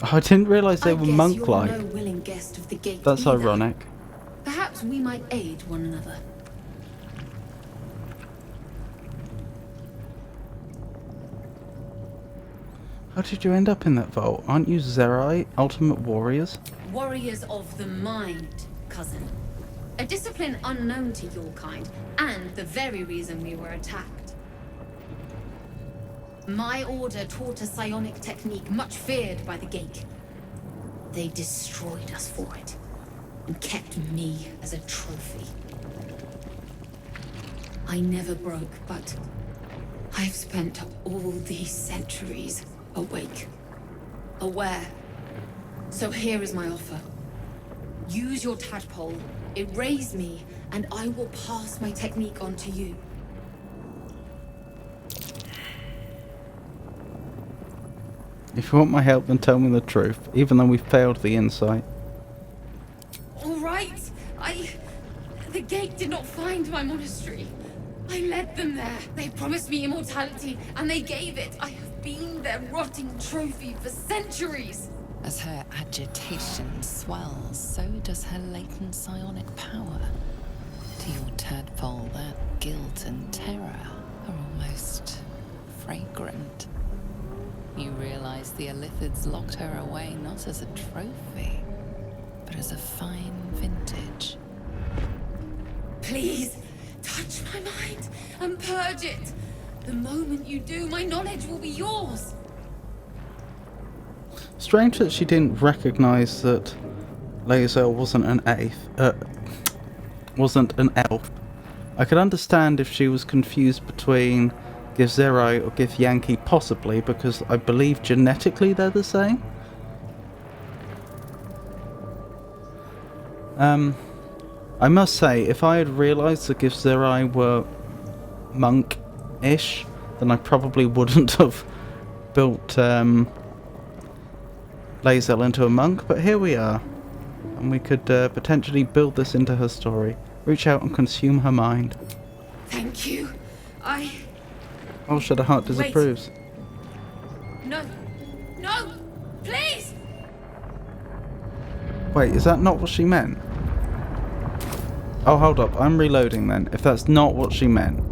I didn't realise they I were guess monk-like. you're no willing guest of the gate That's either. ironic. Perhaps we might aid one another. How did you end up in that vault? Aren't you Zerai, ultimate warriors? Warriors of the mind, cousin. A discipline unknown to your kind, and the very reason we were attacked. My order taught a psionic technique much feared by the Gate. They destroyed us for it, and kept me as a trophy. I never broke, but I've spent all these centuries awake, aware. So here is my offer. Use your tadpole, erase me, and I will pass my technique on to you. If you want my help, then tell me the truth, even though we failed the insight. All right. The Gate did not find my monastery. I led them there. They promised me immortality, and they gave it. I have been their rotting trophy for centuries. As her agitation swells, so does her latent psionic power. To your tadpole, that guilt and terror are almost fragrant. You realize the Illithids locked her away not as a trophy, but as a fine vintage. Please, touch my mind and purge it. The moment you do, my knowledge will be yours. Strange that she didn't recognise that Lae'zel wasn't an elf. I could understand if she was confused between Githzerai or Githyanki, possibly, because I believe genetically they're the same. I must say, if I had realised that Githzerai were monk-ish, then I probably wouldn't have built Lae'zel into a monk, but here we are. And we could potentially build this into her story. Reach out and consume her mind. Thank you. Oh, Shadowheart disapproves. No. No! Please! Wait, is that not what she meant? Oh, hold up. I'm reloading then, if that's not what she meant.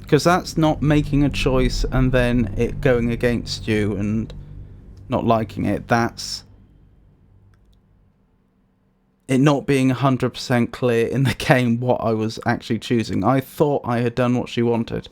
Because that's not making a choice and then it going against you and not liking it. That's it not being 100% clear in the game what I was actually choosing. I thought I had done what she wanted.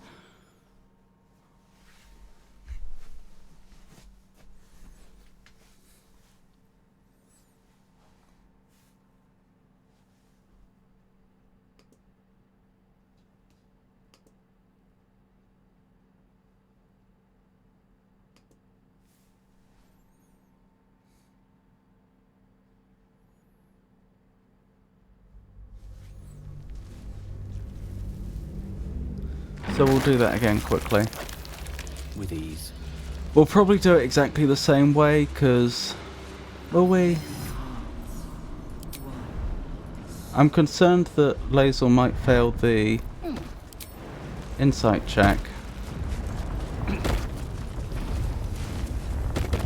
So we'll do that again quickly. With ease. We'll probably do it exactly the same way, because... Will we? I'm concerned that Lae'zel might fail the insight check.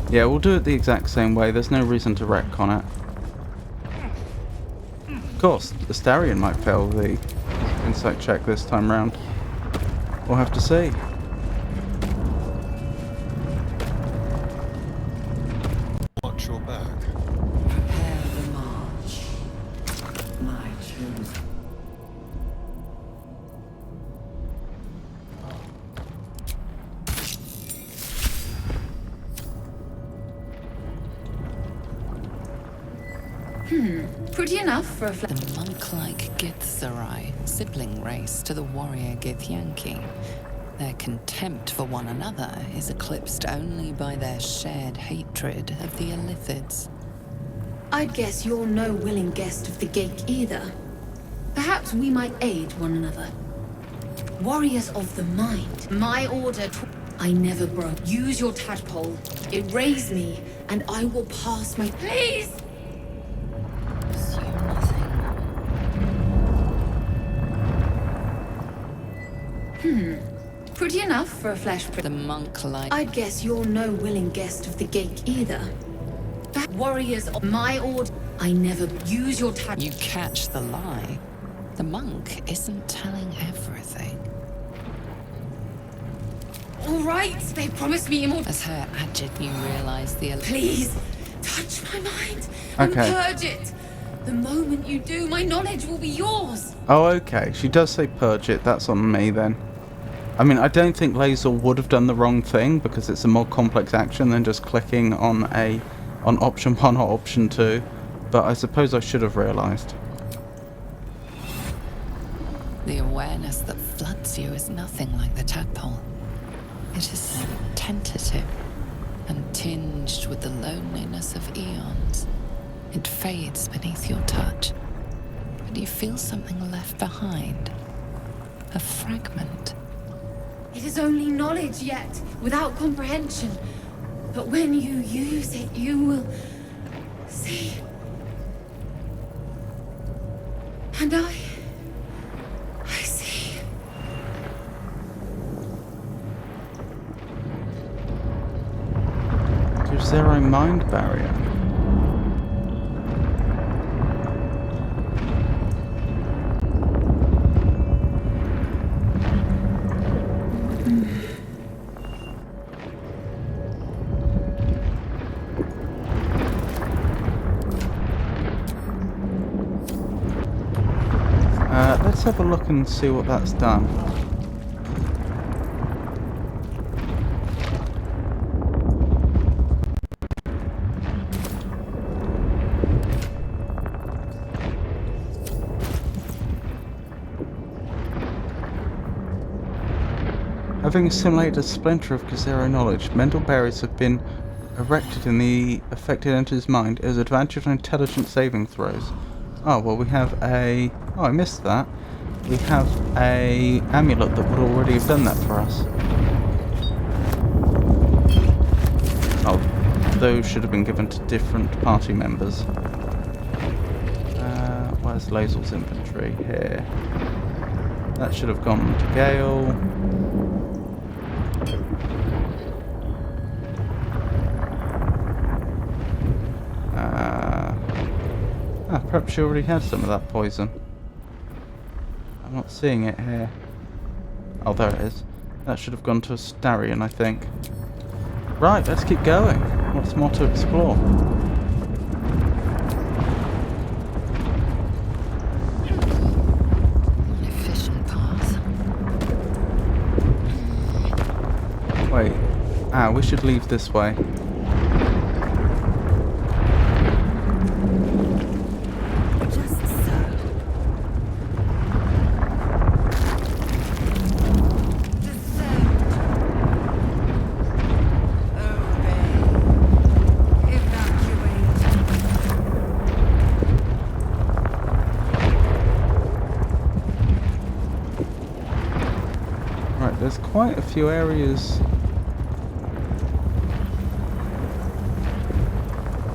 Yeah, we'll do it the exact same way. There's no reason to retcon it. Of course, Astarion might fail the insight check this time round. We'll have to see. Watch your back. Prepare the march. My chosen. Pretty enough for a The monk-like Githzerai, sibling race to the warrior Githyanki. Their contempt for one another is eclipsed only by their shared hatred of the Illithids. I'd guess you're no willing guest of the Gate either. Perhaps we might aid one another. Warriors of the mind. My order I never broke. Use your tadpole. Erase me, and I will pass my... Please! Pretty enough for a flesh The monk like. I'd guess you're no willing guest of the gate either. That warriors of my order. I never use your You catch the lie. The monk isn't telling everything. All right, they promised me immortality. As her agit, you realise the. Please, touch my mind and Okay. purge it. The moment you do, my knowledge will be yours. Oh, okay. She does say purge it. That's on me then. I mean, I don't think Lae'zel would have done the wrong thing because it's a more complex action than just clicking on option 1 or option 2. But I suppose I should have realised. The awareness that floods you is nothing like the tadpole. It is tentative and tinged with the loneliness of eons. It fades beneath your touch, but you feel something left behind. A fragment. It is only knowledge yet, without comprehension. But when you use it, you will see. And I see. There's zero mind barrier. Let's have a look and see what that's done. Having assimilated a splinter of Gazero knowledge, mental barriers have been erected in the affected enter's mind as advantage on intelligence saving throws. Oh, well we have a... Oh, I missed that. We have a amulet that would already have done that for us. Oh, those should have been given to different party members. Where's Lae'zel's inventory? Here. That should have gone to Gale. Perhaps she already had some of that poison. I'm not seeing it here. Oh, there it is. That should have gone to Astarion, I think. Right, let's keep going. What's more to explore? An efficient path. Wait. We should leave this way. There's quite a few areas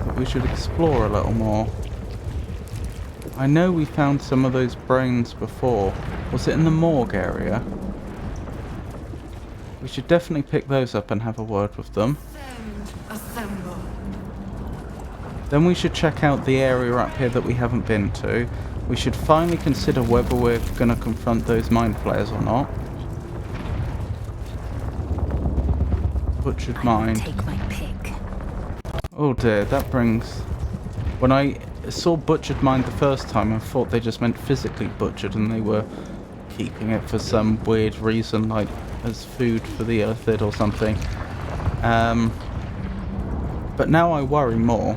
that we should explore a little more. I know we found some of those brains before. Was it in the morgue area? We should definitely pick those up and have a word with them. Assemble. Then we should check out the area up here that we haven't been to. We should finally consider whether we're going to confront those mind flayers or not. Butchered mind. Take my pick. Oh dear, that brings... When I saw butchered mind the first time, I thought they just meant physically butchered and they were keeping it for some weird reason, like as food for the Earthid or something. But now I worry more.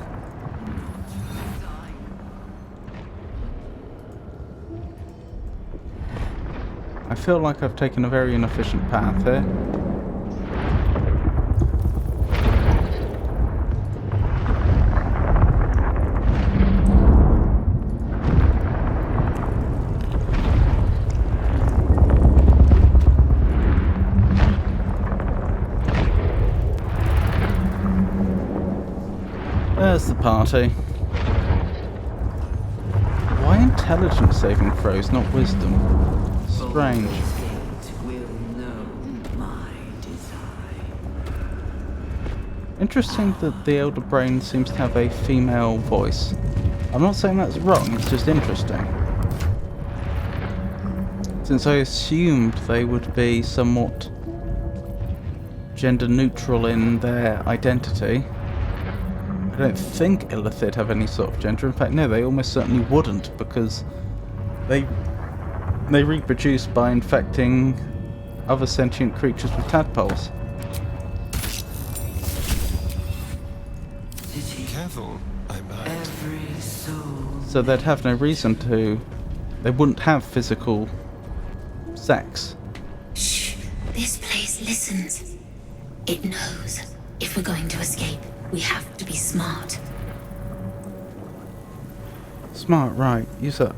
I feel like I've taken a very inefficient path here. There's the party. Why intelligence saving throws, not wisdom? Strange. Will Interesting that the Elder Brain seems to have a female voice. I'm not saying that's wrong, it's just interesting. Since I assumed they would be somewhat gender neutral in their identity. I don't think Illithid have any sort of gender. In fact, no, they almost certainly wouldn't, because they reproduce by infecting other sentient creatures with tadpoles. Careful, I might. Every soul. So they'd have no reason to... They wouldn't have physical sex. Shh. This place listens. It knows. If we're going to escape, we have to be smart. Smart, right. Use a...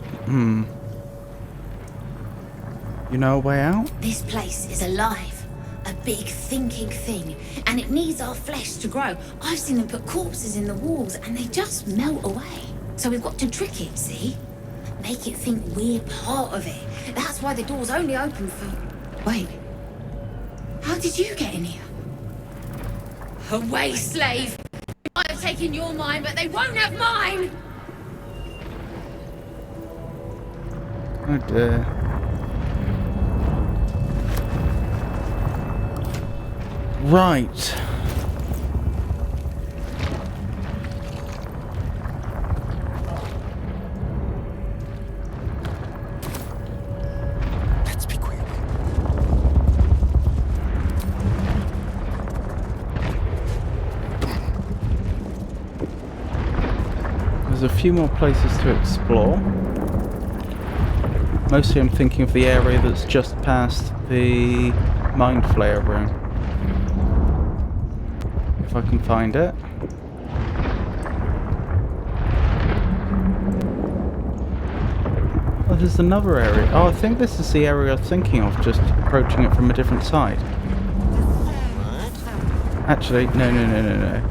You know a way out? This place is alive. A big thinking thing. And it needs our flesh to grow. I've seen them put corpses in the walls and they just melt away. So we've got to trick it, see? Make it think we're part of it. That's why the door's only open for... Wait. How did you get in here? Away, slave! They might have taken your mind, but they won't have mine! Oh dear. Right. Let's be quick. There's a few more places to explore. Mostly I'm thinking of the area that's just past the Mind Flayer room. If I can find it. Oh, there's another area. Oh, I think this is the area I'm thinking of, just approaching it from a different side. Actually, no.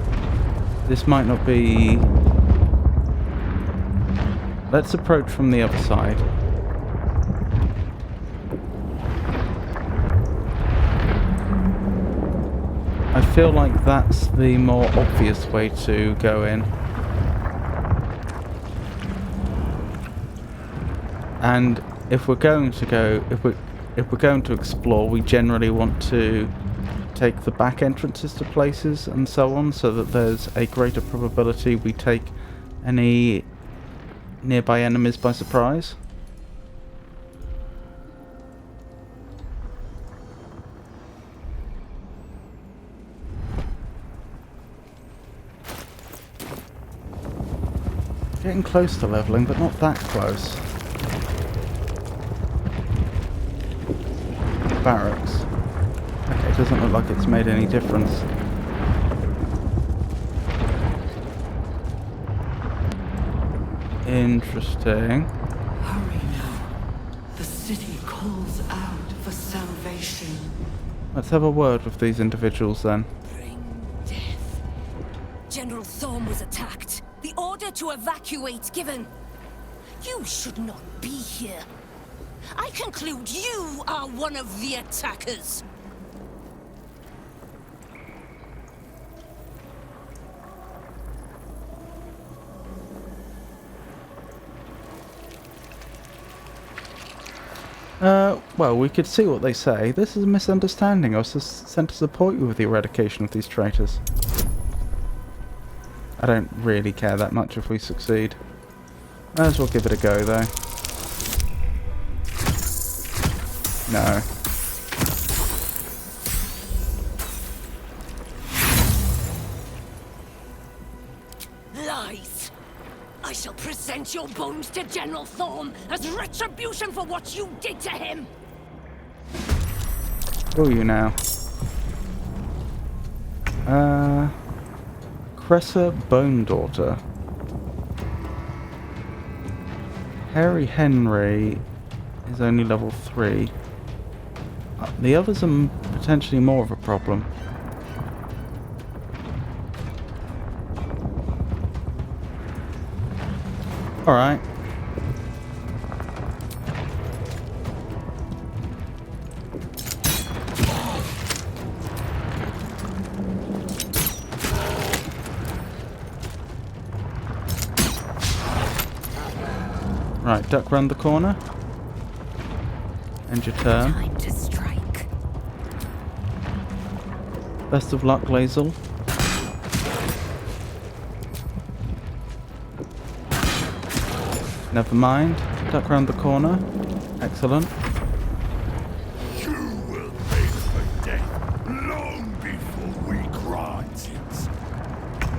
This might not be... Let's approach from the other side. I feel like that's the more obvious way to go in. And if we're going to go, if we're going to explore, we generally want to take the back entrances to places and so on, so that there's a greater probability we take any nearby enemies by surprise. Getting close to leveling, but not that close. Barracks. Okay, it doesn't look like it's made any difference. Interesting. Hurry now. The city calls out for salvation. Let's have a word with these individuals then. Bring death. General Thorm was attacked. The order to evacuate given. You should not be here. I conclude you are one of the attackers. Well, we could see what they say. This is a misunderstanding. I was just sent to support you with the eradication of these traitors. I don't really care that much if we succeed. Might as well give it a go, though. No. Lies! I shall present your bones to General Thorm as retribution for what you did to him! Who are you now? Cressa Bone Daughter. Harry Henry is only level 3. The others are potentially more of a problem. Alright. Right, duck round the corner. End your turn. Time to strike. Best of luck, Lae'zel. Never mind. Duck round the corner. Excellent. You will pay for death long before we grant it.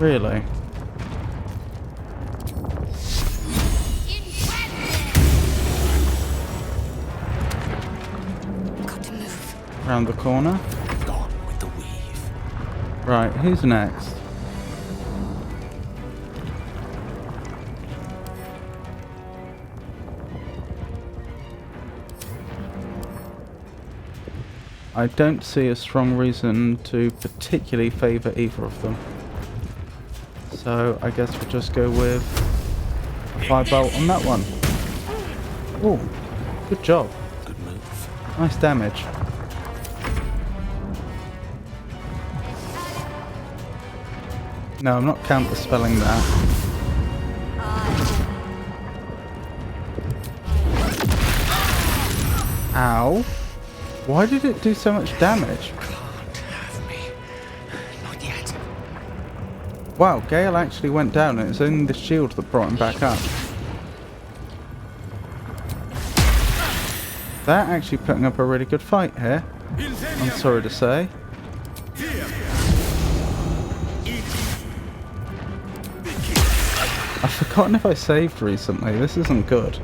Really? Got to move. Round the corner. Gone with the weave. Right, who's next? I don't see a strong reason to particularly favour either of them. So I guess we'll just go with a firebolt on that one. Oh, good job. Good move. Nice damage. No, I'm not counter-spelling that. Ow. Why did it do so much damage? Can't have me. Not yet. Wow, Gale actually went down and it's only the shield that brought him back up. They're actually putting up a really good fight here, I'm sorry to say. I've forgotten if I saved recently, this isn't good.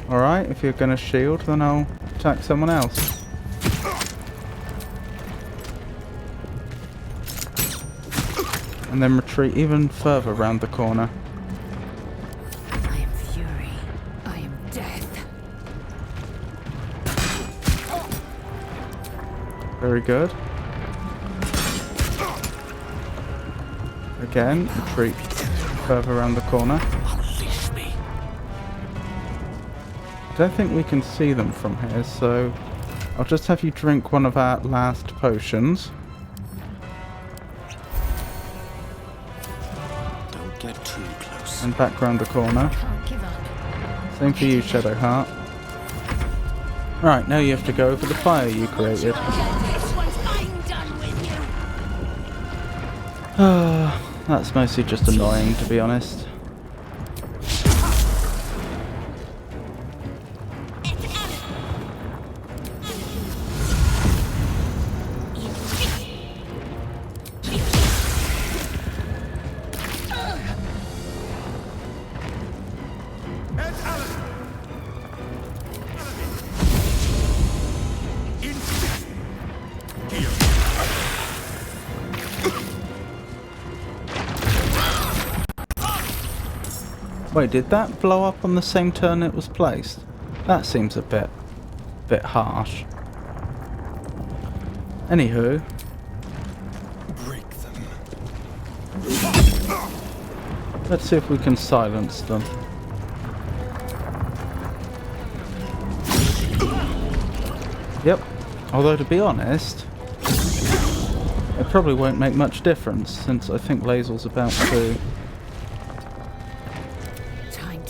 Alright, if you're gonna shield, then I'll attack someone else. And then retreat even further around the corner. I am fury. I am death. Very good. Again, retreat further around the corner. Unleash me. I don't think we can see them from here, so I'll just have you drink one of our last potions. Don't get too close. And back round the corner. Can't give up. Same for you, Shadowheart. Right, now you have to go over the fire you created. This one's I'm done with you. That's mostly just annoying, to be honest. Wait, did that blow up on the same turn it was placed? That seems a bit harsh. Anywho. Break them. Let's see if we can silence them. Yep. Although to be honest, it probably won't make much difference since I think Lae'zel's about to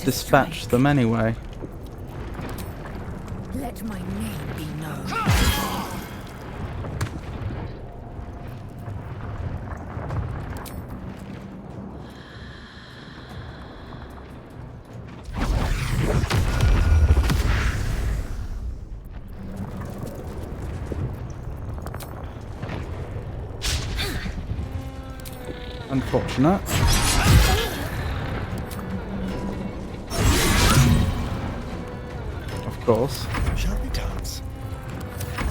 dispatch them anyway. Let my name be known. Unfortunate. Of course. Shall we dance?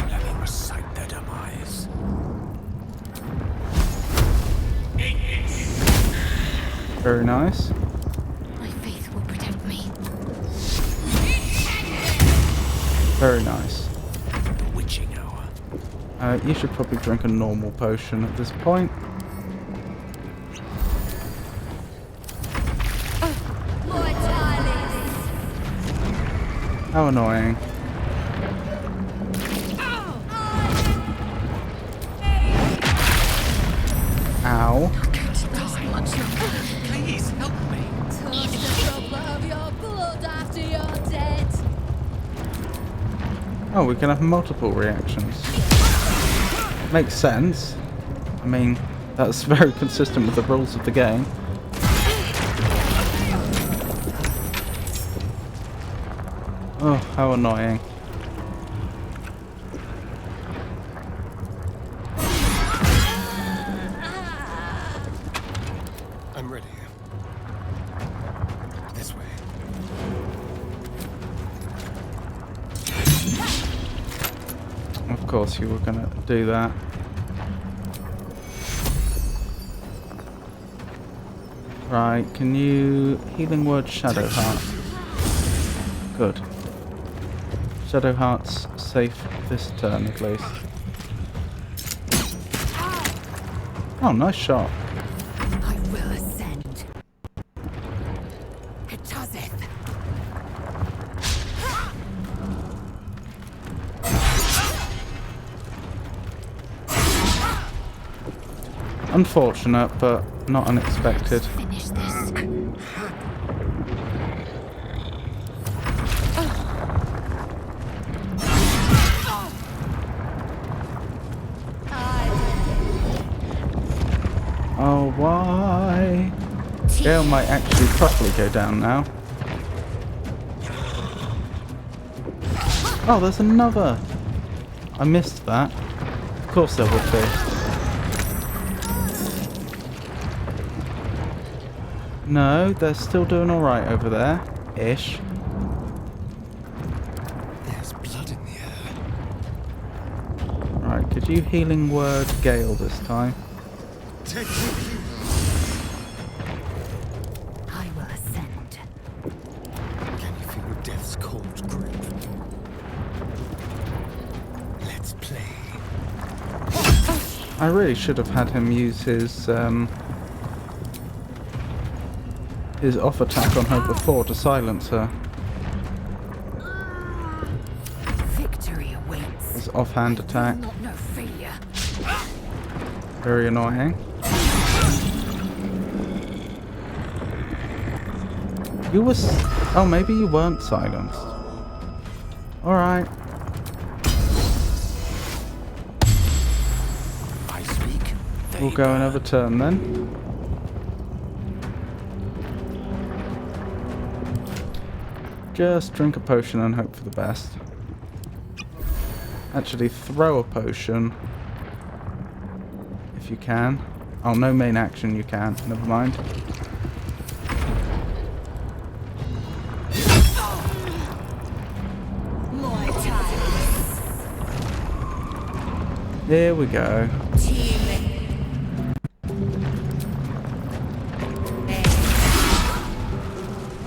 Let me recite their demise. Very nice. My faith will protect me. Very nice. Witching hour. You should probably drink a normal potion at this point. How annoying. Oh, we can have multiple reactions. Makes sense. I mean, that's very consistent with the rules of the game. Oh, how annoying. I'm ready. This way. Of course you were gonna do that. Right, can you... Healing word Shadow Heart. Good. Shadow Heart's safe this turn at least. Oh, nice shot. I will ascend. It doesn't. Unfortunate, but not unexpected. Finish this. Oh, why? Gale might actually properly go down now. Oh, there's another! I missed that. Of course there would be. No, they're still doing alright over there. Ish. There's blood in the air. Right, could you healing word Gale this time? I will ascend. Can you feel death's cold grip? Let's play. I really should have had him use his off attack on her before to silence her. Victory awaits. His offhand attack. Not no failure. Very annoying. You was... Oh, maybe you weren't silenced. Alright. I speak. We'll go another turn then. Just drink a potion and hope for the best. Actually, throw a potion. If you can. Oh, no main action, you can. Never mind. My time. Here we go.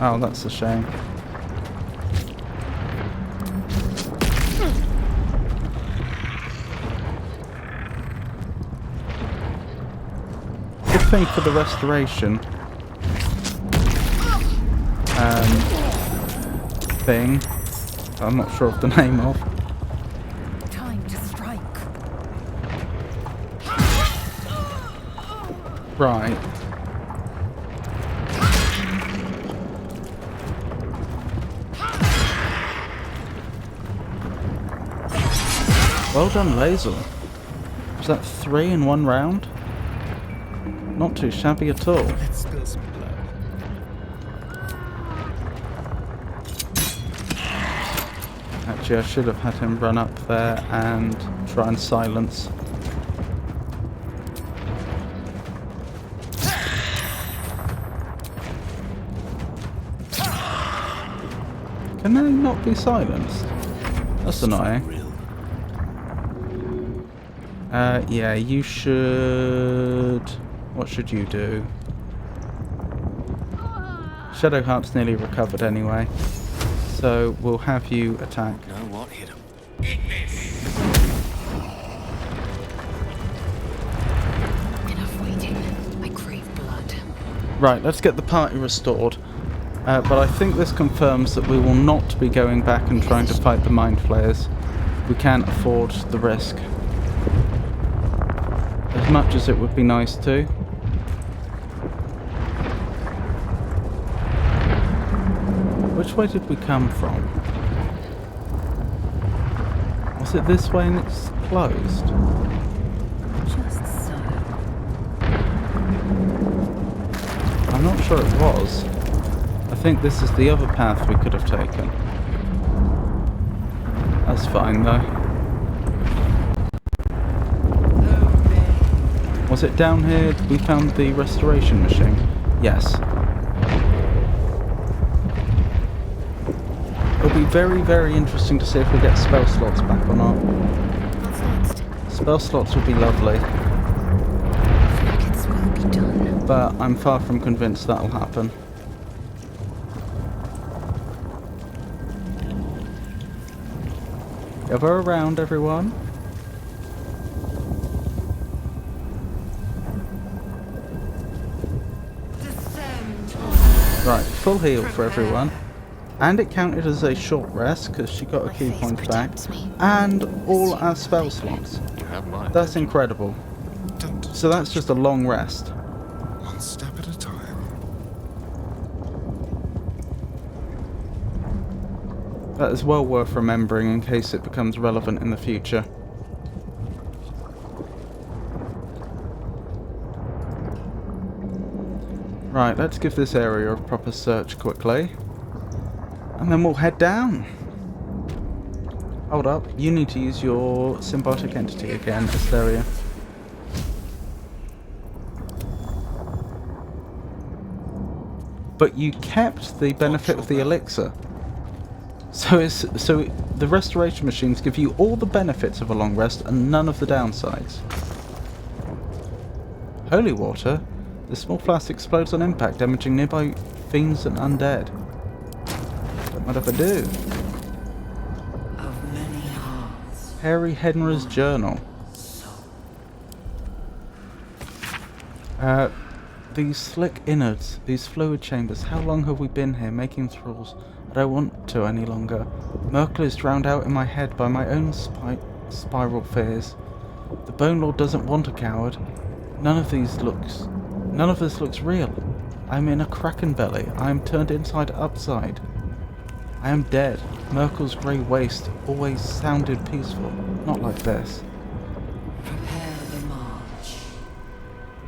Oh, that's a shame. Good thing for the restoration thing. I'm not sure of the name of. Time to strike. Right. Well done, Laser. Was that 3 in 1 round? Not too shabby at all. Let's spill some blood. Actually, I should have had him run up there and try and silence. Can they not be silenced? That's annoying. Yeah, you should... What should you do? Shadowheart's nearly recovered anyway, so we'll have you attack. No, what hit him? Enough waiting. I crave blood. Right, let's get the party restored. But I think this confirms that we will not be going back and trying to fight the Mind Flayers. We can't afford the risk. As much as it would be nice to. Which way did we come from? Was it this way and it's closed? Just so. I'm not sure it was. I think this is the other path we could have taken. That's fine though. Was it down here we found the restoration machine? Yes. It'll be very, very interesting to see if we get spell slots back or not. What's next? Spell slots would be lovely. It's will be done. But I'm far from convinced that'll happen. Gather around, everyone. Right, full heal for everyone. And it counted as a short rest because she got a key point back. And all our spell slots. That's incredible. So that's just a long rest. One step at a time. That is well worth remembering in case it becomes relevant in the future. Right, let's give this area a proper search quickly. And then we'll head down. Hold up, you need to use your symbiotic entity again, Asteria. But you kept the benefit of the elixir. So the restoration machines give you all the benefits of a long rest and none of the downsides. Holy water. The small flask explodes on impact, damaging nearby fiends and undead. Don't mind if I do. Of many hearts. Harry Henry's journal. These slick innards, these fluid chambers, how long have we been here making thralls? I don't want to any longer. Merkel is drowned out in my head by my own spiral fears. The Bone Lord doesn't want a coward. None of this looks real. I'm in a kraken belly. I am turned inside upside. I am dead. Merkel's grey waste always sounded peaceful. Not like this. Prepare the march.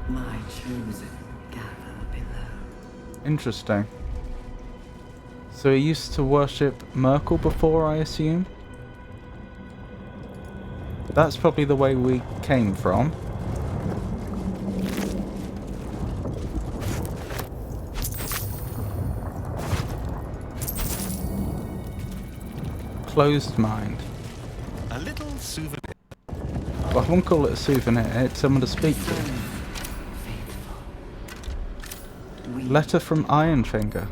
My chosen gather below. Interesting. So he used to worship Merkel before, I assume? That's probably the way we came from. Closed mind. A little souvenir. Well, I won't call it a souvenir, it's someone to speak to. Letter from Ironfinger.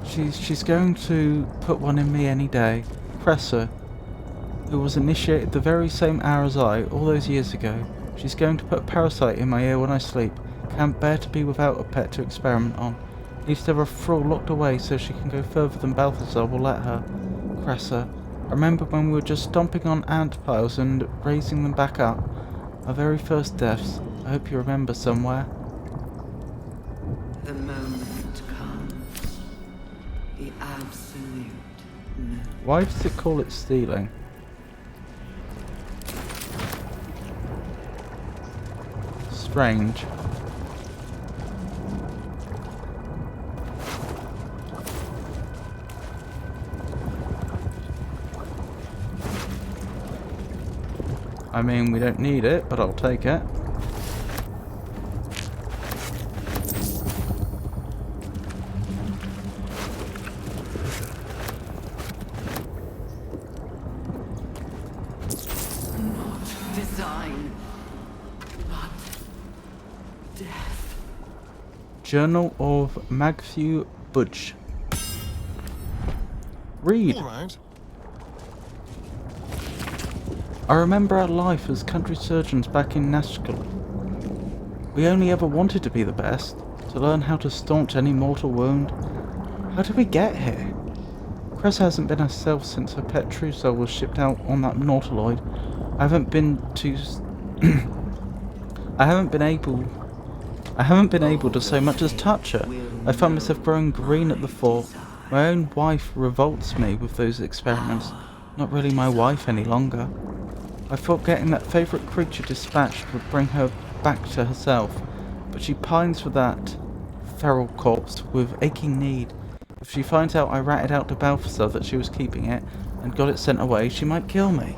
She's going to put one in me any day. Cressa, who was initiated the very same hour as I, all those years ago. She's going to put a parasite in my ear when I sleep. Can't bear to be without a pet to experiment on. Needs to have a thrall locked away so she can go further than Balthazar will let her. Cressa, I remember when we were just stomping on ant piles and raising them back up. Our very first deaths. I hope you remember somewhere. The moment comes. The absolute no. Why does it call it stealing? Strange. I mean, we don't need it, but I'll take it. Not design, but death. Journal of Magthew Budge. Read. All right. I remember our life as country surgeons back in Nashkel. We only ever wanted to be the best, to learn how to staunch any mortal wound. How did we get here? Cress hasn't been herself since her pet trousseau was shipped out on that Nautiloid. I haven't been able to so much as touch her. I found myself growing green at the thought. My own wife revolts me with those experiments. Not really my wife any longer. I thought getting that favourite creature dispatched would bring her back to herself, but she pines for that feral corpse with aching need. If she finds out I ratted out to Balthasar that she was keeping it and got it sent away, she might kill me.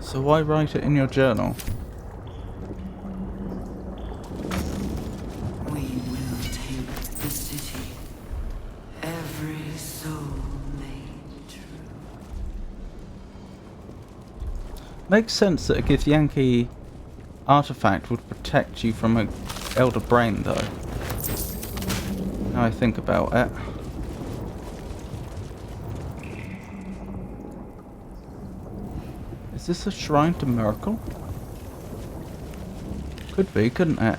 So why write it in your journal? We will take the city. Every soul made true. Makes sense that a Githyanki artifact would protect you from an Elder Brain, though. Now I think about it. Is this a shrine to Miracle? Could be, couldn't it?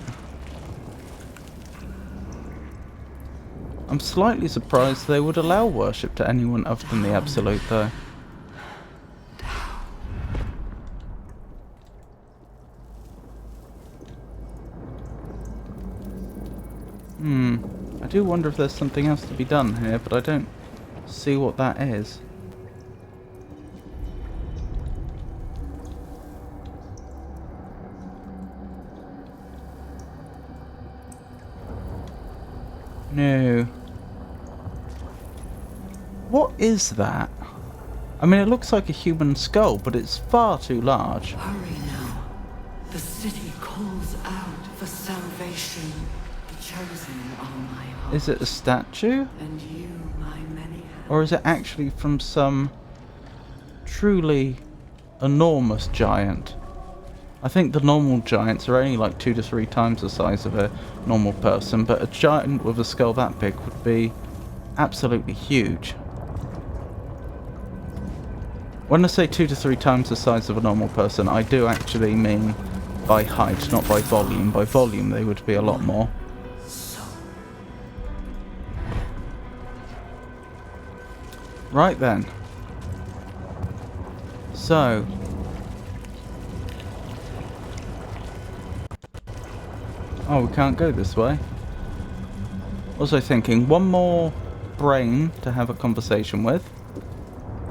I'm slightly surprised they would allow worship to anyone other than the Absolute, though. I do wonder if there's something else to be done here, but I don't see what that is. No. What is that? I mean, it looks like a human skull, but it's far too large. Hurry now. The city calls out for salvation. The chosen are my heart. Is it a statue? And you, my many hands. Or is it actually from some truly enormous giant? I think the normal giants are only like 2 to 3 times the size of a normal person, but a giant with a skull that big would be absolutely huge. When I say 2 to 3 times the size of a normal person, I do actually mean by height, not by volume. By volume, they would be a lot more. Right then. So. Oh, we can't go this way. Also thinking, one more brain to have a conversation with.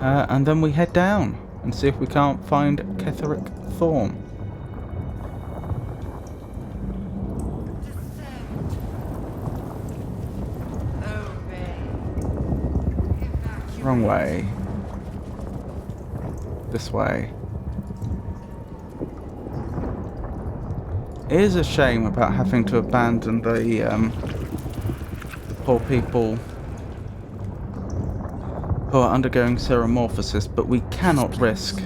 And then we head down and see if we can't find Ketheric Thorm. Wrong way. This way. It is a shame about having to abandon the poor people who are undergoing seromorphosis, but we cannot risk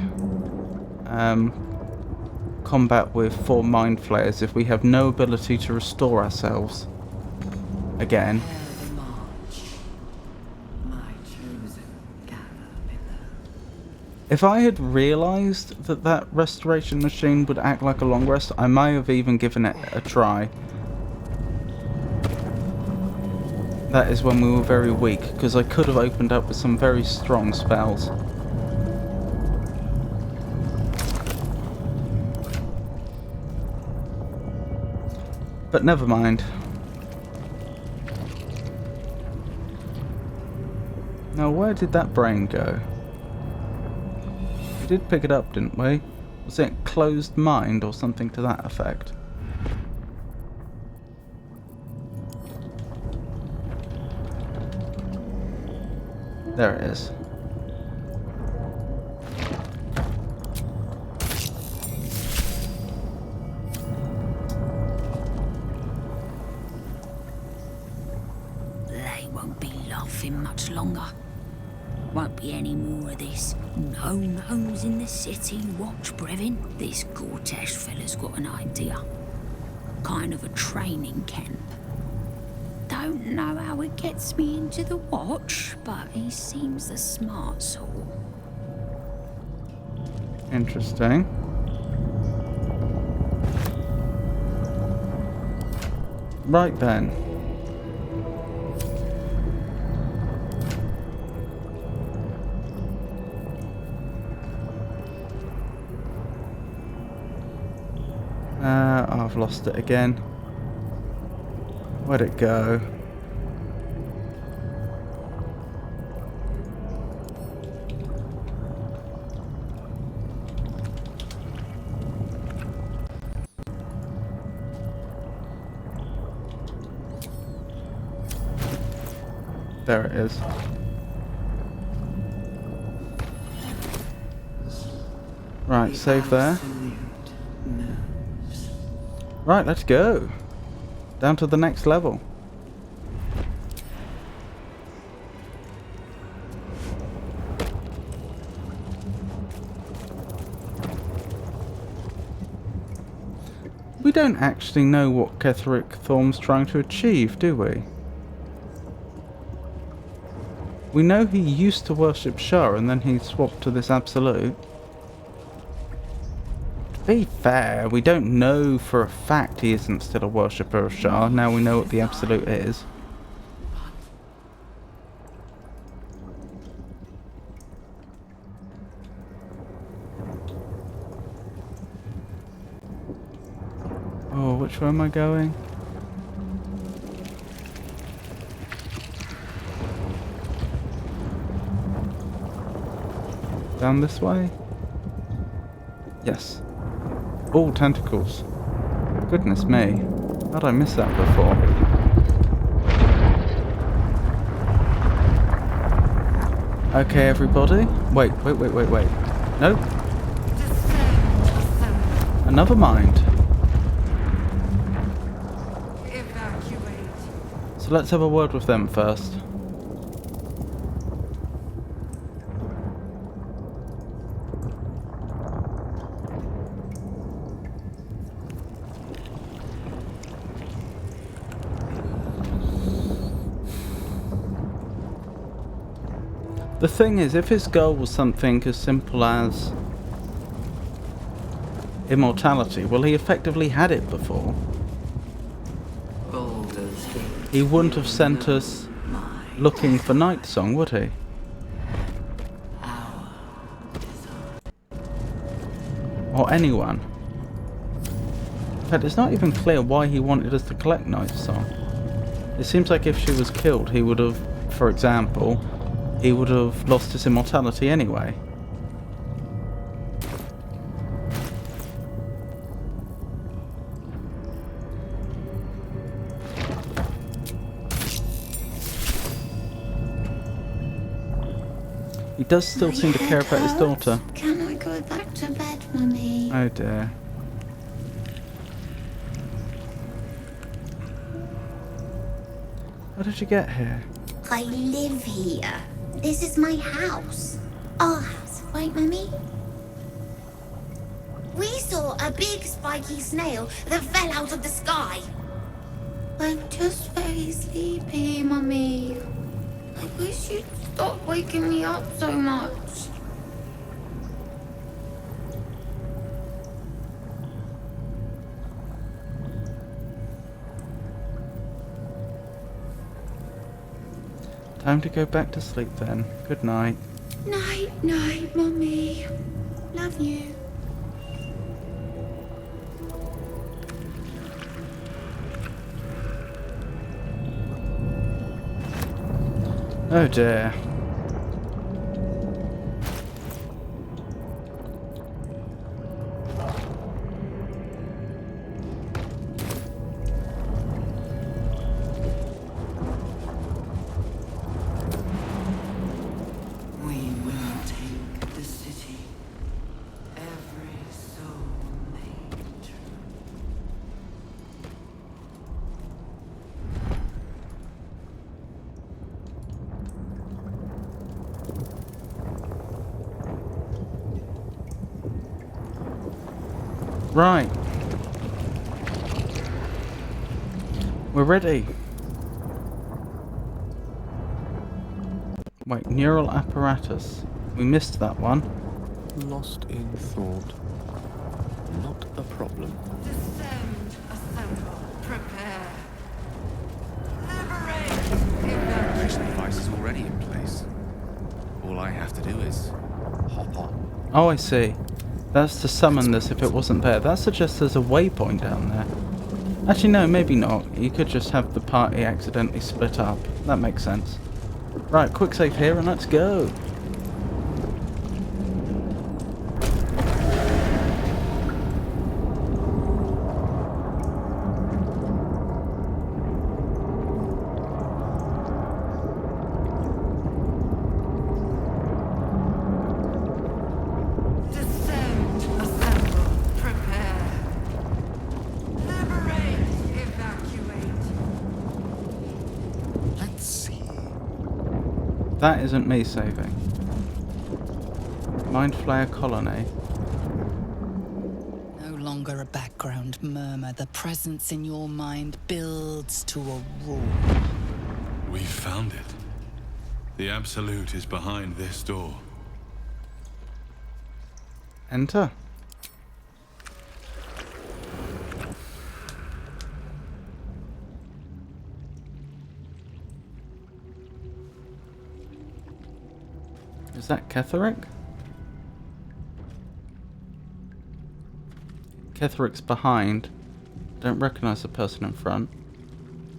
combat with 4 mind flayers if we have no ability to restore ourselves again. If I had realised that that restoration machine would act like a long rest, I may have even given it a try. That is when we were very weak, because I could have opened up with some very strong spells. But never mind. Now, where did that brain go? We did pick it up, didn't we? Was it closed mind or something to that effect? There it is. They won't be laughing much longer. Won't be any more of this. No gnomes in the city. Watch, Brevin. This Gortash fella's got an idea. Kind of a training camp. Don't know how it gets me into the watch, but he seems the smart sort. Interesting. Right then. I've lost it again. Where'd it go? There it is. Right, save there. Right, let's go. Down to the next level. We don't actually know what Ketheric Thorm's trying to achieve, do we? We know he used to worship Shah and then he swapped to this absolute. To be fair, we don't know for a fact he isn't still a worshipper of Shah. Now we know what the absolute is. Oh, which way am I going? Down this way? Yes. All tentacles. Goodness me. How'd I miss that before? Okay, everybody. Wait. Nope. Another mind. So let's have a word with them first. The thing is, if his goal was something as simple as immortality, well, he effectively had it before. He wouldn't have sent us looking for Night Song, would he? Or anyone. In fact, it's not even clear why he wanted us to collect Night Song. It seems like if she was killed, he would have, for example, he would have lost his immortality anyway. He does still seem to care about his daughter. Can I go back to bed, Mummy? Oh dear. How did you get here? I live here. This is my house. Our house, right, Mummy? We saw a big spiky snail that fell out of the sky. I'm just very sleepy, Mummy. I wish you'd stop waking me up so much. Time to go back to sleep then. Good night. Night, night, Mummy. Love you. Oh dear. We will take the city. Every soul made true. Right. We're ready. Wait, neural apparatus. We missed that one. Lost in thought. Not a problem. Descend, assemble, prepare. Liberate! Evacuation device is already in place. All I have to do is hop on. Oh, I see. That's to summon this if it wasn't there. That suggests there's a waypoint down there. Actually, no, maybe not. You could just have the party accidentally split up. That makes sense. Right, quick save here and let's go. That isn't me saving. Mind Flayer Colony. No longer a background murmur. The presence in your mind builds to a roar. We found it. The Absolute is behind this door. Enter. Is that Ketheric? Ketheric's behind. Don't recognize the person in front.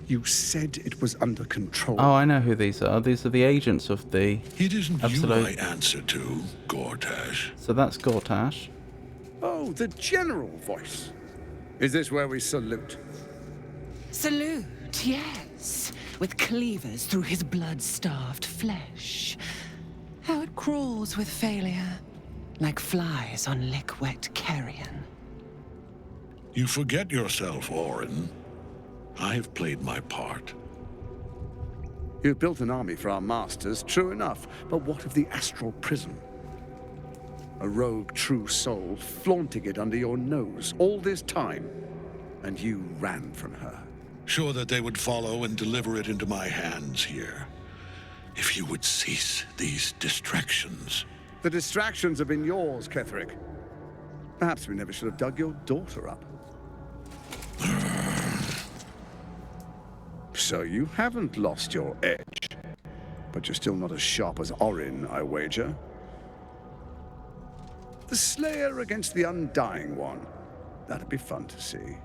You said it was under control. Oh, I know who these are. These are the agents of the It isn't Absolute. you I answer to, Gortash. So that's Gortash. Oh, the general voice. Is this where we salute? Salute, yes. With cleavers through his blood-starved flesh. How it crawls with failure, like flies on lick-wet carrion. You forget yourself, Orin. I've played my part. You've built an army for our masters, true enough. But what of the astral prison? A rogue true soul flaunting it under your nose all this time, and you ran from her. Sure that they would follow and deliver it into my hands here. If you would cease these distractions. The distractions have been yours, Ketheric. Perhaps we never should have dug your daughter up. So you haven't lost your edge. But you're still not as sharp as Orin, I wager. The Slayer against the Undying One. That'd be fun to see.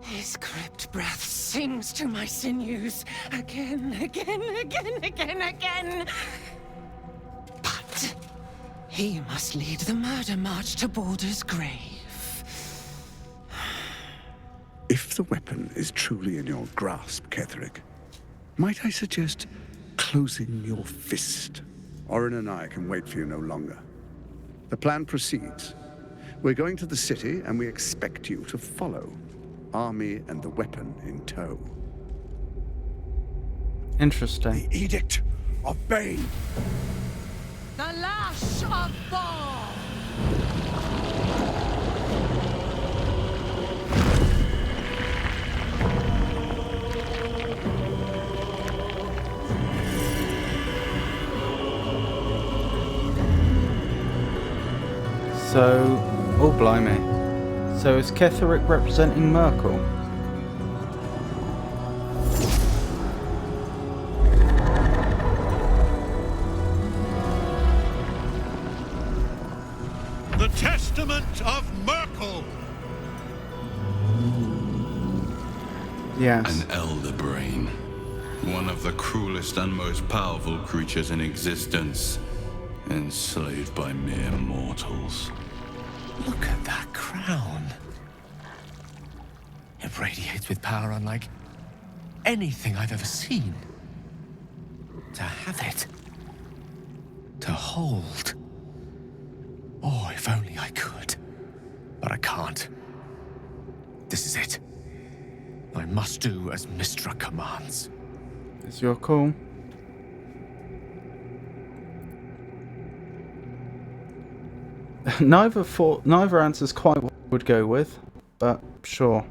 His crypt breath sings to my sinews again, again, again, again, again. But he must lead the murder march to Baldur's grave. If the weapon is truly in your grasp, Ketheric, might I suggest closing your fist? Orin and I can wait for you no longer. The plan proceeds. We're going to the city, and we expect you to follow. Army and the weapon in tow. Interesting. The Edict of Bane. The lash of Thor! So, oh blimey. So is Ketheric representing Merkel? The Testament of Merkel! Yes. An elder brain. One of the cruelest and most powerful creatures in existence. Enslaved by mere mortals. Look at that crown. It radiates with power unlike anything I've ever seen. To have it. To hold. Oh, if only I could. But I can't. This is it. I must do as Mystra commands. It's your call. Neither answer's quite what I would go with, but sure.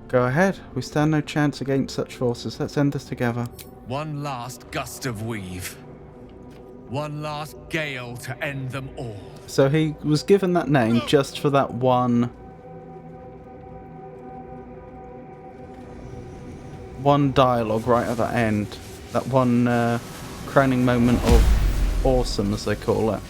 Go ahead. We stand no chance against such forces. Let's end this together. One last gust of weave. One last gale to end them all. So he was given that name just for that one dialogue right at the end. That one crowning moment of awesome, as they call it.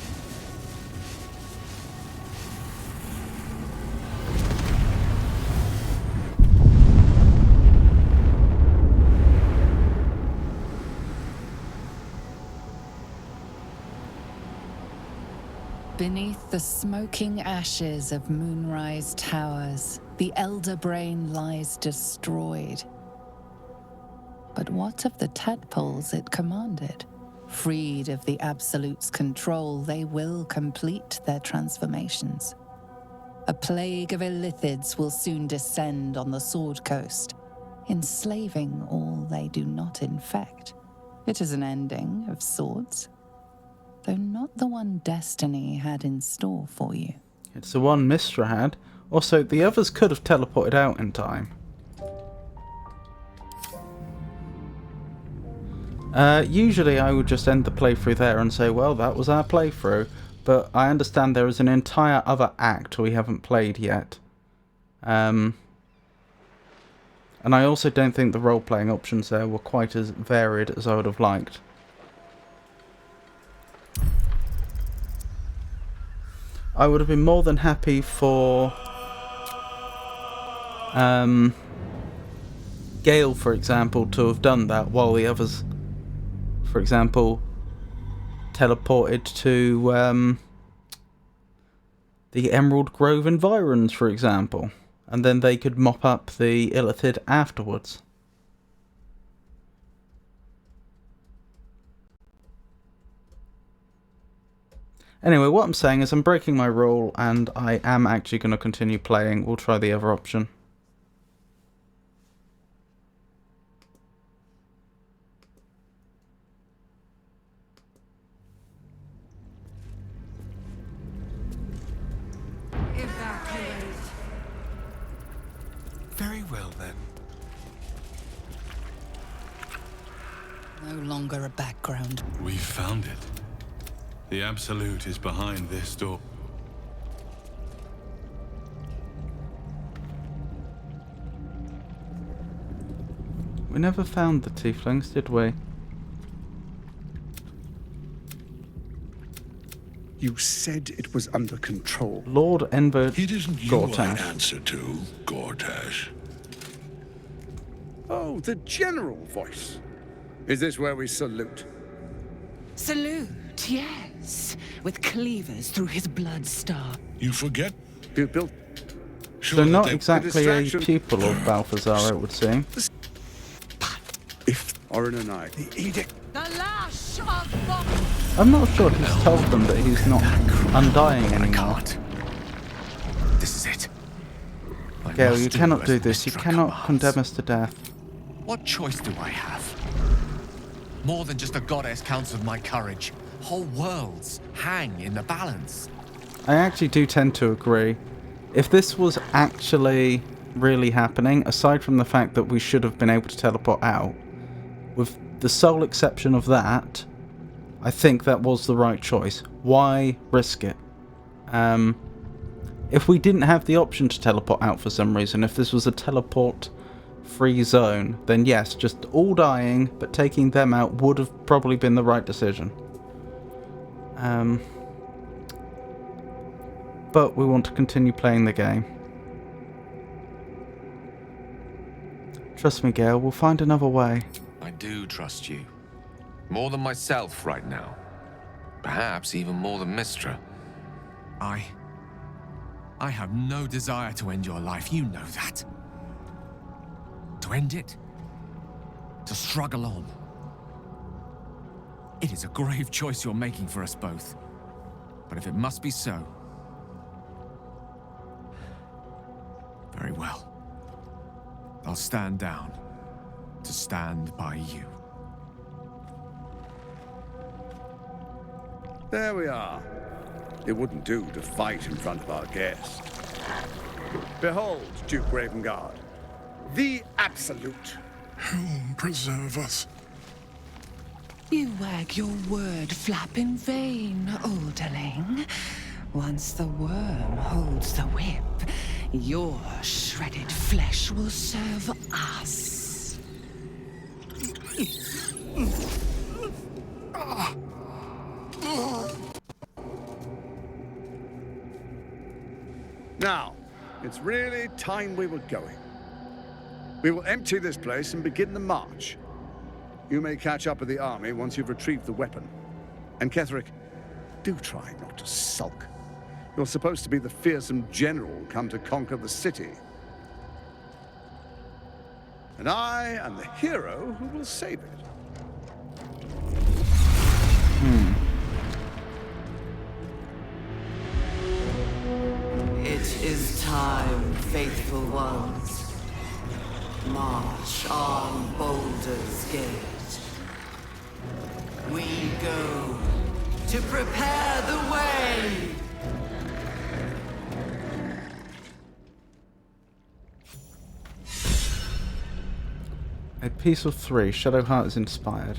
Beneath the smoking ashes of Moonrise Towers, the Elder Brain lies destroyed. But what of the tadpoles it commanded? Freed of the Absolute's control, they will complete their transformations. A plague of illithids will soon descend on the Sword Coast, enslaving all they do not infect. It is an ending of sorts, though not the one destiny had in store for you. It's the one Mistra had. Also, the others could have teleported out in time. Usually I would just end the playthrough there and say, well, that was our playthrough. But I understand there is an entire other act we haven't played yet. And I also don't think the role-playing options there were quite as varied as I would have liked. I would have been more than happy for Gale, for example, to have done that, while the others, for example, teleported to the Emerald Grove environs, for example, and then they could mop up the Illithid afterwards. Anyway, what I'm saying is I'm breaking my rule, and I am actually going to continue playing. We'll try the other option. Evacuate. Very well, then. No longer a background. We found it. The Absolute is behind this door. We never found the tieflings, did we? You said it was under control. Lord Enver It isn't you I Gortash. answer to, Gortash. Oh, the general voice. Is this where we salute? Salute, yes. With cleavers through his blood star. You forget? Pupil? So not they- exactly a pupil of Balthazar, it would seem. If Orin and I, The edict. The lash of I'm not sure he's told them that he's not undying anymore. This is it. I Gale, must you do cannot as do this. You Mistra cannot commands. condemn us to death. What choice do I have? More than just a goddess counts with my courage. Whole worlds hang in the balance. I actually do tend to agree. If this was actually really happening, aside from the fact that we should have been able to teleport out, with the sole exception of that, I think that was the right choice. Why risk it? If we didn't have the option to teleport out for some reason, if this was a teleport-free zone, then yes, just all dying, but taking them out would have probably been the right decision. But we want to continue playing the game. Trust me, Gale, we'll find another way. I do trust you. More than myself right now. Perhaps even more than Mistra. I have no desire to end your life, you know that. To end it? To struggle on. It is a grave choice you're making for us both. But if it must be so... very well. I'll stand down to stand by you. There we are. It wouldn't do to fight in front of our guest. Behold, Duke Ravengard, the Absolute. Whom preserve us? You wag your word flap in vain, olderling. Once the worm holds the whip, your shredded flesh will serve us. Now, it's really time we were going. We will empty this place and begin the march. You may catch up with the army once you've retrieved the weapon. And Ketheric, do try not to sulk. You're supposed to be the fearsome general come to conquer the city. And I am the hero who will save it. It is time, faithful ones. March on Baldur's Gate. We go to prepare the way. A piece of 3. Shadowheart is inspired.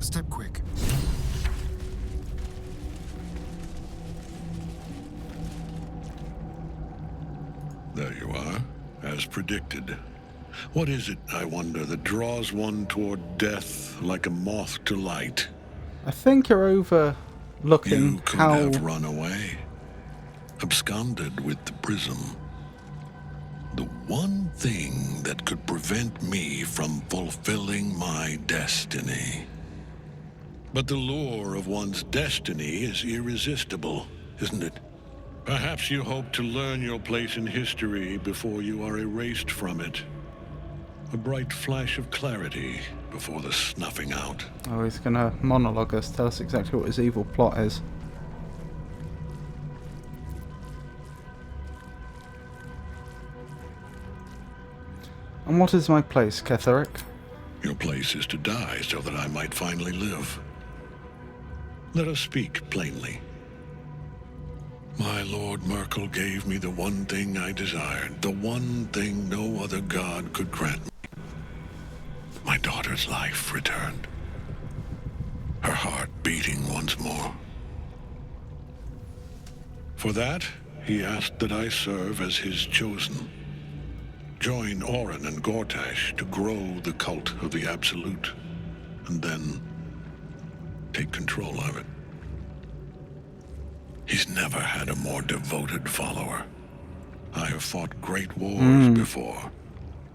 Step quick. There you are, as predicted. What is it, I wonder, that draws one toward death like a moth to light? I think you're overlooking You could how... have run away, absconded with the prism. The one thing that could prevent me from fulfilling my destiny. But the lure of one's destiny is irresistible, isn't it? Perhaps you hope to learn your place in history before you are erased from it. A bright flash of clarity before the snuffing out. Oh, he's gonna monologue us, tell us exactly what his evil plot is. And what is my place, Ketheric? Your place is to die so that I might finally live. Let us speak plainly. My Lord Merkel gave me the one thing I desired, the one thing no other god could grant me. My daughter's life returned. Her heart beating once more. For that, he asked that I serve as his chosen. Join Orin and Gortash to grow the cult of the Absolute, and then take control of it. He's never had a more devoted follower. I have fought great wars before,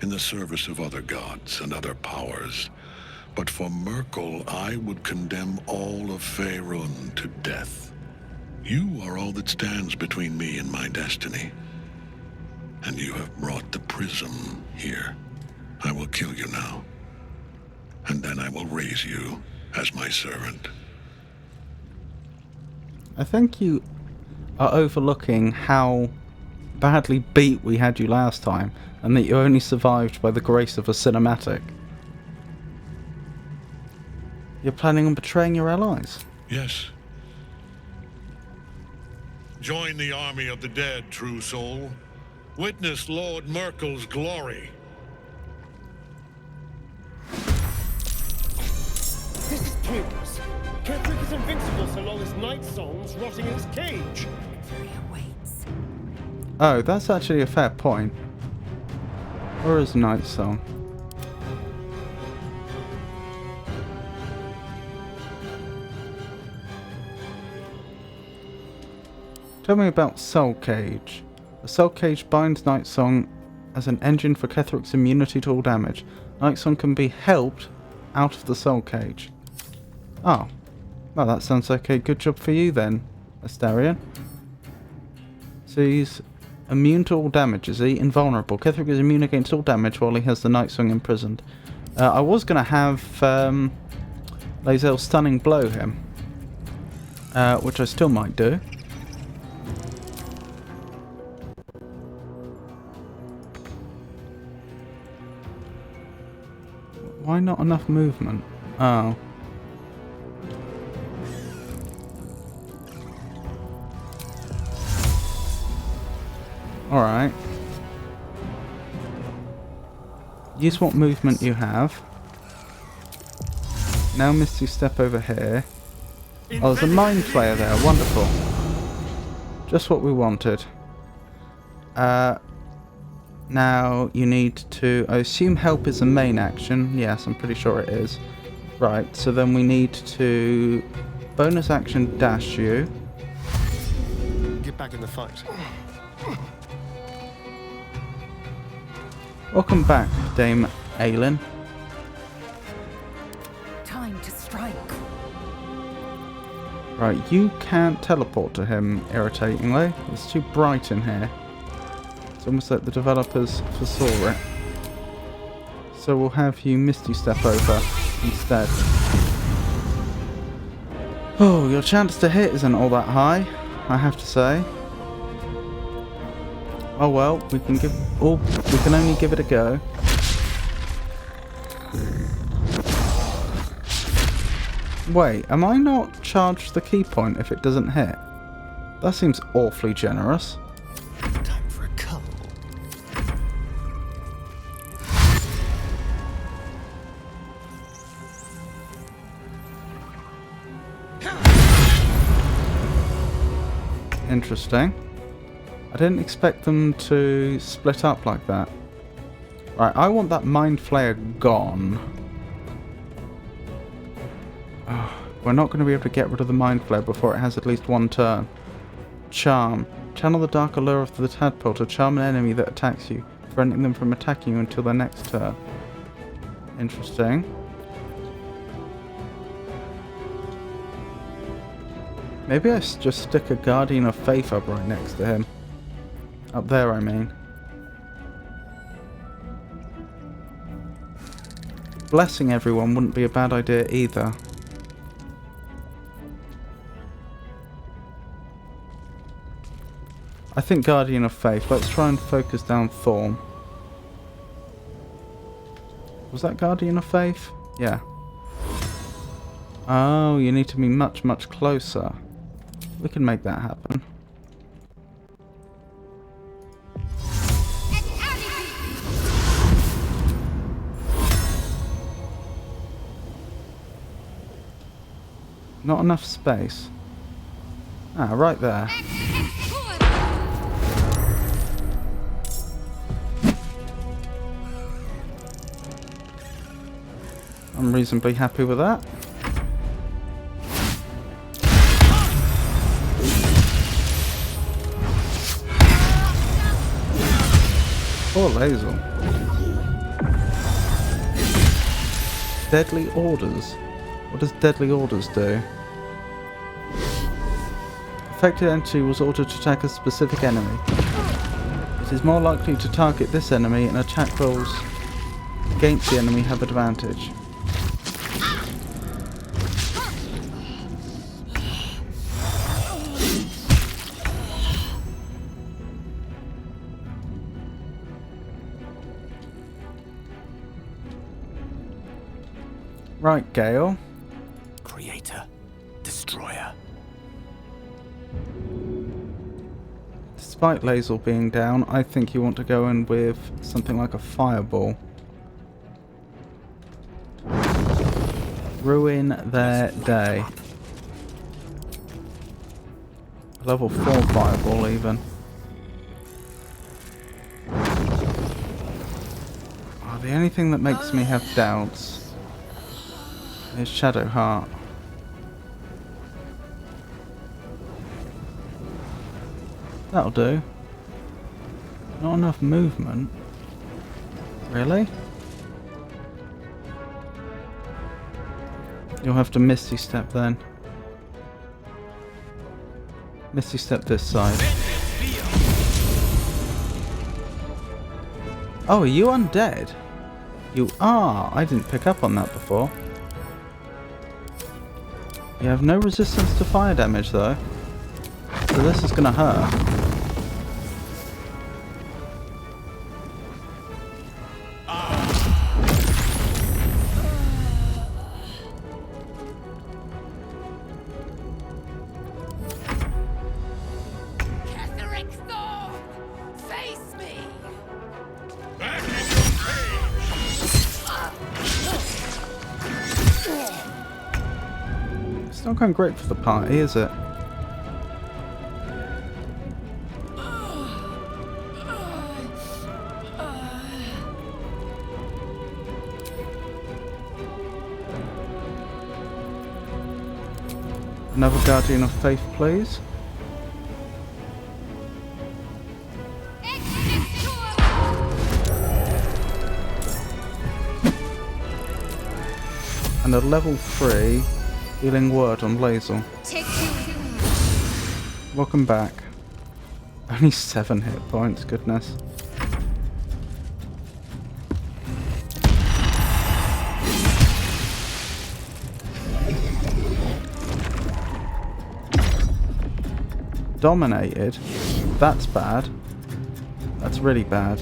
in the service of other gods and other powers, but for Merkel I would condemn all of Faerun to death. You are all that stands between me and my destiny. And you have brought the prism here. I will kill you now. And then I will raise you as my servant. I think you are overlooking how badly beat we had you last time, and that you only survived by the grace of a cinematic. You're planning on betraying your allies? Yes. Join the army of the dead, true soul. Witness Lord Merkel's glory. This is chaos. Ketheric is invincible so long as Night Song's rotting in his cage. Oh, that's actually a fair point. Where is Night Song? Tell me about Soul Cage. The Soul Cage binds Night Song as an engine for Ketheric's immunity to all damage. Night Song can be helped out of the Soul Cage. Oh. Well, that sounds like a good job for you then, Astarion. So he's immune to all damage, is he? Invulnerable. Ketheric is immune against all damage while he has the Night Song imprisoned. I was going to have Lae'zel Stunning Blow him, which I still might do. Why not enough movement? Oh. Alright. Use what movement you have. Now Misty Step over here. Oh, there's a Mind Flayer there. Wonderful. Just what we wanted. Now you need to... I assume help is the main action. Yes, I'm pretty sure it is. Right, so then we need to... bonus action dash you. Get back in the fight. Welcome back, Dame Aelin. Time to strike. Right, you can't teleport to him, irritatingly. It's too bright in here. It's almost like the developers foresaw it. So we'll have you Misty Step over instead. Oh, your chance to hit isn't all that high, I have to say. Oh well, we can only give it a go. Wait, am I not charged the key point if it doesn't hit? That seems awfully generous. Time for a cull. Interesting. I didn't expect them to split up like that. Right, I want that mind flayer gone. Oh, we're not going to be able to get rid of the mind flare before it has at least one turn. Charm. Channel the dark allure of the tadpole to charm an enemy that attacks you, preventing them from attacking you until their next turn. Interesting. Maybe I just stick a Guardian of Faith up right next to him. Up there, I mean. Blessing everyone wouldn't be a bad idea either. I think Guardian of Faith. Let's try and focus down Thorm. Was that Guardian of Faith? Yeah. Oh, you need to be much, much closer. We can make that happen. Not enough space. Ah, right there. I'm reasonably happy with that. Poor Lazel. Deadly Orders. What does Deadly Orders do? Affected entity was ordered to attack a specific enemy. It is more likely to target this enemy, and attack rolls against the enemy have advantage. Right, Gale. Creator, destroyer. Despite Lazel being down, I think you want to go in with something like a fireball. Ruin their day. Level 4 fireball even. Oh, the only thing that makes me have doubts is Shadow Heart. That'll do. Not enough movement. Really? You'll have to Misty Step then. Misty Step this side. Oh, are you undead? You are! I didn't pick up on that before. You have no resistance to fire damage though. So this is gonna hurt. It's not going great for the party, is it? Another Guardian of Faith, please. And a level 3 healing word on Lazel. Welcome back. Only 7 hit points, goodness. Dominated? That's bad. That's really bad.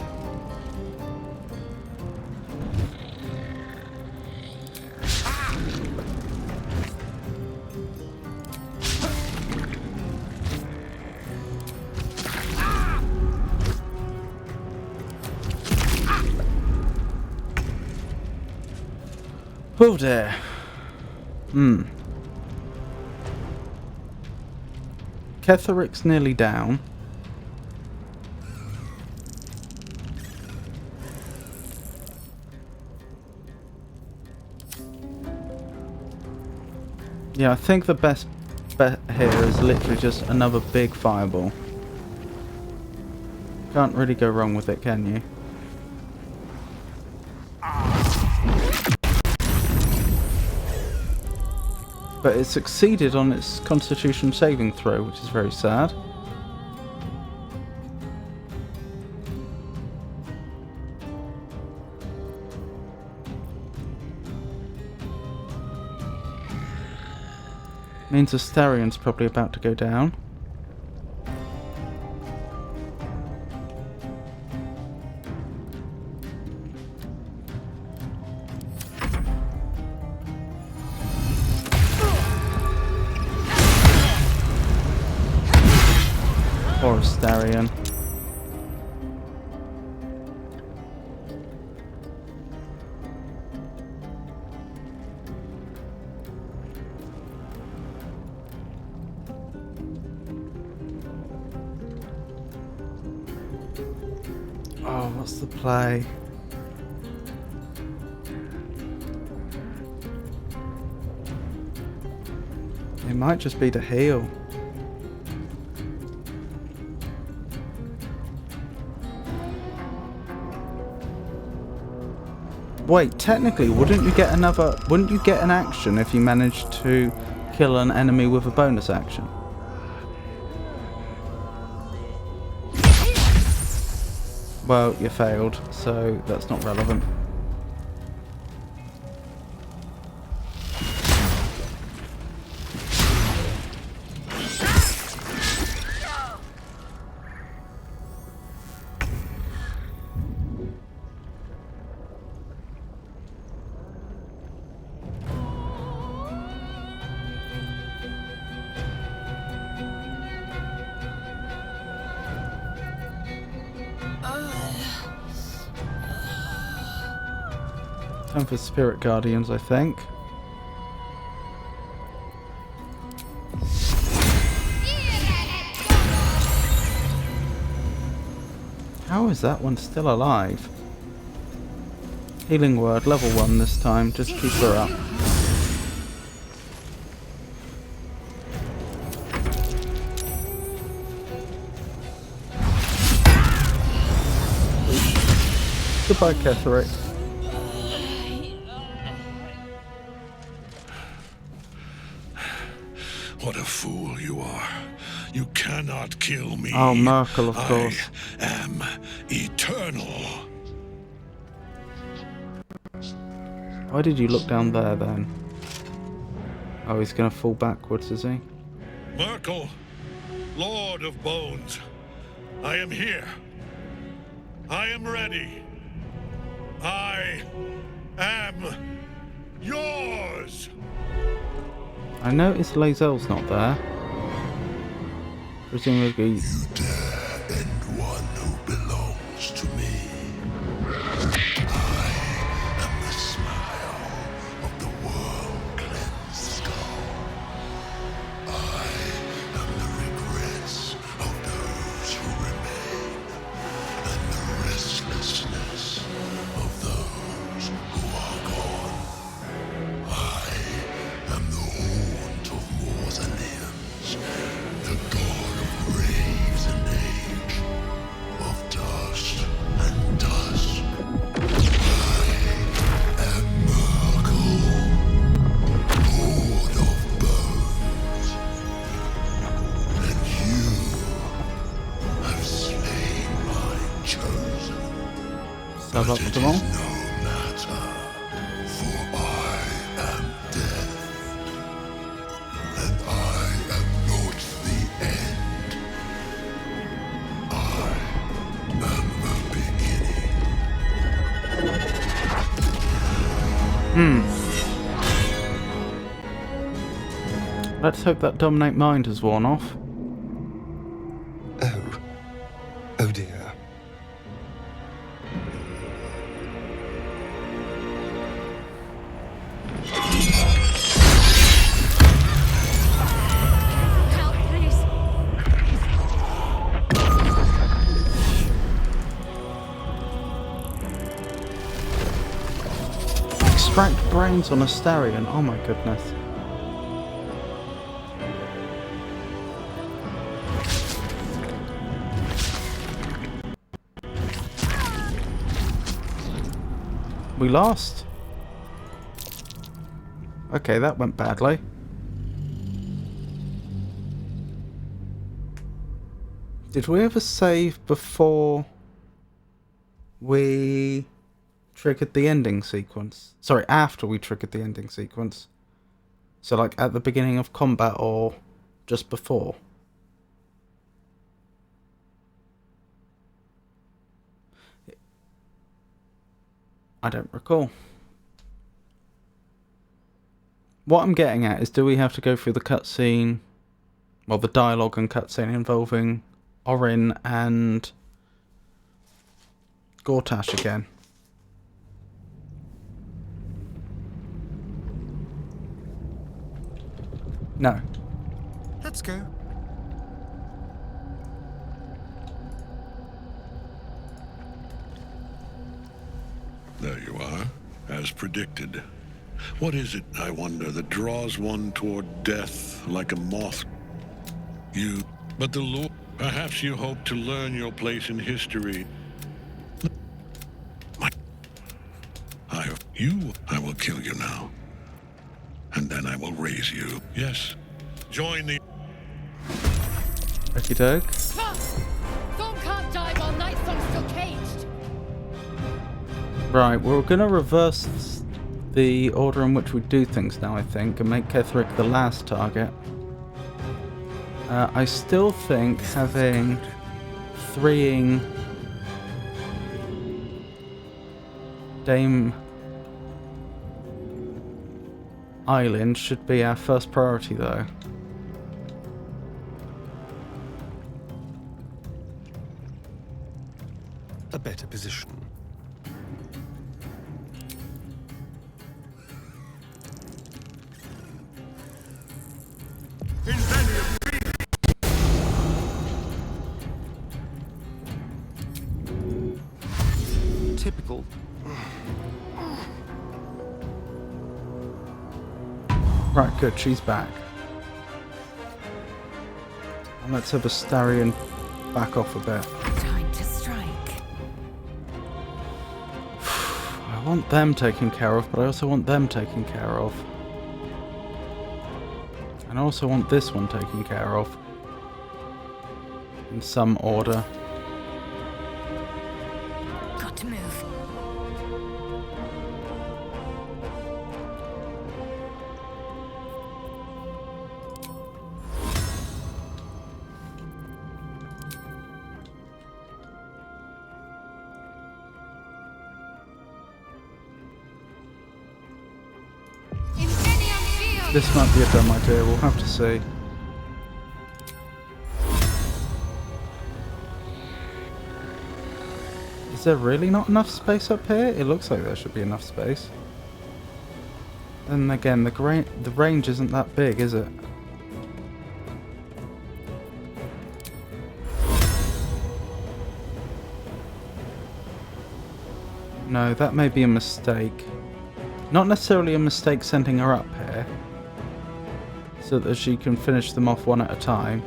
Oh dear. Ketheric's nearly down. Yeah, I think the best bet here is literally just another big fireball. Can't really go wrong with it, can you? But it succeeded on its Constitution saving throw, which is very sad. Means Astarion's probably about to go down. Poor Astarion. Oh, what's the play? It might just be to heal. Wait, technically, wouldn't you get an action if you managed to kill an enemy with a bonus action? Well, you failed, so that's not relevant. Time for Spirit Guardians, I think. How is that one still alive? Healing word, level 1 this time, just keep her up. Goodbye, Ketheric. What a fool you are. You cannot kill me. Oh, Merkel, of course. I am eternal. Why did you look down there then? Oh, he's gonna fall backwards, is he? Merkel, Lord of Bones, I am here. I am ready. I am yours. I noticed Lae'zel's not there. Presumably. You dare end one who belongs to me. I am the smile of the world-cleansed skull. I am the regrets of those who remain, and the restlessness of those who are gone. I am the haunt of mausoleums, the god of graves and age, of dust and dust. I am Merkel, lord of bones, and you have slain my chosen. But it is no matter, for I am death, and I am not the end. I am Let's hope that Dominate Mind has worn off. Oh dear. Help, please. Extract brains on Astarion. Oh my goodness. We lost. Okay, that went badly. Did we ever save before we triggered the ending sequence? Sorry, after we triggered the ending sequence. So like at the beginning of combat or just before? I don't recall. What I'm getting at is, do we have to go through the cutscene, well, the dialogue and cutscene involving Orin and Gortash again? No. Let's go. There you are, as predicted. What is it, I wonder, that draws one toward death like a moth? But the Lord, perhaps you hope to learn your place in history. I will kill you now. And then I will raise you. Yes. Join the... Okie doke. Thorn can't die while Nightsong's still caged. Right, we're going to reverse the order in which we do things now, I think, and make Ketherick the last target. I still think having freeing Dame Island should be our first priority, though. A better position. Typical. Right, good, she's back. And let's have Astarion back off a bit. Time to strike. I want them taken care of, but I also want them taken care of. And I also want this one taken care of. In some order. Got to move. This might be a dumb idea, we'll have to see. Is there really not enough space up here? It looks like there should be enough space. Then again, the range isn't that big, is it? No, that may be a mistake. Not necessarily a mistake sending her up here, so that she can finish them off one at a time.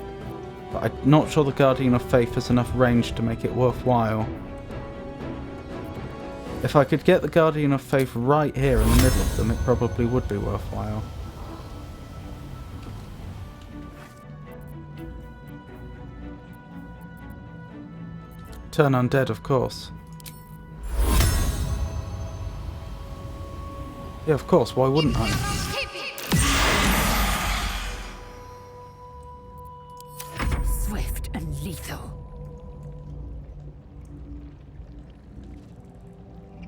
But I'm not sure the Guardian of Faith has enough range to make it worthwhile. If I could get the Guardian of Faith right here in the middle of them, it probably would be worthwhile. Turn undead, of course. Yeah, of course, why wouldn't I? Swift and lethal.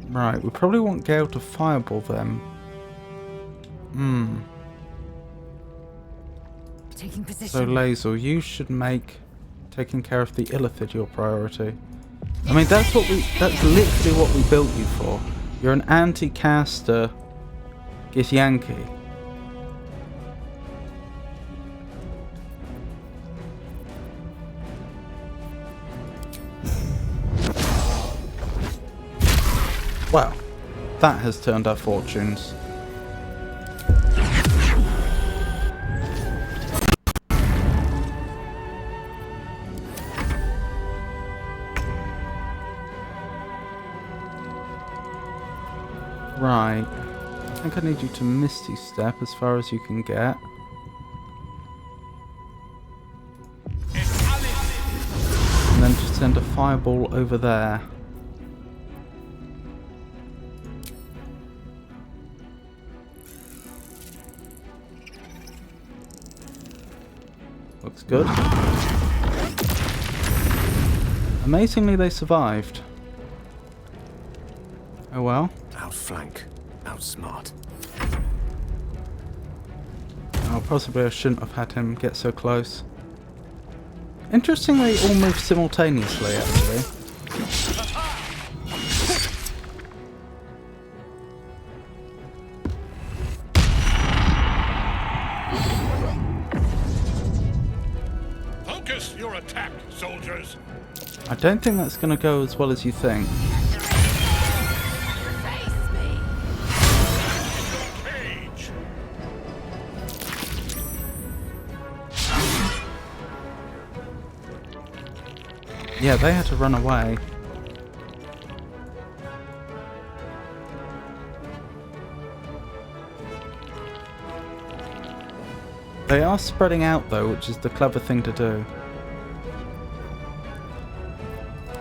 Right, we probably want Gale to fireball them Taking position. So Lazel, you should make taking care of the Illithid your priority. I mean, that's literally what we built you for. You're an anti-caster Githyanki. Well, that has turned our fortunes. Right. I think I need you to Misty Step as far as you can get. And then just send a fireball over there. Looks good. Amazingly, they survived. Oh well. Outflank, outsmart. Oh, possibly I shouldn't have had him get so close. Interestingly, all moved simultaneously, actually. Focus your attack, soldiers. I don't think that's going to go as well as you think. Yeah, they had to run away. They are spreading out though, which is the clever thing to do.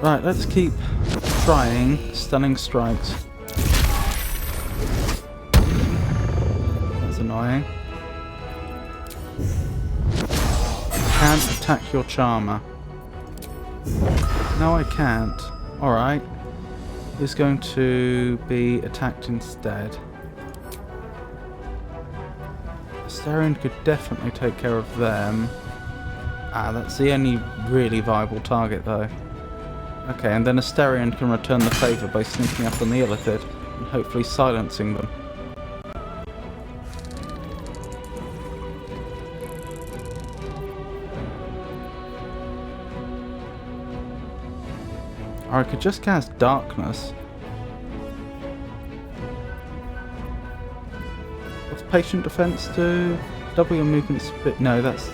Right, let's keep trying stunning strikes. That's annoying. Can't attack your charmer. No, I can't. Alright. He's going to be attacked instead. Astarion could definitely take care of them. Ah, that's the only really viable target though. Okay, and then Astarion can return the favour by sneaking up on the Illithid and hopefully silencing them. Or I could just cast Darkness. What's Patient Defense do? Double your movement speed. No, that's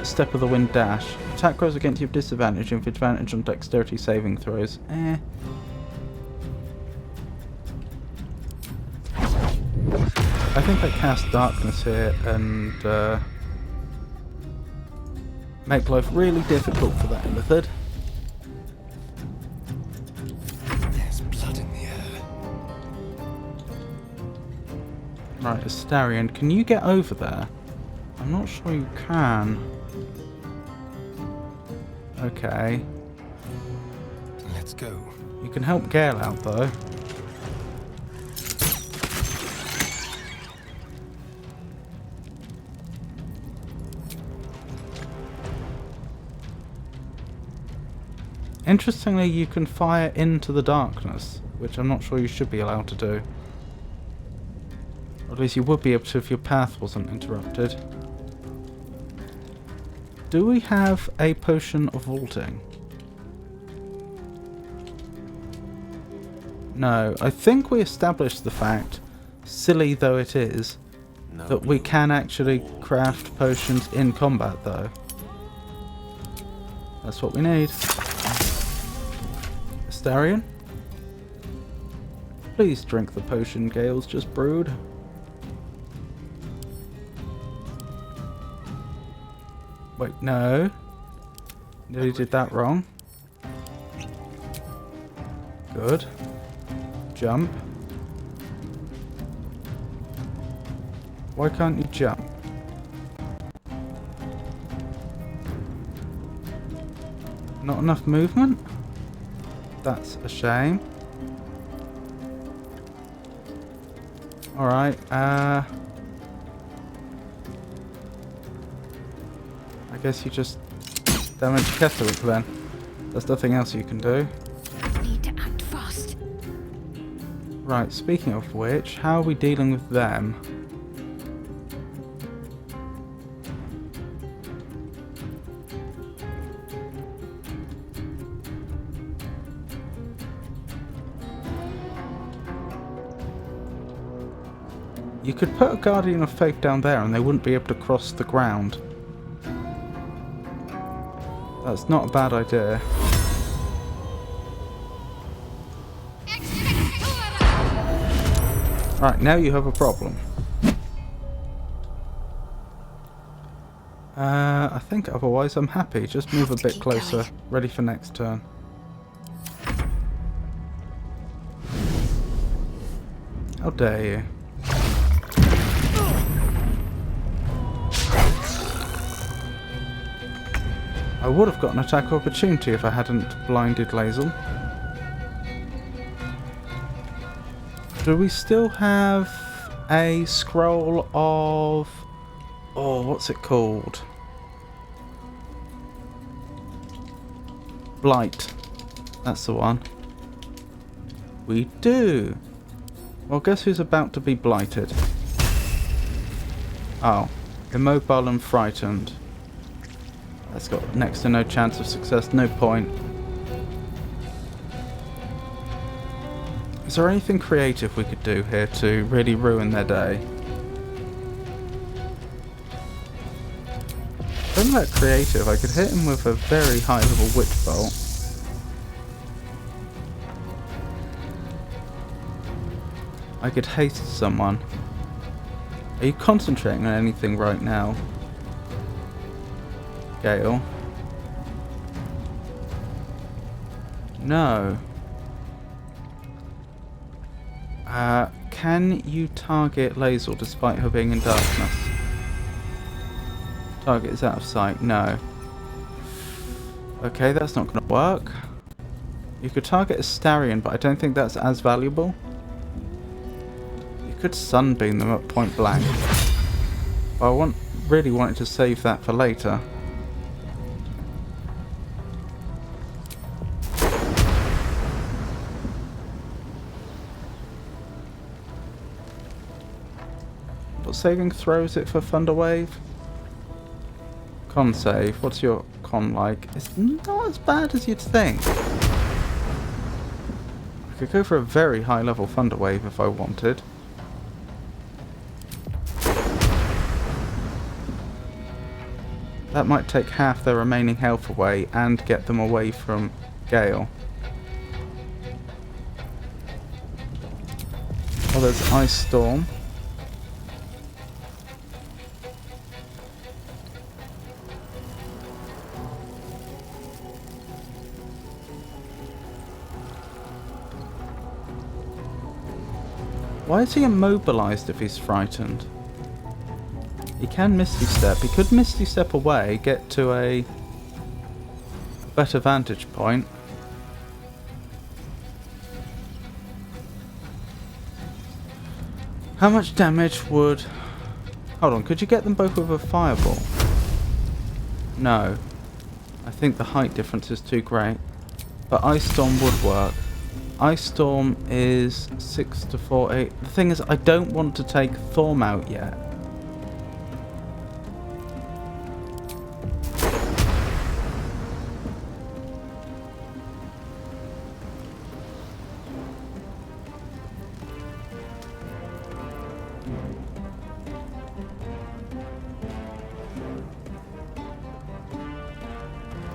Step of the Wind Dash. Attack rolls against you have disadvantage and with advantage on dexterity saving throws. I think I cast Darkness here and make life really difficult for that Illithid. There's blood in the air. Right, Astarion, can you get over there? I'm not sure you can. Okay. Let's go. You can help Gale out though. Interestingly, you can fire into the darkness, which I'm not sure you should be allowed to do. Or at least you would be able to if your path wasn't interrupted. Do we have a potion of vaulting? No, I think we established the fact, silly though it is, that we can actually craft potions in combat though. That's what we need. Astarion? Please drink the potion Gale's just brewed. Wait, no. Nearly did that wrong. Good. Jump. Why can't you jump? Not enough movement? That's a shame. Alright, I guess you just damage Ketherick then. There's nothing else you can do. Need to act fast. Right, speaking of which, how are we dealing with them? You could put a Guardian of Faith down there and they wouldn't be able to cross the ground. That's not a bad idea. Right, now you have a problem. I think otherwise I'm happy. Just move a bit closer. Ready for next turn. How dare you? I would have got an attack opportunity if I hadn't blinded Lae'zel. Do we still have a scroll of... oh, what's it called? Blight. That's the one. We do. Well, guess who's about to be blighted? Oh, immobile and frightened. That's got next to no chance of success, no point. Is there anything creative we could do here to really ruin their day? Something like creative, I could hit him with a very high level witch bolt. I could haste someone. Are you concentrating on anything right now, Gale? No. Can you target Lae'zel despite her being in darkness? Target is out of sight. No. Okay, that's not going to work. You could target Astarion, but I don't think that's as valuable. You could sunbeam them at point blank. But I really wanted to save that for later. What saving throw is it for Thunder Wave? Con save. What's your con like? It's not as bad as you'd think. I could go for a very high level Thunder Wave if I wanted. That might take half their remaining health away and get them away from Gale. Oh, there's Ice Storm. Why is he immobilized if he's frightened? He can Misty Step. He could Misty Step away, get to a better vantage point. How much damage would... hold on, could you get them both with a fireball? No. I think the height difference is too great. But Ice Storm would work. Ice Storm is 6 to 4, 8. The thing is, I don't want to take Thorm out yet.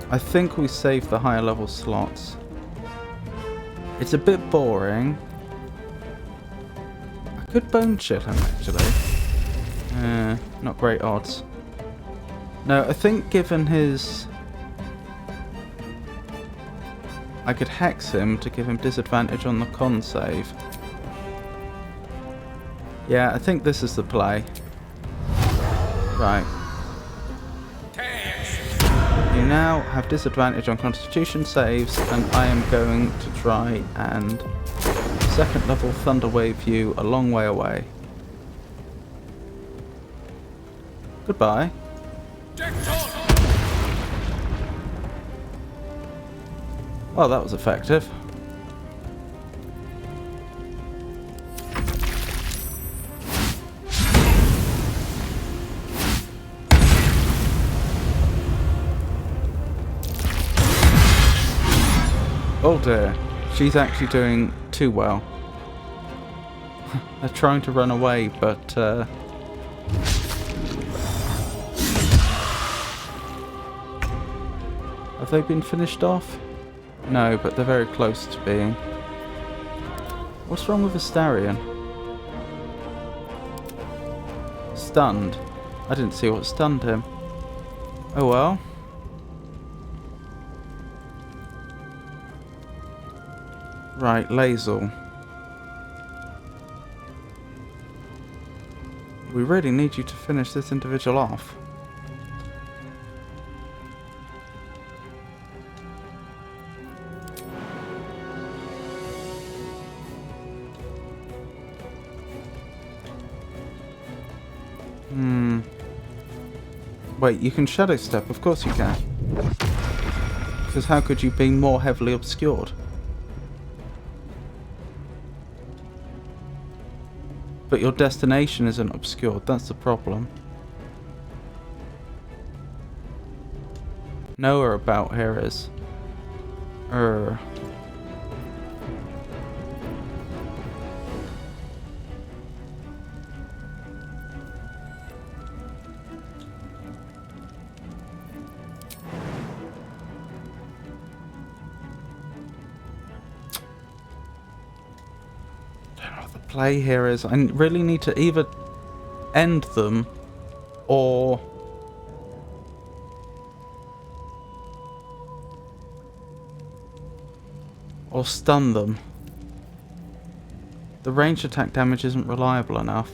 I think we save the higher level slots. It's a bit boring. I could bone chill him actually. Not great odds. No, I think given his... I could hex him to give him disadvantage on the con save. Yeah, I think this is the play. Right. You now have disadvantage on Constitution saves, and I am going to try and second level Thunder Wave you a long way away. Goodbye. Well, that was effective. Oh dear, she's actually doing too well. They're trying to run away, but have they been finished off? No, but they're very close to being. What's wrong with Astarion? Stunned. I didn't see what stunned him. Oh well. Right, Lae'zel. We really need you to finish this individual off. Wait, you can shadow step, of course you can. Because how could you be more heavily obscured? But your destination isn't obscured, that's the problem. Know about here is. Play here is I really need to either end them or stun them. The ranged attack damage isn't reliable enough.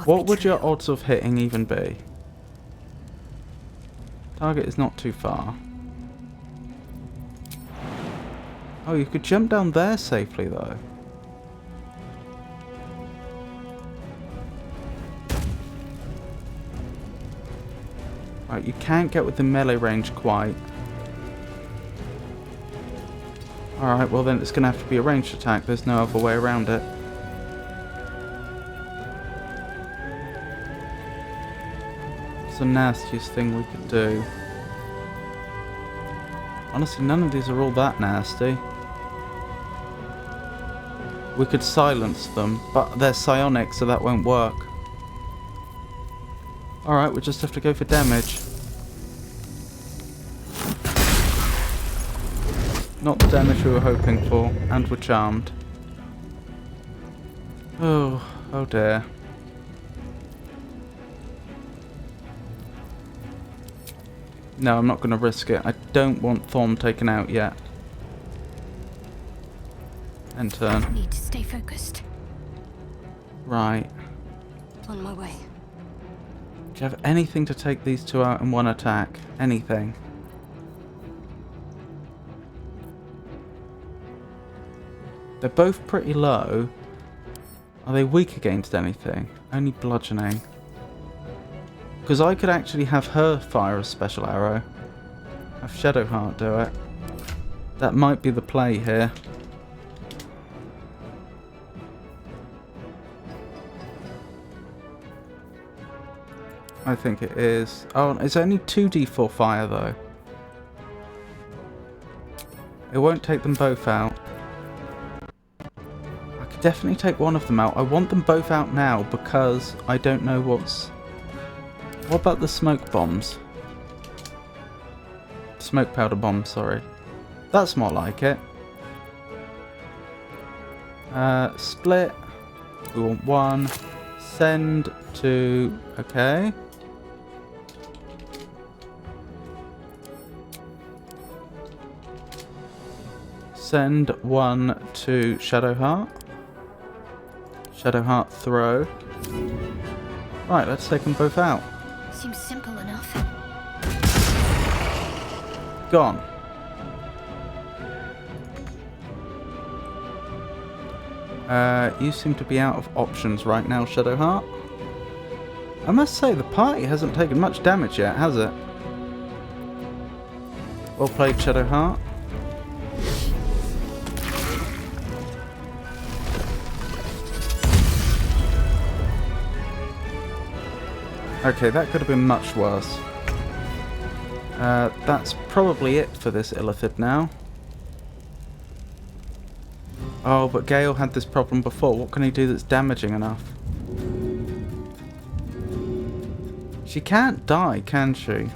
What would your odds of hitting even be? Target is not too far. Oh, you could jump down there safely, though. Right, you can't get within melee range quite. Alright, well then it's going to have to be a ranged attack. There's no other way around it. It's the nastiest thing we could do. Honestly, none of these are all that nasty. We could silence them, but they're psionic, so that won't work. Alright, we just have to go for damage. Not the damage we were hoping for, and we're charmed. Oh dear. No, I'm not going to risk it. I don't want Thorm taken out yet. End turn. I need to stay focused. Right. On my way. Do you have anything to take these two out in one attack? Anything? They're both pretty low. Are they weak against anything? Only bludgeoning. Because I could actually have her fire a special arrow. Have Shadowheart do it. That might be the play here. I think it is. Oh, it's only 2d4 fire though. It won't take them both out. I could definitely take one of them out. I want them both out now because I don't know what's... What about the smoke bombs? Smoke powder bombs, sorry. That's more like it. Split. We want one. Send to... Okay. Send one to Shadowheart. Shadowheart throw. Right, let's take them both out. Seems simple enough. Gone. You seem to be out of options right now, Shadowheart. I must say, the party hasn't taken much damage yet, has it? Well played, Shadowheart. Okay, that could have been much worse. That's probably it for this Illithid now. Oh, but Gale had this problem before. What can he do that's damaging enough? She can't die, can she?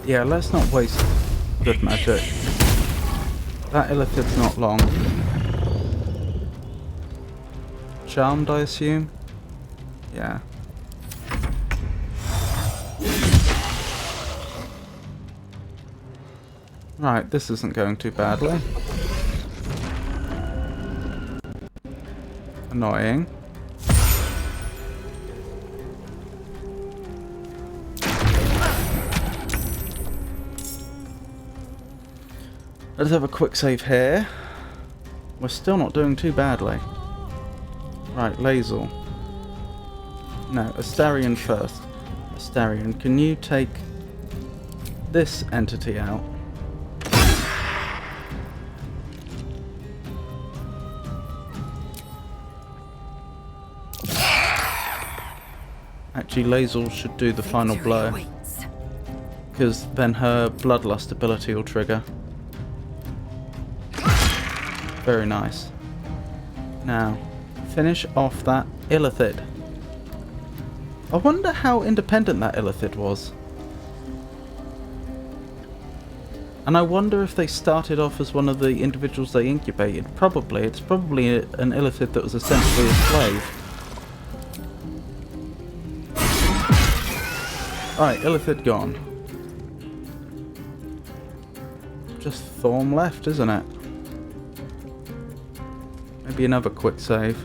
Yeah, let's not waste good magic. That Illithid's not long. Charmed, I assume? Yeah. Right, this isn't going too badly. Annoying. Let's have a quick save here. We're still not doing too badly. Right, Lae'zel. No, Astarion first. Astarion, can you take this entity out? Actually, Lae'zel should do the final blow, because then her Bloodlust ability will trigger. Very nice. Now, finish off that Illithid. I wonder how independent that Illithid was. And I wonder if they started off as one of the individuals they incubated. Probably. It's probably an Illithid that was essentially a slave. Alright, Illithid gone. Just Thorm left, isn't it? Maybe another quick save.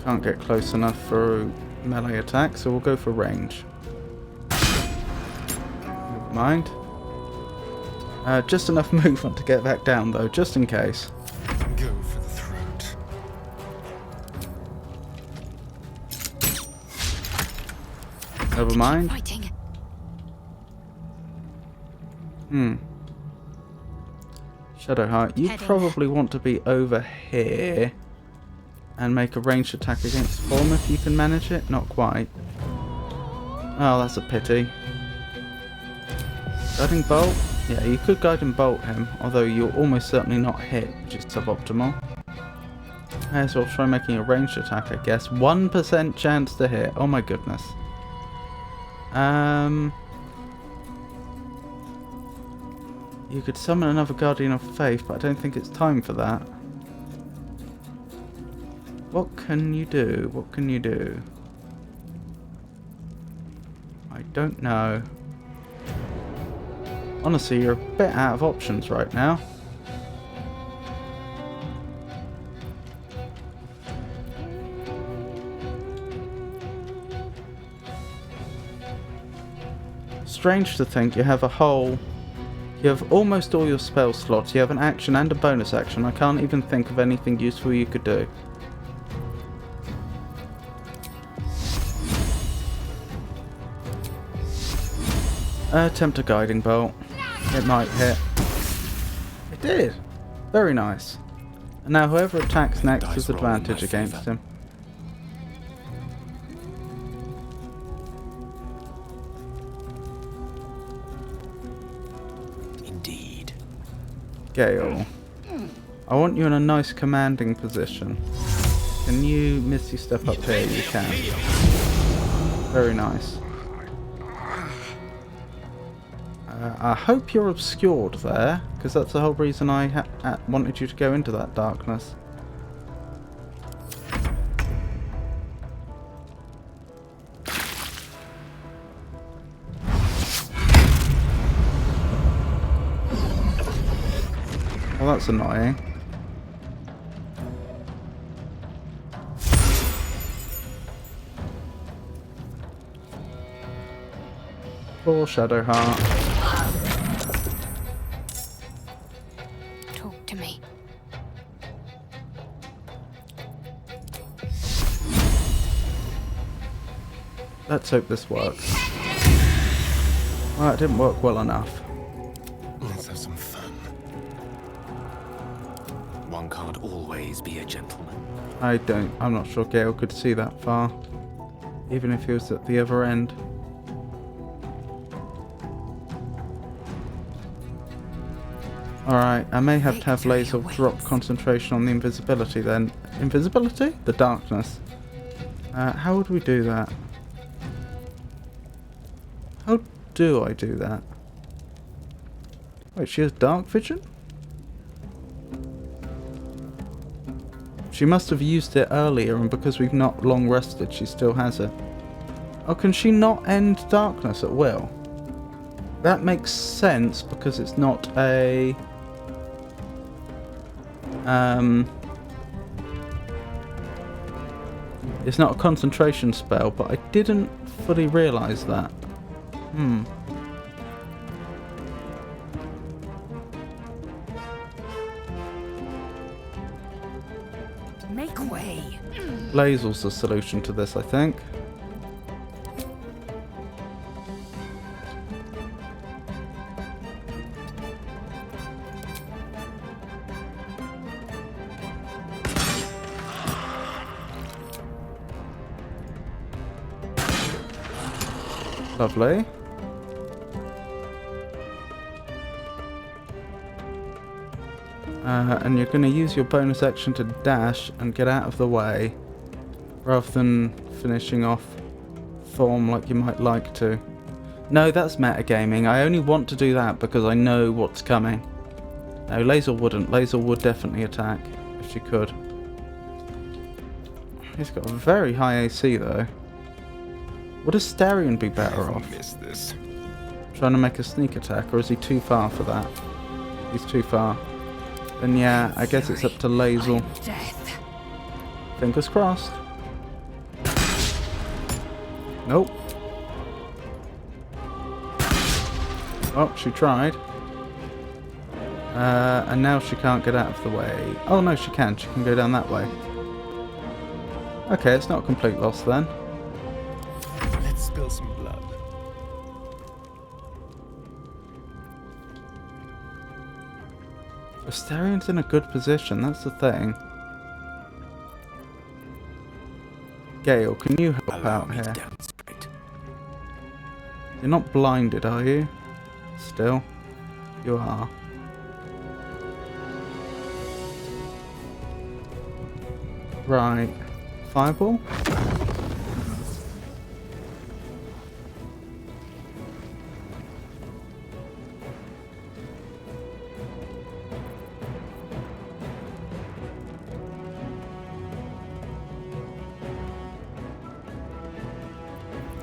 Can't get close enough for melee attack, so we'll go for range. Never mind. Just enough movement to get back down though, just in case. Go for the throat. Never mind. Shadowheart, you probably want to be over here and make a ranged attack against Form if you can manage it. Not quite. Oh, that's a pity. Guiding Bolt? Yeah, you could Guiding Bolt him, although you'll almost certainly not hit, which is suboptimal. May as well try making a ranged attack, I guess. 1% chance to hit. Oh my goodness. You could summon another Guardian of Faith, but I don't think it's time for that. What can you do? What can you do? I don't know. Honestly, you're a bit out of options right now. Strange to think you have a whole... You have almost all your spell slots. You have an action and a bonus action. I can't even think of anything useful you could do. Attempt a Guiding Bolt. It might hit. It did! Very nice. And now whoever attacks next has advantage against him. Indeed. Gale. I want you in a nice commanding position. Can you Misty step up here? You can. Very nice. I hope you're obscured there, because that's the whole reason I wanted you to go into that darkness. Well, that's annoying. Poor Shadowheart. Talk to me. Let's hope this works. Well, it didn't work well enough. Let's have some fun. One can't always be a gentleman. I'm not sure Gale could see that far. Even if he was at the other end. Alright, I may have to have Laser drop concentration on the invisibility then. Invisibility? The darkness. How would we do that? How do I do that? Wait, she has dark vision? She must have used it earlier, and because we've not long rested, she still has it. Oh, can she not end darkness at will? That makes sense, because it's not a... it's not a concentration spell, but I didn't fully realise that. Make way. Laser's the solution to this, I think. Lovely. And you're going to use your bonus action to dash and get out of the way, rather than finishing off Thorm like you might like to. No, that's metagaming. I only want to do that because I know what's coming. No, Laser wouldn't. Laser would definitely attack if she could. He's got a very high AC though. Would Astarion be better off? This. Trying to make a sneak attack, or is he too far for that? He's too far. Then yeah, I guess it's up to Laser. Fingers crossed. Nope. Oh, she tried. And now she can't get out of the way. Oh no, she can. She can go down that way. Okay, it's not a complete loss then. Let's spill some blood. Astarion's in a good position, that's the thing. Gale, can you help out here? You're not blinded, are you? Still? You are. Right. Fireball?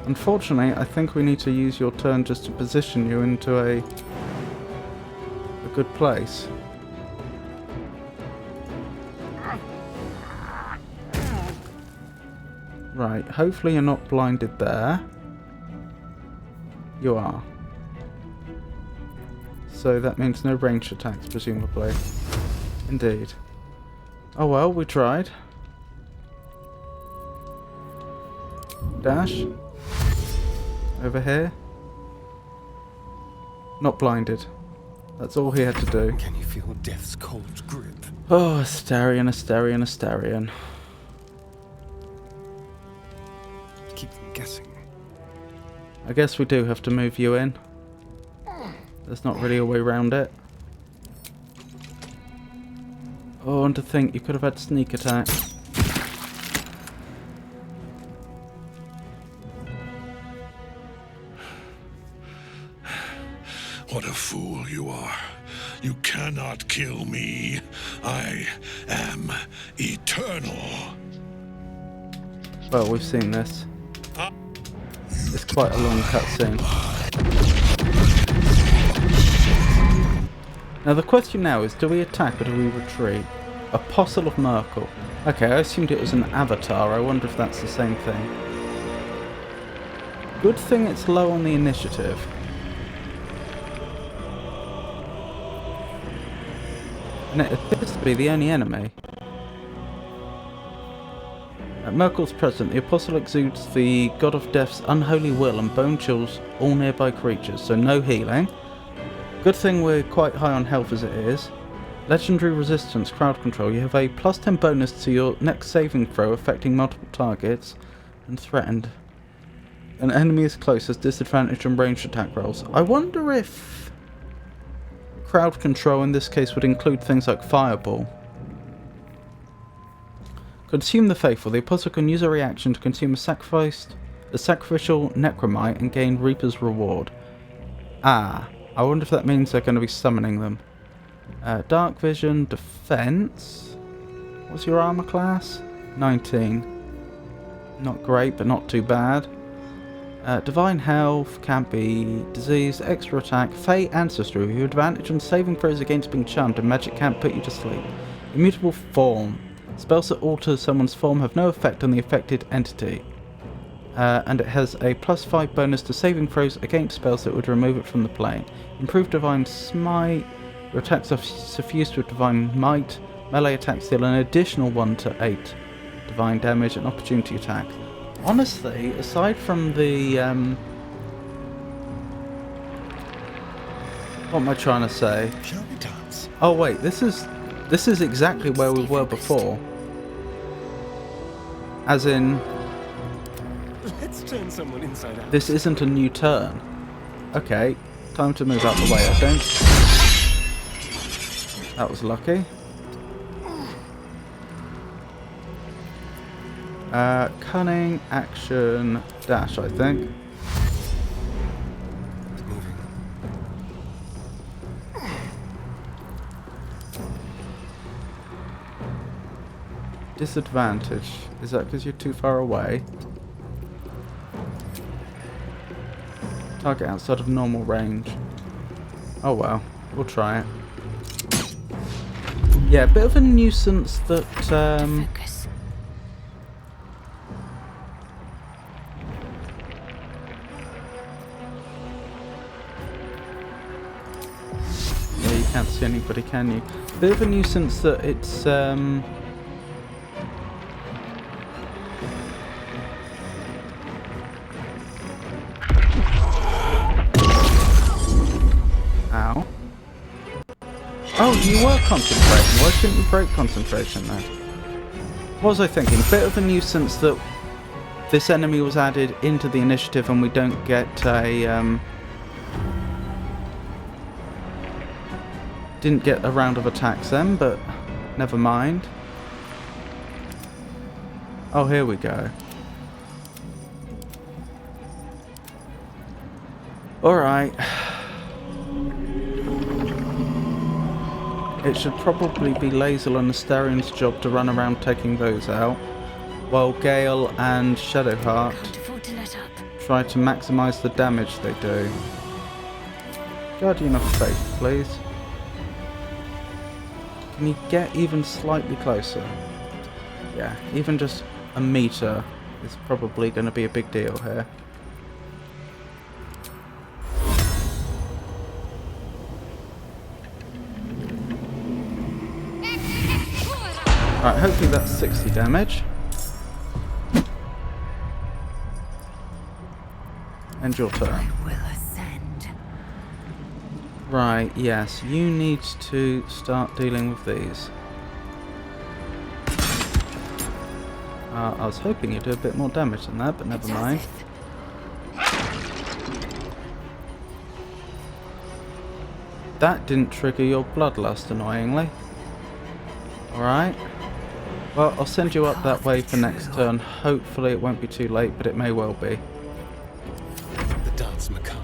Unfortunately, I think we need to use your turn just to position you into a good place. Right, hopefully you're not blinded there. You are. So that means no ranged attacks, presumably. Indeed. Oh well, we tried. Dash. Over here. Not blinded. That's all he had to do. Can you feel death's cold grip? Oh, Astarion, Astarion, Astarion. Keep them guessing. I guess we do have to move you in. There's not really a way around it. Oh, and to think you could have had sneak attack. What a fool you are. You cannot kill me. I am eternal. Well, we've seen this. It's quite a long cutscene. Now the question now is, do we attack or do we retreat? Apostle of Merkel. Okay, I assumed it was an avatar. I wonder if that's the same thing. Good thing it's low on the initiative. And it appears to be the only enemy. At Merkel's present, the Apostle exudes the God of Death's unholy will and bone chills all nearby creatures, so no healing. Good thing we're quite high on health as it is. Legendary resistance, crowd control. You have a +10 bonus to your next saving throw affecting multiple targets and threatened. An enemy is close has disadvantage on ranged attack rolls. I wonder if crowd control in this case would include things like fireball. Consume the Faithful. The Apostle can use a reaction to consume a sacrificial necromite and gain Reaper's reward. Ah, I wonder if that means they're going to be summoning them. Dark Vision, Defense. What's your armor class? 19. Not great, but not too bad. Divine Health, can't be disease, extra attack, Fey Ancestry. You have advantage on saving throws against being charmed, and magic can't put you to sleep. Immutable Form. Spells that alter someone's form have no effect on the affected entity. And it has a +5 bonus to saving throws against spells that would remove it from the plane. Improved Divine Smite. Your attacks are suffused with Divine Might. Melee attacks deal an additional 1 to 8 divine damage and opportunity attack. Honestly, aside from the what am I trying to say? Shall we dance? Oh wait, this is exactly where we were before. As in, Let's turn someone inside out. this isn't a new turn. Okay, time to move out the way, I think. That was lucky. Cunning, action, dash, I think. Disadvantage. Is that because you're too far away? Target outside of normal range. Oh well, we'll try it. Yeah, a bit of a nuisance that Focus. Yeah, you can't see anybody, can you? Bit of a nuisance that it's Ow. Oh, you were concentrating. Why shouldn't you break concentration then? What was I thinking? Bit of a nuisance that this enemy was added into the initiative and we don't get a didn't get a round of attacks then, but never mind. Oh, here we go. Alright. It should probably be Lae'zel and Astarion's job to run around taking those out, while Gale and Shadowheart try to maximise the damage they do. Guardian of Faith, please. Can you get even slightly closer? Yeah, even just a meter is probably going to be a big deal here. Alright, hopefully that's 60 damage. End your turn. Right, yes, you need to start dealing with these. I was hoping you'd do a bit more damage than that, but never mind. That didn't trigger your bloodlust, annoyingly. Alright. Well, I'll send you up that way for next turn. Hopefully it won't be too late, but it may well be. The dance macabre.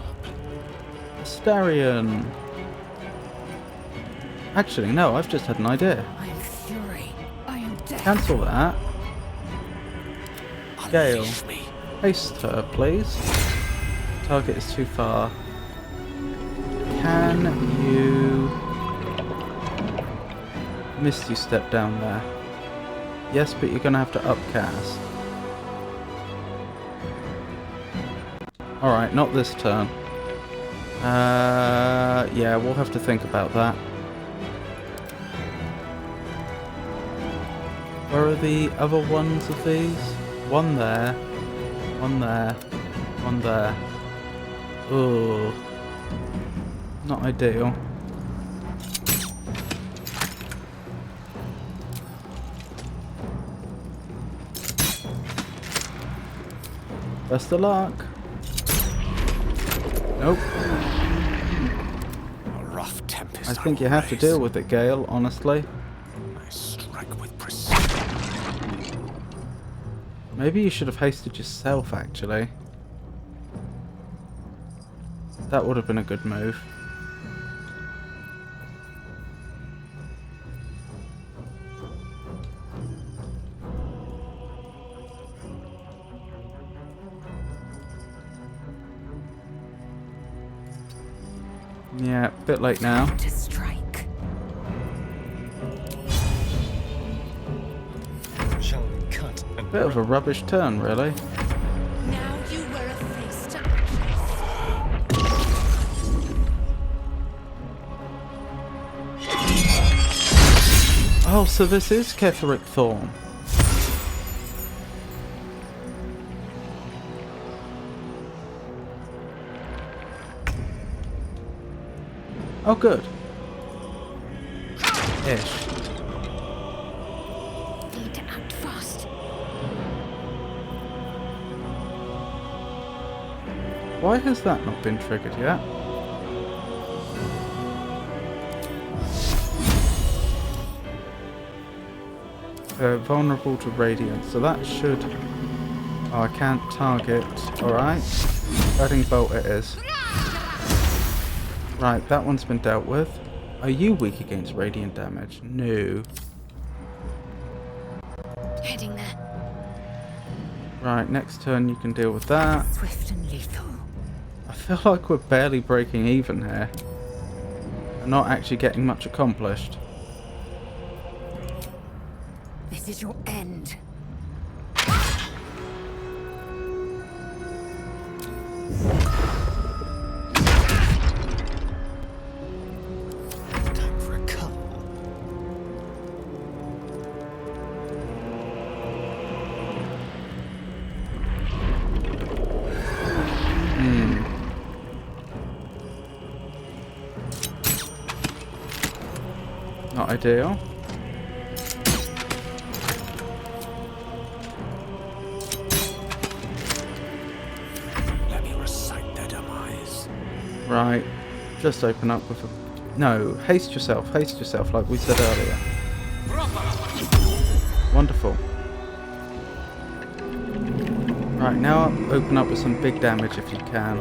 Let's Astarion. Actually, no, I've just had an idea. I am fury. I am death. Cancel that. Gale, haste her, please. Target is too far. Can you... Misty step down there? Yes, but you're going to have to upcast. Alright, not this turn. Yeah, we'll have to think about that. Where are the other ones of these? One there. One there. One there. Ooh. Not ideal. Best of luck. Nope. A rough tempest. I think you have to deal with it, Gale, honestly. I strike with precision. Maybe you should have hasted yourself, actually. That would have been a good move. Yeah, a bit late now. To strike. Shall we cut? Bit of a rubbish turn, really. Now you were a face to Oh, so this is Ketheric Thorn. Oh, good. Ish. Need to act fast. Why has that not been triggered yet? Vulnerable to radiant, so that should... Oh, I can't target. Alright. Guiding bolt it is. Right, that one's been dealt with. Are you weak against radiant damage? No. Heading there. Right, next turn you can deal with that. Swift and lethal. I feel like we're barely breaking even here. And not actually getting much accomplished. This is your end. Time for a cut. Not ideal. Let me recite their demise. Right, just open up with a... No, haste yourself like we said earlier. Wonderful. Right, now open up with some big damage if you can.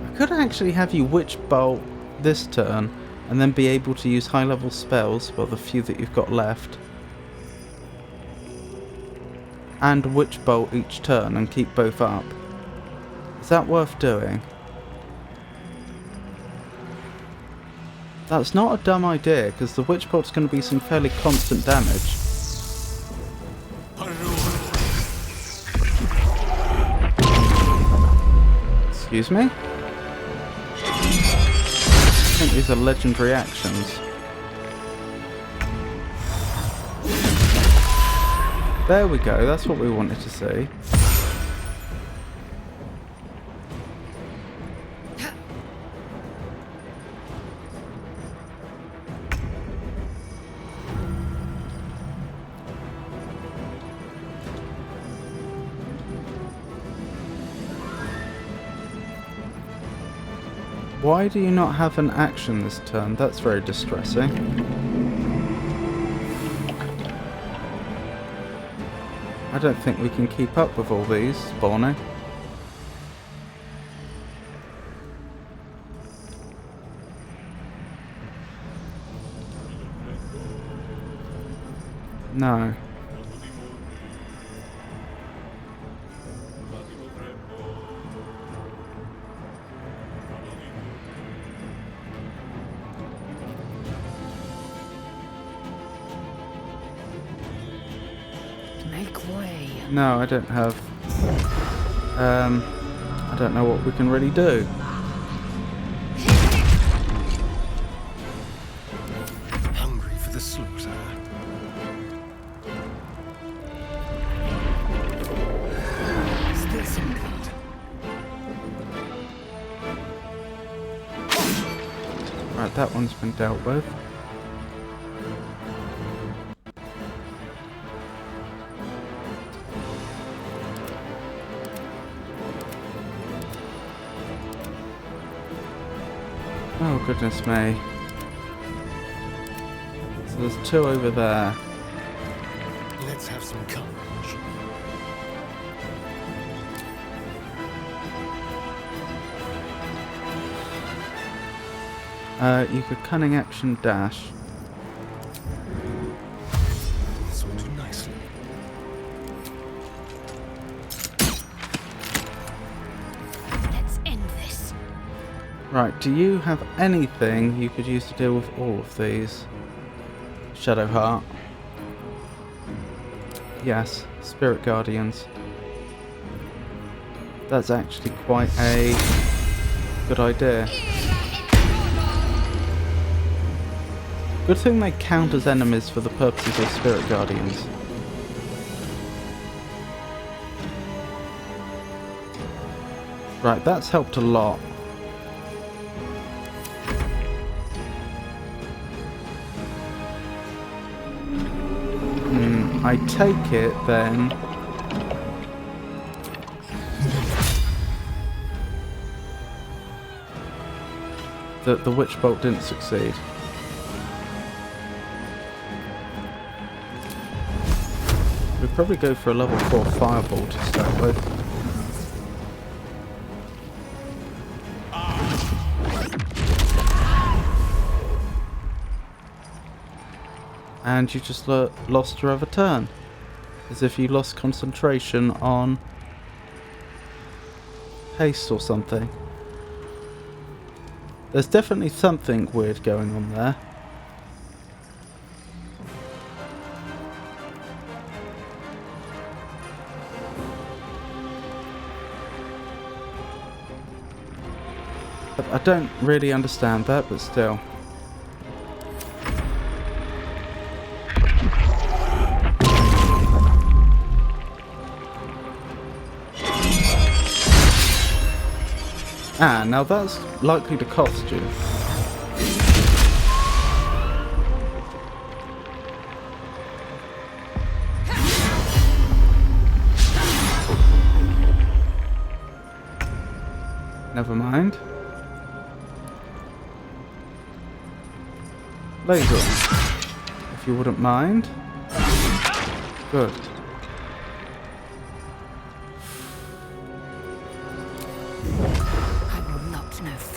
I could actually have you Witch Bolt this turn and then be able to use high level spells, well the few that you've got left. And Witch Bolt each turn and keep both up. Is that worth doing? That's not a dumb idea, because the Witch Bolt's going to be some fairly constant damage. Excuse me? I think these are legendary actions. There we go, that's what we wanted to see. Why do you not have an action this turn? That's very distressing. I don't think we can keep up with all these spawning. No. Make way. No, I don't have... I don't know what we can really do. Hungry for the slaughter. Still some blood. Right, that one's been dealt with. Oh, goodness me. So there's two over there. Let's have some courage. You could cunning action dash. This will do nicely. Let's end this. Right, do you have anything you could use to deal with all of these? Shadowheart. Yes, Spirit Guardians. That's actually quite a good idea. Good thing they count as enemies for the purposes of Spirit Guardians. Right, that's helped a lot. I take it then that the Witch Bolt didn't succeed. We'd probably go for a level 4 Fireball to start with. And you just lost your other turn. As if you lost concentration on haste or something. There's definitely something weird going on there. I don't really understand that, but still. Ah, now that's likely to cost you. Never mind. Laser, if you wouldn't mind. Good.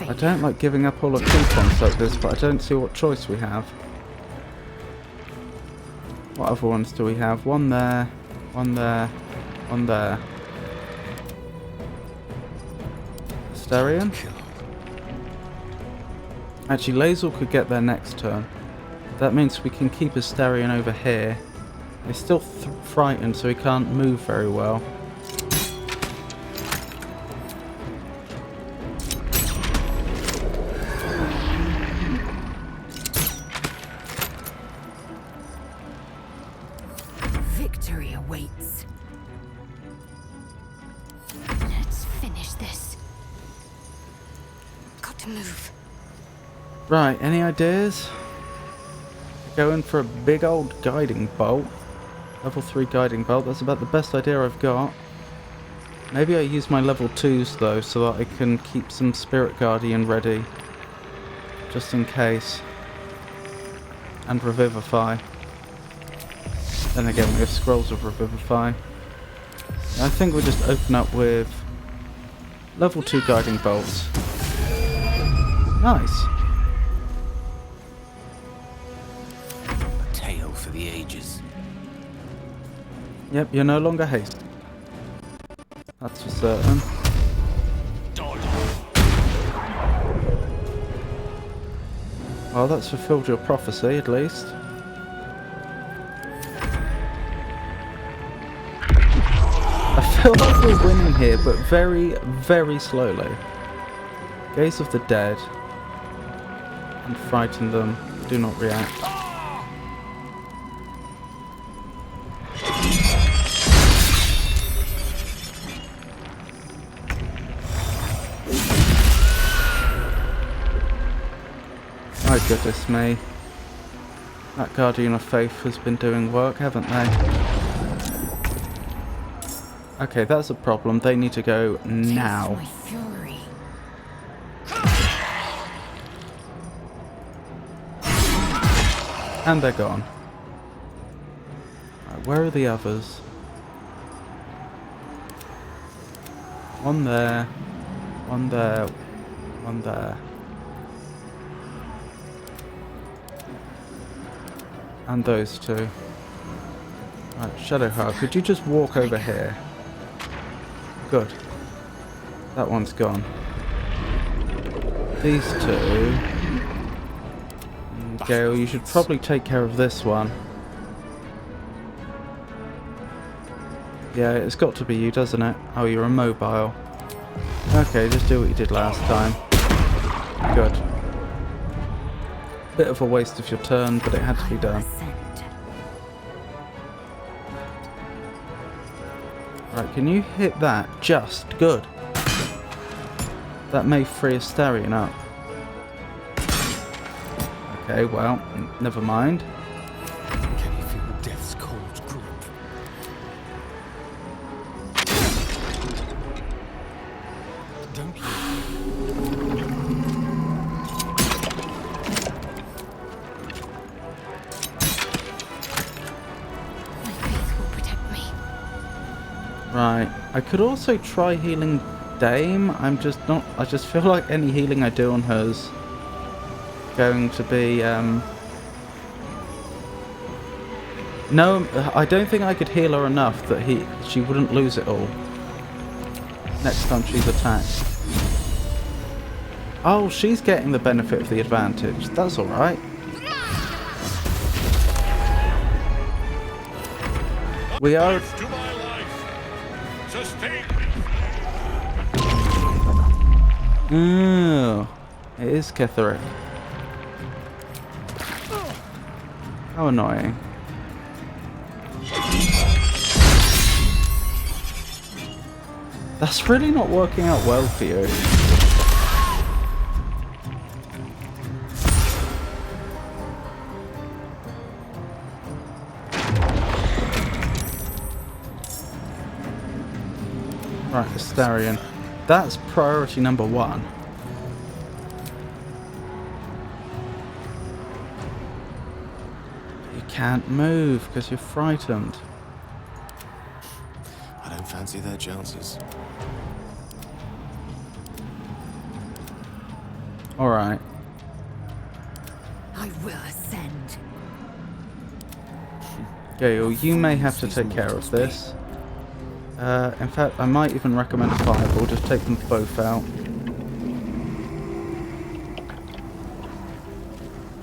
I don't like giving up all our coupons like this, but I don't see what choice we have. What other ones do we have? One there, one there, one there. Asterion? Actually, Lazel could get there next turn. That means we can keep Asterion over here. He's still frightened, so he can't move very well. Victory awaits. Let's finish this. Got to move. Right, any ideas? Going for a big old guiding bolt. Level 3 guiding bolt, that's about the best idea I've got. Maybe I use my level 2s though, so that I can keep some Spirit Guardian ready. Just in case. And Revivify. Then again, we have Scrolls of Revivify. I think we'll just open up with level 2 guiding bolts. Nice. A tale for the ages. Yep, you're no longer haste. That's for certain. Well, that's fulfilled your prophecy, at least. I feel like we're winning here, but very, very slowly. Gaze of the dead. And frighten them. Do not react. My goodness me. That Guardian of Faith has been doing work, haven't they? Okay, that's a problem. They need to go now. And they're gone. Right, where are the others? One there. One there. One there. And those two. Right, Shadowheart, could you just walk over here? Good. That one's gone. These two. Gale, you should probably take care of this one. Yeah, it's got to be you, doesn't it? Oh, you're immobile. Okay, just do what you did last time. Good. Bit of a waste of your turn, but it had to be done. Right, can you hit that? Just. Good. That may free Astarion up. Okay, well, never mind. Can you feel death's cold grip? Don't you? My faith will protect me. Right, I could also try healing Dame. I just feel like any healing I do on her's going to be, no, I don't think I could heal her enough that she wouldn't lose it all next time she's attacked. Oh, she's getting the benefit of the advantage. That's alright. We are... Oh, it is Ketheric. How annoying. That's really not working out well for you. Right, Astarion. That's priority number 1. You can't move because you're frightened. I don't fancy their chances. Alright. I will ascend. Gale, you may have to take care of this. In fact, I might even recommend a fireball. Just take them both out.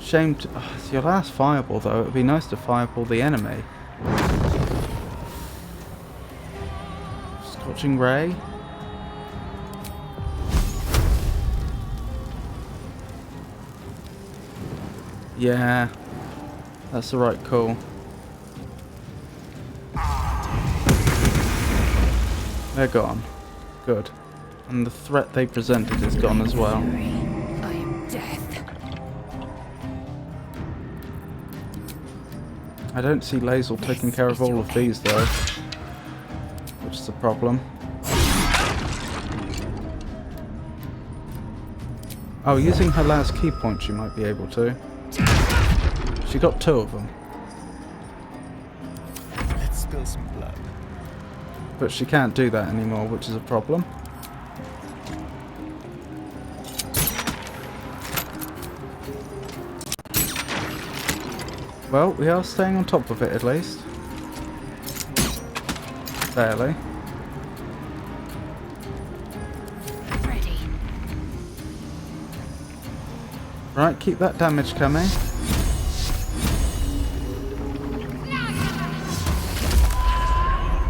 Shame to... Oh, it's your last fireball, though. It would be nice to fireball the enemy. Scorching Ray. Yeah. That's the right call. They're gone. Good. And the threat they presented is gone as well. I am death. I don't see Lae'zel taking care of all of these though. Which is a problem. Oh, using her last key point she might be able to. She got 2 of them. Let's spill some blood. But she can't do that anymore, which is a problem. Well, we are staying on top of it at least. Barely. Ready. Right, keep that damage coming.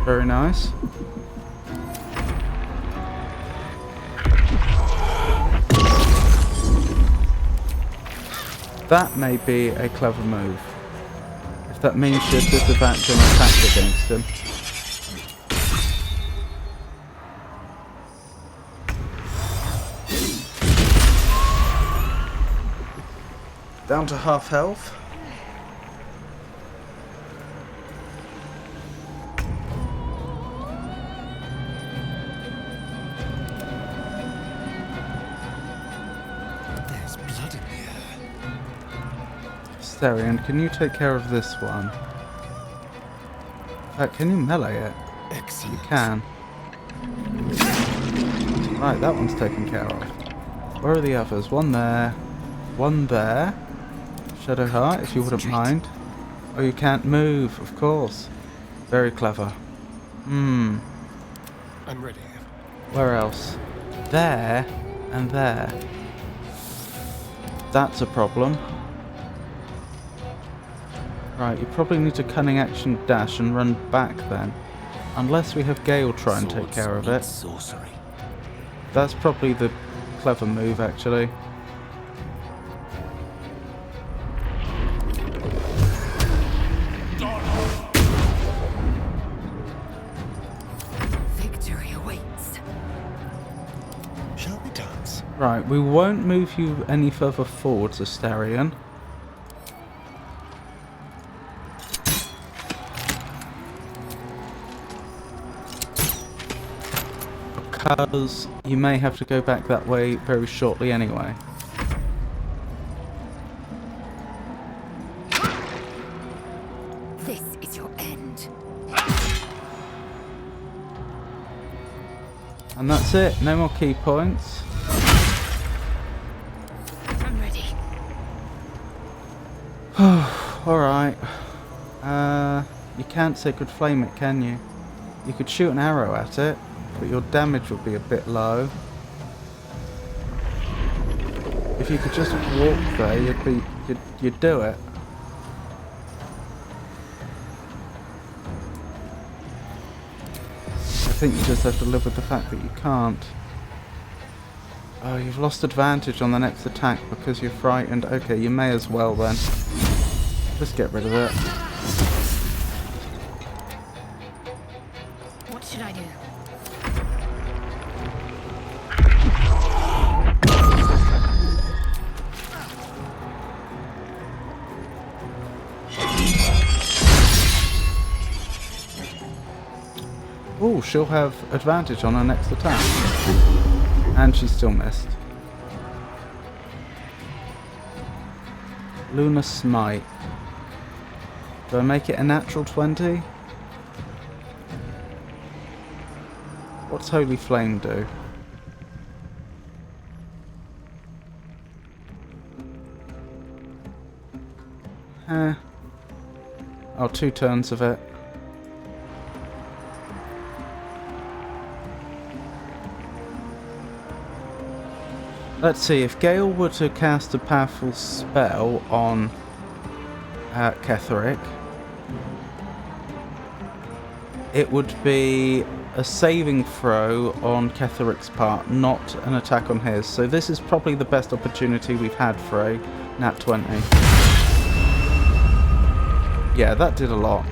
Very nice. That may be a clever move. If that means you have disadvantage on attack against him. Down to half health. There's blood in the air. Asterion, can you take care of this one? Can you melee it? Excellent. You can. Right, that one's taken care of. Where are the others? One there. One there. Shadowheart, if you wouldn't mind. Oh, you can't move, of course. Very clever. I'm ready. Where else? There and there. That's a problem. Right, you probably need to cunning action dash and run back then. Unless we have Gale try and take care of it. Sorcery. That's probably the clever move, actually. Victory awaits. Shall we dance? Right, we won't move you any further forwards, Asterion. Because you may have to go back that way very shortly anyway. This is your end. And that's it, no more key points. I'm ready. Alright. You can't Sacred Flame it, can you? You could shoot an arrow at it, but your damage would be a bit low. If you could just walk there, you'd do it. I think you just have to live with the fact that you can't. Oh, you've lost advantage on the next attack because you're frightened. Okay, you may as well then. Just get rid of it. What should I do? Oh, she'll have advantage on her next attack. And she still missed. Lunar Smite. Do I make it a natural 20? What's Holy Flame do? Oh, 2 turns of it. Let's see, if Gale were to cast a powerful spell on Ketheric, it would be a saving throw on Ketheric's part, not an attack on his. So this is probably the best opportunity we've had for a nat 20. Yeah, that did a lot.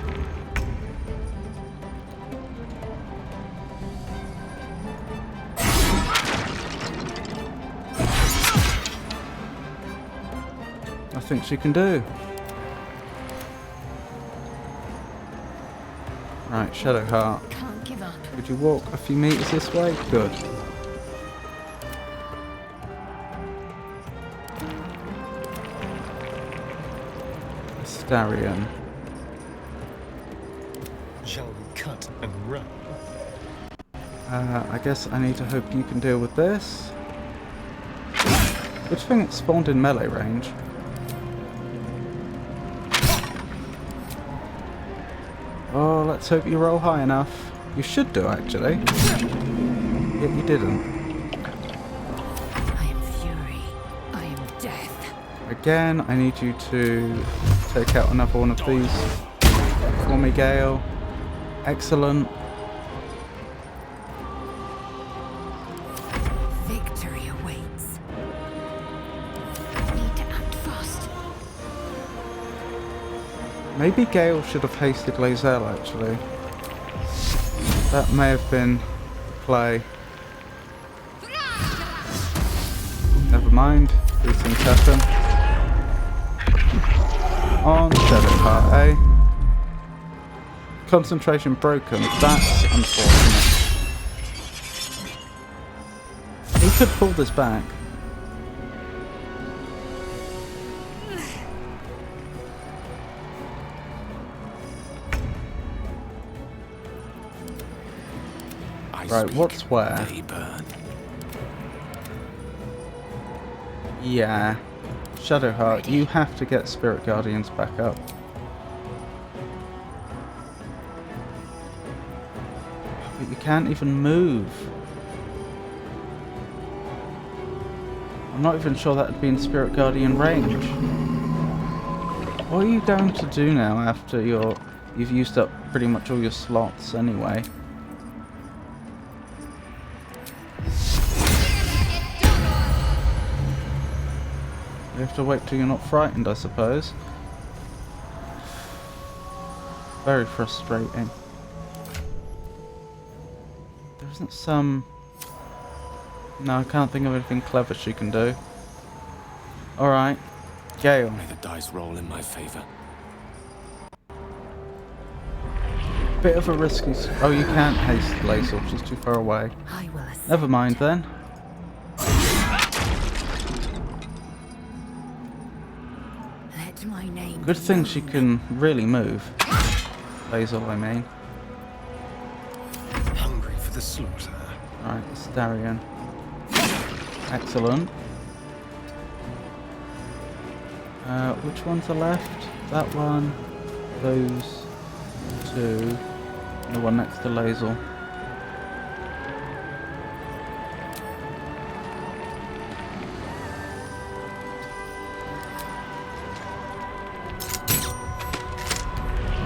Think she can do. Right, Shadowheart. Can't give up. Could you walk a few meters this way? Good. Astarion. Shall we cut and run? I guess I need to hope you can deal with this. Which thing it spawned in melee range? Oh, let's hope you roll high enough. You should do, actually. Yet you didn't. I am fury. I am death. Again, I need you to take out another one of these for me, Gale. Excellent. Victory awaits. Need to act fast. Maybe Gale should have hasted Lae'zel, actually. That may have been the play. Never mind. These things happen. On Shadowheart, eh? Concentration broken. That's unfortunate. He could pull this back. Right, what's where? Yeah. Shadowheart, you have to get Spirit Guardians back up. But you can't even move. I'm not even sure that would be in Spirit Guardian range. What are you going to do now after you've used up pretty much all your slots anyway? You have to wait till you're not frightened, I suppose. Very frustrating. There isn't some... No, I can't think of anything clever she can do. Alright. Gale. May the dice roll in my favor. Bit of a risky... Oh, you can't haste Lae'zel, she's too far away. Never mind then. Good thing she can really move. Lae'zel, I mean. Hungry for the slaughter. Alright, it's Darian. Excellent. Which ones are left? That one, those two, and the one next to Lae'zel.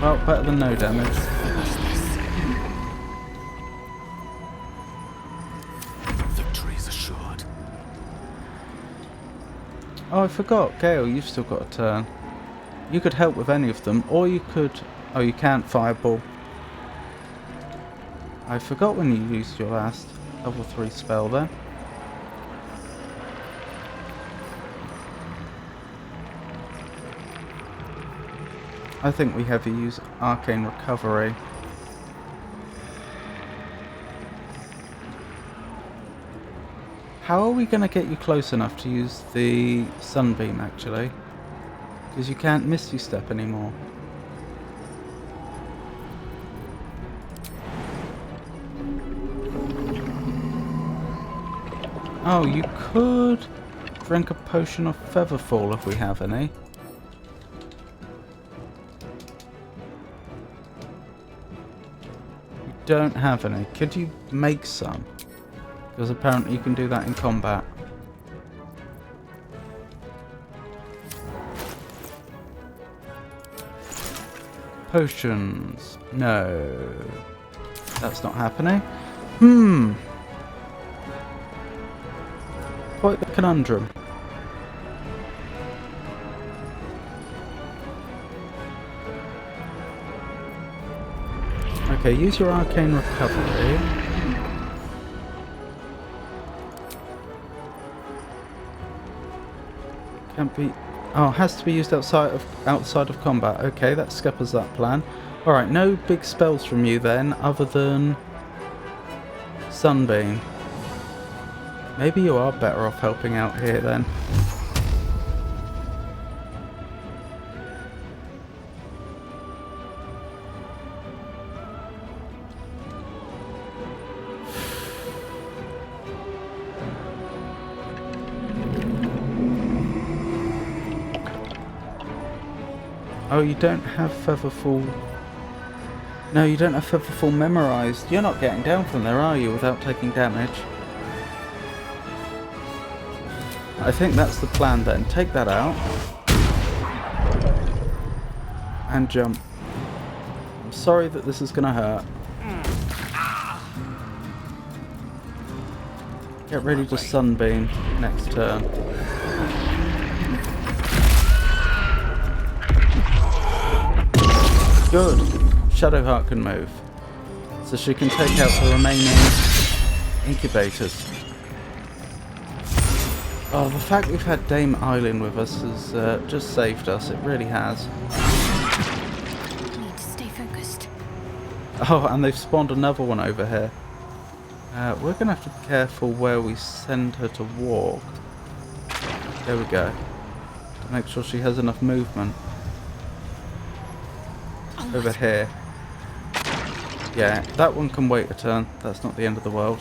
Well, better than no damage. Victory is assured. Oh, I forgot. Gale, you've still got a turn. You could help with any of them, or you could... Oh, you can't fireball. I forgot when you used your last level 3 spell there. I think we have to use Arcane Recovery. How are we going to get you close enough to use the Sunbeam, actually? Because you can't Misty Step anymore. Oh, you could drink a potion of Featherfall if we have any. Don't have any. Could you make some? Because apparently you can do that in combat. Potions. No. That's not happening. Quite the conundrum. Okay, use your Arcane Recovery. Can't be... Oh, has to be used outside of combat. Okay, that scuppers that plan. Alright, no big spells from you then, other than... Sunbeam. Maybe you are better off helping out here then. Oh, you don't have Featherfall. No, you don't have Featherfall memorized. You're not getting down from there, are you, without taking damage? I think that's the plan then. Take that out. And jump. I'm sorry that this is going to hurt. Get ready to Sunbeam next turn. Good. Shadowheart can move. So she can take out the remaining incubators. Oh, the fact we've had Dame Eileen with us has just saved us. It really has. Need to stay focused. Oh, and they've spawned another one over here. We're going to have to be careful where we send her to walk. There we go. To make sure she has enough movement. Over here. Yeah, that one can wait a turn. That's not the end of the world.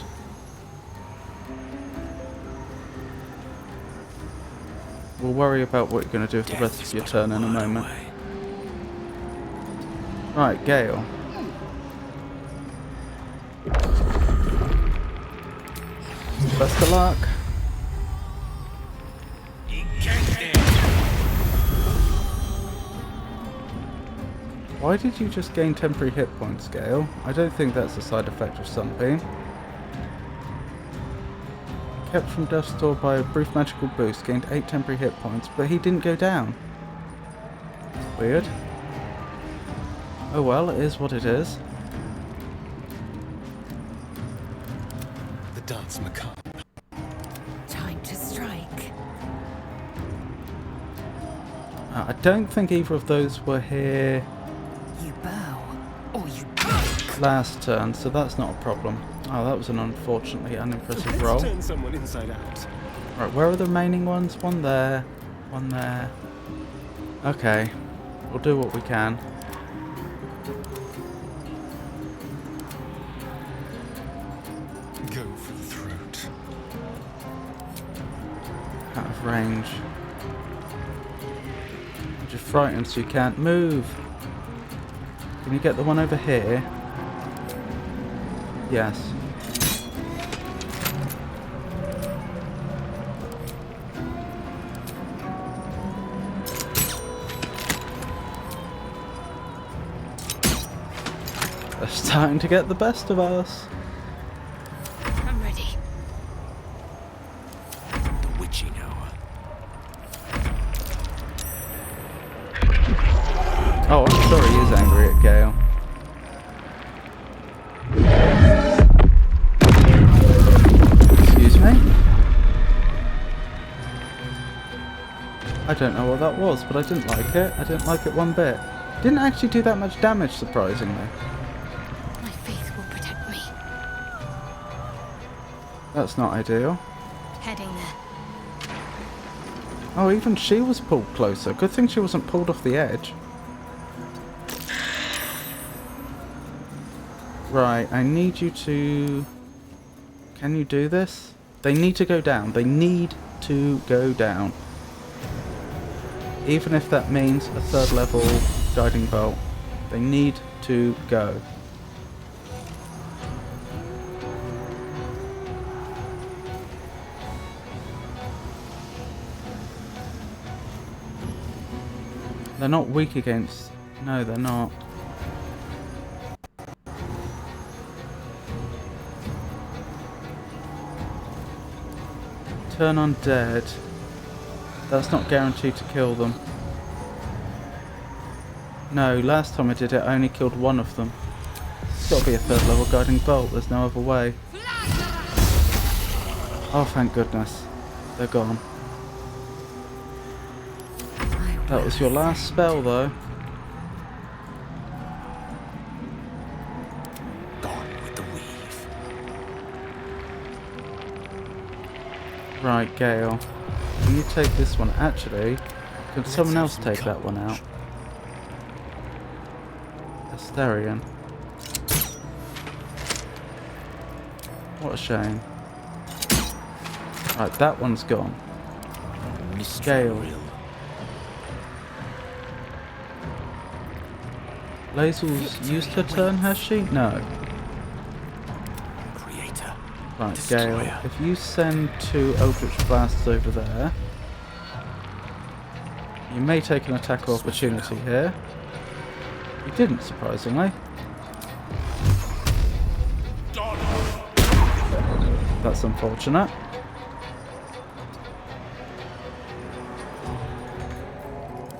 We'll worry about what you're going to do with the rest of your turn in a moment. Right, Gale. Best of luck. Why did you just gain temporary hit points, Gale? I don't think that's a side effect of Sunbeam. Kept from Death's Door by a brief magical boost, gained 8 temporary hit points, but he didn't go down. Weird. Oh well, it is what it is. The dance macabre. Time to strike. I don't think either of those were here last turn, so that's not a problem. Oh, that was an unfortunately unimpressive roll. Let's turn someone inside out. Right, where are the remaining ones? One there, one there. Okay, we'll do what we can. Go for the throat. Out of range. I'm just frightened so you can't move. Can you get the one over here? Yes. They're starting to get the best of us. I'm ready. The witching hour. Oh, I'm sure he is angry at Gale. Excuse me? I don't know what that was, but I didn't like it. I didn't like it one bit. Didn't actually do that much damage, surprisingly. My faith will protect me. That's not ideal. Heading there. Oh, even she was pulled closer. Good thing she wasn't pulled off the edge. Right, I need you to... Can you do this? They need to go down. They need to go down. Even if that means a 3rd level guiding bolt. They need to go. They're not weak against... No, they're not. Turn undead. That's not guaranteed to kill them. No, last time I did it, I only killed one of them. It's got to be a 3rd level guiding bolt. There's no other way. Oh, thank goodness. They're gone. That was your last spell, though. Gone with the weave. Right, Gale. Can you take this one? Actually, can someone else take that one out? Asterion. What a shame. Right, that one's gone. Gale. Lazel's used her turn, has she? No. Creator. Right, Destroyer. Gale, if you send 2 Eldritch Blasts over there, you may take an attack of opportunity here. You didn't, surprisingly. That's unfortunate.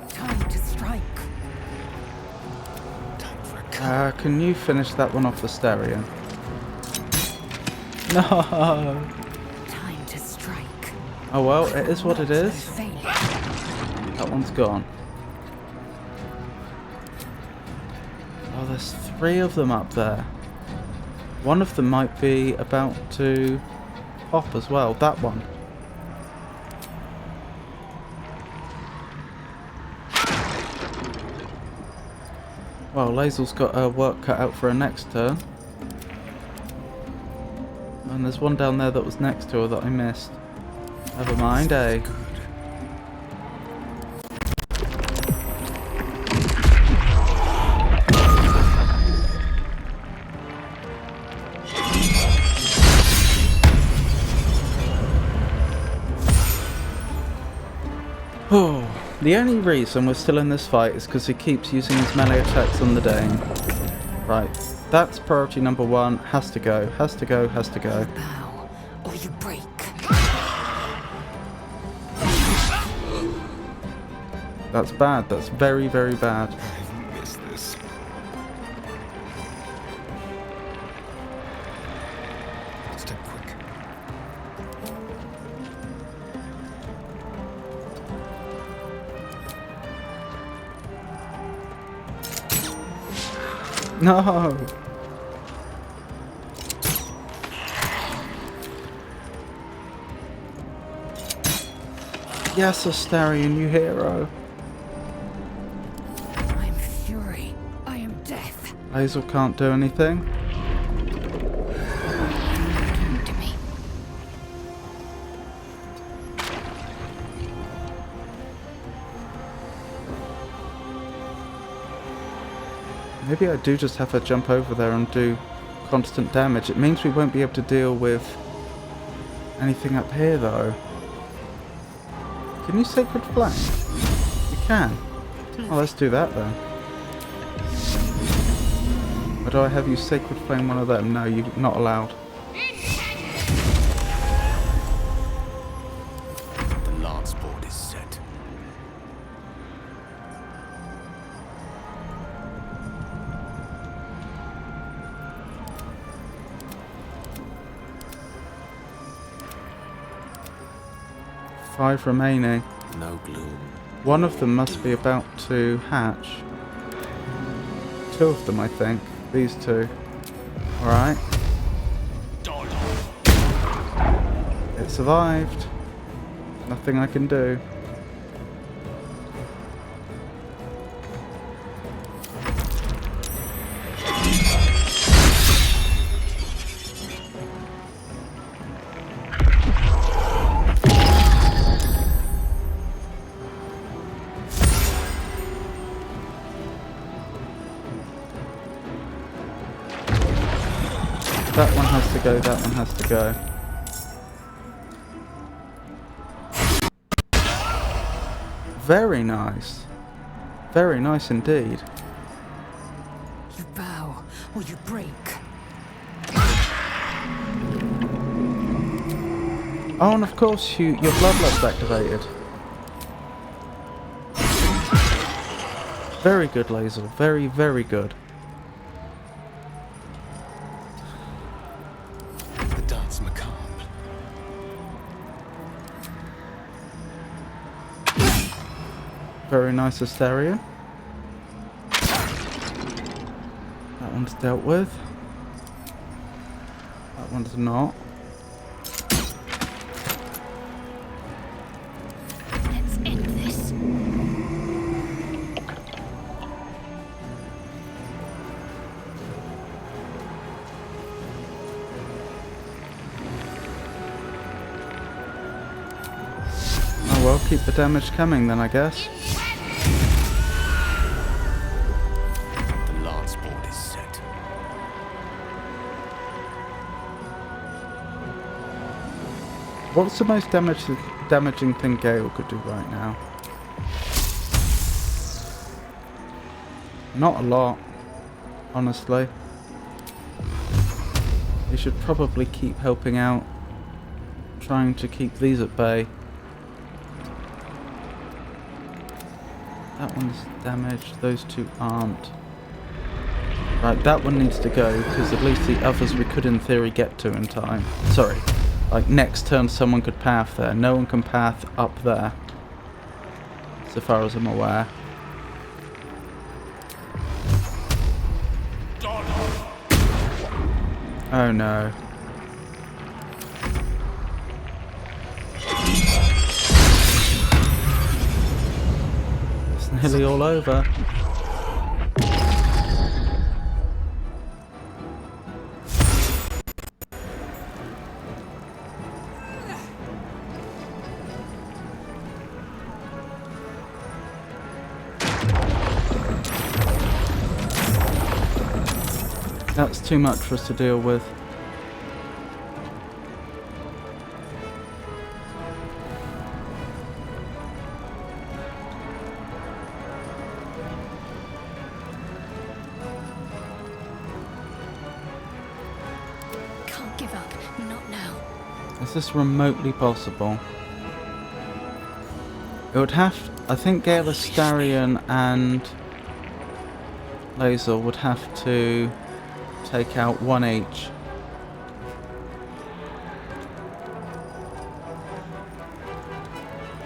Time to strike. Can you finish that one off the Asterion? No! Time to strike. Oh well, it is what it is. That one's gone. Oh, there's 3 of them up there. One of them might be about to pop as well. That one. Well, Lazel's got her work cut out for her next turn. And there's one down there that was next to her that I missed. Never mind, eh? Oh, the only reason we're still in this fight is because he keeps using his melee attacks on the Dane. Right, that's priority number 1. Has to go, has to go, has to go. Bow, or you break. That's bad, that's very, very bad. I've missed this. Step quick. No! Yes, Asterion, you hero. I am fury. I am death. Lazel can't do anything. Come to me. Maybe I do just have to jump over there and do constant damage. It means we won't be able to deal with anything up here, though. Can you Sacred Flame? You can. Oh, let's do that then. Or do I have you Sacred Flame one of them? No, you're not allowed. The lance board is set. Five remaining. No gloom. One of them must be about to hatch. 2 of them, I think. These 2. Alright. It survived. Nothing I can do. That one has to go, that one has to go. Very nice. Very nice indeed. You bow, or you break. Oh, and of course your bloodlust activated. Very good, Lazel. Very, very good. The dance macabre. Very nice, Asterion. That one's dealt with. That one's not. Let's end this. Oh well, keep the damage coming then, I guess. The What's the most damaging thing Gale could do right now? Not a lot, honestly. He should probably keep helping out, trying to keep these at bay. That one's damaged, those two aren't. Right, that one needs to go, because at least the others we could in theory get to in time. Sorry, like next turn someone could path there. No one can path up there, so far as I'm aware. Oh no. It's nearly all over. That's too much for us to deal with. Can't give up. Not now. Is this remotely possible? It would have... I think Gale Astarion and Laser would have to take out one each.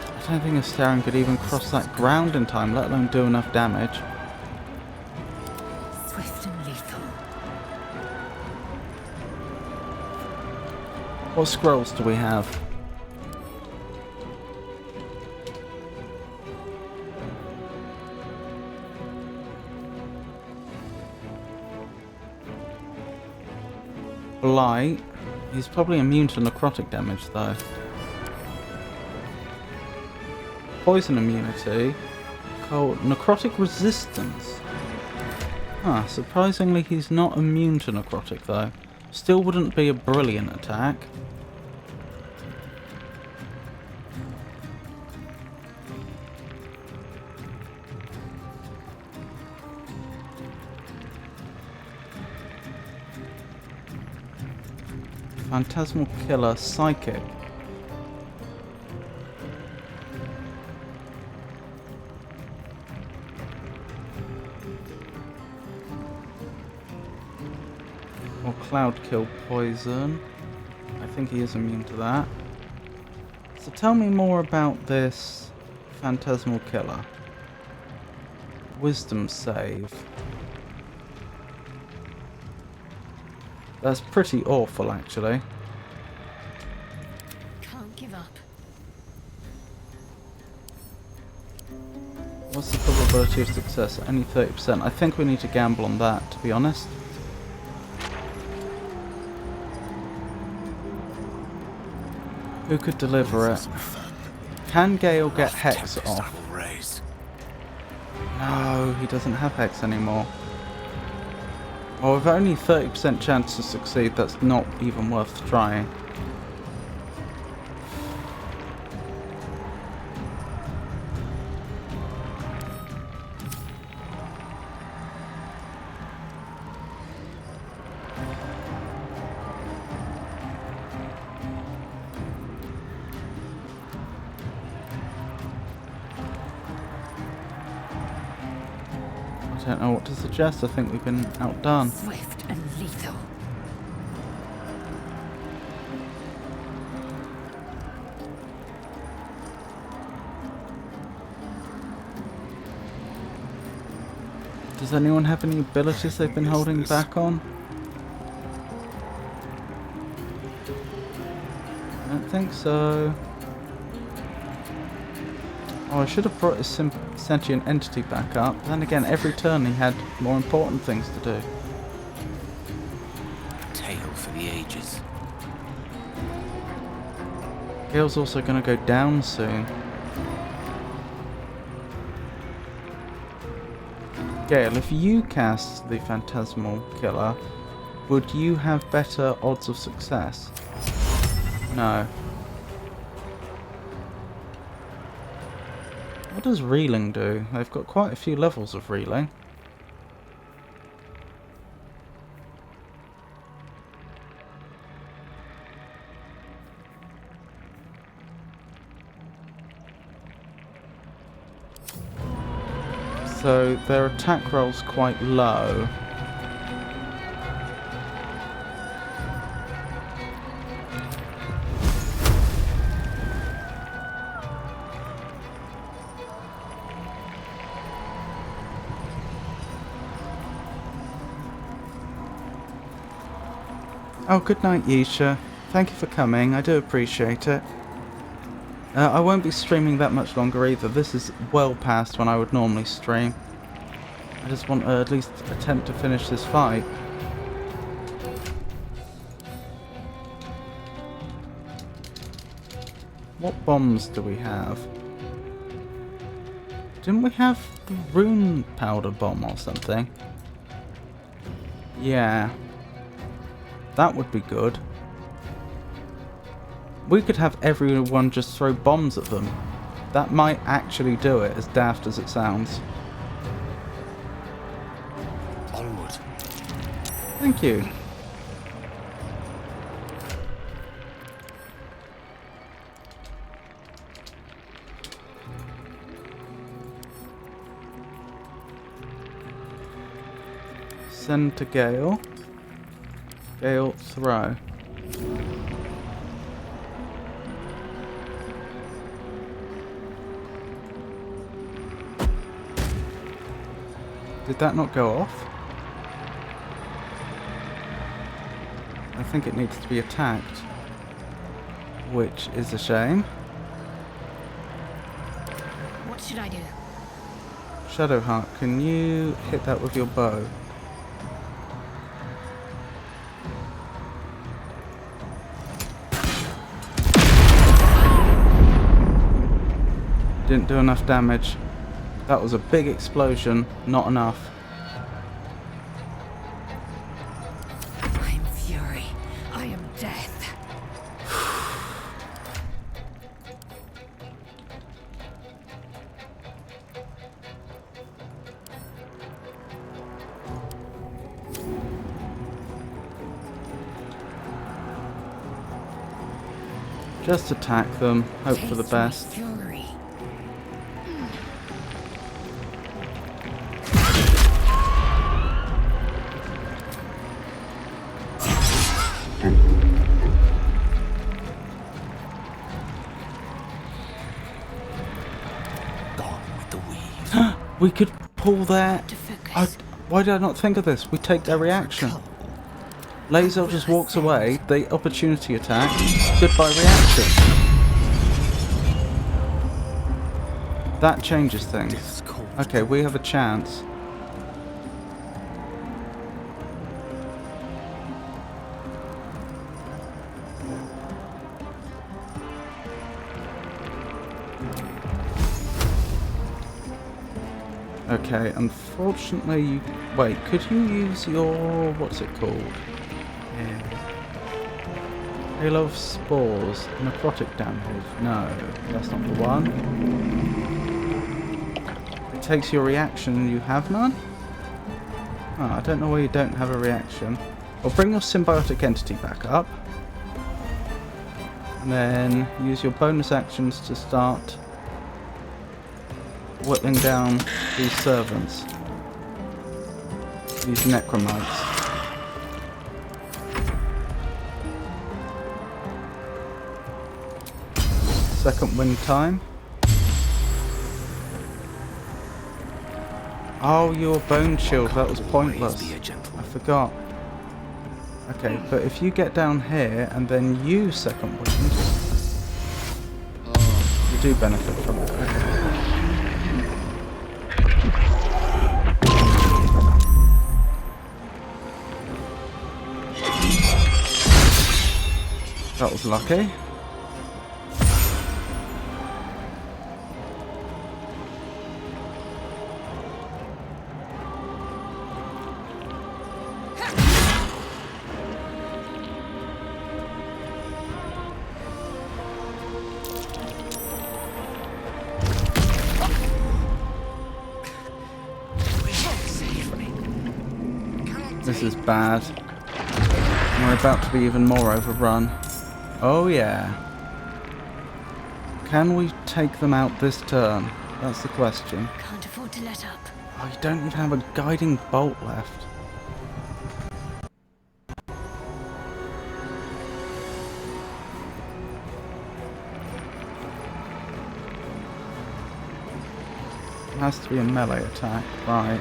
I don't think Astarion could even cross that ground in time, let alone do enough damage. Swift and lethal. What scrolls do we have? Blight. He's probably immune to necrotic damage though. Poison immunity. Cold. Necrotic resistance. Ah, surprisingly he's not immune to necrotic though. Still wouldn't be a brilliant attack. Phantasmal Killer, Psychic. Or Cloud Kill, Poison. I think he is immune to that. So tell me more about this Phantasmal Killer. Wisdom save. That's pretty awful, actually. Can't give up. What's the probability of success? Only 30%. I think we need to gamble on that, to be honest. Who could deliver it? Can Gale get Hex off? No, he doesn't have Hex anymore. Well, with only 30% chance to succeed, that's not even worth trying. I don't know what to suggest. I think we've been outdone. Swift and lethal. Does anyone have any abilities they've been holding back on? I don't think so. Oh, I should have brought his sentient entity back up. Then again, every turn he had more important things to do. Tale for the ages. Gale's also going to go down soon. Gale, if you cast the Phantasmal Killer, would you have better odds of success? No. What does reeling do? They've got quite a few levels of reeling. So their attack roll's quite low. Oh, good night, Yisha. Thank you for coming. I do appreciate it. I won't be streaming that much longer either. This is well past when I would normally stream. I just want to at least attempt to finish this fight. What bombs do we have? Didn't we have the rune powder bomb or something? Yeah. That would be good. We could have everyone just throw bombs at them. That might actually do it, as daft as it sounds. Onward. Thank you. Send to Gale. Gale, throw. Did that not go off? I think it needs to be attacked, which is a shame. What should I do? Shadowheart, can you hit that with your bow? Didn't do enough damage. That was a big explosion, not enough. I am fury. I am death. Just attack them, hope for the best. Fury. We could pull their... why did I not think of this? We take their reaction. Lae'zel just walks away, they opportunity attack, goodbye reaction. That changes things. Okay, we have a chance. Okay, unfortunately you... Wait, could you use your... what's it called? Hail of Spores. Necrotic damage. No, that's not the one. It takes your reaction and you have none? Oh, I don't know why you don't have a reaction. Well, bring your symbiotic entity back up. And then use your bonus actions to start whittling down these servants. These necromites. Second wind time. Oh, your bone shield, that was pointless. I forgot. Okay, but if you get down here and then use second wind, you do benefit from it. Okay. That was lucky. this is bad. We're about to be even more overrun. Oh yeah. Can we take them out this turn? That's the question. Can't afford to let up. Oh, you don't even have a guiding bolt left. It has to be a melee attack, right.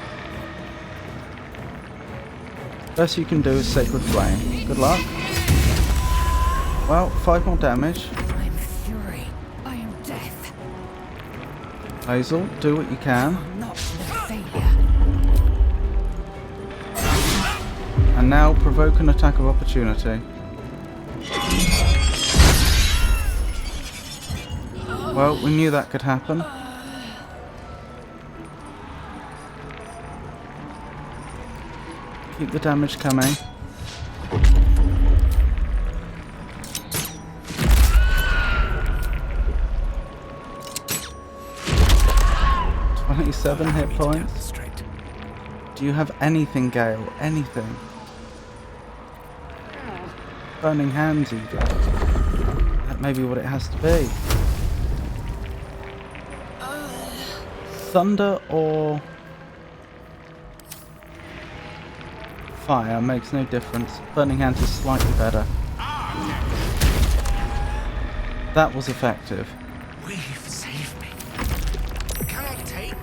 Best you can do is Sacred Flame. Good luck. Well, 5 more damage. I am fury. I am death. Hazel, do what you can. Not the failure. And now provoke an attack of opportunity. Well, we knew that could happen. Keep the damage coming. "27 hit points. Do you have anything, Gale? Anything? Burning hands, even. That may be what it has to be. Thunder or fire makes no difference. Burning hands is slightly better. That was effective. We've saved me. Cannot take.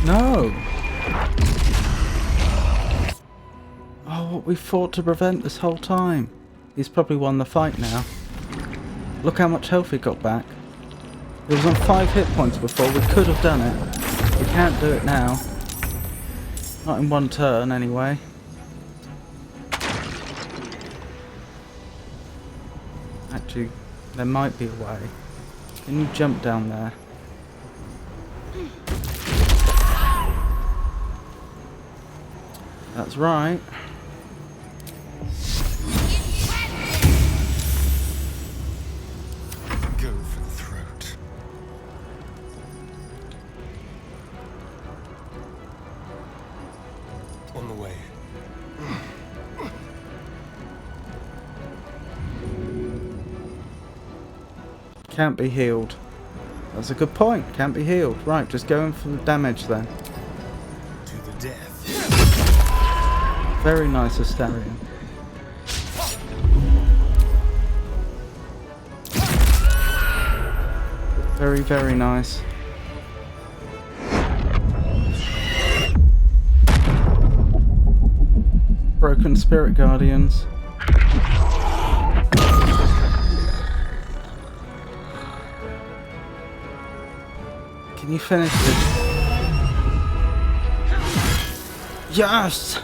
No! Oh, what we fought to prevent this whole time. He's probably won the fight now. Look how much health he got back. He was on 5 hit points before. We could have done it. We can't do it now. Not in one turn, anyway. Actually, there might be a way. Can you jump down there? That's right. Go for the throat. On the way. Can't be healed. That's a good point. Can't be healed. Right, just going for the damage then. To the death. Very nice, Astarion. Very, very nice. Broken Spirit Guardians. Can you finish this? Yes!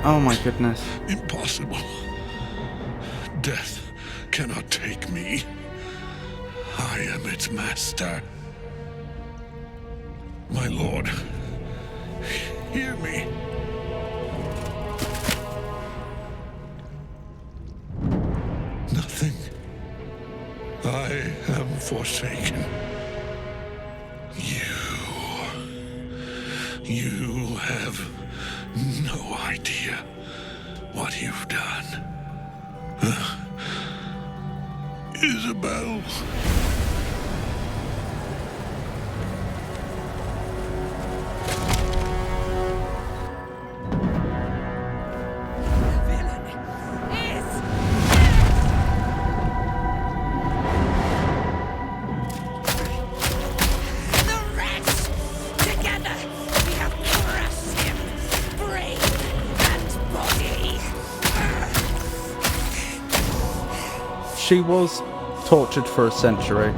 Oh my goodness. Impossible. Death cannot take me. I am its master. My lord, hear me. Nothing. I am forsaken. You have no idea what you've done. Isabel. She was tortured for a century.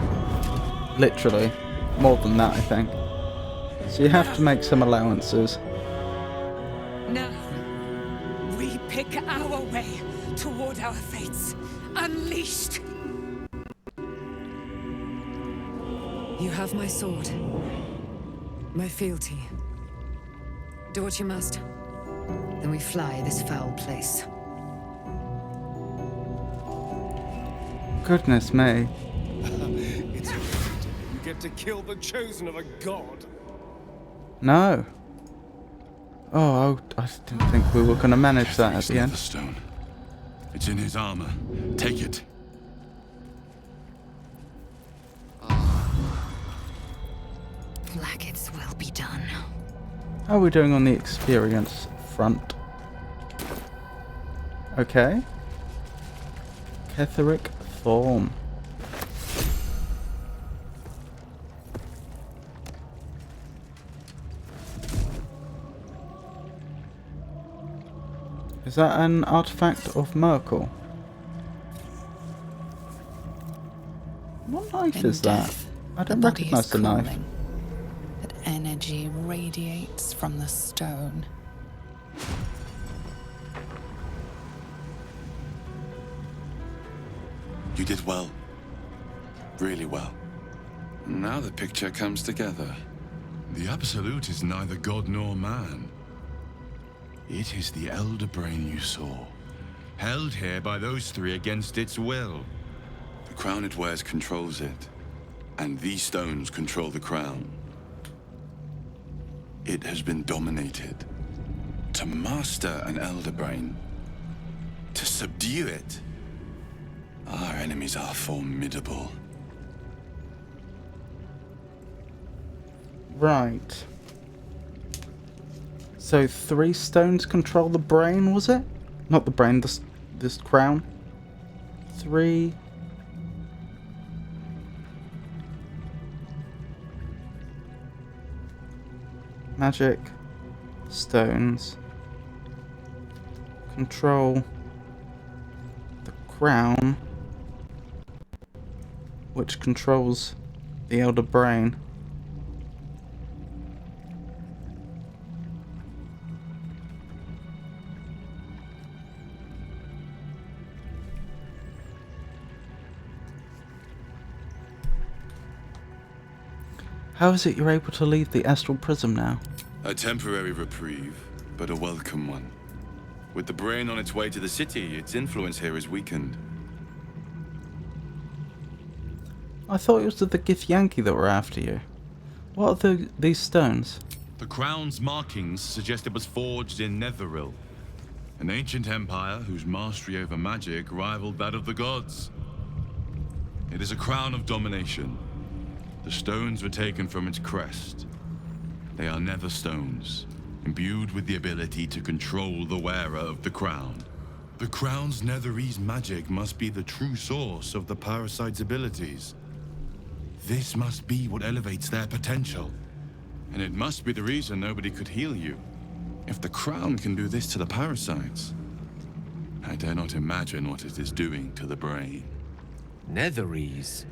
Literally. More than that, I think. So you have to make some allowances. Now, we pick our way toward our fates. Unleashed! You have my sword. My fealty. Do what you must. Then we fly this foul place. Goodness me. It's you get to kill the chosen of a god. No. Oh, I didn't think we were going to manage that at the end. The stone. It's in his armor. Take it. Like its will be done. How are we doing on the experience front? Okay. Ketheric Thorn. Is that an artifact of Merkel? What knife is that? I don't recognise the knife. That energy radiates from the stone. You did well. Really well. Now the picture comes together. The Absolute is neither god nor man. It is the Elder Brain you saw, held here by those three against its will. The crown it wears controls it, and these stones control the crown. It has been dominated. To master an Elder Brain, to subdue it, our enemies are formidable. Right. So 3 stones control the brain, was it? Not the brain, this crown. 3. Magic stones control the crown, which controls the Elder Brain. How is it you're able to leave the astral prism now? A temporary reprieve, but a welcome one. With the brain on its way to the city, its influence here is weakened. I thought it was the Githyanki that were after you. What are these stones? The crown's markings suggest it was forged in Netheril, an ancient empire whose mastery over magic rivaled that of the gods. It is a crown of domination. The stones were taken from its crest. They are nether stones, imbued with the ability to control the wearer of the crown. The crown's netherese magic must be the true source of the parasite's abilities. This must be what elevates their potential. And it must be the reason nobody could heal you. If the crown can do this to the parasites, I dare not imagine what it is doing to the brain. Netherese?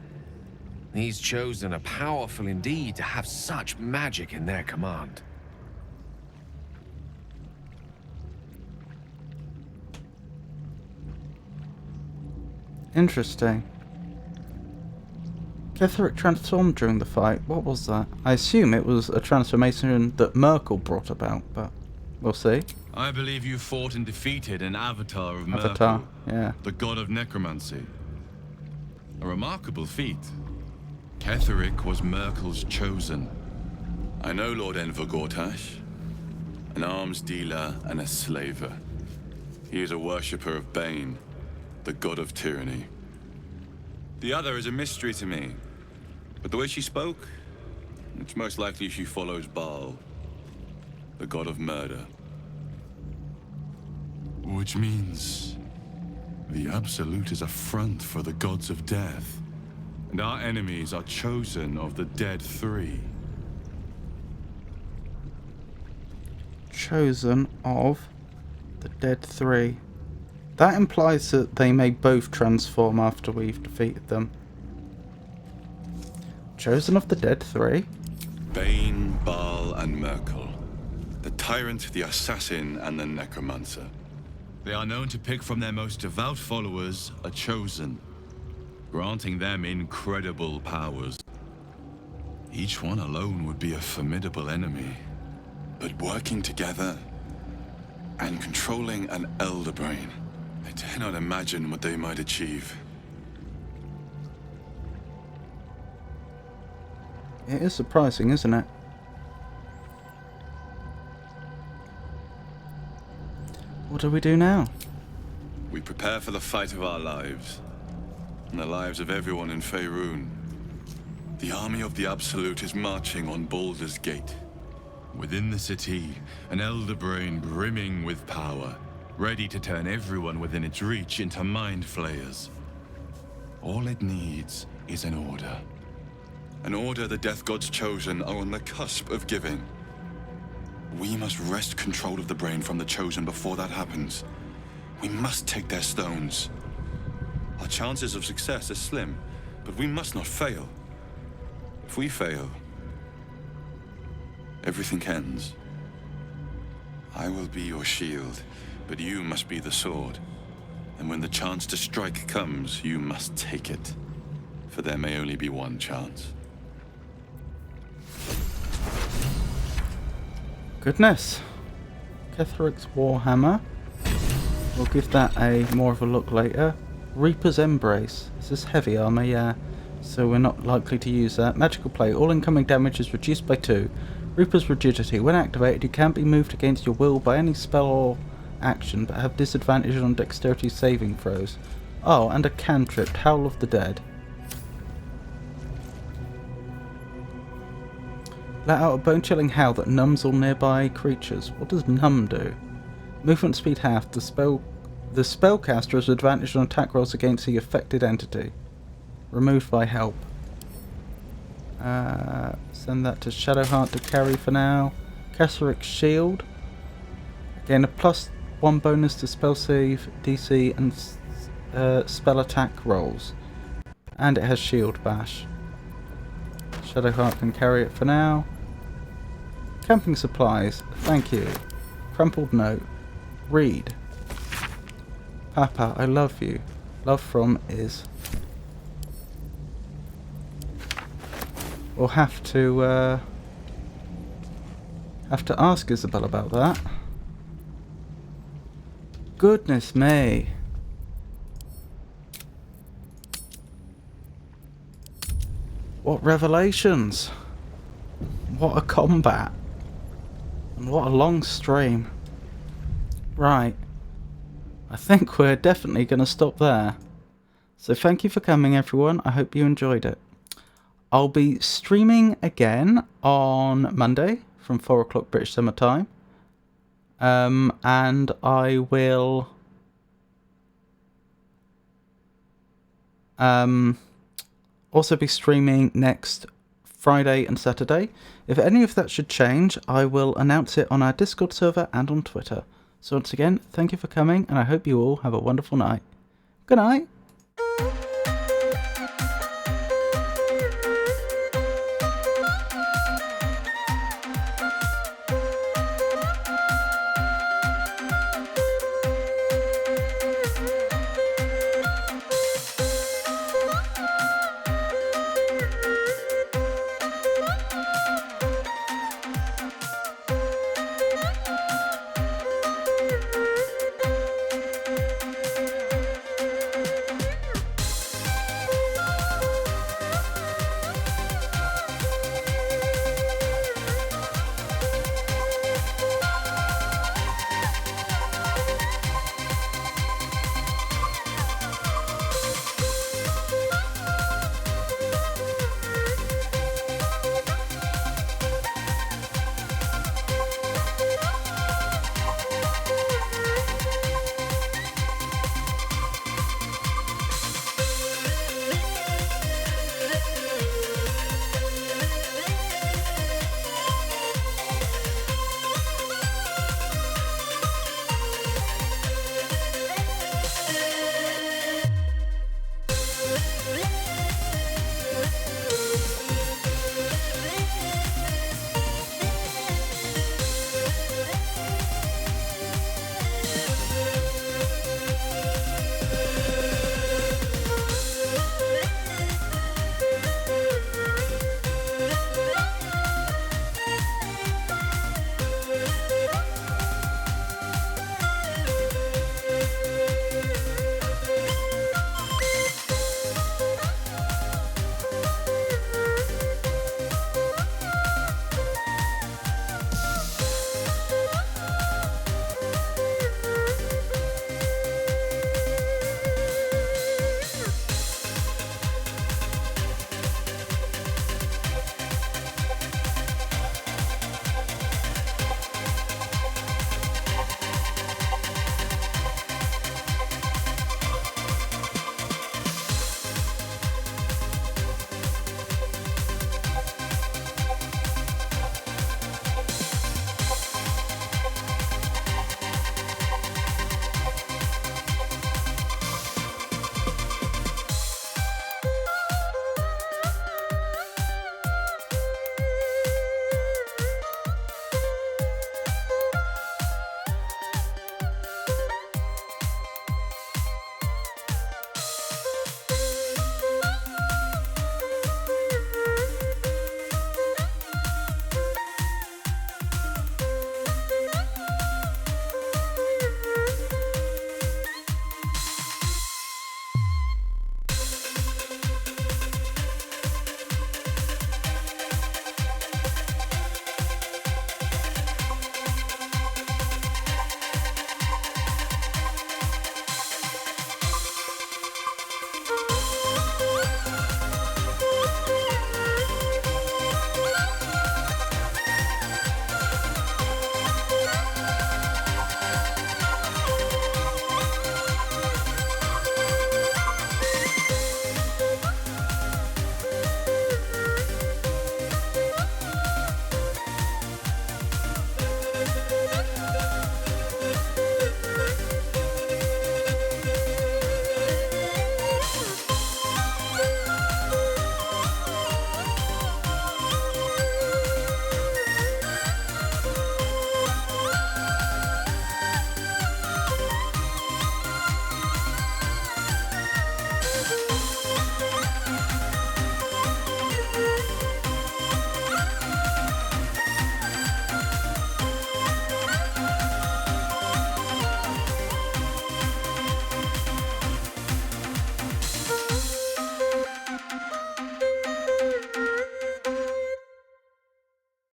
These chosen are powerful indeed to have such magic in their command. Interesting. Ketheric transformed during the fight. What was that? I assume it was a transformation that Merkel brought about, but we'll see. I believe you fought and defeated an avatar of Merkel, Avatar, yeah. the god of necromancy. A remarkable feat. Ketheric was Merkel's chosen. I know Lord Enver Gortash, an arms dealer and a slaver. He is a worshipper of Bane, the god of tyranny. The other is a mystery to me, but the way she spoke, it's most likely she follows Baal, the god of murder. Which means the Absolute is a front for the gods of death. And our enemies are chosen of the dead 3. Chosen of the dead 3. That implies that they may both transform after we've defeated them. Chosen of the Dead 3. Bane, Baal, and Merkel. The Tyrant, the Assassin, and the Necromancer. They are known to pick from their most devout followers a Chosen, granting them incredible powers. Each one alone would be a formidable enemy. But working together and controlling an Elder Brain, I dare not imagine what they might achieve. It is surprising, isn't it? What do we do now? We prepare for the fight of our lives, and the lives of everyone in Faerun. The army of the Absolute is marching on Baldur's Gate. Within the city, an Elder Brain brimming with power, ready to turn everyone within its reach into mind flayers. All it needs is an order. An order the Death God's Chosen are on the cusp of giving. We must wrest control of the brain from the Chosen before that happens. We must take their stones. Our chances of success are slim, but we must not fail. If we fail, everything ends. I will be your shield, but you must be the sword. And when the chance to strike comes, you must take it. For there may only be one chance. Goodness. Ketheric's Warhammer. We'll give that more of a look later. Reaper's Embrace. This is heavy armor, yeah. So we're not likely to use that. Magical Plate. All incoming damage is reduced by 2. Reaper's Rigidity. When activated, you can't be moved against your will by any spell or action, but have disadvantage on dexterity saving throws. Oh, and a cantrip. Howl of the Dead. Let out a bone-chilling howl that numbs all nearby creatures. What does numb do? Movement speed half. The spellcaster has advantage on attack rolls against the affected entity. Removed by help. Send that to Shadowheart to carry for now. Ketheric's Shield. Again, a +1 bonus to spell save, DC, and spell attack rolls. And it has Shield Bash. Shadowheart can carry it for now. Camping supplies. Thank you. Crumpled note. Read. Papa, I love you. Love from Iz. We'll have to ask Isabel about that. Goodness me. What revelations. What a combat. And what a long stream. Right. I think we're definitely going to stop there. So thank you for coming, everyone. I hope you enjoyed it. I'll be streaming again on Monday from 4 o'clock British Summer Time. And I will also be streaming next Friday and Saturday. If any of that should change, I will announce it on our Discord server and on Twitter. So once again, thank you for coming, and I hope you all have a wonderful night. Good night.